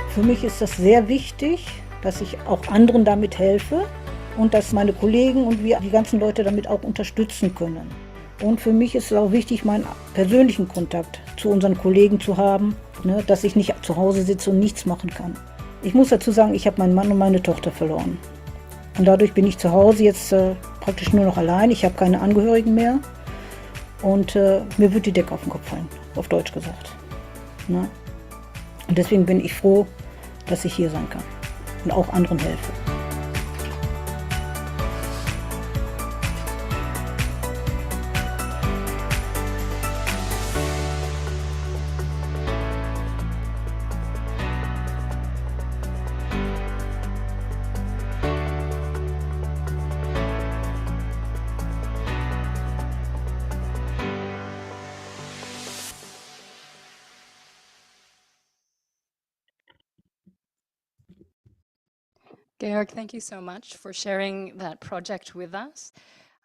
Für mich ist das sehr wichtig, dass ich auch anderen damit helfe und dass meine Kollegen und wir die ganzen Leute damit auch unterstützen können. Und für mich ist es auch wichtig, meinen persönlichen Kontakt zu unseren Kollegen zu haben, ne, dass ich nicht zu Hause sitze und nichts machen kann. Ich muss dazu sagen, ich habe meinen Mann und meine Tochter verloren. Und dadurch bin ich zu Hause jetzt praktisch nur noch allein. Ich habe keine Angehörigen mehr und mir wird die Decke auf den Kopf fallen, auf Deutsch gesagt. Ne? Und deswegen bin ich froh, dass ich hier sein kann und auch anderen helfe. Georg, thank you so much for sharing that project with us.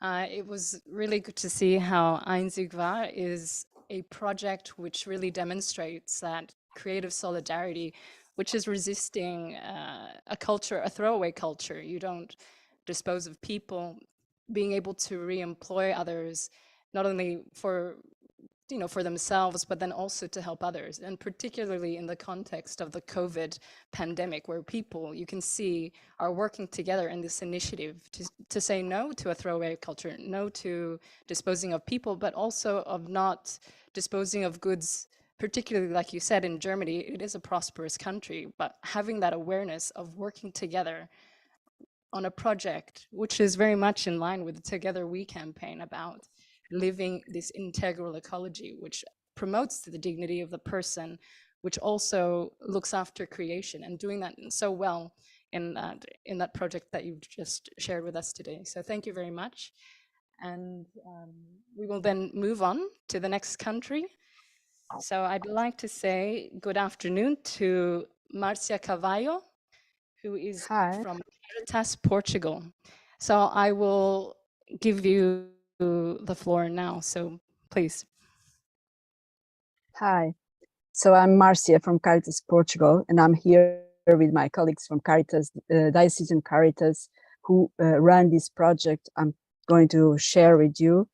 It was really good to see how Einzig Wahr is a project which really demonstrates that creative solidarity, which is resisting a culture, a throwaway culture. You don't dispose of people, being able to re-employ others, not only for for themselves, but then also to help others. And particularly in the context of the COVID pandemic, where people, you can see, are working together in this initiative to say no to a throwaway culture, no to disposing of people, but also of not disposing of goods, particularly like you said, in Germany, it is a prosperous country, but having that awareness of working together on a project, which is very much in line with the Together We campaign about living this integral ecology, which promotes the dignity of the person, which also looks after creation, and doing that so well in that project that you've just shared with us today. So thank you very much. And we will then move on to the next country. So I'd like to say good afternoon to Marcia Cavallo, who is from Caritas, Portugal. So I will give you the floor now, so please. Hi, so I'm Marcia from Caritas Portugal, and I'm here with my colleagues from Caritas, Diocesan Caritas, who run this project I'm going to share with you.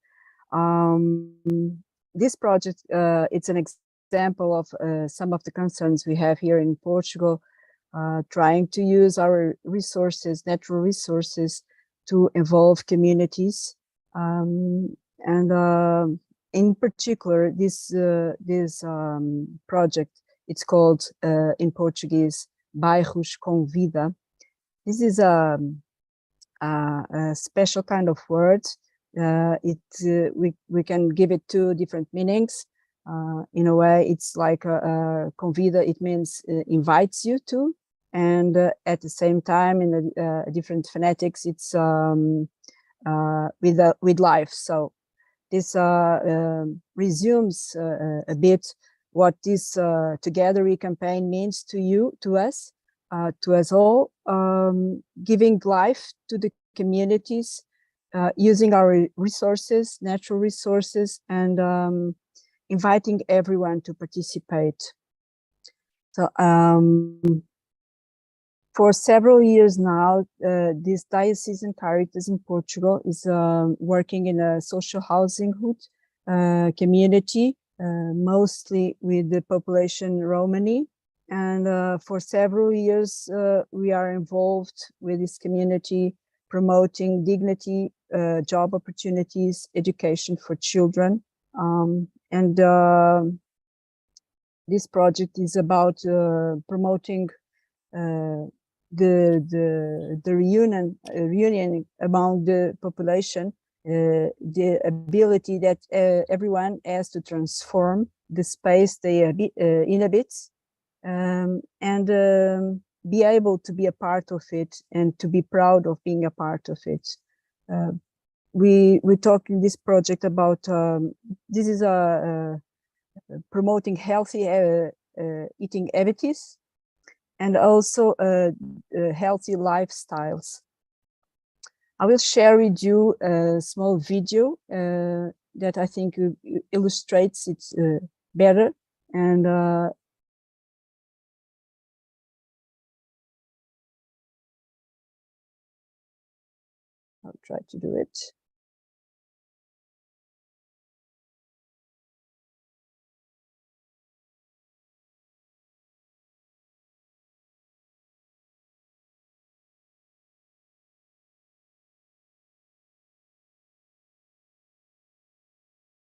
This project, it's an example of some of the concerns we have here in Portugal, trying to use our resources, natural resources, to involve communities. In particular, this project, it's called in Portuguese, Bairros com Vida. This is a special kind of word. We can give it two different meanings. In a way, it's like convida, it means invites you to, and at the same time, in a different phonetics, it's with life. So this resumes a bit what this Together We campaign means to you, to us all, giving life to the communities, using our resources, natural resources, and inviting everyone to participate. So for several years now, this Diocesan Caritas in Portugal is working in a social housing community, mostly with the population Romani. And for several years, we are involved with this community, promoting dignity, job opportunities, education for children. This project is about promoting the reunion among the population, the ability that everyone has to transform the space they inhabit, and be able to be a part of it and to be proud of being a part of it. We talk in this project about this is promoting healthy eating habits, and also healthy lifestyles. I will share with you a small video that I think illustrates it better. And I'll try to do it.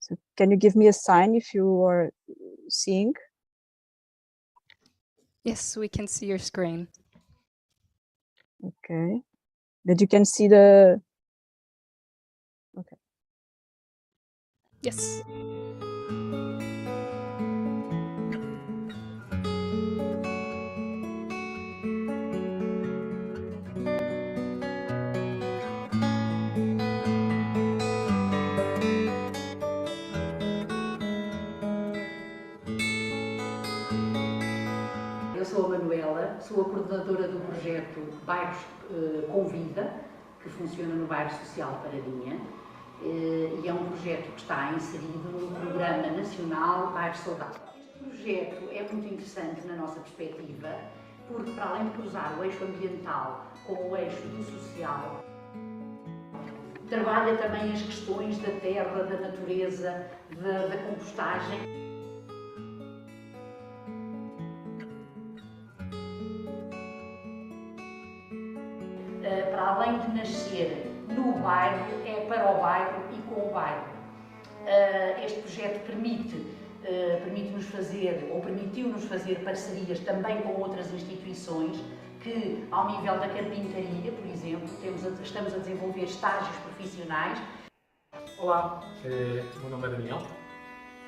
So can you give me a sign if you are seeing? Yes, we can see your screen. Okay, but you can see the, okay. Yes. Eu sou a Manuela, sou a coordenadora do projeto Bairros com Vida, que funciona no bairro social Paradinha, e é um projeto que está inserido no Programa Nacional Bairro Saudável. Este projeto é muito interessante na nossa perspectiva, porque para além de cruzar o eixo ambiental com o eixo do social, trabalha também as questões da terra, da natureza, da compostagem. Para além de nascer no bairro, é para o bairro e com o bairro. Este projeto permite-nos fazer, ou permitiu-nos fazer parcerias também com outras instituições que, ao nível da carpintaria, por exemplo, estamos a desenvolver estágios profissionais. Olá, meu nome é Daniel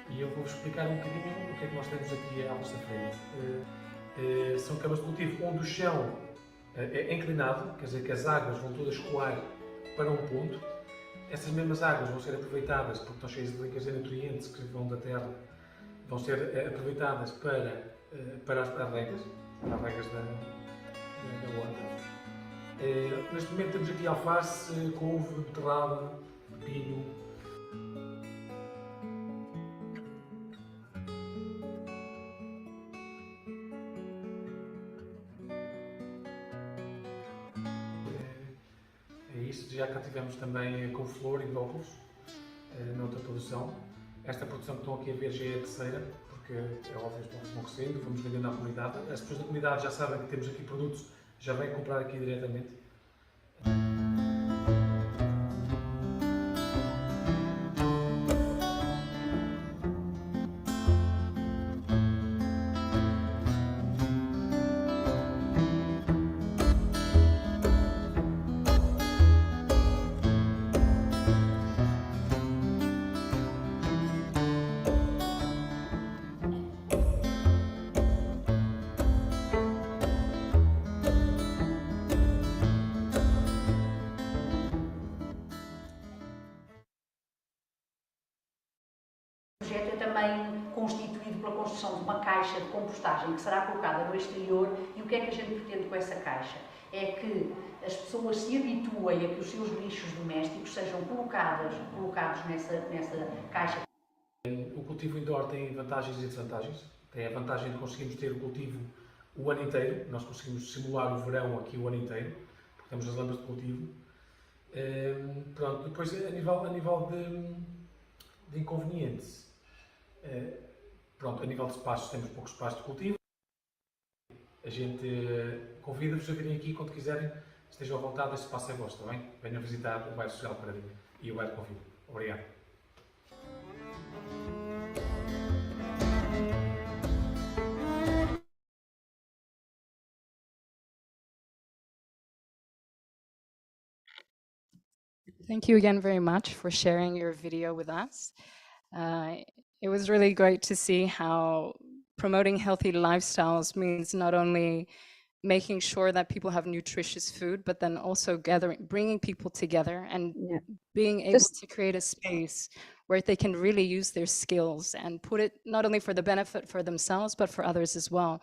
e eu vou-vos explicar um bocadinho o que é que nós temos aqui à nossa frente. São camas de cultivo onde o chão é inclinado, quer dizer que as águas vão todas escoar para um ponto. Essas mesmas águas vão ser aproveitadas, porque estão cheias de ligas de nutrientes que vão da terra, vão ser aproveitadas para as regas da horta. Neste momento temos aqui alface, couve, beterraba, pepino. É isso, já cá tivemos também couve-flor e brócolos noutra produção. Esta produção que estão aqui a ver já é a terceira, porque é óbvio que vão crescendo, vamos vendendo à comunidade. As pessoas da comunidade já sabem que temos aqui produtos, já vêm comprar aqui diretamente. O projeto é também constituído pela construção de uma caixa de compostagem que será colocada no exterior. E o que é que a gente pretende com essa caixa? É que as pessoas se habituem a que os seus lixos domésticos sejam colocados nessa caixa. O cultivo indoor tem vantagens e desvantagens. Tem a vantagem de conseguirmos ter o cultivo o ano inteiro. Nós conseguimos simular o verão aqui o ano inteiro, porque temos as lâmpadas de cultivo. Pronto, depois a nível de inconvenientes. Pronto, a nível de espaços, temos pouco espaço de cultivo. A gente convida-vos a virem aqui quando quiserem, estejam à vontade, este espaço é vosso, está bem? Venham visitar o bairro social Paradinha e o bairro Convida. Obrigado. Thank you again very much for sharing your video with us. It was really great to see how promoting healthy lifestyles means not only making sure that people have nutritious food, but then also bringing people together and being able to create a space where they can really use their skills and put it not only for the benefit for themselves, but for others as well.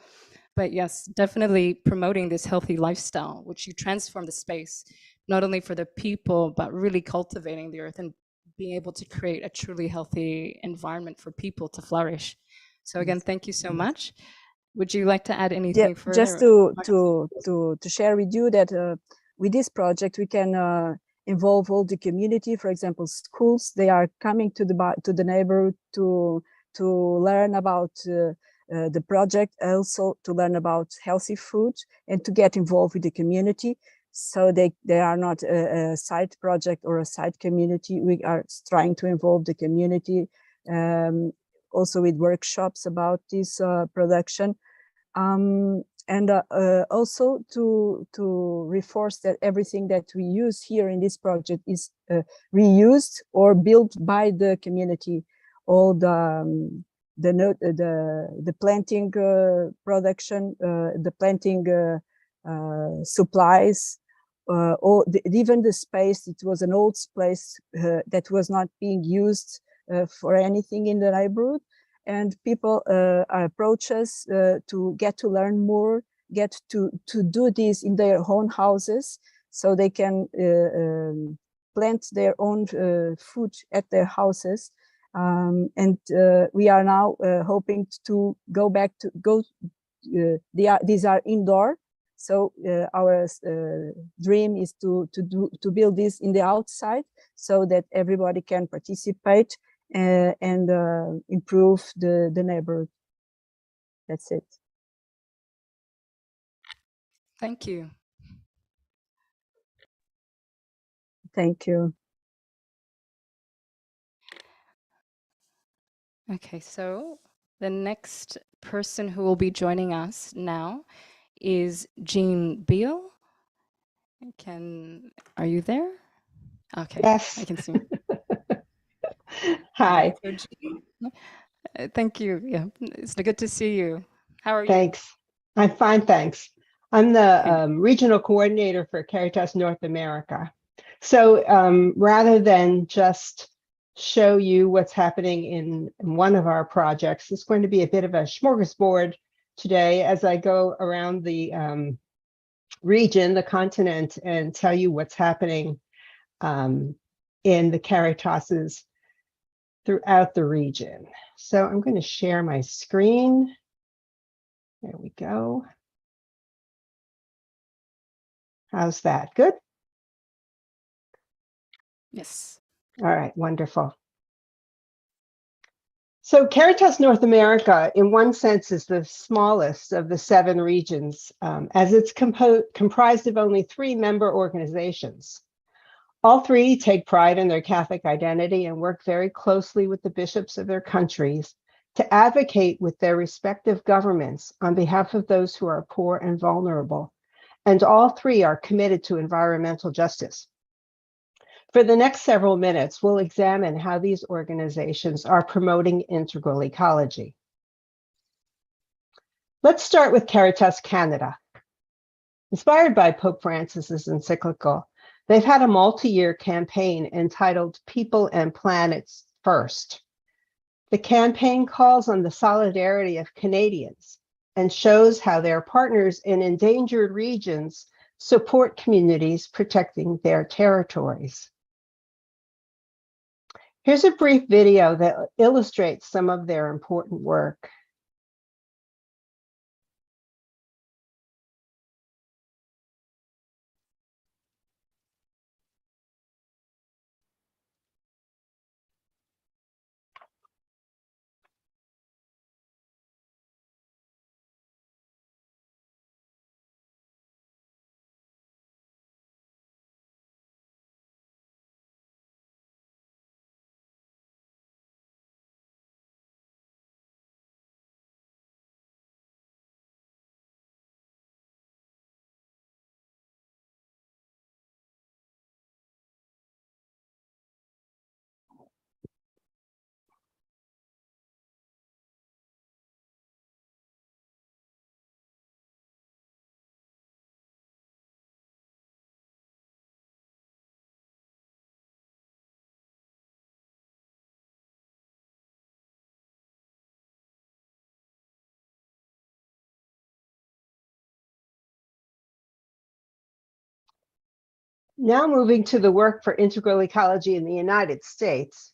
But yes, definitely promoting this healthy lifestyle, which you transform the space, not only for the people, but really cultivating the earth and being able to create a truly healthy environment for people to flourish. So again, thank you so much. Would you like to add anything further? Just to share with you that with this project we can involve all the community. For example, schools, they are coming to the neighborhood to learn about the project, also to learn about healthy food and to get involved with the community. So they are not a side project or a side community. We are trying to involve the community, also with workshops about this production, and also to reinforce that everything that we use here in this project is reused or built by the community. All the planting production, the planting supplies, even the space. It was an old place that was not being used for anything in the neighborhood, and people approach us to get to learn more, get to do this in their own houses, so they can plant their own food at their houses. And we are now hoping to go back to these are indoor. So our dream is to build this in the outside, so that everybody can participate and improve the neighborhood. That's it. Thank you. Thank you. Okay, so the next person who will be joining us now is Jean Beal. Are you there? Okay. Yes. I can see. Hi. So Jean, thank you. Yeah, it's good to see you. How are you? Thanks. I'm fine, thanks. I'm the regional coordinator for Caritas North America. So rather than just show you what's happening in one of our projects, it's going to be a bit of a smorgasbord today as I go around the region, the continent, and tell you what's happening in the Caritases throughout the region. So I'm going to share my screen. There we go. How's that? Good? Yes. All right, wonderful. So Caritas North America, in one sense, is the smallest of the 7 regions, as it's comprised of only 3 member organizations. All 3 take pride in their Catholic identity and work very closely with the bishops of their countries to advocate with their respective governments on behalf of those who are poor and vulnerable. And all 3 are committed to environmental justice. For the next several minutes, we'll examine how these organizations are promoting integral ecology. Let's start with Caritas Canada. Inspired by Pope Francis's encyclical, they've had a multi-year campaign entitled People and Planets First. The campaign calls on the solidarity of Canadians and shows how their partners in endangered regions support communities protecting their territories. Here's a brief video that illustrates some of their important work. Now moving to the work for integral ecology in the United States.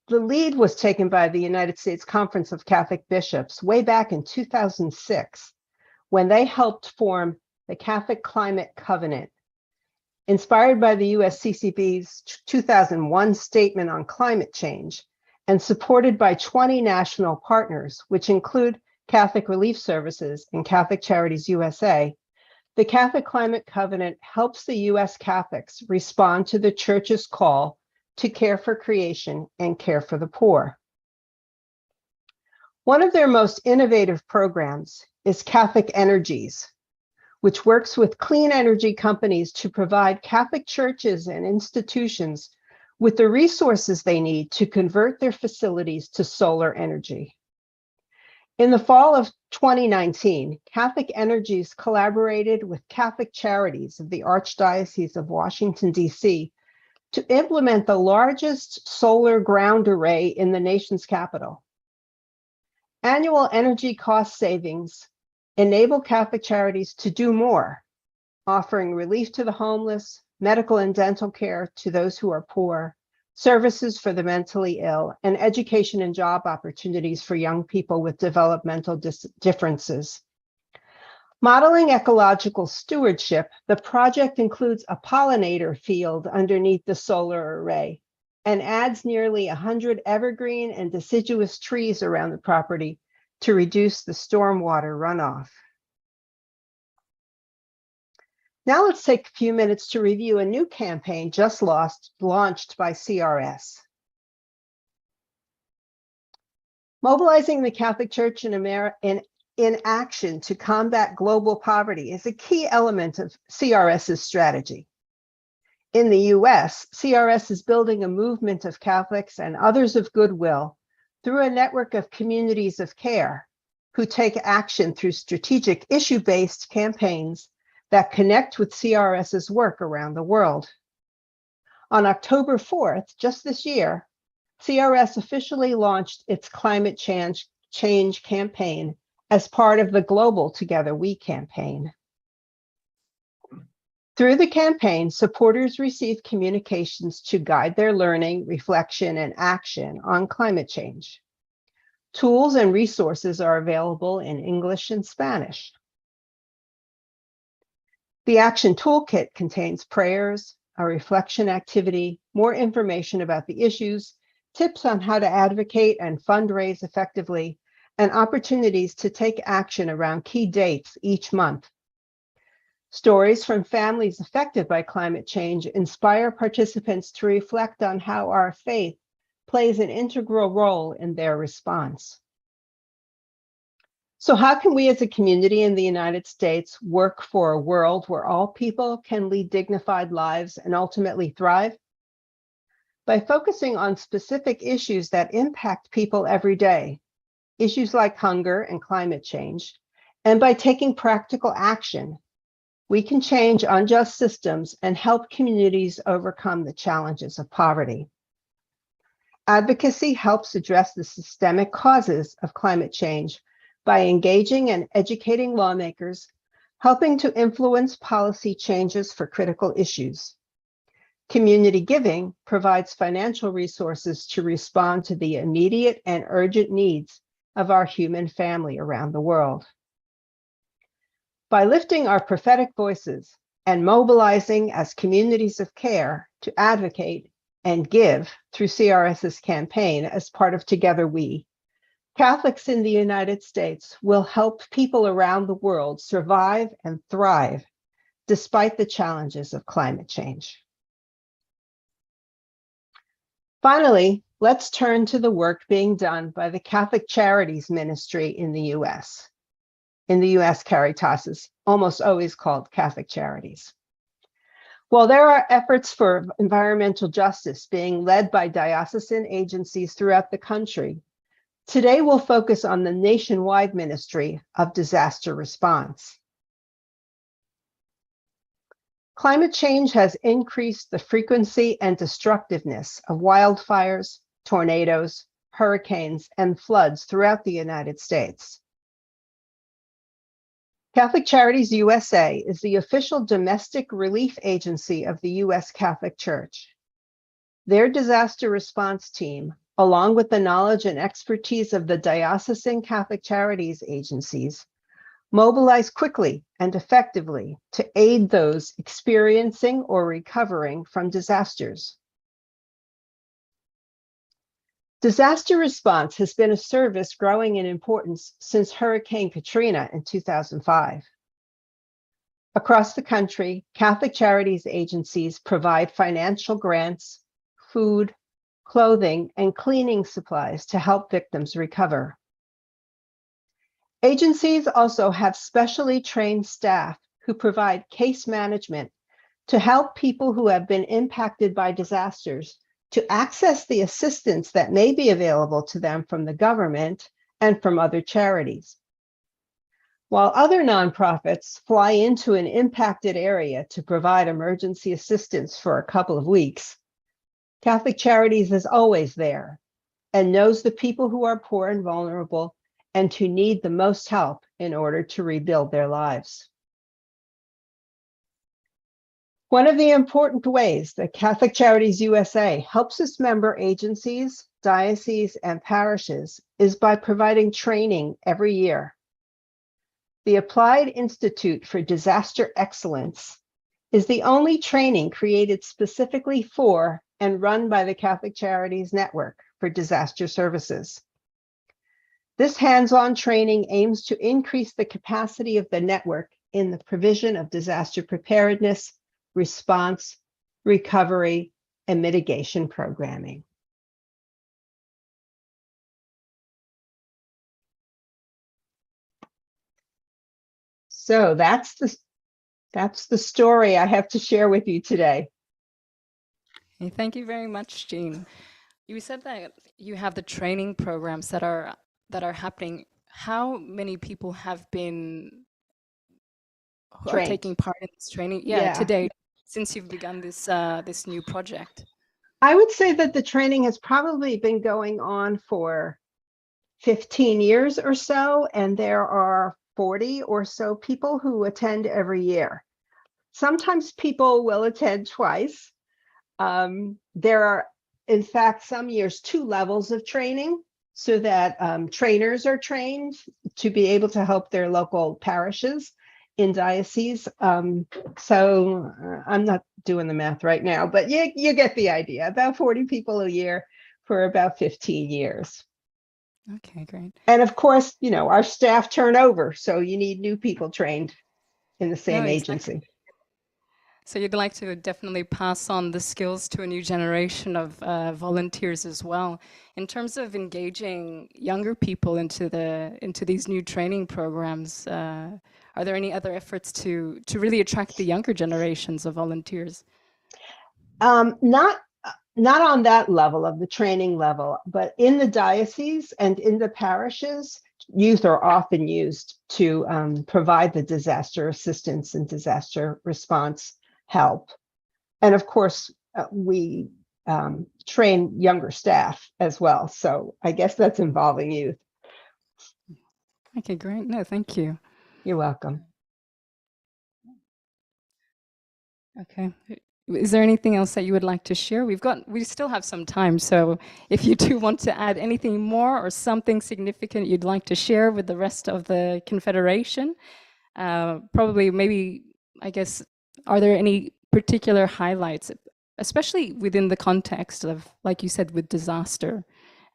The lead was taken by the United States Conference of Catholic Bishops way back in 2006, when they helped form the Catholic Climate Covenant, inspired by the USCCB's 2001 Statement on Climate Change, and supported by 20 national partners, which include Catholic Relief Services and Catholic Charities USA. The Catholic Climate Covenant helps the U.S. Catholics respond to the Church's call to care for creation and care for the poor. One of their most innovative programs is Catholic Energies, which works with clean energy companies to provide Catholic churches and institutions with the resources they need to convert their facilities to solar energy. In the fall of 2019, Catholic Energies collaborated with Catholic Charities of the Archdiocese of Washington, D.C. to implement the largest solar ground array in the nation's capital. Annual energy cost savings enable Catholic Charities to do more, offering relief to the homeless, medical and dental care to those who are poor, services for the mentally ill, and education and job opportunities for young people with developmental differences. Modeling ecological stewardship, the project includes a pollinator field underneath the solar array and adds nearly 100 evergreen and deciduous trees around the property to reduce the stormwater runoff. Now let's take a few minutes to review a new campaign just launched by CRS. Mobilizing the Catholic Church in action to combat global poverty is a key element of CRS's strategy. In the US, CRS is building a movement of Catholics and others of goodwill through a network of communities of care who take action through strategic issue-based campaigns that connect with CRS's work around the world. On October 4th, just this year, CRS officially launched its climate change campaign as part of the Global Together We campaign. Through the campaign, supporters receive communications to guide their learning, reflection, and action on climate change. Tools and resources are available in English and Spanish. The Action Toolkit contains prayers, a reflection activity, more information about the issues, tips on how to advocate and fundraise effectively, and opportunities to take action around key dates each month. Stories from families affected by climate change inspire participants to reflect on how our faith plays an integral role in their response. So how can we as a community in the United States work for a world where all people can lead dignified lives and ultimately thrive? By focusing on specific issues that impact people every day, issues like hunger and climate change, and by taking practical action, we can change unjust systems and help communities overcome the challenges of poverty. Advocacy helps address the systemic causes of climate change by engaging and educating lawmakers, helping to influence policy changes for critical issues. Community giving provides financial resources to respond to the immediate and urgent needs of our human family around the world. By lifting our prophetic voices and mobilizing as communities of care to advocate and give through CRS's campaign as part of Together We, Catholics in the United States will help people around the world survive and thrive despite the challenges of climate change. Finally, let's turn to the work being done by the Catholic Charities Ministry in the US. In the US, Caritas is almost always called Catholic Charities. While there are efforts for environmental justice being led by diocesan agencies throughout the country, today we'll focus on the nationwide ministry of disaster response. Climate change has increased the frequency and destructiveness of wildfires, tornadoes, hurricanes, and floods throughout the United States. Catholic Charities USA is the official domestic relief agency of the U.S. Catholic Church. Their disaster response team, along with the knowledge and expertise of the diocesan Catholic Charities agencies, mobilize quickly and effectively to aid those experiencing or recovering from disasters. Disaster response has been a service growing in importance since Hurricane Katrina in 2005. Across the country, Catholic Charities agencies provide financial grants, food, clothing, and cleaning supplies to help victims recover. Agencies also have specially trained staff who provide case management to help people who have been impacted by disasters to access the assistance that may be available to them from the government and from other charities. While other nonprofits fly into an impacted area to provide emergency assistance for a couple of weeks, Catholic Charities is always there and knows the people who are poor and vulnerable and who need the most help in order to rebuild their lives. One of the important ways that Catholic Charities USA helps its member agencies, dioceses, and parishes is by providing training every year. The Applied Institute for Disaster Excellence is the only training created specifically for and run by the Catholic Charities Network for disaster services. This hands-on training aims to increase the capacity of the network in the provision of disaster preparedness, response, recovery, and mitigation programming. So that's the story I have to share with you today. Hey, thank you very much, Jean. You said that you have the training programs that are happening. How many people have been who are taking part in this training? Yeah, to date, since you've begun this this new project. I would say that the training has probably been going on for 15 years or so, and there are 40 or so people who attend every year. Sometimes people will attend twice. There are, in fact, some years 2 levels of training, so that trainers are trained to be able to help their local parishes in dioceses. So I'm not doing the math right now, but you get the idea. About 40 people a year for about 15 years. Okay, great. And of course, you know, our staff turnover, so you need new people trained in the same agency. So you'd like to definitely pass on the skills to a new generation of volunteers as well. In terms of engaging younger people into these new training programs, are there any other efforts to really attract the younger generations of volunteers? Not on that level of the training level, but in the diocese and in the parishes, youth are often used to provide the disaster assistance and disaster response help. And of course, we train younger staff as well. So I guess that's involving youth. Okay, great. No, thank you. You're welcome. Okay. Is there anything else that you would like to share? We still have some time, so if you do want to add anything more or something significant you'd like to share with the rest of the Confederation, probably maybe, I guess, are there any particular highlights, especially within the context of, like you said, with disaster?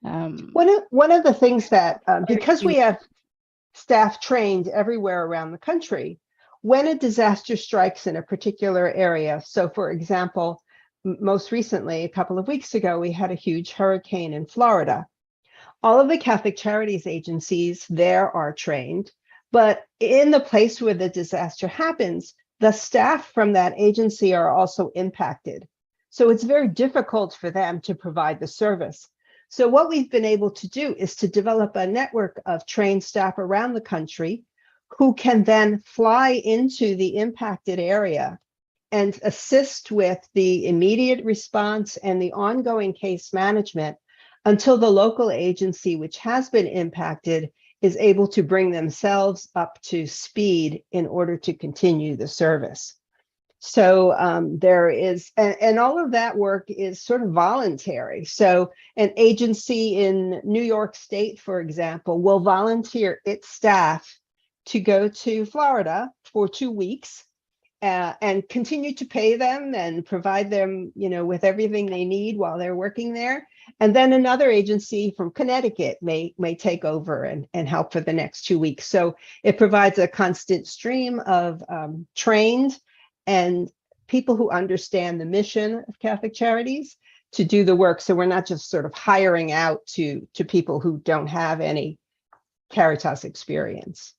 One of the things that, because we have staff trained everywhere around the country, when a disaster strikes in a particular area, so for example, most recently, a couple of weeks ago, we had a huge hurricane in Florida. All of the Catholic Charities agencies there are trained, but in the place where the disaster happens, the staff from that agency are also impacted. So it's very difficult for them to provide the service. So what we've been able to do is to develop a network of trained staff around the country who can then fly into the impacted area and assist with the immediate response and the ongoing case management until the local agency, which has been impacted, is able to bring themselves up to speed in order to continue the service. So there is, and all of that work is sort of voluntary. So an agency in New York State, for example, will volunteer its staff to go to Florida for 2 weeks and continue to pay them and provide them, you know, with everything they need while they're working there. And then another agency from Connecticut may take over and help for the next 2 weeks. So it provides a constant stream of trained and people who understand the mission of Catholic Charities to do the work. So we're not just sort of hiring out to people who don't have any Caritas experience.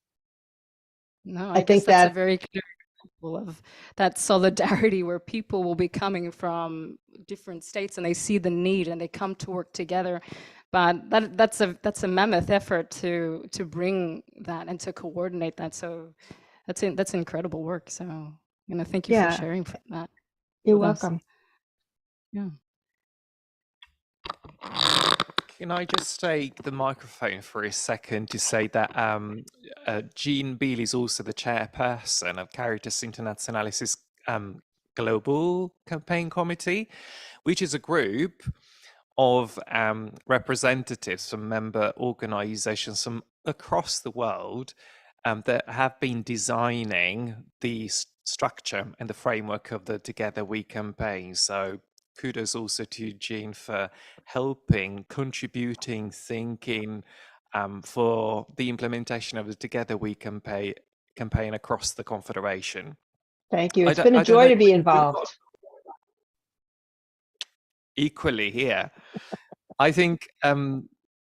No, I think that's a very clear example of that solidarity where people will be coming from different states and they see the need and they come to work together. But that's a mammoth effort to bring that and to coordinate that. So that's incredible work. So thank you for sharing that. You're welcome. Yeah. Can I just take the microphone for a second to say that Jean Beale is also the chairperson of Caritas Internationalis' Global Campaign Committee, which is a group of representatives from member organizations from across the world that have been designing the structure and the framework of the Together We campaign. So kudos also to Jean for helping, contributing, thinking for the implementation of the Together We campaign across the Confederation. Thank you. It's been a joy to be involved. Equally here. I think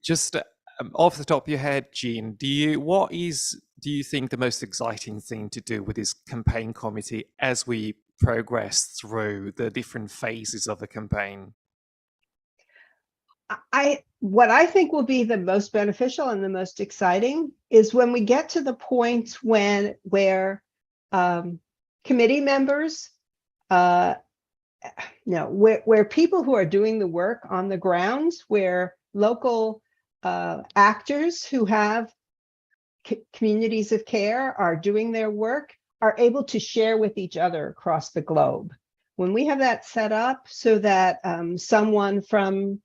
just off the top of your head, Jean, do you think the most exciting thing to do with this campaign committee as we progress through the different phases of the campaign? What I think will be the most beneficial and the most exciting is when we get to the point where committee members, where people who are doing the work on the ground, where local actors who have communities of care are doing their work, are able to share with each other across the globe. When we have that set up so that someone from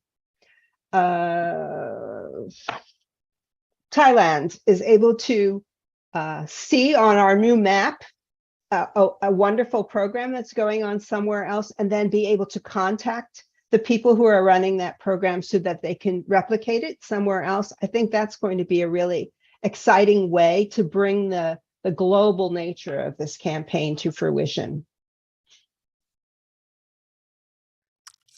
Thailand is able to see on our new map a wonderful program that's going on somewhere else, and then be able to contact the people who are running that program so that they can replicate it somewhere else. I think that's going to be a really exciting way to bring the global nature of this campaign to fruition.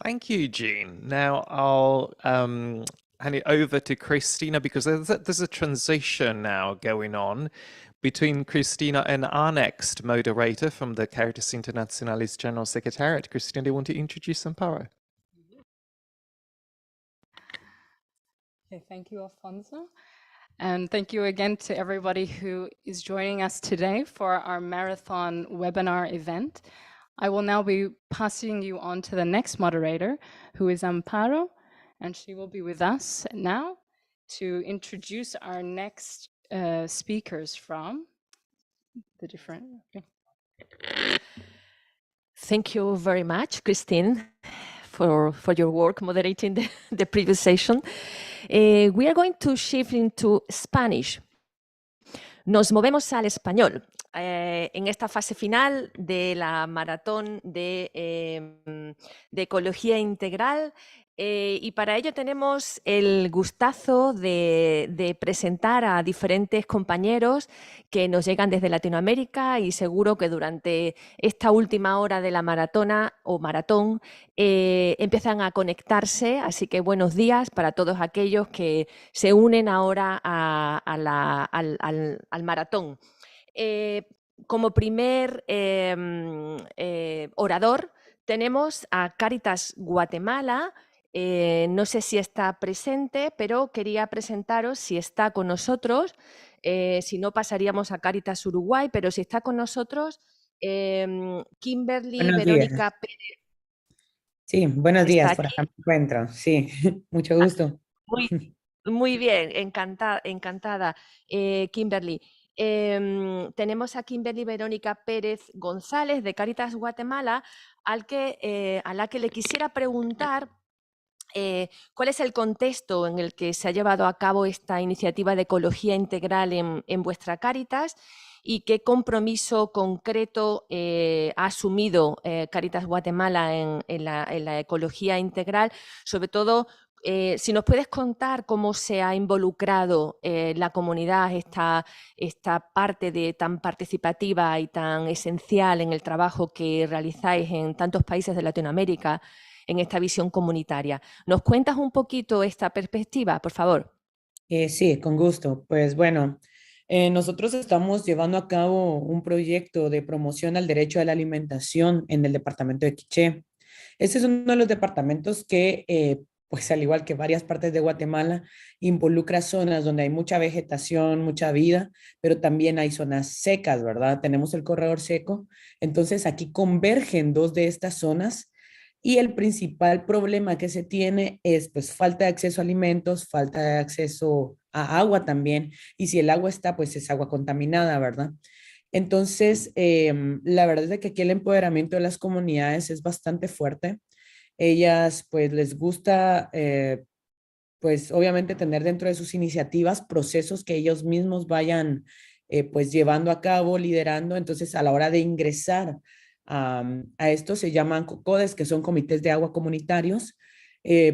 Thank you, Jean. Now I'll hand it over to Christina, because there's a transition now going on between Christina and our next moderator from the Caritas Internationalis General Secretariat. Christina, do you want to introduce Amparo? Okay, thank you, Alfonso. And thank you again to everybody who is joining us today for our marathon webinar event. I will now be passing you on to the next moderator, who is Amparo, and she will be with us now to introduce our next speakers from the different. Okay. Thank you very much, Christine, for your work moderating the previous session. We are going to shift into Spanish. Nos movemos al español. En esta fase final de la maratón de ecología integral, y para ello tenemos el gustazo de presentar a diferentes compañeros que nos llegan desde Latinoamérica, y seguro que durante esta última hora de la maratón empiezan a conectarse. Así que buenos días para todos aquellos que se unen ahora al maratón. Como primer orador tenemos a Caritas Guatemala. No sé si está presente, pero quería presentaros si está con nosotros. Si no, pasaríamos a Caritas Uruguay, pero si está con nosotros, Kimberly Verónica Pérez. Sí, buenos días, por acá me encuentro. Sí, mucho gusto. Muy bien, encantada, Kimberly. Tenemos a Kimberly Verónica Pérez González de Caritas Guatemala, a la que le quisiera preguntar cuál es el contexto en el que se ha llevado a cabo esta iniciativa de ecología integral en vuestra Caritas, y qué compromiso concreto ha asumido Caritas Guatemala en la ecología integral. Sobre todo, si nos puedes contar cómo se ha involucrado la comunidad, esta parte tan participativa y tan esencial en el trabajo que realizáis en tantos países de Latinoamérica, en esta visión comunitaria. ¿Nos cuentas un poquito esta perspectiva, por favor? Sí, con gusto. Pues bueno, nosotros estamos llevando a cabo un proyecto de promoción al derecho a la alimentación en el departamento de Quiché. Este es uno de los departamentos que, pues al igual que varias partes de Guatemala, involucra zonas donde hay mucha vegetación, mucha vida, pero también hay zonas secas, ¿verdad? Tenemos el corredor seco. Entonces aquí convergen dos de estas zonas Y el principal problema que se tiene es pues falta de acceso a alimentos, falta de acceso a agua también. Y si el agua está, pues es agua contaminada, ¿verdad? Entonces, la verdad es que aquí el empoderamiento de las comunidades es bastante fuerte. Ellas pues les gusta pues obviamente tener dentro de sus iniciativas procesos que ellos mismos vayan pues llevando a cabo, liderando. Entonces a la hora de ingresar a esto se llaman COCODES, que son comités de agua comunitarios,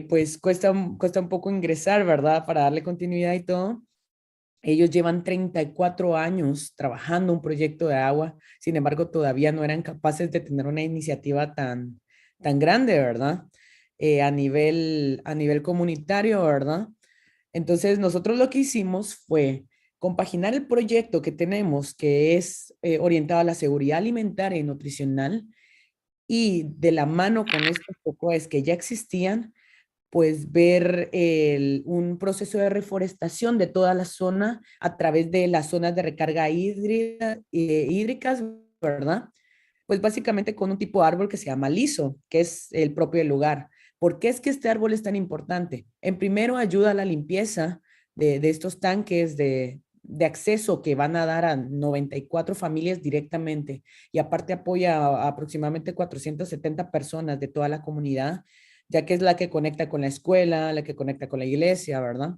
pues cuesta un poco ingresar, ¿verdad? Para darle continuidad y todo. Ellos llevan 34 años trabajando un proyecto de agua, sin embargo todavía no eran capaces de tener una iniciativa tan grande, ¿verdad? A nivel comunitario, ¿verdad? Entonces, nosotros lo que hicimos fue compaginar el proyecto que tenemos, que es orientado a la seguridad alimentaria y nutricional, y de la mano con estos POCOES que ya existían, pues ver un proceso de reforestación de toda la zona a través de las zonas de recarga hídricas, ¿verdad? Pues básicamente con un tipo de árbol que se llama liso, que es el propio del lugar. ¿Por qué es que este árbol es tan importante? En primero, ayuda a la limpieza de estos tanques de acceso que van a dar a 94 familias directamente, y aparte apoya a aproximadamente 470 personas de toda la comunidad, ya que es la que conecta con la escuela, la que conecta con la iglesia, ¿verdad?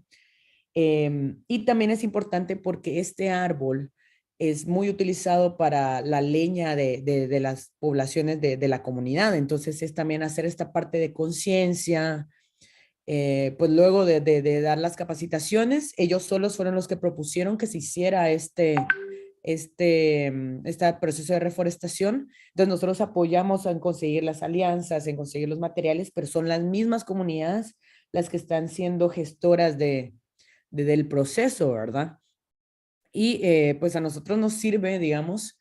Y también es importante porque este árbol es muy utilizado para la leña de las poblaciones de la comunidad. Entonces es también hacer esta parte de conciencia. Pues luego de dar las capacitaciones, ellos solos fueron los que propusieron que se hiciera este proceso de reforestación. Entonces nosotros apoyamos en conseguir las alianzas, en conseguir los materiales, pero son las mismas comunidades las que están siendo gestoras del proceso, ¿verdad? Y pues a nosotros nos sirve, digamos,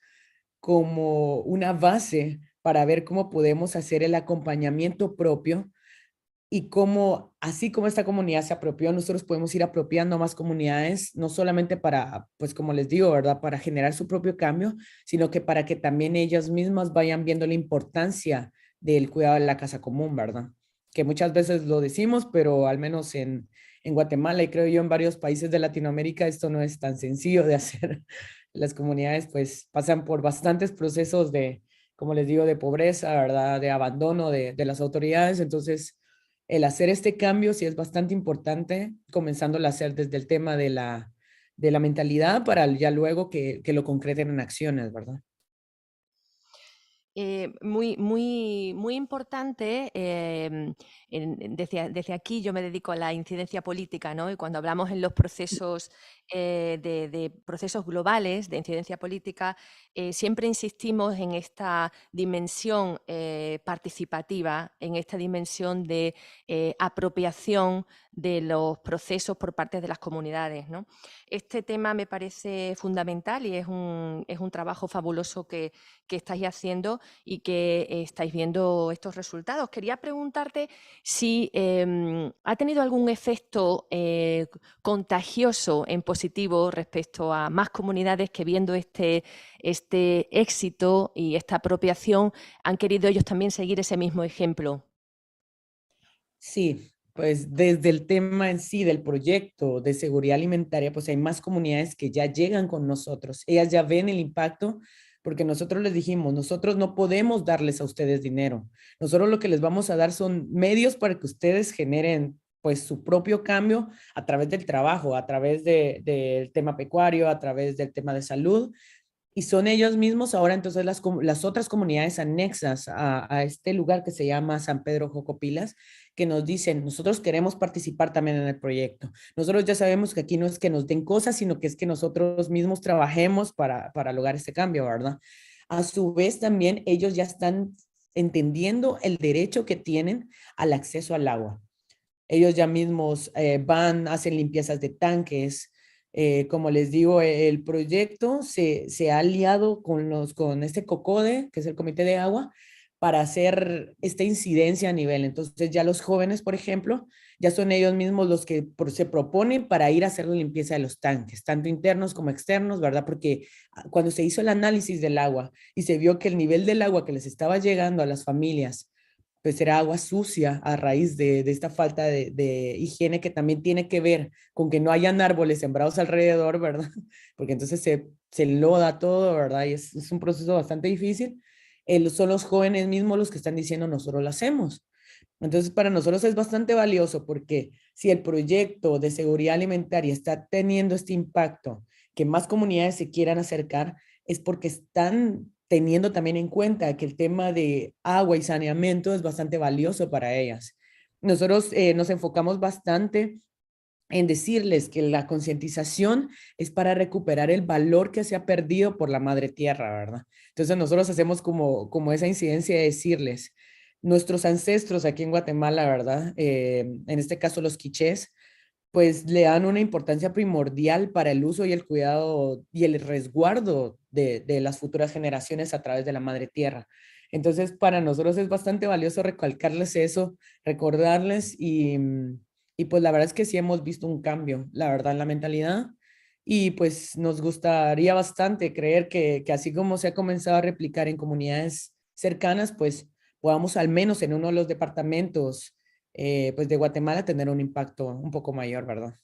como una base para ver cómo podemos hacer el acompañamiento propio, y cómo, así como esta comunidad se apropió, nosotros podemos ir apropiando a más comunidades, no solamente para, pues como les digo, ¿verdad? Para generar su propio cambio, sino que para que también ellas mismas vayan viendo la importancia del cuidado de la casa común, ¿verdad? Que muchas veces lo decimos, pero al menos en Guatemala y creo yo en varios países de Latinoamérica esto no es tan sencillo de hacer. Las comunidades pues pasan por bastantes procesos de, como les digo, de pobreza, ¿verdad? De abandono de las autoridades. Entonces, el hacer este cambio sí es bastante importante, comenzándolo a hacer desde el tema de la mentalidad para ya luego que lo concreten en acciones, ¿verdad? Muy importante. Desde aquí yo me dedico a la incidencia política, ¿no? Y cuando hablamos en los procesos de procesos globales de incidencia política, siempre insistimos en esta dimensión participativa, en esta dimensión de apropiación de los procesos por parte de las comunidades, ¿no? Este tema me parece fundamental y es un trabajo fabuloso que estáis haciendo y que estáis viendo estos resultados. Quería preguntarte si ha tenido algún efecto contagioso en positivo respecto a más comunidades que, viendo este éxito y esta apropiación, han querido ellos también seguir ese mismo ejemplo. Sí, pues desde el tema en sí del proyecto de seguridad alimentaria, pues hay más comunidades que ya llegan con nosotros. Ellas ya ven el impacto, porque nosotros les dijimos, nosotros no podemos darles a ustedes dinero. Nosotros lo que les vamos a dar son medios para que ustedes generen pues su propio cambio a través del trabajo, a través del tema pecuario, a través del tema de salud. Y son ellos mismos ahora entonces las otras comunidades anexas a este lugar que se llama San Pedro Jocopilas, que nos dicen, nosotros queremos participar también en el proyecto. Nosotros ya sabemos que aquí no es que nos den cosas, sino que es que nosotros mismos trabajemos para lograr este cambio, ¿verdad? A su vez también ellos ya están entendiendo el derecho que tienen al acceso al agua. Ellos ya mismos van, hacen limpiezas de tanques. Como les digo, el proyecto se ha aliado con este COCODE, que es el Comité de Agua, para hacer esta incidencia a nivel. Entonces ya los jóvenes, por ejemplo, ya son ellos mismos los que se proponen para ir a hacer la limpieza de los tanques, tanto internos como externos, ¿verdad? Porque cuando se hizo el análisis del agua y se vio que el nivel del agua que les estaba llegando a las familias pues era agua sucia a raíz de esta falta de higiene que también tiene que ver con que no hayan árboles sembrados alrededor, ¿verdad? Porque entonces se loda todo, ¿verdad? Y es un proceso bastante difícil. Son los jóvenes mismos los que están diciendo, nosotros lo hacemos. Entonces, para nosotros es bastante valioso porque si el proyecto de seguridad alimentaria está teniendo este impacto, que más comunidades se quieran acercar, es porque están teniendo también en cuenta que el tema de agua y saneamiento es bastante valioso para ellas. Nosotros nos enfocamos bastante en decirles que la concientización es para recuperar el valor que se ha perdido por la madre tierra, ¿verdad? Entonces nosotros hacemos como esa incidencia de decirles, nuestros ancestros aquí en Guatemala, ¿verdad? En este caso los quichés, pues le dan una importancia primordial para el uso y el cuidado y el resguardo de las futuras generaciones a través de la madre tierra. Entonces, para nosotros es bastante valioso recalcarles eso, recordarles y pues la verdad es que sí hemos visto un cambio, la verdad, en la mentalidad. Y pues nos gustaría bastante creer que así como se ha comenzado a replicar en comunidades cercanas, pues podamos al menos en uno de los departamentos pues de Guatemala tener un impacto un poco mayor, ¿verdad?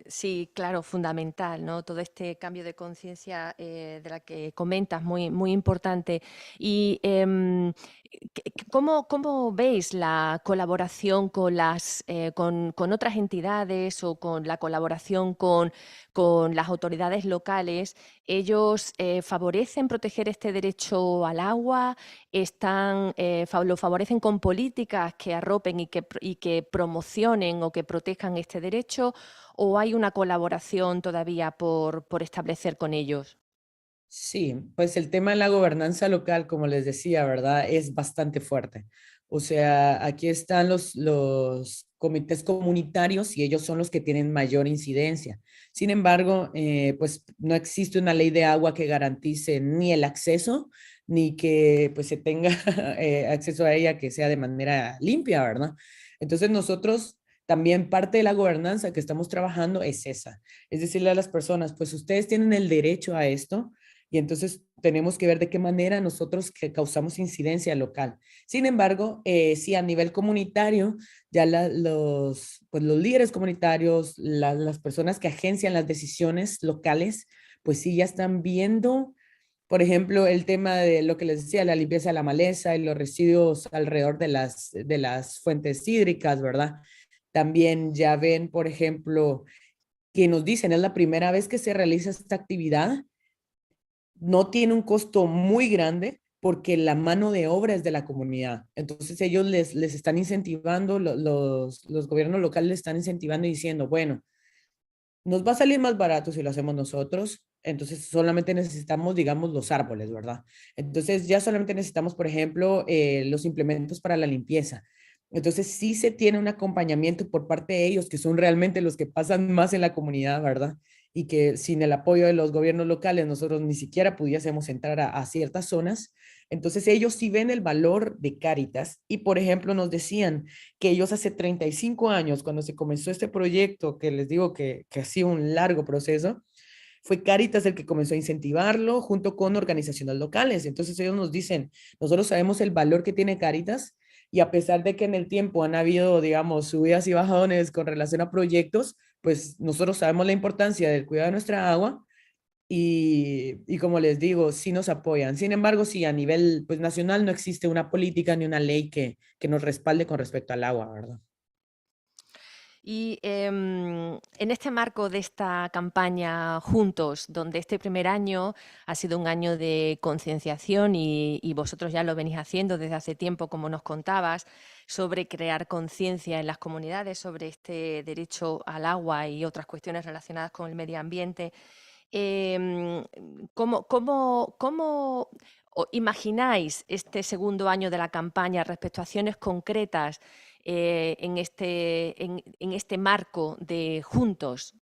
Sí, claro, fundamental, ¿no? Todo este cambio de conciencia de la que comentas, muy, muy importante. Y ¿cómo veis la colaboración con con otras entidades o con la colaboración con las autoridades locales? ¿Ellos favorecen proteger este derecho al agua? ¿Lo favorecen con políticas que arropen y que promocionen o que protejan este derecho? ¿O hay una colaboración todavía por establecer con ellos? Sí, pues el tema de la gobernanza local, como les decía, ¿verdad? Es bastante fuerte. O sea, aquí están los comités comunitarios y ellos son los que tienen mayor incidencia. Sin embargo, pues no existe una ley de agua que garantice ni el acceso, ni que pues se tenga acceso a ella que sea de manera limpia, ¿verdad? Entonces nosotros también parte de la gobernanza que estamos trabajando es esa, es decirle a las personas, pues ustedes tienen el derecho a esto, y entonces tenemos que ver de qué manera nosotros que causamos incidencia local. Sin embargo, sí, a nivel comunitario, ya pues los líderes comunitarios, las personas que agencian las decisiones locales, pues sí, ya están viendo, por ejemplo, el tema de lo que les decía, la limpieza de la maleza y los residuos alrededor de las fuentes hídricas, ¿verdad? También ya ven, por ejemplo, que nos dicen, es la primera vez que se realiza esta actividad, no tiene un costo muy grande porque la mano de obra es de la comunidad. Entonces ellos les están incentivando, los gobiernos locales les están incentivando y diciendo, bueno, nos va a salir más barato si lo hacemos nosotros, entonces solamente necesitamos, digamos, los árboles, ¿verdad? Entonces ya solamente necesitamos, por ejemplo, los implementos para la limpieza. Entonces sí se tiene un acompañamiento por parte de ellos, que son realmente los que pasan más en la comunidad, ¿verdad? Y que sin el apoyo de los gobiernos locales nosotros ni siquiera pudiésemos entrar a ciertas zonas. Entonces ellos sí ven el valor de Caritas y, por ejemplo, nos decían que ellos hace 35 años, cuando se comenzó este proyecto, que les digo que ha sido un largo proceso, fue Caritas el que comenzó a incentivarlo junto con organizaciones locales. Entonces ellos nos dicen, nosotros sabemos el valor que tiene Caritas y a pesar de que en el tiempo han habido, digamos, subidas y bajones con relación a proyectos, pues nosotros sabemos la importancia del cuidado de nuestra agua y como les digo, sí nos apoyan. Sin embargo, sí, a nivel pues, nacional no existe una política ni una ley que nos respalde con respecto al agua, ¿verdad? Y en este marco de esta campaña Juntos, donde este primer año ha sido un año de concienciación y vosotros ya lo venís haciendo desde hace tiempo, como nos contabas, sobre crear conciencia en las comunidades sobre este derecho al agua y otras cuestiones relacionadas con el medio ambiente, ¿cómo imagináis este segundo año de la campaña respecto a acciones concretas en este marco de Juntos?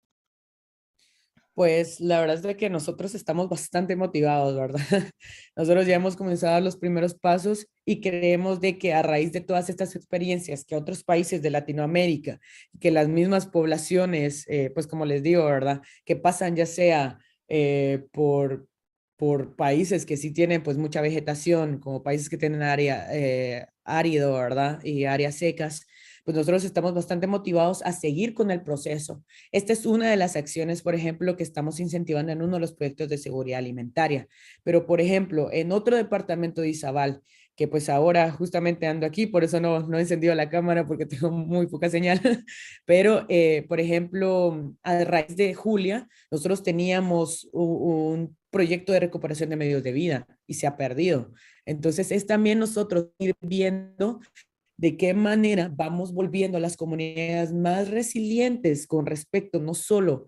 Pues la verdad es de que nosotros estamos bastante motivados, ¿verdad? Nosotros ya hemos comenzado los primeros pasos y creemos de que a raíz de todas estas experiencias que otros países de Latinoamérica, que las mismas poblaciones, pues como les digo, ¿verdad? Que pasan ya sea por por países que sí tienen pues mucha vegetación, como países que tienen área árido, ¿verdad? Y áreas secas, pues nosotros estamos bastante motivados a seguir con el proceso. Esta es una de las acciones, por ejemplo, que estamos incentivando en uno de los proyectos de seguridad alimentaria. Pero, por ejemplo, en otro departamento de Izabal, que pues ahora justamente ando aquí, por eso no he encendido la cámara porque tengo muy poca señal, pero por ejemplo, a raíz de Julia, nosotros teníamos un proyecto de recuperación de medios de vida y se ha perdido. Entonces es también nosotros ir viendo de qué manera vamos volviendo a las comunidades más resilientes con respecto no solo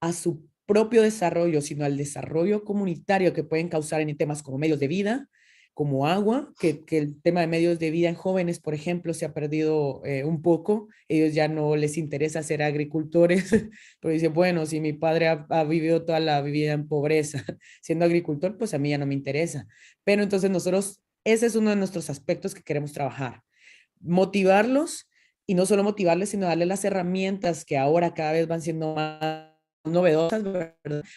a su propio desarrollo, sino al desarrollo comunitario que pueden causar en temas como medios de vida, como agua, que el tema de medios de vida en jóvenes, por ejemplo, se ha perdido un poco. Ellos ya no les interesa ser agricultores, pero dicen, bueno, si mi padre ha vivido toda la vida en pobreza siendo agricultor, pues a mí ya no me interesa. Pero entonces nosotros, ese es uno de nuestros aspectos que queremos trabajar. Motivarlos, y no solo motivarles, sino darles las herramientas que ahora cada vez van siendo más novedosas, ¿verdad?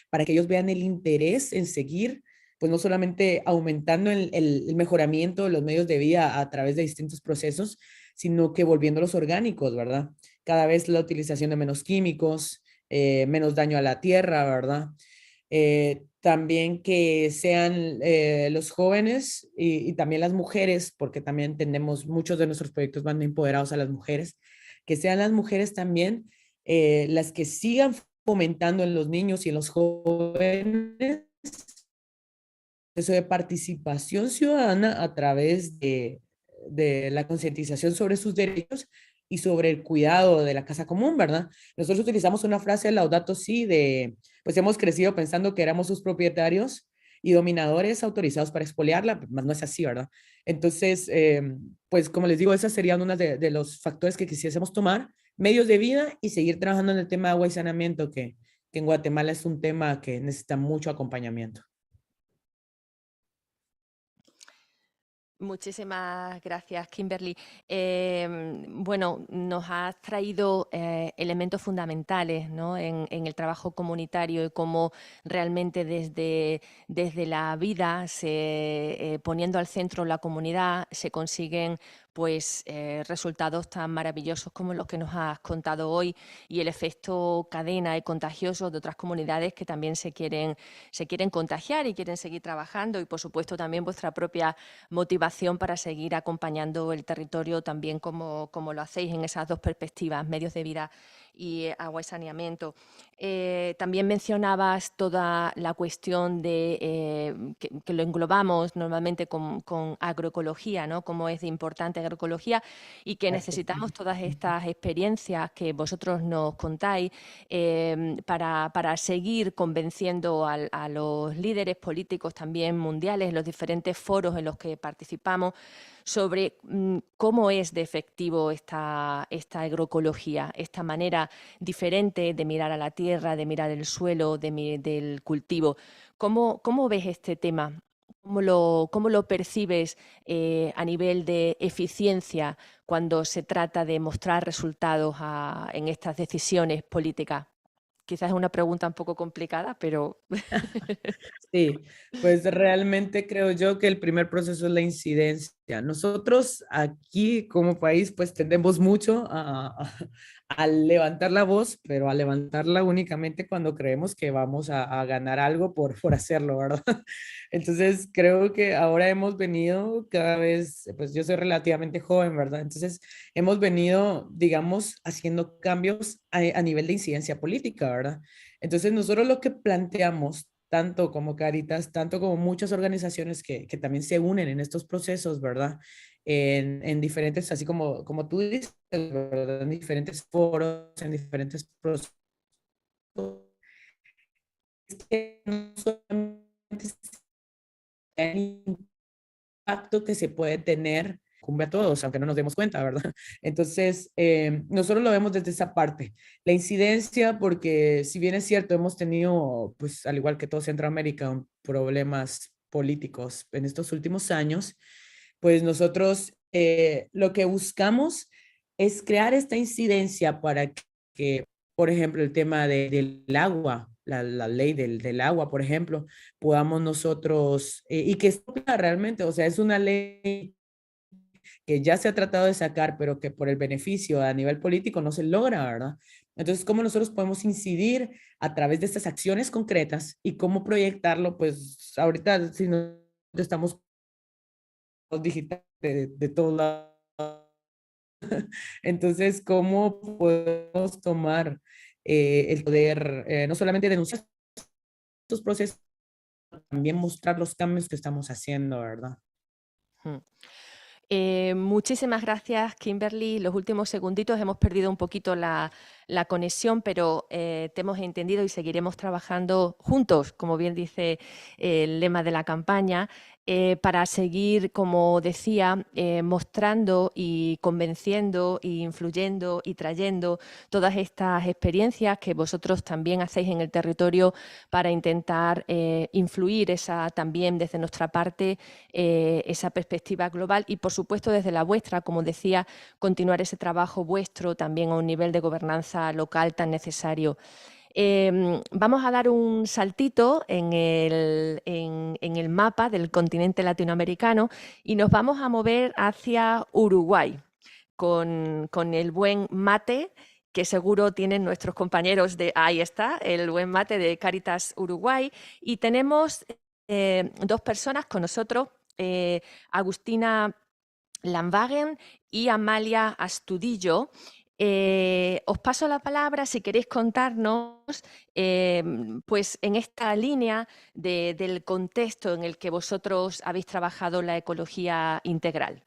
Para que ellos vean el interés en seguir, pues no solamente aumentando el mejoramiento de los medios de vida a través de distintos procesos, sino que volviéndolos orgánicos, ¿verdad? Cada vez la utilización de menos químicos, menos daño a la tierra, ¿verdad? También que sean los jóvenes y también las mujeres, porque también entendemos muchos de nuestros proyectos van empoderados a las mujeres, que sean las mujeres también las que sigan fomentando en los niños y en los jóvenes eso de participación ciudadana a través de la concientización sobre sus derechos y sobre el cuidado de la casa común, ¿verdad? Nosotros utilizamos una frase de Laudato Si pues hemos crecido pensando que éramos sus propietarios y dominadores autorizados para expoliarla, mas no es así, ¿verdad? Entonces, pues como les digo, esas serían unas de los factores que quisiésemos tomar, medios de vida y seguir trabajando en el tema de agua y saneamiento, que en Guatemala es un tema que necesita mucho acompañamiento. Muchísimas gracias, Kimberly. Bueno, nos has traído elementos fundamentales, ¿no? en el trabajo comunitario y cómo realmente desde la vida, poniendo al centro la comunidad, se consiguen pues resultados tan maravillosos como los que nos has contado hoy, y el efecto cadena y contagioso de otras comunidades que también se quieren contagiar y quieren seguir trabajando, y por supuesto también vuestra propia motivación para seguir acompañando el territorio también como lo hacéis en esas dos perspectivas, medios de vida y agua y saneamiento. También mencionabas toda la cuestión de que lo englobamos normalmente con agroecología, ¿no? Cómo es de importante agroecología y que necesitamos todas estas experiencias que vosotros nos contáis para seguir convenciendo a los líderes políticos también mundiales, en los diferentes foros en los que participamos, sobre cómo es de efectivo esta agroecología, esta manera diferente de mirar a la tierra, de mirar el suelo, del cultivo. ¿Cómo ves este tema? ¿Cómo lo percibes a nivel de eficiencia cuando se trata de mostrar resultados en estas decisiones políticas? Quizás es una pregunta un poco complicada, pero... Sí, pues realmente creo yo que el primer proceso es la incidencia. Nosotros aquí como país pues tendemos mucho a levantar la voz, pero a levantarla únicamente cuando creemos que vamos a ganar algo por hacerlo, ¿verdad? Entonces creo que ahora hemos venido cada vez, pues yo soy relativamente joven, ¿verdad? Entonces hemos venido, digamos, haciendo cambios a nivel de incidencia política, ¿verdad? Entonces nosotros lo que planteamos, tanto como Caritas, tanto como muchas organizaciones que también se unen en estos procesos, ¿verdad? En diferentes, así como tú dices, ¿verdad? En diferentes foros, en diferentes procesos. Es que no solamente el impacto que se puede tener cumple a todos, aunque no nos demos cuenta, ¿verdad? Entonces, nosotros lo vemos desde esa parte. La incidencia, porque si bien es cierto, hemos tenido, pues al igual que todo Centroamérica, problemas políticos en estos últimos años, pues nosotros lo que buscamos es crear esta incidencia para que, por ejemplo, el tema del agua, la ley del agua, por ejemplo, podamos nosotros, y que está realmente, o sea, es una ley que ya se ha tratado de sacar, pero que por el beneficio a nivel político no se logra, ¿verdad? Entonces, ¿cómo nosotros podemos incidir a través de estas acciones concretas y cómo proyectarlo? Pues ahorita, si no estamos digitales de todos lados, entonces, ¿cómo podemos tomar el poder, no solamente denunciar estos procesos, también mostrar los cambios que estamos haciendo, ¿verdad? Muchísimas gracias, Kimberly. Los últimos segunditos hemos perdido un poquito la conexión, pero te hemos entendido y seguiremos trabajando juntos, como bien dice el lema de la campaña, para seguir, como decía, mostrando y convenciendo e influyendo y trayendo todas estas experiencias que vosotros también hacéis en el territorio para intentar influir también desde nuestra parte esa perspectiva global y, por supuesto, desde la vuestra, como decía, continuar ese trabajo vuestro también a un nivel de gobernanza local tan necesario. Vamos a dar un saltito en el mapa del continente latinoamericano y nos vamos a mover hacia Uruguay con el buen mate que seguro tienen nuestros compañeros ahí está, el buen mate de Caritas Uruguay, y tenemos dos personas con nosotros, Agustina Lambagen y Amalia Astudillo. Os paso la palabra si queréis contarnos, pues en esta línea del contexto en el que vosotros habéis trabajado la ecología integral.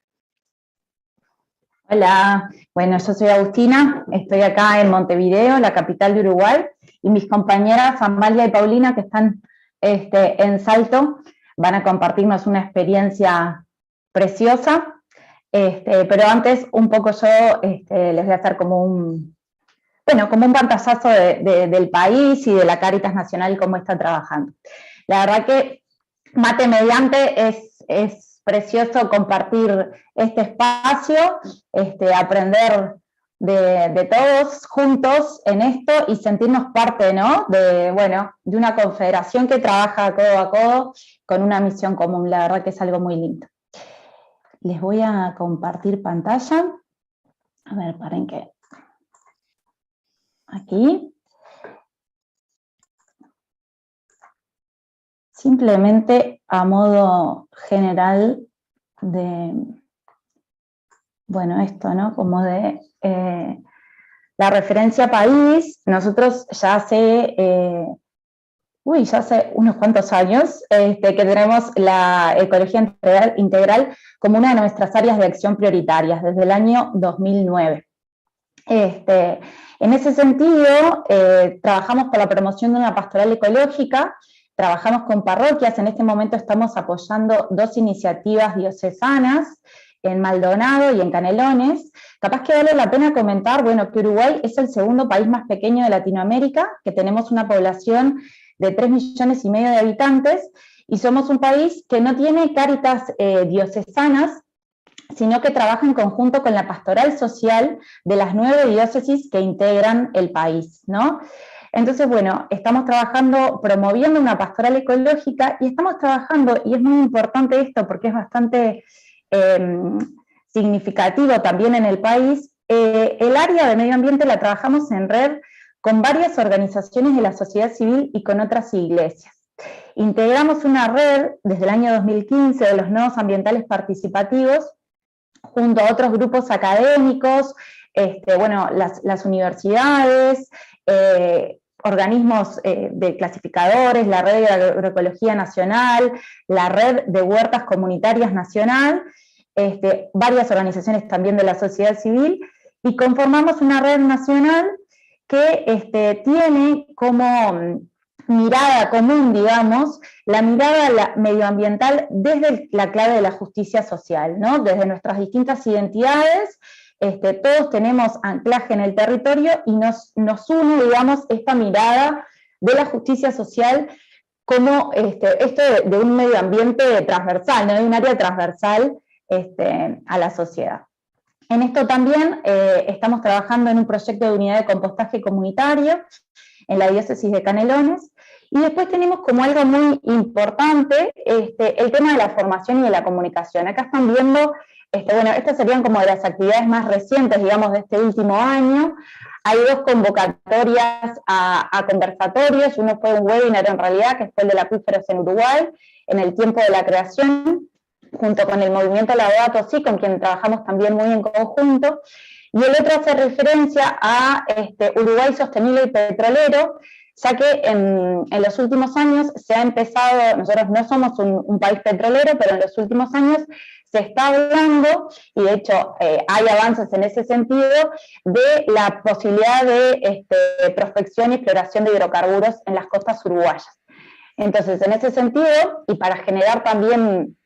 Hola, bueno, yo soy Agustina, estoy acá en Montevideo, la capital de Uruguay, y mis compañeras Amalia y Paulina, que están en Salto, van a compartirnos una experiencia preciosa. Pero antes, un poco yo les voy a hacer como un pantallazo del país y de la Caritas Nacional y cómo está trabajando. La verdad que mate mediante es precioso compartir este espacio, aprender de todos juntos en esto y sentirnos parte, ¿no? de una confederación que trabaja codo a codo con una misión común. La verdad que es algo muy lindo. Les voy a compartir pantalla. A ver, paren que... Aquí. Simplemente a modo general de... Bueno, esto, ¿no? Como de la referencia país. Nosotros ya hace unos cuantos años que tenemos la ecología integral como una de nuestras áreas de acción prioritarias, desde el año 2009. En ese sentido, trabajamos por la promoción de una pastoral ecológica, trabajamos con parroquias, en este momento estamos apoyando 2 iniciativas diocesanas, en Maldonado y en Canelones. Capaz que vale la pena comentar, que Uruguay es el segundo país más pequeño de Latinoamérica, que tenemos una población de 3,5 millones de habitantes, y somos un país que no tiene cáritas diocesanas, sino que trabaja en conjunto con la pastoral social de las 9 diócesis que integran el país, ¿no? Entonces, estamos trabajando, promoviendo una pastoral ecológica, y estamos trabajando, y es muy importante esto porque es bastante significativo también en el país, el área de medio ambiente la trabajamos en red con varias organizaciones de la sociedad civil y con otras iglesias. Integramos una red desde el año 2015 de los nodos ambientales participativos, junto a otros grupos académicos, las universidades, organismos de clasificadores, la red de agroecología nacional, la red de huertas comunitarias nacional, varias organizaciones también de la sociedad civil, y conformamos una red nacional que tiene como mirada común, digamos, la mirada medioambiental desde la clave de la justicia social, ¿no? Desde nuestras distintas identidades, todos tenemos anclaje en el territorio y nos une, digamos, esta mirada de la justicia social como esto de un medio ambiente transversal, ¿no? De un área transversal a la sociedad. En esto también estamos trabajando en un proyecto de unidad de compostaje comunitario, en la diócesis de Canelones. Y después tenemos como algo muy importante el tema de la formación y de la comunicación. Acá están viendo, bueno, estas serían como de las actividades más recientes, digamos, de este último año. Hay dos convocatorias a conversatorios, uno fue un webinar en realidad, que fue el de acuíferos en Uruguay, en el tiempo de la creación, junto con el movimiento Laudato Si, con quien trabajamos también muy en conjunto, y el otro hace referencia a Uruguay sostenible y petrolero, ya que en los últimos años se ha empezado, nosotros no somos un país petrolero, pero en los últimos años se está hablando, y de hecho hay avances en ese sentido, de la posibilidad de prospección y exploración de hidrocarburos en las costas uruguayas. Entonces, en ese sentido, y para generar también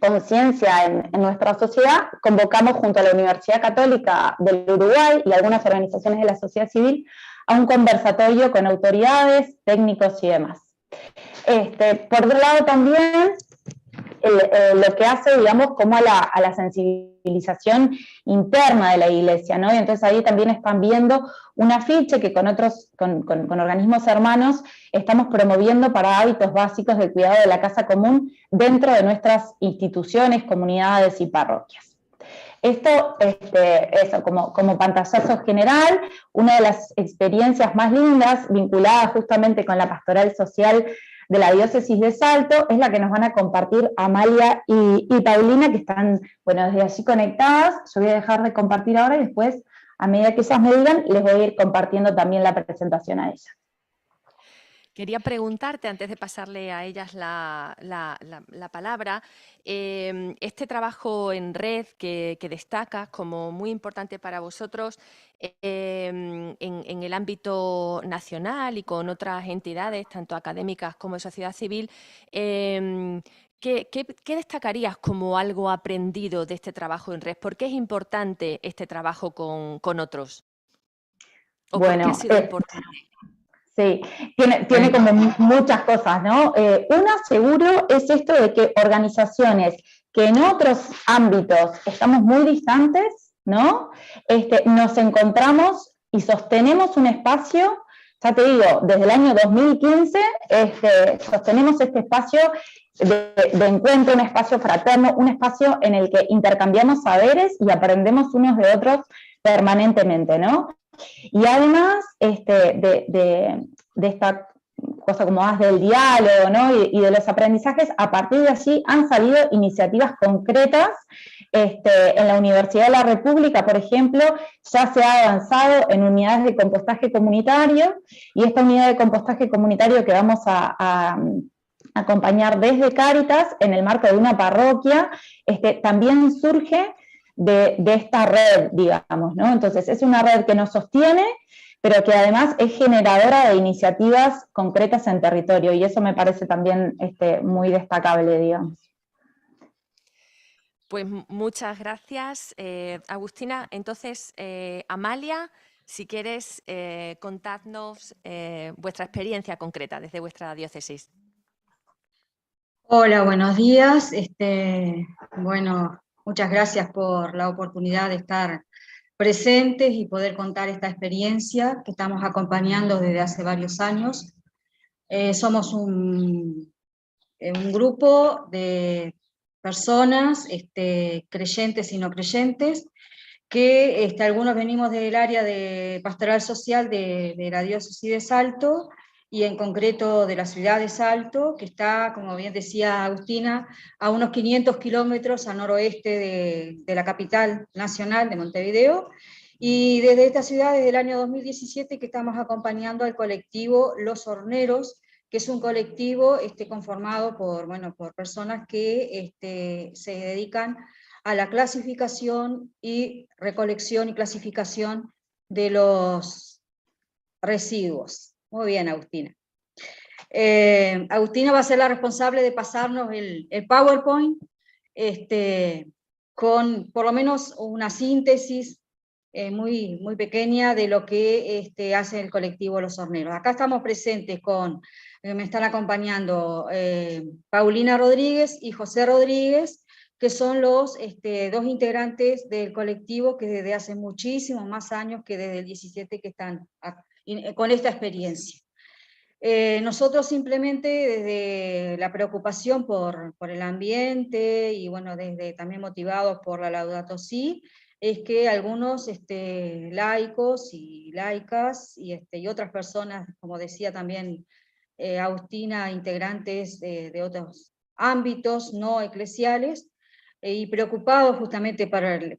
conciencia en nuestra sociedad, convocamos junto a la Universidad Católica del Uruguay y algunas organizaciones de la sociedad civil a un conversatorio con autoridades, técnicos y demás. Por otro lado también, lo que hace, digamos, como a la sensibilización interna de la Iglesia, ¿no? Y entonces ahí también están viendo un afiche que con organismos hermanos estamos promoviendo para hábitos básicos del cuidado de la casa común dentro de nuestras instituciones, comunidades y parroquias. Esto, eso, como pantallazo general, una de las experiencias más lindas vinculada justamente con la pastoral social de la diócesis de Salto es la que nos van a compartir Amalia y Paulina, que están, bueno, desde allí conectadas. Yo voy a dejar de compartir ahora y después, a medida que ellas me digan, les voy a ir compartiendo también la presentación a ellas. Quería preguntarte, antes de pasarle a ellas la palabra, este trabajo en red que destacas como muy importante para vosotros en el ámbito nacional y con otras entidades, tanto académicas como de sociedad civil, ¿qué destacarías como algo aprendido de este trabajo en red? ¿Por qué es importante este trabajo con otros? ¿O por qué ha sido importante? Sí, tiene como muchas cosas, ¿no? Una, seguro, es esto de que organizaciones que en otros ámbitos estamos muy distantes, ¿no? Nos encontramos y sostenemos un espacio, ya te digo, desde el año 2015, sostenemos este espacio de encuentro, un espacio fraterno, un espacio en el que intercambiamos saberes y aprendemos unos de otros permanentemente, ¿no? Y además de esta cosa como más del diálogo, ¿no? y de los aprendizajes, a partir de allí han salido iniciativas concretas. En la Universidad de la República, por ejemplo, ya se ha avanzado en unidades de compostaje comunitario, y esta unidad de compostaje comunitario que vamos a acompañar desde Caritas, en el marco de una parroquia, también surge de esta red, digamos, ¿no? Entonces es una red que nos sostiene, pero que además es generadora de iniciativas concretas en territorio, y eso me parece también muy destacable, digamos. Pues muchas gracias, Agustina. Entonces, Amalia, si quieres contadnos vuestra experiencia concreta desde vuestra diócesis. Hola, buenos días. Bueno, muchas gracias por la oportunidad de estar presentes y poder contar esta experiencia que estamos acompañando desde hace varios años. Somos un grupo de personas, creyentes y no creyentes, que algunos venimos del área de pastoral social de la diócesis de Salto, y en concreto de la ciudad de Salto, que está, como bien decía Agustina, a unos 500 kilómetros al noroeste de la capital nacional de Montevideo, y desde esta ciudad, desde el año 2017, que estamos acompañando al colectivo Los Horneros, que es un colectivo conformado por personas que se dedican a la clasificación y recolección y clasificación de los residuos. Muy bien, Agustina. Agustina va a ser la responsable de pasarnos el PowerPoint con por lo menos una síntesis muy pequeña de lo que hace el colectivo Los Horneros. Acá estamos presentes me están acompañando Paulina Rodríguez y José Rodríguez, que son los dos integrantes del colectivo que desde hace muchísimos más años que desde el 17 que están con esta experiencia. Nosotros simplemente desde la preocupación por el ambiente y bueno, desde también motivados por la Laudato Si, es que algunos laicos y laicas y otras personas, como decía también Agustina, integrantes de otros ámbitos no eclesiales, y preocupados justamente para el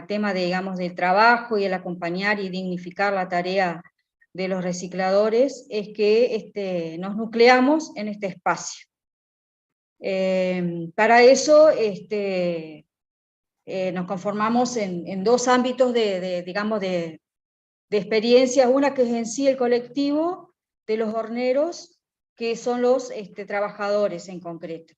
tema de, digamos, del trabajo y el acompañar y dignificar la tarea de los recicladores, es que nos nucleamos en este espacio. Para eso nos conformamos en dos ámbitos digamos, de experiencias, una que es en sí el colectivo de los horneros, que son los trabajadores en concreto,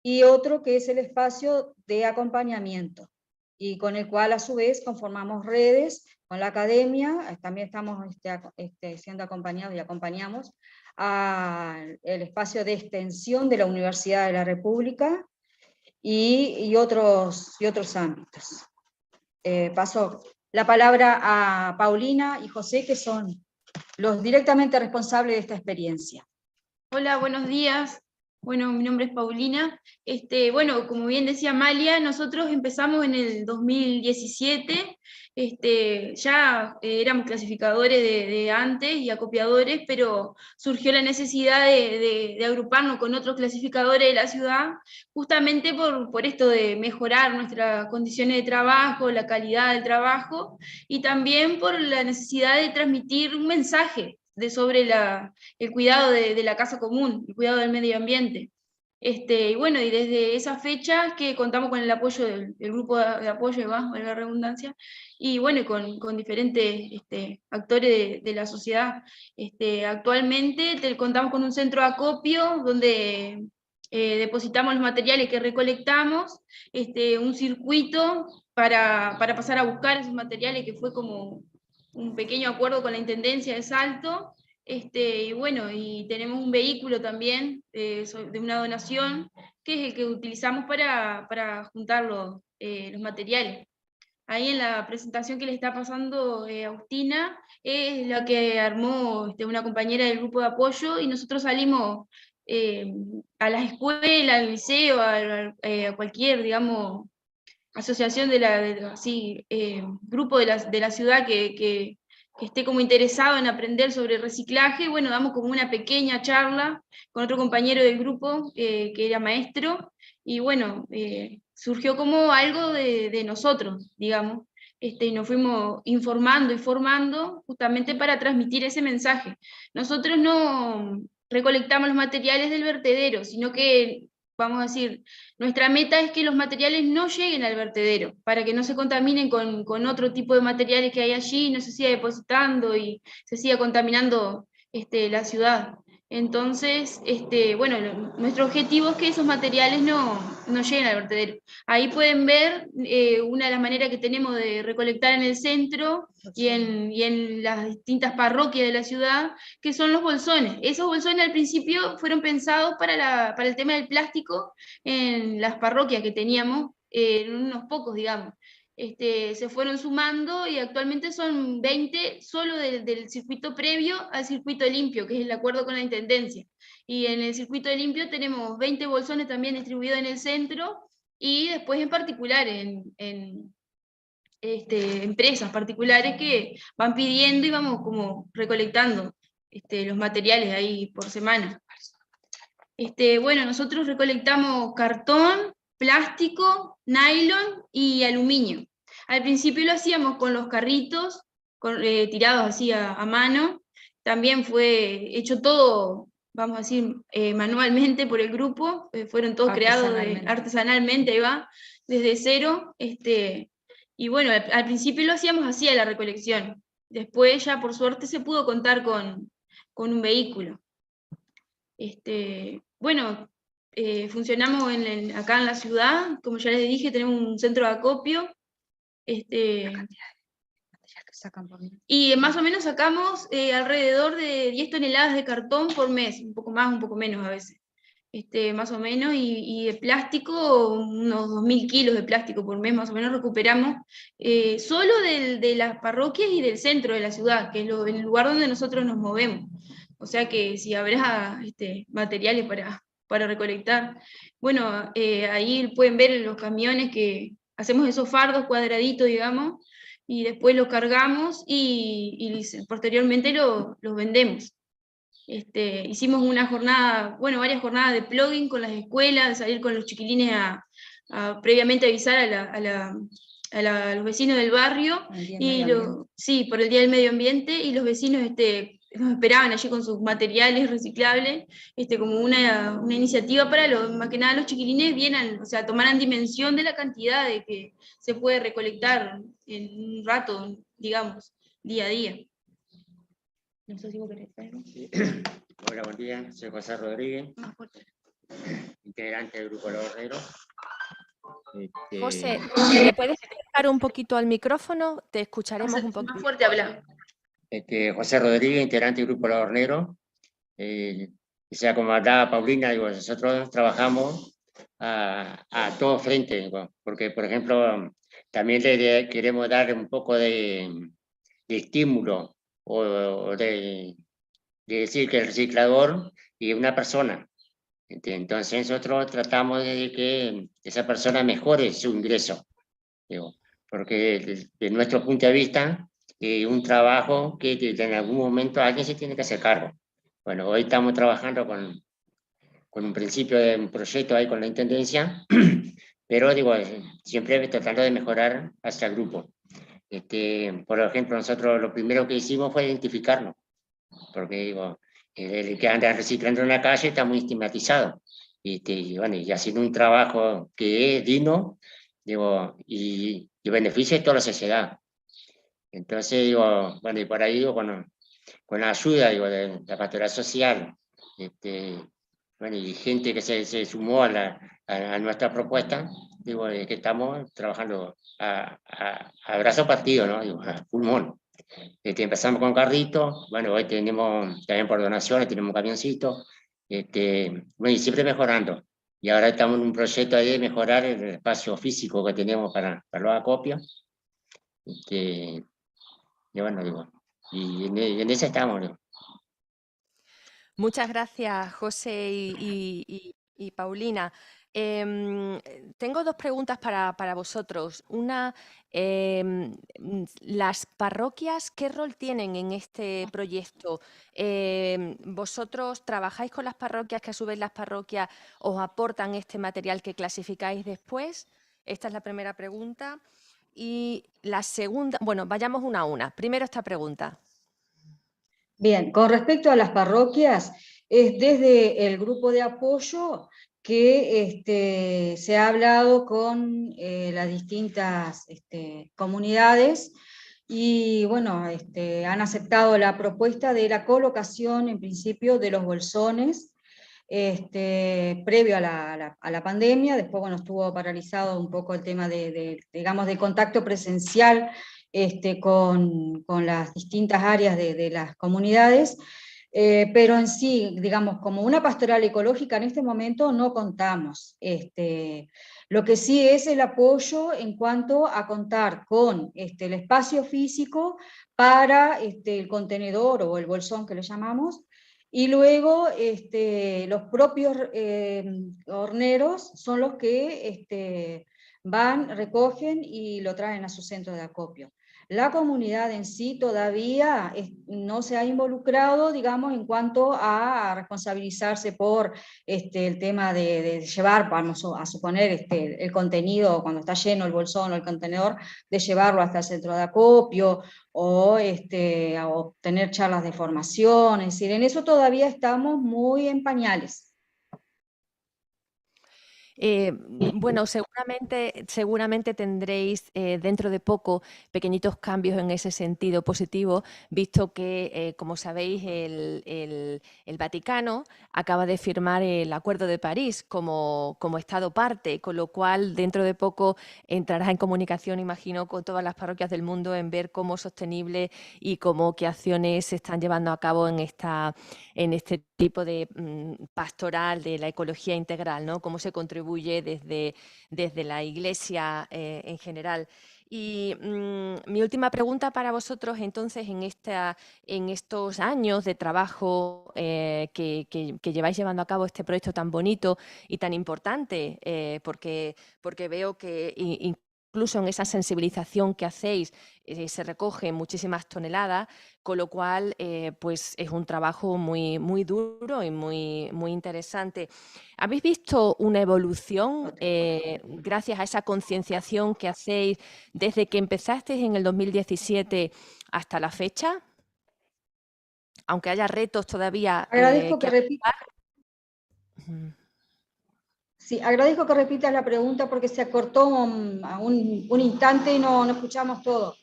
y otro que es el espacio de acompañamiento, y con el cual a su vez conformamos redes con la academia. También estamos siendo acompañados y acompañamos al espacio de extensión de la Universidad de la República y otros ámbitos. Paso la palabra a Paulina y José, que son los directamente responsables de esta experiencia. Hola, buenos días. Bueno, mi nombre es Paulina. Bueno, como bien decía Amalia, nosotros empezamos en el 2017, ya éramos clasificadores de antes y acopiadores, pero surgió la necesidad de agruparnos con otros clasificadores de la ciudad, justamente por esto de mejorar nuestras condiciones de trabajo, la calidad del trabajo, y también por la necesidad de transmitir un mensaje sobre el cuidado de la casa común, el cuidado del medio ambiente. Y bueno, y desde esa fecha que contamos con el apoyo del grupo de apoyo, valga la redundancia, y bueno, con diferentes actores de la sociedad. Actualmente contamos con un centro de acopio donde depositamos los materiales que recolectamos, un circuito para pasar a buscar esos materiales, que fue como un pequeño acuerdo con la Intendencia de Salto, y bueno, y tenemos un vehículo también de una donación, que es el que utilizamos para juntar los materiales. Ahí en la presentación que le está pasando Agustina, es la que armó una compañera del grupo de apoyo, y nosotros salimos a las escuelas, al liceo, a cualquier, digamos, asociación grupo de la ciudad que esté como interesado en aprender sobre reciclaje. Bueno, damos como una pequeña charla con otro compañero del grupo que era maestro, y bueno, surgió como algo de nosotros, digamos, y nos fuimos informando y formando justamente para transmitir ese mensaje. Nosotros no recolectamos los materiales del vertedero, sino que, vamos a decir, nuestra meta es que los materiales no lleguen al vertedero, para que no se contaminen con otro tipo de materiales que hay allí, no se siga depositando y se siga contaminando la ciudad. Entonces, bueno, nuestro objetivo es que esos materiales no lleguen al vertedero. Ahí pueden ver una de las maneras que tenemos de recolectar en el centro y en las distintas parroquias de la ciudad, que son los bolsones. Esos bolsones al principio fueron pensados para el tema del plástico en las parroquias que teníamos, en unos pocos, digamos. Se fueron sumando y actualmente son 20 solo del circuito previo al circuito limpio, que es el acuerdo con la Intendencia. Y en el circuito limpio tenemos 20 bolsones también distribuidos en el centro, y después en particular en empresas particulares que van pidiendo, y vamos como recolectando los materiales ahí por semana. Bueno, nosotros recolectamos cartón, plástico, nylon y aluminio. Al principio lo hacíamos con los carritos, tirados así a mano. También fue hecho todo, vamos a decir, manualmente por el grupo. Fueron todos creados artesanalmente, ahí va, desde cero. Y bueno, al principio lo hacíamos así a la recolección. Después ya por suerte se pudo contar con un vehículo. Bueno, funcionamos acá en la ciudad, como ya les dije, tenemos un centro de acopio, y más o menos sacamos alrededor de 10 toneladas de cartón por mes, un poco más, un poco menos a veces, más o menos, y de plástico, unos 2.000 kilos de plástico por mes más o menos recuperamos, solo de las parroquias y del centro de la ciudad, que es el lugar donde nosotros nos movemos. o sea que si habrá materiales para recolectar. Bueno, ahí pueden ver los camiones que hacemos esos fardos cuadraditos, digamos, y después los cargamos y posteriormente los vendemos. Hicimos una jornada, bueno, varias jornadas de plugging con las escuelas, de salir con los chiquilines a previamente avisar a los vecinos del barrio, y sí, por el Día del Medio Ambiente, y los vecinos nos esperaban allí con sus materiales reciclables, como una iniciativa para más que nada los chiquilines vieran, o sea, tomaran dimensión de la cantidad de que se puede recolectar en un rato, digamos, día a día. No sé si vos querés algo. Sí. Hola, buen día. Soy José Rodríguez, integrante del Grupo Los Horneros. José, ¿le puedes acercar un poquito al micrófono? Te escucharemos un poquito. Más fuerte habla. José Rodríguez, integrante del Grupo Los Horneros. O sea, como hablaba Paulina, digo, nosotros trabajamos a todo frente, digo, porque, por ejemplo, también le queremos dar un poco de estímulo o de decir que el reciclador es una persona. Entonces nosotros tratamos de que esa persona mejore su ingreso, digo, porque de nuestro punto de vista un trabajo que en algún momento alguien se tiene que hacer cargo. Bueno, hoy estamos trabajando con un principio de un proyecto ahí con la Intendencia, pero digo, siempre tratando de mejorar hacia el grupo. Por ejemplo, nosotros lo primero que hicimos fue identificarnos, porque digo, el que anda reciclando en la calle está muy estigmatizado, y bueno, y haciendo un trabajo que es digno, digo, y beneficia a toda la sociedad. Entonces, digo, bueno, y por ahí, digo, con la ayuda, digo, de la pastoral social, bueno, y gente que se sumó a nuestra propuesta, digo, que estamos trabajando a brazo partido, ¿no? Digo, a pulmón. Empezamos con carrito, bueno, hoy tenemos también por donaciones, tenemos un camioncito, bueno, y siempre mejorando. Y ahora estamos en un proyecto ahí de mejorar el espacio físico que tenemos para los acopios. Y bueno, digo, y en ese estamos, digo. Muchas gracias, José y Paulina. Tengo dos preguntas para vosotros. Una, las parroquias, ¿qué rol tienen en este proyecto? ¿Vosotros trabajáis con las parroquias, que a su vez las parroquias os aportan este material que clasificáis después? Esta es la primera pregunta. Y la segunda, bueno, vayamos una a una. Primero esta pregunta. Bien, con respecto a las parroquias, es desde el grupo de apoyo que se ha hablado con las distintas comunidades y bueno, han aceptado la propuesta de la colocación en principio de los bolsones previo a la pandemia. Después bueno, estuvo paralizado un poco el tema digamos, de contacto presencial con las distintas áreas de las comunidades, pero en sí, digamos, como una pastoral ecológica en este momento no contamos. Lo que sí es el apoyo en cuanto a contar con el espacio físico para el contenedor o el bolsón que le llamamos, y luego los propios horneros son los que van, recogen y lo traen a su centro de acopio. La comunidad en sí todavía no se ha involucrado, digamos, en cuanto a responsabilizarse por el tema de llevar, vamos a suponer, el contenido, cuando está lleno el bolsón o el contenedor, de llevarlo hasta el centro de acopio, o a obtener charlas de formación. Es decir, en eso todavía estamos muy en pañales. Bueno, seguramente tendréis dentro de poco pequeñitos cambios en ese sentido positivo, visto que, como sabéis, el Vaticano acaba de firmar el Acuerdo de París como Estado parte, con lo cual dentro de poco entrará en comunicación, imagino, con todas las parroquias del mundo en ver cómo sostenible y qué acciones se están llevando a cabo en este tipo de pastoral de la ecología integral, ¿no? Cómo se contribuye contribuye desde la Iglesia en general. Y mi última pregunta para vosotros, entonces, en estos años de trabajo que lleváis llevando a cabo este proyecto tan bonito y tan importante, porque veo que incluso en esa sensibilización que hacéis se recogen muchísimas toneladas, con lo cual pues es un trabajo muy, muy duro y muy, muy interesante. ¿Habéis visto una evolución gracias a esa concienciación que hacéis desde que empezasteis en el 2017 hasta la fecha? Aunque haya retos todavía Agradezco que repita. Sí, agradezco que repitas la pregunta porque se acortó un instante y no escuchamos todo.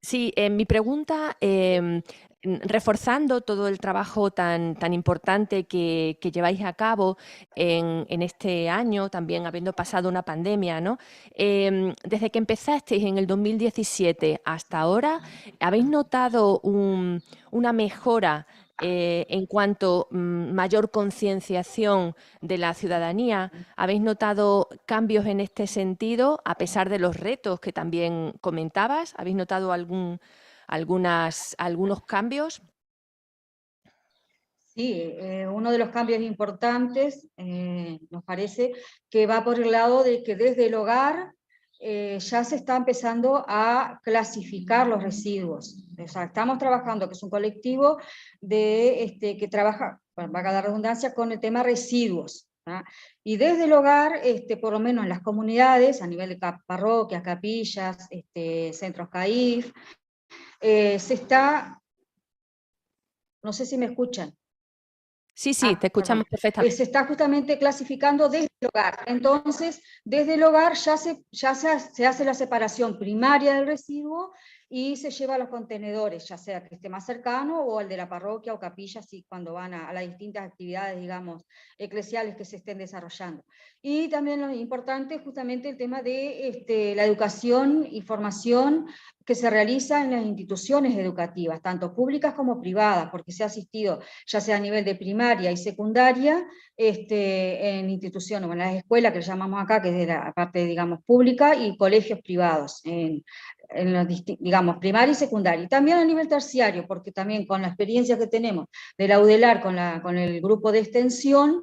Sí, mi pregunta, reforzando todo el trabajo tan importante que lleváis a cabo en este año, también habiendo pasado una pandemia, ¿no? Desde que empezasteis en el 2017 hasta ahora, ¿habéis notado una mejora en cuanto a mayor concienciación de la ciudadanía? ¿Habéis notado cambios en este sentido, a pesar de los retos que también comentabas? ¿Habéis notado algunos cambios? Sí, uno de los cambios importantes nos parece que va por el lado de que desde el hogar ya se está empezando a clasificar los residuos. O sea, estamos trabajando, que es un colectivo que trabaja, valga la redundancia, con el tema residuos. ¿tá? Y desde el hogar, por lo menos en las comunidades, a nivel de parroquias, capillas, centros CAIF, se está, no sé si me escuchan. Sí, te escuchamos perfectamente. Se está justamente clasificando desde el hogar. Entonces, desde el hogar ya se hace la separación primaria del residuo y se lleva a los contenedores, ya sea que esté más cercano o al de la parroquia o capilla, si cuando van a las distintas actividades, digamos, eclesiales que se estén desarrollando. Y también lo importante es justamente el tema de la educación y formación que se realiza en las instituciones educativas, tanto públicas como privadas, porque se ha asistido ya sea a nivel de primaria y secundaria, en instituciones, bueno, las escuelas que llamamos acá, que es de la parte, digamos, pública, y colegios privados, en los, digamos, primaria y secundaria. Y también a nivel terciario, porque también con la experiencia que tenemos de la UDELAR con el grupo de extensión,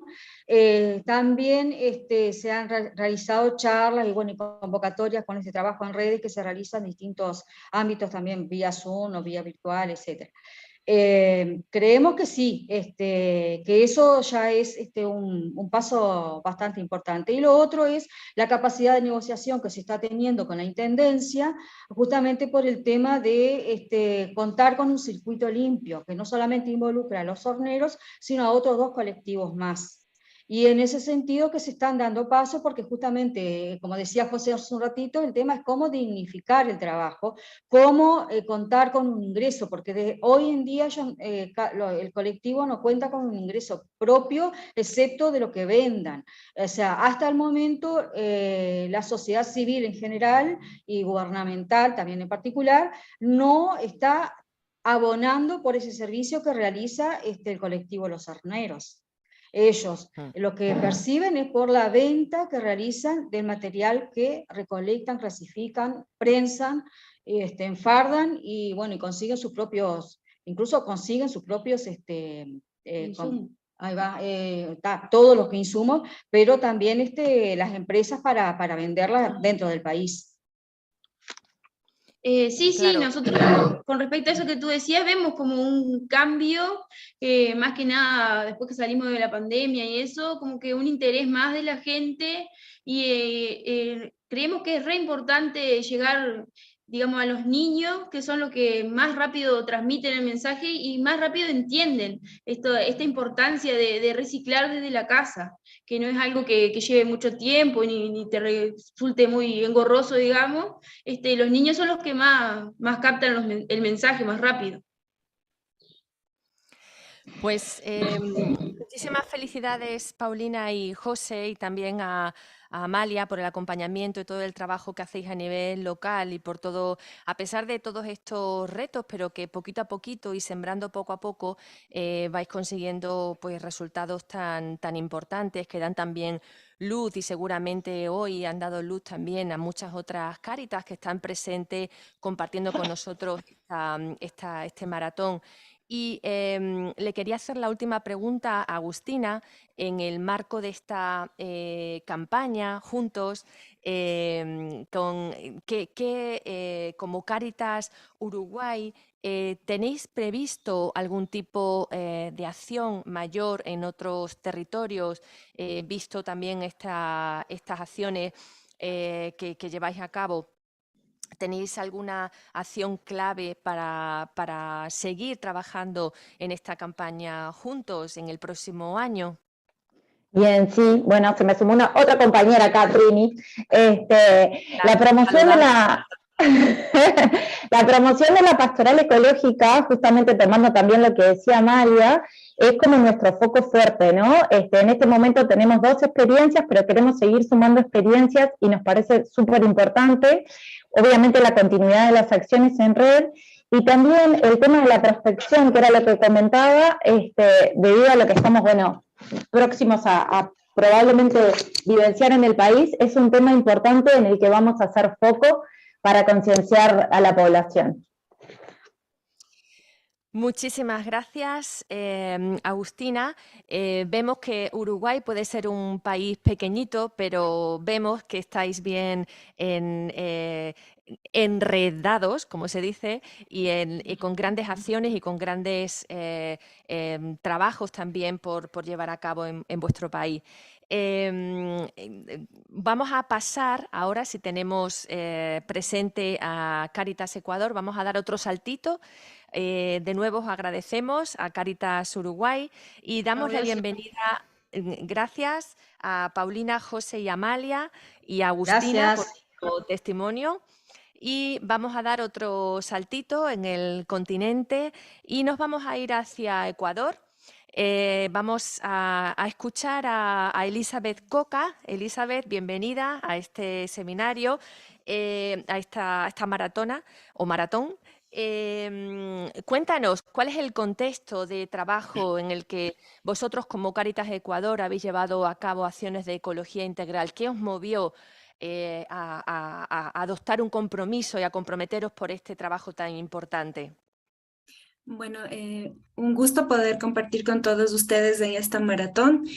también se han realizado charlas y, bueno, y convocatorias con este trabajo en redes que se realizan en distintos ámbitos también, vía Zoom o vía virtual, etc. Creemos que sí, que eso ya es un paso bastante importante. Y lo otro es la capacidad de negociación que se está teniendo con la Intendencia, justamente por el tema de contar con un circuito limpio, que no solamente involucra a los horneros, sino a otros dos colectivos más. Y en ese sentido que se están dando pasos, porque justamente, como decía José hace un ratito, el tema es cómo dignificar el trabajo, cómo contar con un ingreso, porque hoy en día el colectivo no cuenta con un ingreso propio, excepto de lo que vendan. O sea, hasta el momento la sociedad civil en general y gubernamental también en particular, no está abonando por ese servicio que realiza el colectivo Los Horneros. Ellos lo que perciben es por la venta que realizan del material que recolectan, clasifican, prensan, enfardan y, bueno, y consiguen sus propios, incluso consiguen sus propios, ahí va, todos los insumos, pero también las empresas para venderlas dentro del país. Sí, Claro. nosotros con respecto a eso que tú decías, vemos como un cambio, más que nada después que salimos de la pandemia y eso, como que un interés más de la gente y creemos que es re importante llegar, digamos, a los niños, que son los que más rápido transmiten el mensaje y más rápido entienden esta importancia de reciclar desde la casa, que no es algo que lleve mucho tiempo ni te resulte muy engorroso, digamos. Los niños son los que más captan el mensaje más rápido. Pues muchísimas felicidades, Paulina y José, y también a Amalia por el acompañamiento y todo el trabajo que hacéis a nivel local y por todo, a pesar de todos estos retos, pero que poquito a poquito y sembrando poco a poco vais consiguiendo pues, resultados tan importantes que dan también luz, y seguramente hoy han dado luz también a muchas otras Cáritas que están presentes compartiendo con nosotros este maratón. Y le quería hacer la última pregunta a Agustina en el marco de esta campaña juntos, como Cáritas Uruguay, ¿tenéis previsto algún tipo de acción mayor en otros territorios, visto también estas acciones que lleváis a cabo? ¿Tenéis alguna acción clave para seguir trabajando en esta campaña juntos en el próximo año? Bien, sí, bueno, se me sumó otra compañera acá, Trini. La promoción de la promoción de la pastoral ecológica, justamente tomando también lo que decía María, es como nuestro foco fuerte, ¿no? En este momento tenemos 2 experiencias, pero queremos seguir sumando experiencias y nos parece súper importante, obviamente la continuidad de las acciones en red, y también el tema de la prospección, que era lo que comentaba, debido a lo que estamos, bueno, próximos a probablemente vivenciar en el país, es un tema importante en el que vamos a hacer foco para concienciar a la población. Muchísimas gracias, Agustina. Vemos que Uruguay puede ser un país pequeñito, pero vemos que estáis bien enredados, como se dice, y con grandes acciones y con grandes trabajos también por llevar a cabo en vuestro país. Vamos a pasar ahora, si tenemos presente a Caritas Ecuador, vamos a dar otro saltito. De nuevo os agradecemos a Caritas Uruguay y damos la bienvenida, gracias a Paulina, José y Amalia y a Agustina por su testimonio. Y vamos a dar otro saltito en el continente y nos vamos a ir hacia Ecuador. Vamos a escuchar a Elizabeth Coca. Elizabeth, bienvenida a este seminario, a esta maratona o maratón. Cuéntanos, ¿cuál es el contexto de trabajo en el que vosotros como Caritas Ecuador habéis llevado a cabo acciones de ecología integral? ¿Qué os movió a adoptar un compromiso y a comprometeros por este trabajo tan importante? Bueno, un gusto poder compartir con todos ustedes en esta maratón.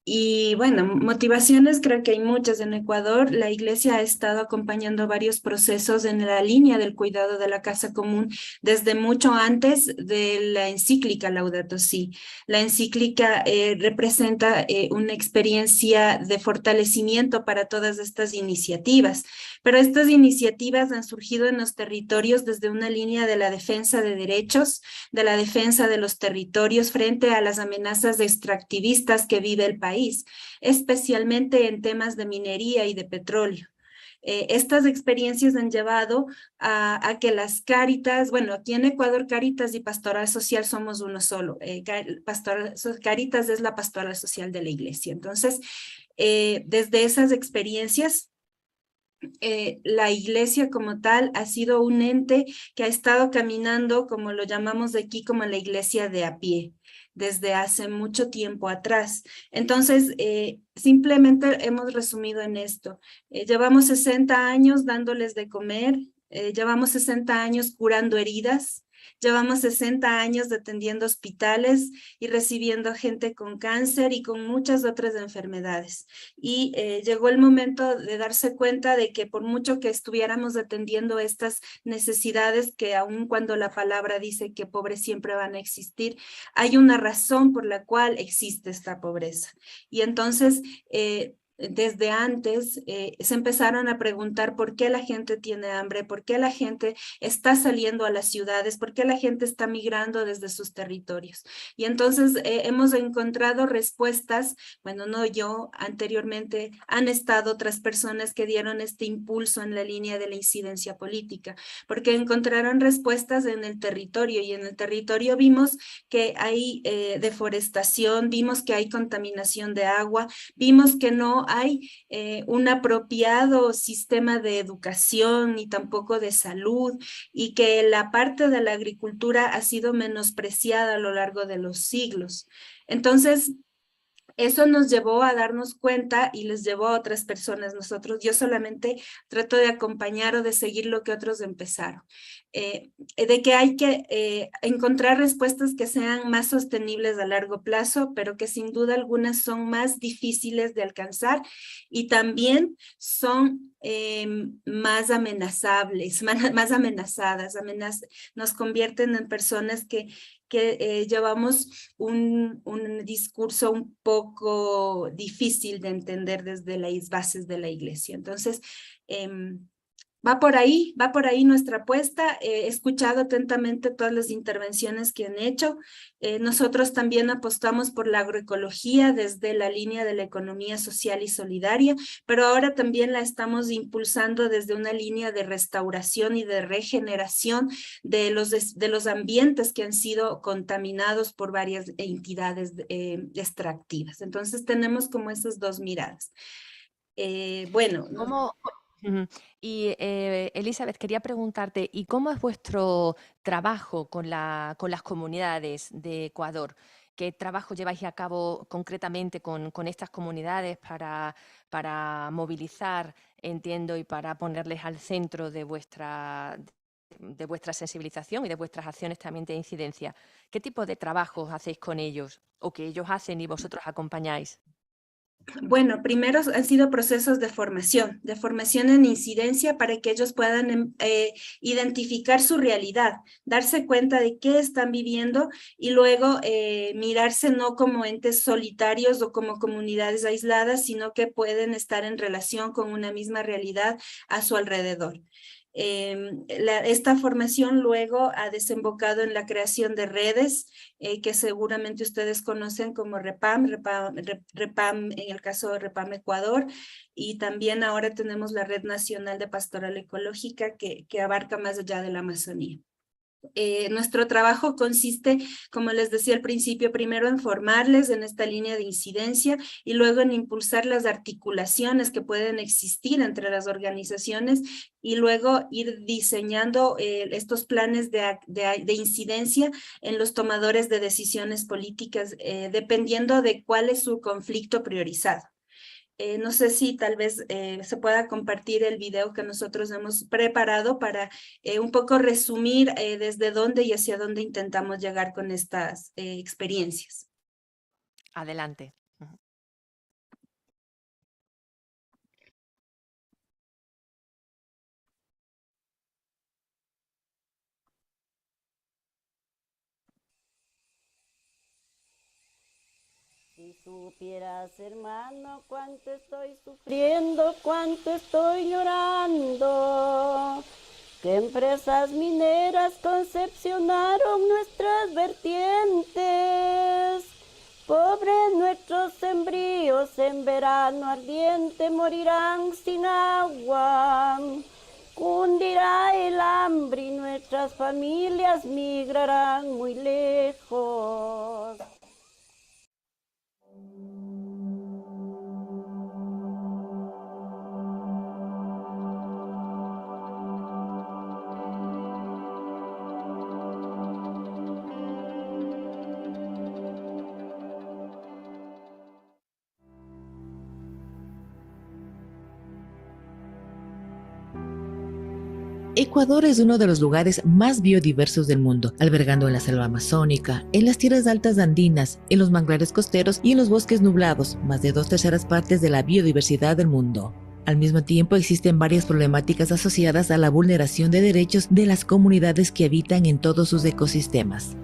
Y bueno, motivaciones creo que hay muchas en Ecuador. La Iglesia ha estado acompañando varios procesos en la línea del cuidado de la casa común desde mucho antes de la encíclica Laudato Si. La encíclica representa una experiencia de fortalecimiento para todas estas iniciativas, pero estas iniciativas han surgido en los territorios desde una línea de la defensa de derechos, de la defensa de los territorios frente a las amenazas extractivistas que vive el país, especialmente en temas de minería y de petróleo. Estas experiencias han llevado a que las Cáritas, bueno, aquí en Ecuador Cáritas y Pastoral Social somos uno solo. Cáritas es la pastoral social de la Iglesia. Entonces, desde esas experiencias, la Iglesia como tal ha sido un ente que ha estado caminando, como lo llamamos aquí, como la Iglesia de a pie, desde hace mucho tiempo atrás. Entonces, simplemente hemos resumido en esto. Llevamos 60 años dándoles de comer, llevamos 60 años curando heridas, llevamos 60 años atendiendo hospitales y recibiendo gente con cáncer y con muchas otras enfermedades. Y llegó el momento de darse cuenta de que por mucho que estuviéramos atendiendo estas necesidades, que aun cuando la palabra dice que pobres siempre van a existir, hay una razón por la cual existe esta pobreza. Y entonces desde antes se empezaron a preguntar por qué la gente tiene hambre, por qué la gente está saliendo a las ciudades, por qué la gente está migrando desde sus territorios. Y entonces hemos encontrado respuestas, bueno, no yo, anteriormente han estado otras personas que dieron este impulso en la línea de la incidencia política, porque encontraron respuestas en el territorio, y en el territorio vimos que hay deforestación, vimos que hay contaminación de agua, vimos que no hay un apropiado sistema de educación ni tampoco de salud, y que la parte de la agricultura ha sido menospreciada a lo largo de los siglos. Entonces, eso nos llevó a darnos cuenta y les llevó a otras personas. Yo solamente trato de acompañar o de seguir lo que otros empezaron. De que hay que encontrar respuestas que sean más sostenibles a largo plazo, pero que sin duda algunas son más difíciles de alcanzar y también son más amenazables, más amenazadas, nos convierten en personas que llevamos un discurso un poco difícil de entender desde las bases de la iglesia. Entonces, va por ahí nuestra apuesta. He escuchado atentamente todas las intervenciones que han hecho. Nosotros también apostamos por la agroecología desde la línea de la economía social y solidaria, pero ahora también la estamos impulsando desde una línea de restauración y de regeneración de los ambientes que han sido contaminados por varias entidades extractivas. Entonces tenemos como esas dos miradas. Bueno. Y Elizabeth, quería preguntarte, ¿y cómo es vuestro trabajo con las comunidades de Ecuador? ¿Qué trabajo lleváis a cabo concretamente con estas comunidades para movilizar, entiendo, y para ponerles al centro de vuestra sensibilización y de vuestras acciones también de incidencia? ¿Qué tipo de trabajos hacéis con ellos o que ellos hacen y vosotros acompañáis? Bueno, primero han sido procesos de formación en incidencia para que ellos puedan identificar su realidad, darse cuenta de qué están viviendo y luego mirarse no como entes solitarios o como comunidades aisladas, sino que pueden estar en relación con una misma realidad a su alrededor. Esta formación luego ha desembocado en la creación de redes que seguramente ustedes conocen como Repam en el caso de Repam Ecuador, y también ahora tenemos la Red Nacional de Pastoral Ecológica que abarca más allá de la Amazonía. Nuestro trabajo consiste, como les decía al principio, primero en formarles en esta línea de incidencia y luego en impulsar las articulaciones que pueden existir entre las organizaciones y luego ir diseñando estos planes de incidencia en los tomadores de decisiones políticas, dependiendo de cuál es su conflicto priorizado. No sé si tal vez se pueda compartir el video que nosotros hemos preparado para un poco resumir desde dónde y hacia dónde intentamos llegar con estas experiencias. Adelante. Si supieras, hermano, cuánto estoy sufriendo, cuánto estoy llorando, que empresas mineras concepcionaron nuestras vertientes. Pobres nuestros sembríos en verano ardiente morirán sin agua. Cundirá el hambre y nuestras familias migrarán muy lejos. Ecuador es uno de los lugares más biodiversos del mundo, albergando en la selva amazónica, en las tierras altas andinas, en los manglares costeros y en los bosques nublados, más de 2/3 partes de la biodiversidad del mundo. Al mismo tiempo existen varias problemáticas asociadas a la vulneración de derechos de las comunidades que habitan en todos sus ecosistemas.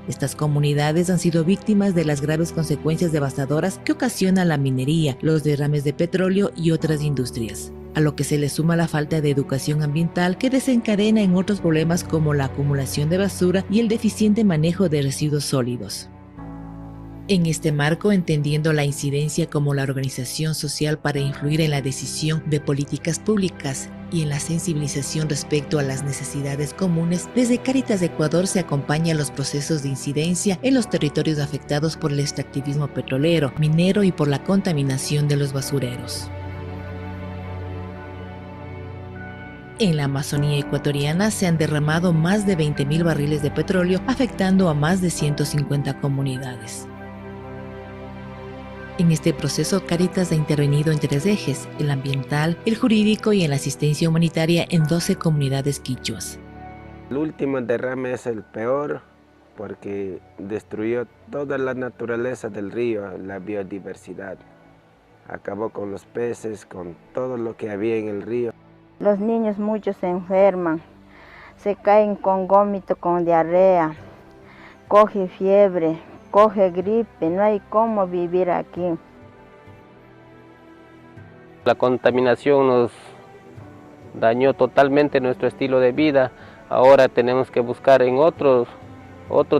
Estas comunidades han sido víctimas de las graves consecuencias devastadoras que ocasiona la minería, los derrames de petróleo y otras industrias, a lo que se le suma la falta de educación ambiental que desencadena en otros problemas como la acumulación de basura y el deficiente manejo de residuos sólidos. En este marco, entendiendo la incidencia como la organización social para influir en la decisión de políticas públicas y en la sensibilización respecto a las necesidades comunes, desde Caritas Ecuador se acompaña los procesos de incidencia en los territorios afectados por el extractivismo petrolero, minero y por la contaminación de los basureros. En la Amazonía ecuatoriana se han derramado más de 20.000 barriles de petróleo, afectando a más de 150 comunidades. En este proceso, Caritas ha intervenido en 3 ejes: el ambiental, el jurídico y en la asistencia humanitaria en 12 comunidades quichuas. El último derrame es el peor porque destruyó toda la naturaleza del río, la biodiversidad. Acabó con los peces, con todo lo que había en el río. Los niños muchos se enferman, se caen con vómito, con diarrea, coge fiebre, coge gripe, no hay cómo vivir aquí. La contaminación nos dañó totalmente nuestro estilo de vida. Ahora tenemos que buscar en otro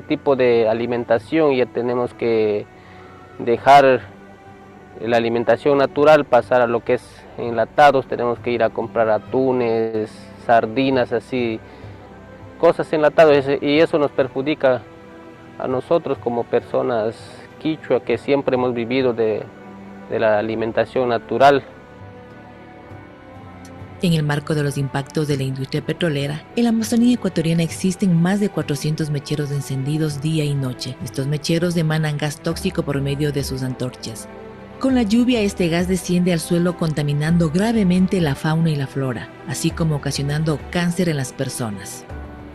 tipo de alimentación, ya tenemos que dejar la alimentación natural, pasar a lo que es enlatados, tenemos que ir a comprar atunes, sardinas, así, cosas enlatadas, y eso nos perjudica a nosotros como personas quichua que siempre hemos vivido de la alimentación natural. En el marco de los impactos de la industria petrolera, en la Amazonía ecuatoriana existen más de 400 mecheros encendidos día y noche. Estos mecheros emanan gas tóxico por medio de sus antorchas. Con la lluvia, este gas desciende al suelo contaminando gravemente la fauna y la flora, así como ocasionando cáncer en las personas.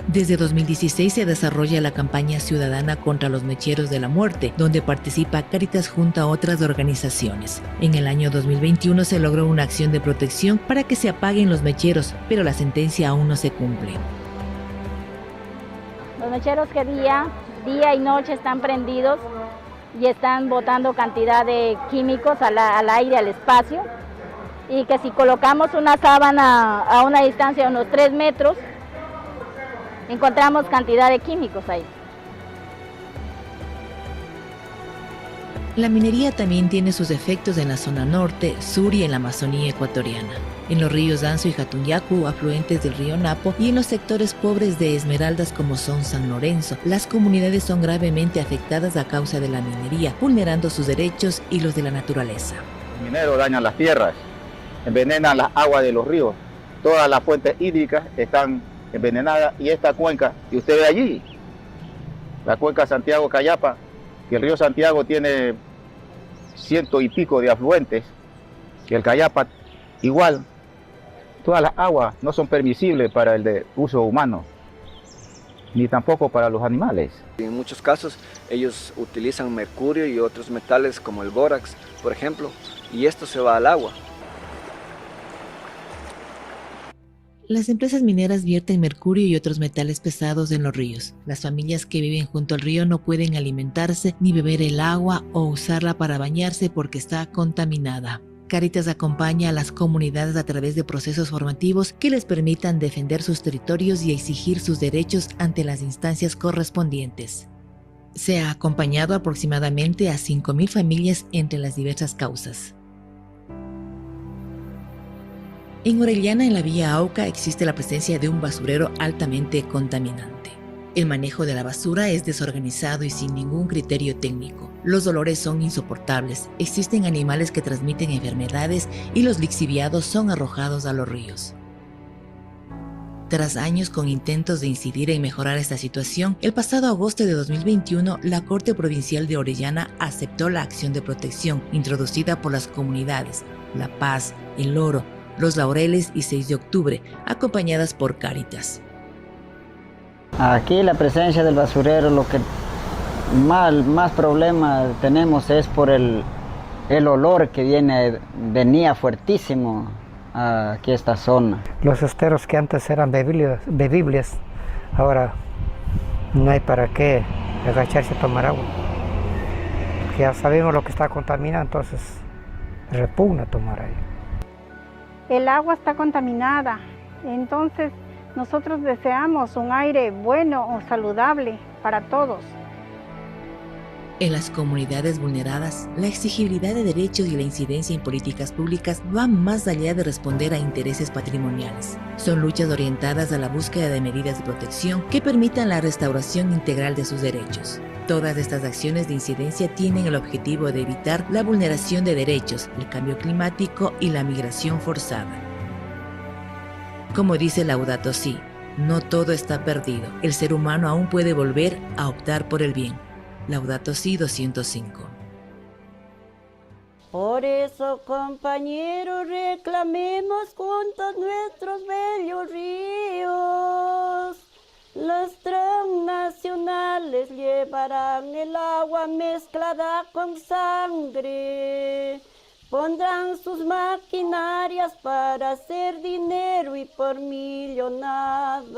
Desde 2016 se desarrolla la campaña ciudadana contra los mecheros de la muerte, donde participa Caritas junto a otras organizaciones. En el año 2021 se logró una acción de protección para que se apaguen los mecheros, pero la sentencia aún no se cumple. Los mecheros que día y noche están prendidos y están botando cantidad de químicos al aire, al espacio, y que si colocamos una sábana a una distancia de unos 3 metros, encontramos cantidad de químicos ahí. La minería también tiene sus efectos en la zona norte, sur y en la Amazonía ecuatoriana. En los ríos Anzo y Jatunyacu, afluentes del río Napo, y en los sectores pobres de Esmeraldas como son San Lorenzo, las comunidades son gravemente afectadas a causa de la minería, vulnerando sus derechos y los de la naturaleza. Los mineros dañan las tierras, envenenan las aguas de los ríos, todas las fuentes hídricas están envenenada, y esta cuenca que usted ve allí, la cuenca Santiago-Cayapa, que el río Santiago tiene 100 y pico de afluentes, que el Cayapa igual, todas las aguas no son permisibles para el de uso humano, ni tampoco para los animales. En muchos casos ellos utilizan mercurio y otros metales como el bórax, por ejemplo, y esto se va al agua. Las empresas mineras vierten mercurio y otros metales pesados en los ríos. Las familias que viven junto al río no pueden alimentarse ni beber el agua o usarla para bañarse porque está contaminada. Caritas acompaña a las comunidades a través de procesos formativos que les permitan defender sus territorios y exigir sus derechos ante las instancias correspondientes. Se ha acompañado aproximadamente a 5.000 familias entre las diversas causas. En Orellana, en la vía Auca, existe la presencia de un basurero altamente contaminante. El manejo de la basura es desorganizado y sin ningún criterio técnico. Los olores son insoportables, existen animales que transmiten enfermedades y los lixiviados son arrojados a los ríos. Tras años con intentos de incidir en mejorar esta situación, el pasado agosto de 2021, la Corte Provincial de Orellana aceptó la acción de protección introducida por las comunidades La Paz, El Oro, Los Laureles y 6 de octubre, acompañadas por Caritas. Aquí la presencia del basurero, lo que más problema tenemos es por el olor que venía fuertísimo aquí a esta zona. Los esteros que antes eran bebibles, ahora no hay para qué agacharse a tomar agua. Porque ya sabemos lo que está contaminado, entonces repugna tomar ahí. El agua está contaminada, entonces nosotros deseamos un aire bueno o saludable para todos. En las comunidades vulneradas, la exigibilidad de derechos y la incidencia en políticas públicas van más allá de responder a intereses patrimoniales. Son luchas orientadas a la búsqueda de medidas de protección que permitan la restauración integral de sus derechos. Todas estas acciones de incidencia tienen el objetivo de evitar la vulneración de derechos, el cambio climático y la migración forzada. Como dice Laudato Si, no todo está perdido. El ser humano aún puede volver a optar por el bien. Laudato Si 205. Por eso, compañeros, reclamemos juntos nuestros bellos ríos. Las transnacionales llevarán el agua mezclada con sangre. Pondrán sus maquinarias para hacer dinero y por millonadas.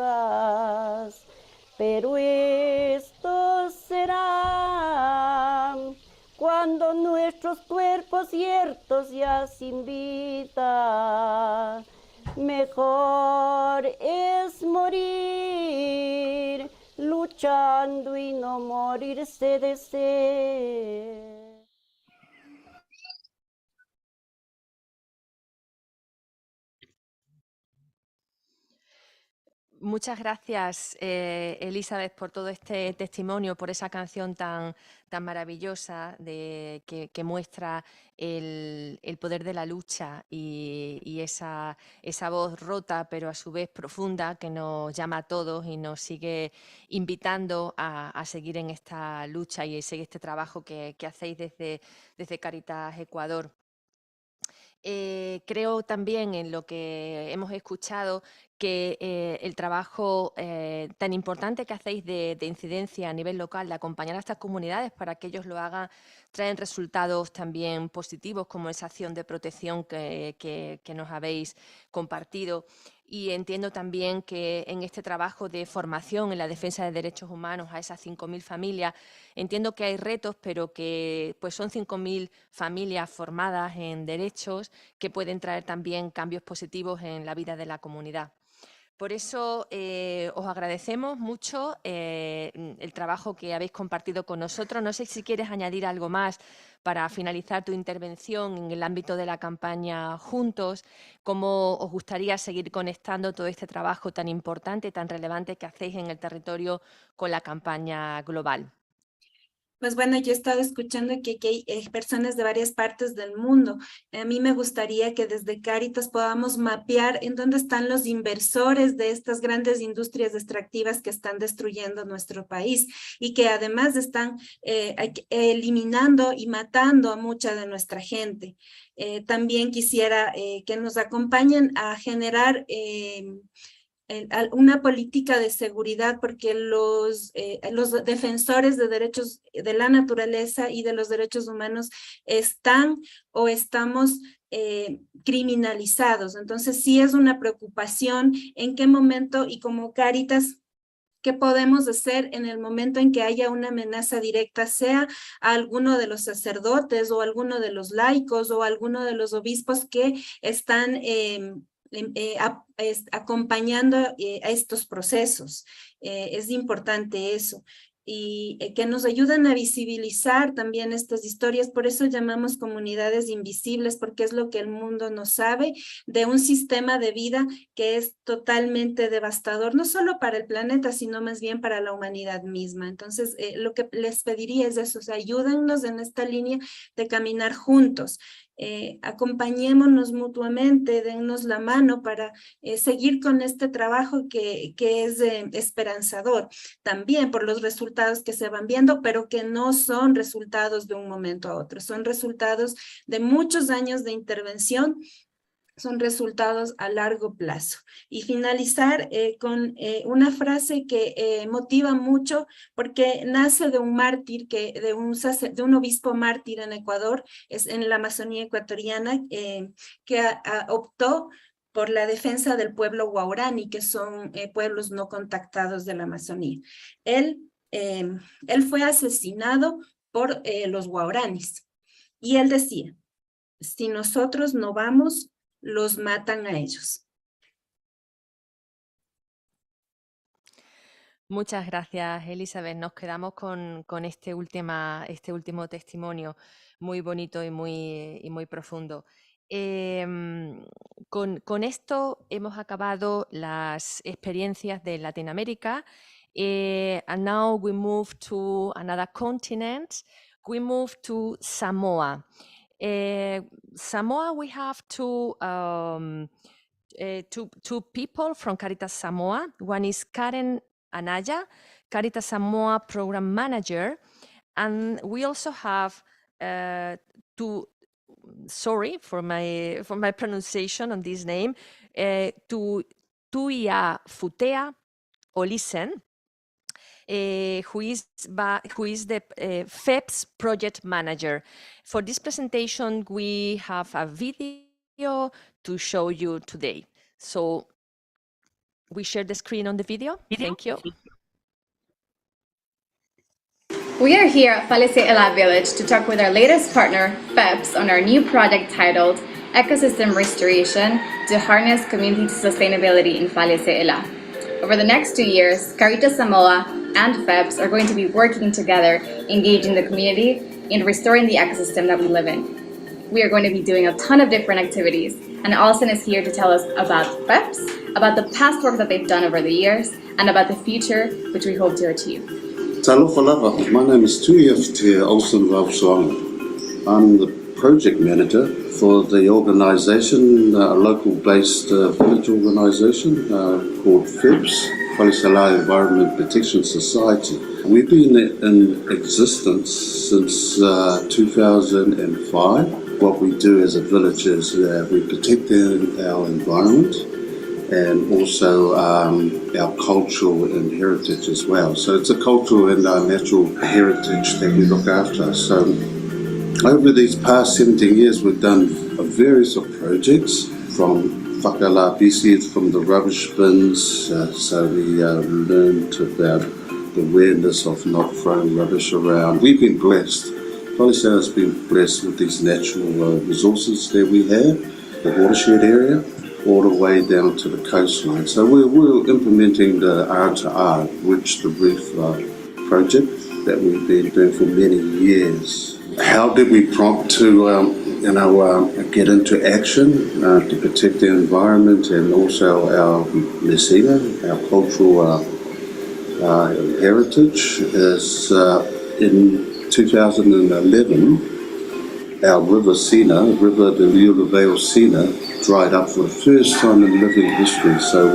Pero esto será cuando nuestros cuerpos ciertos ya sin vida. Mejor es morir luchando y no morirse de sed. Muchas gracias, Elizabeth, por todo este testimonio, por esa canción tan maravillosa que muestra el poder de la lucha y esa voz rota, pero a su vez profunda, que nos llama a todos y nos sigue invitando a seguir en esta lucha y seguir este trabajo que hacéis desde Caritas Ecuador. Creo también en lo que hemos escuchado que el trabajo tan importante que hacéis de incidencia a nivel local, de acompañar a estas comunidades para que ellos lo hagan, traen resultados también positivos, como esa acción de protección que nos habéis compartido. Y entiendo también que en este trabajo de formación en la defensa de derechos humanos a esas 5.000 familias, entiendo que hay retos, pero que pues son 5.000 familias formadas en derechos que pueden traer también cambios positivos en la vida de la comunidad. Por eso os agradecemos mucho el trabajo que habéis compartido con nosotros. No sé si quieres añadir algo más para finalizar tu intervención en el ámbito de la campaña Juntos, cómo os gustaría seguir conectando todo este trabajo tan importante, tan relevante que hacéis en el territorio con la campaña global. Pues bueno, yo he estado escuchando que hay personas de varias partes del mundo. A mí me gustaría que desde Caritas podamos mapear en dónde están los inversores de estas grandes industrias extractivas que están destruyendo nuestro país y que además están eliminando y matando a mucha de nuestra gente. También quisiera que nos acompañen a generar una política de seguridad, porque los defensores de derechos de la naturaleza y de los derechos humanos están o estamos criminalizados. Entonces sí es una preocupación en qué momento, y como Caritas, ¿qué podemos hacer en el momento en que haya una amenaza directa, sea a alguno de los sacerdotes o a alguno de los laicos o a alguno de los obispos que están acompañando a estos procesos? Es importante eso. Y que nos ayuden a visibilizar también estas historias. Por eso llamamos comunidades invisibles, porque es lo que el mundo no sabe de un sistema de vida que es totalmente devastador, no solo para el planeta, sino más bien para la humanidad misma. Entonces, lo que les pediría es eso, o sea, ayúdennos en esta línea de caminar juntos. Acompañémonos mutuamente, dennos la mano para seguir con este trabajo que es esperanzador, también por los resultados que se van viendo, pero que no son resultados de un momento a otro, son resultados de muchos años de intervención, son resultados a largo plazo. Y finalizar con una frase que motiva mucho, porque nace de un mártir, de un obispo mártir en Ecuador, es en la Amazonía ecuatoriana, que optó por la defensa del pueblo guaraní, que son pueblos no contactados de la Amazonía. Él él fue asesinado por los guaraníes. Y él decía, si nosotros no vamos, los matan a ellos. Muchas gracias, Elizabeth. Nos quedamos con este último testimonio muy bonito y muy profundo. Con esto hemos acabado las experiencias de Latinoamérica. And now we move to another continent. We move to Samoa. Samoa, we have two people from Caritas Samoa. One is Karen Anaya, Caritas Samoa Program Manager, and we also have sorry for my pronunciation on this name, Tuia Futea Olisen, who is the FEPS project manager. For this presentation, we have a video to show you today. So we share the screen on the video. Thank you. We are here at Falise'ela Village to talk with our latest partner, FEPS, on our new project titled Ecosystem Restoration to Harness Community Sustainability in Falise'ela. Over the next 2 years, Caritas Samoa and FEPS are going to be working together, engaging the community in restoring the ecosystem that we live in. We are going to be doing a ton of different activities, and Alison is here to tell us about FEPS, about the past work that they've done over the years, and about the future, which we hope to achieve. Talofa lava. My name is Tuia Futea Olsen Rausuanga. I'm the project manager for the organisation, a local-based village organisation called FEPS, Falise'ela Environment Protection Society. We've been in existence since 2005. What we do as a village is we protect our environment and also our cultural and heritage as well. So it's a cultural and natural heritage that we look after. So over these past 17 years, we've done various projects from whakala pieces, from the rubbish bins. So we learned about the awareness of not throwing rubbish around. We've been blessed. Falise'ela has been blessed with these natural resources that we have, the watershed area, all the way down to the coastline. So we're implementing the R2R, Rich the Reef project that we've been doing for many years. How did we prompt to get into action to protect the environment and also our Lesina, our cultural heritage? Is in 2011, our river Sina, River de Liulevale Sina, dried up for the first time in living history. So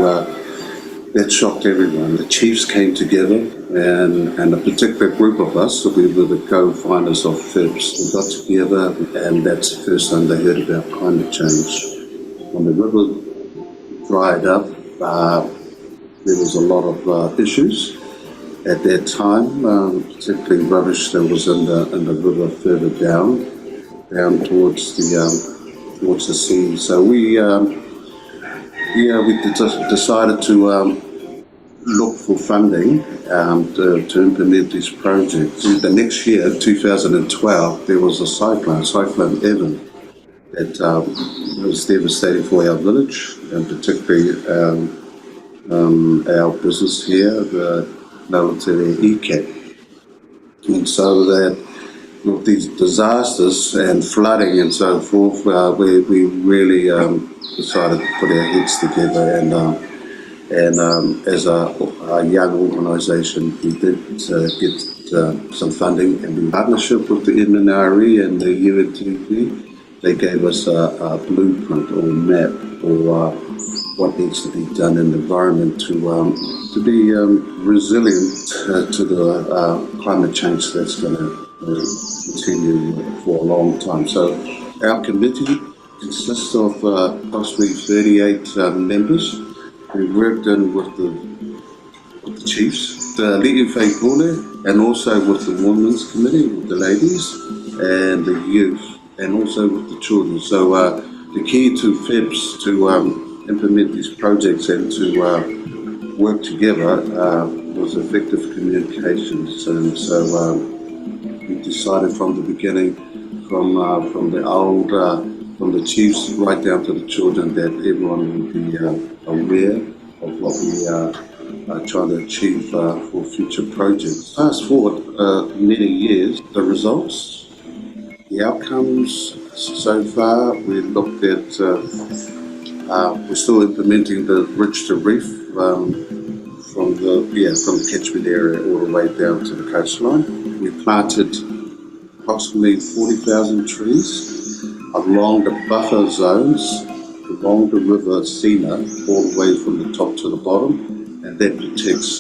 that shocked everyone. The chiefs came together and a particular group of us, so we were the co-founders of FEPS. We got together and that's the first time they heard about climate change. When the river dried up, there was a lot of issues at that time, particularly rubbish that was in the river further down towards the sea. So we decided to look for funding to implement these projects. The next year, 2012, there was a Cyclone Evan, that was devastating for our village, and particularly our business here, the Ngautere Ike. And so that with these disasters and flooding and so forth, we really decided to put our heads together and as a young organisation, we did get some funding, and in partnership with the MNRE and the UNDP, they gave us a blueprint or map for what needs to be done in the environment to be resilient to the climate change that's going to continue for a long time. So our committee consists of approximately 38 members. We worked in with the chiefs, the Li'uwhai Pule, and also with the Women's Committee, with the ladies, and the youth, and also with the children. So the key to FEPS to implement these projects and to work together was effective communications, and so we decided from the beginning, from the chiefs right down to the children, that everyone would be aware of what we are trying to achieve for future projects. Fast forward many years, the results, the outcomes so far, we looked at, we're still implementing the ridge to reef from the catchment area all the way down to the coastline. We planted approximately 40,000 trees along the buffer zones, along the river Sina, all the way from the top to the bottom, and that protects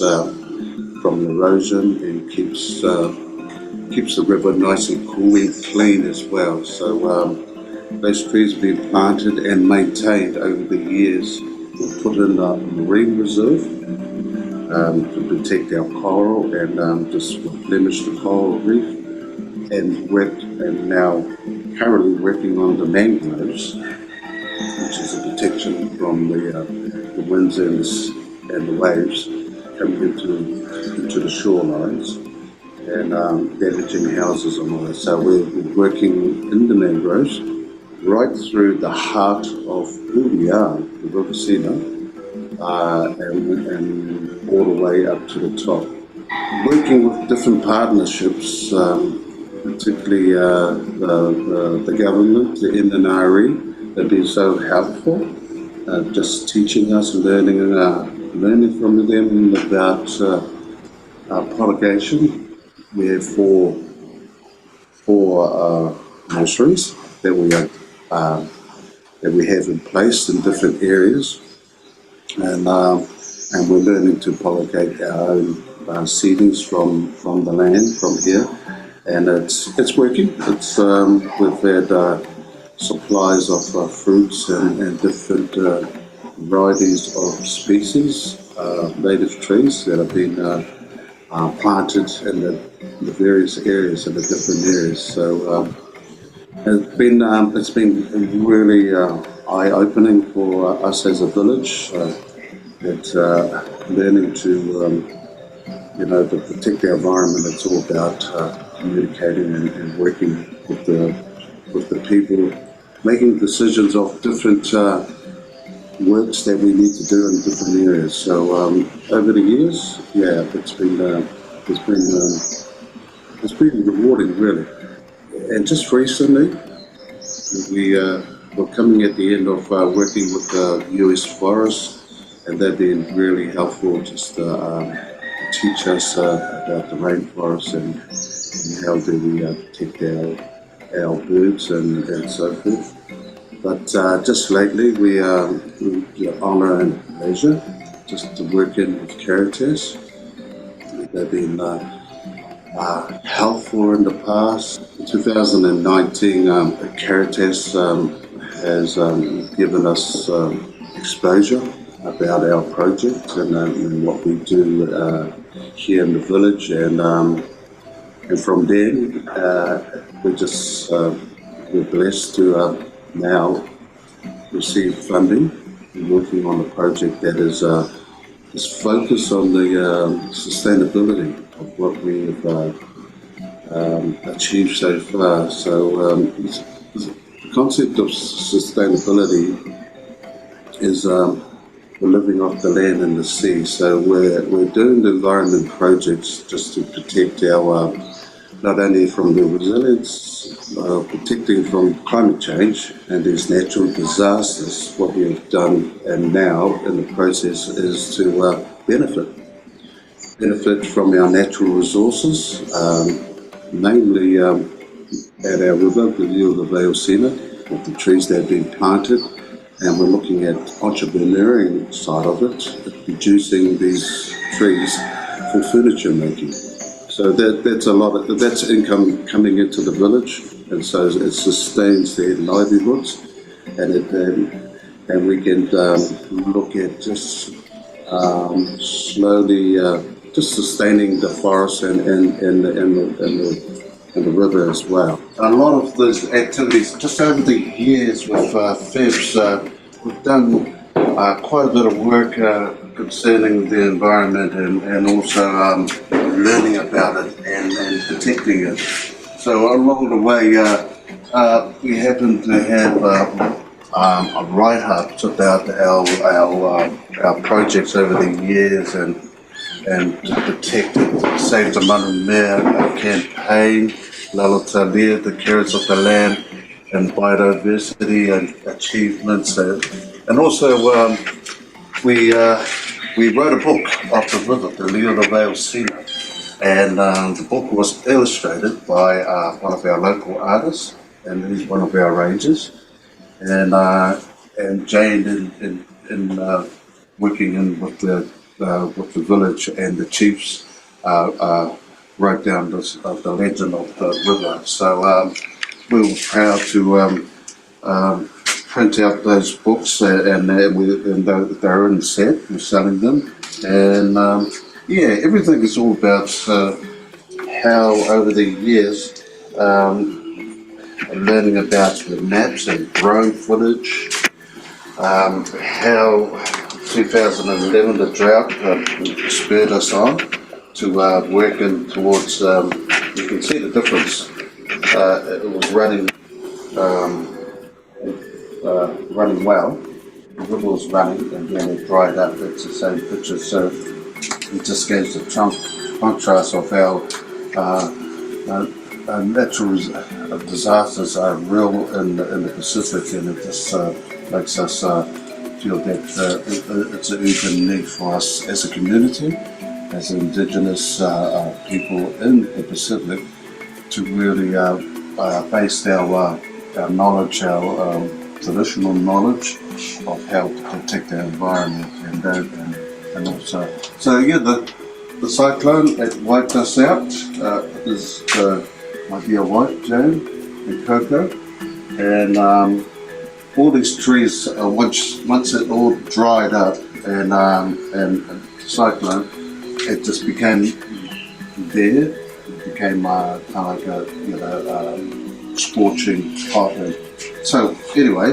from erosion and keeps the river nice and cool and clean as well. So those trees have been planted and maintained over the years. We've put in a marine reserve to protect our coral and just replenish the coral reef, and now currently working on the mangroves, which is a protection from the winds and the waves coming into the shorelines and damaging houses and all that. So we're working in the mangroves right through the heart of who we are, the River Sina, and all the way up to the top. Working with different partnerships, particularly the government, the NNRE, they've been so helpful, just teaching us, learning from them about propagation. We have four nurseries that we have in place in different areas, and we're learning to propagate our own seedings from the land, from here, and it's working. It's we've had supplies of fruits and different varieties of species, native trees that have been planted in the various areas, in the different areas. So it's been really eye-opening for us as a village. It's learning to to protect the environment. It's all about communicating and working with the people, making decisions of different works that we need to do in different areas. So over the years, it's been rewarding, really. And just recently, we're coming at the end of working with the US Forest, and they've been really helpful just to teach us about the rainforest and how do we protect our birds and so forth. But just lately, we honour and leisure just to work in with Caritas. They've been helpful in the past. In 2019, Caritas has given us exposure about our project and what we do here in the village, and from then we're blessed to now receive funding. We're working on a project that is focused on the sustainability of what we have achieved so far. So the concept of sustainability is we're living off the land and the sea. So we're doing the environment projects just to protect our not only from the resilience, protecting from climate change and these natural disasters. What we have done and now in the process is to benefit from our natural resources, namely at our river, the view of the Vale Sina, with the trees that have been planted, and we're looking at entrepreneuring side of it, producing these trees for furniture making. So that's income coming into the village, and so it sustains their livelihoods, and we can look at just slowly just sustaining the forest and the river as well. A lot of those activities, just over the years with FEBS, we've done quite a bit of work concerning the environment and also learning about it and protecting it. So along the way, we happen to have a write-ups about our projects over the years and to protect it. Save the Manumea campaign, Lalatalia, the Carrots of the Land, and biodiversity and achievements. And also we wrote a book of the river, the Leo de Vale Sina. And the book was illustrated by one of our local artists, and he's one of our rangers. And Jane, in working in with the village and the chiefs, wrote down the legend of the river. So we were proud to print out those books, and they're in set. We're selling them, and yeah, everything is all about how over the years. Learning about the maps and drone footage, how 2011 the drought spurred us on to working towards, you can see the difference. It was running well, the river was running and then it dried up. It's the same picture, so it just gives the contrast of how natural disasters are real in the Pacific, and it just makes us feel that it's an urgent need for us as a community, as Indigenous people in the Pacific, to really base our knowledge, our traditional knowledge of how to protect our environment and also. So yeah, the cyclone, it wiped us out. Is my dear wife, Jane, and Coco, and all these trees, once it all dried up and cyclone, it just became there. It became kind of like a scorching hot. And so anyway,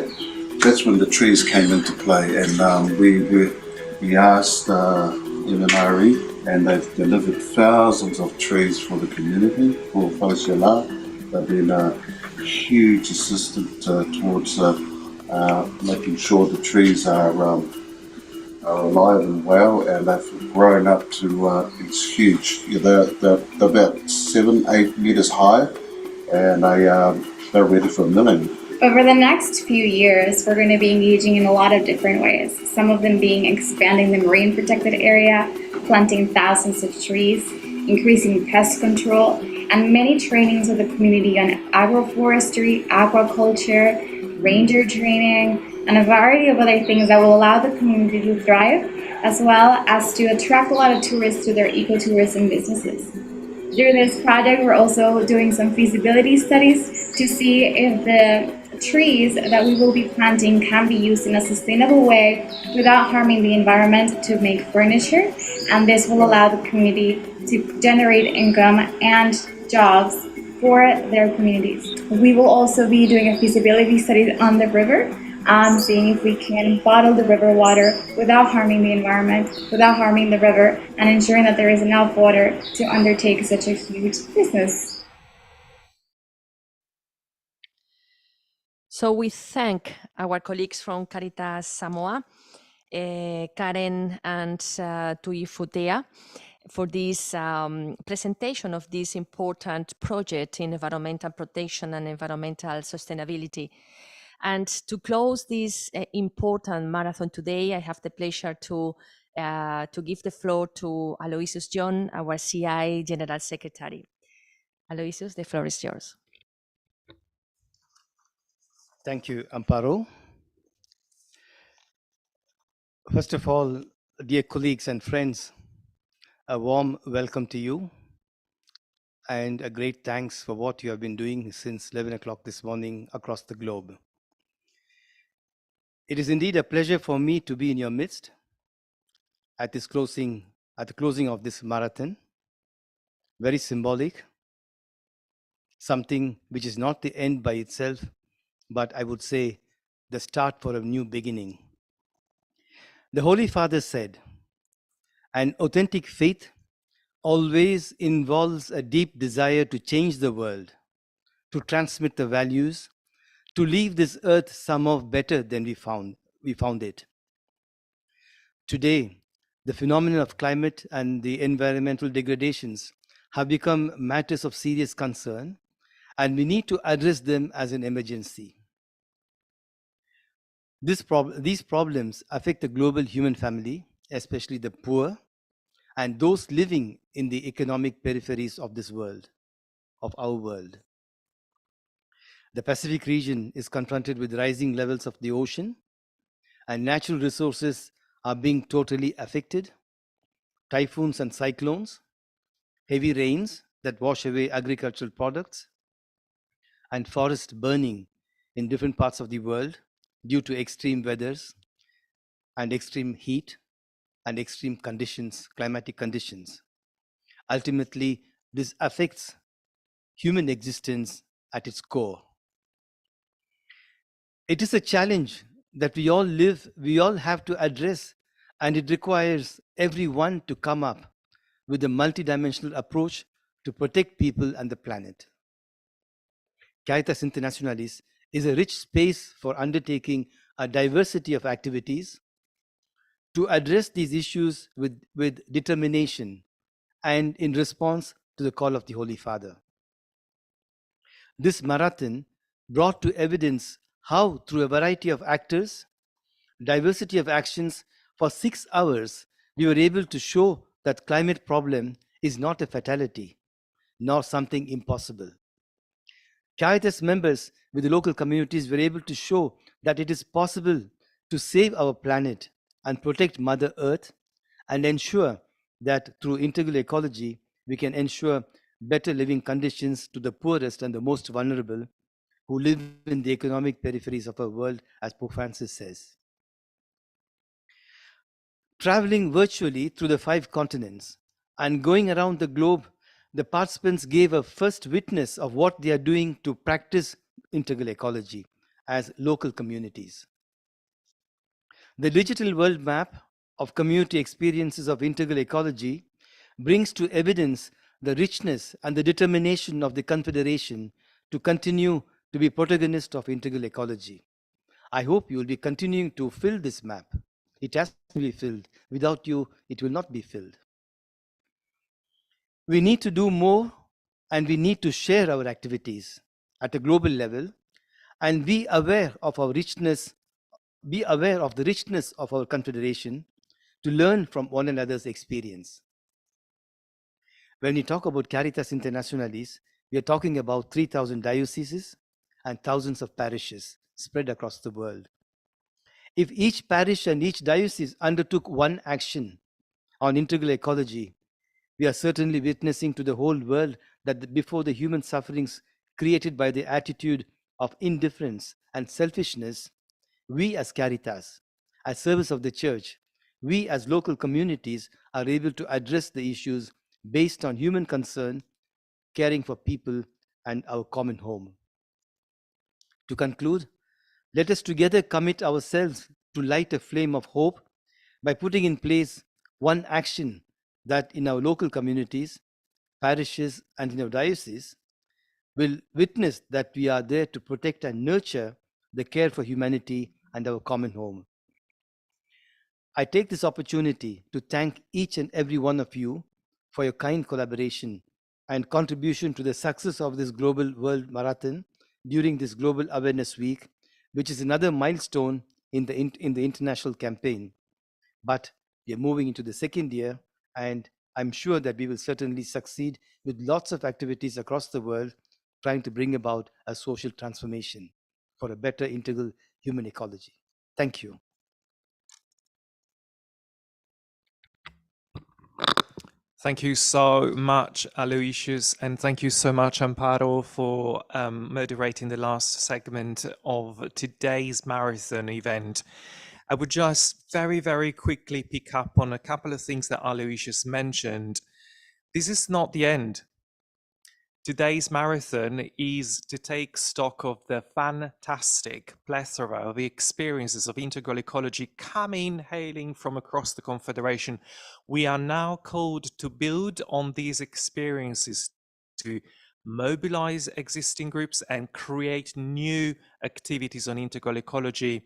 that's when the trees came into play, and we asked MMRE, and they've delivered thousands of trees for the community, for Fauciala. They've been a huge assistant towards making sure the trees are alive and well, and they've grown up to it's huge. They're about 7-8 meters high, and they're ready for milling. Over the next few years, we're going to be engaging in a lot of different ways. Some of them being expanding the marine protected area, planting thousands of trees, increasing pest control, and many trainings with the community on agroforestry, aquaculture, ranger training, and a variety of other things that will allow the community to thrive, as well as to attract a lot of tourists to their ecotourism businesses. Through this project, we're also doing some feasibility studies to see if the trees that we will be planting can be used in a sustainable way without harming the environment to make furniture, and this will allow the community to generate income and jobs for their communities. We will also be doing a feasibility study on the river, seeing if we can bottle the river water without harming the environment, without harming the river, and ensuring that there is enough water to undertake such a huge business. So we thank our colleagues from Caritas Samoa, Karen and Tui Futea, for this presentation of this important project in environmental protection and environmental sustainability. And to close this important marathon today, I have the pleasure to give the floor to Aloysius John, our CI General Secretary. Aloysius, the floor is yours. Thank you, Amparo. First of all, dear colleagues and friends, a warm welcome to you and a great thanks for what you have been doing since 11 o'clock this morning across the globe. It is indeed a pleasure for me to be in your midst at the closing of this marathon. Very symbolic, something which is not the end by itself, but I would say the start for a new beginning. The Holy Father said, An authentic faith always involves a deep desire to change the world, to transmit the values, to leave this earth somehow better than we found it. Today, the phenomenon of climate and the environmental degradations have become matters of serious concern, and we need to address them as an emergency. These problems affect the global human family, especially the poor and those living in the economic peripheries of this world, of our world. The Pacific region is confronted with rising levels of the ocean, and natural resources are being totally affected. Typhoons and cyclones, heavy rains that wash away agricultural products, and forest burning in different parts of the world due to extreme weathers and extreme heat and extreme conditions, climatic conditions. Ultimately, this affects human existence at its core. It is a challenge that we all have to address, and it requires everyone to come up with a multidimensional approach to protect people and the planet. Caritas Internationalis is a rich space for undertaking a diversity of activities to address these issues with determination and in response to the call of the Holy Father. This marathon brought to evidence how, through a variety of actors, diversity of actions, for 6 hours, we were able to show that climate problem is not a fatality, nor something impossible. Caritas members with the local communities were able to show that it is possible to save our planet and protect Mother Earth, and ensure that through integral ecology, we can ensure better living conditions to the poorest and the most vulnerable who live in the economic peripheries of our world, as Pope Francis says. Traveling virtually through the 5 continents and going around the globe, the participants gave a first witness of what they are doing to practice integral ecology as local communities. The digital world map of community experiences of integral ecology brings to evidence the richness and the determination of the Confederation to continue to be protagonist of integral ecology. I hope you will be continuing to fill this map. It has to be filled. Without you, it will not be filled. We need to do more, and we need to share our activities at a global level and be aware of the richness of our Confederation, to learn from one another's experience. When we talk about Caritas Internationalis, we are talking about 3,000 dioceses and thousands of parishes spread across the world. If each parish and each diocese undertook one action on integral ecology, we are certainly witnessing to the whole world that before the human sufferings created by the attitude of indifference and selfishness, we as Caritas, as service of the Church, we as local communities are able to address the issues based on human concern, caring for people and our common home. To conclude, let us together commit ourselves to light a flame of hope by putting in place one action that in our local communities, parishes, and in our diocese will witness that we are there to protect and nurture the care for humanity and our common home. I take this opportunity to thank each and every one of you for your kind collaboration and contribution to the success of this Global World Marathon during this Global Awareness Week, which is another milestone in the international campaign. But we are moving into the second year, and I'm sure that we will certainly succeed with lots of activities across the world trying to bring about a social transformation for a better integral human ecology. Thank you. Thank you so much, Aloysius, and thank you so much, Amparo, for moderating the last segment of today's marathon event. I would just very, very quickly pick up on a couple of things that Aloysius mentioned. This is not the end. today's marathon is to take stock of the fantastic plethora of the experiences of integral ecology hailing from across the Confederation. We are now called to build on these experiences, to mobilize existing groups and create new activities on integral ecology,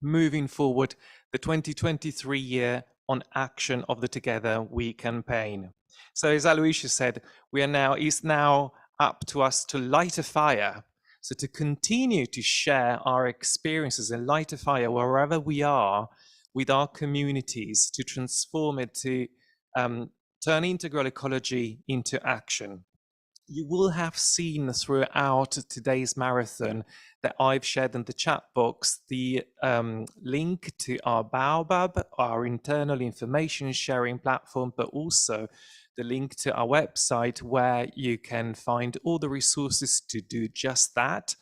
moving forward the 2023 year on action of the Together We campaign. So as Aloysius said, it's now up to us to light a fire. So to continue to share our experiences and light a fire wherever we are with our communities, to transform it, to turn integral ecology into action. You will have seen throughout today's marathon that I've shared in the chat box the link to our Baobab, our internal information sharing platform, but also the link to our website where you can find all the resources to do just that.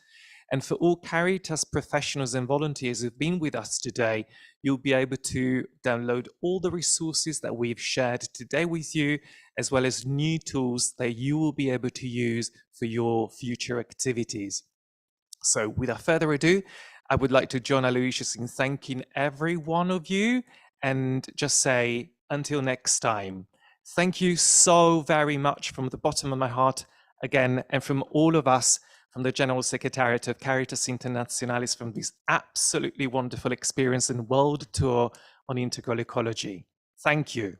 And for all Caritas professionals and volunteers who've been with us today, you'll be able to download all the resources that we've shared today with you, as well as new tools that you will be able to use for your future activities. So without further ado, I would like to join Aloysius in thanking every one of you and just say, until next time. Thank you so very much from the bottom of my heart again, and from all of us, from the General Secretariat of Caritas Internationalis, from this absolutely wonderful experience and world tour on integral ecology. Thank you.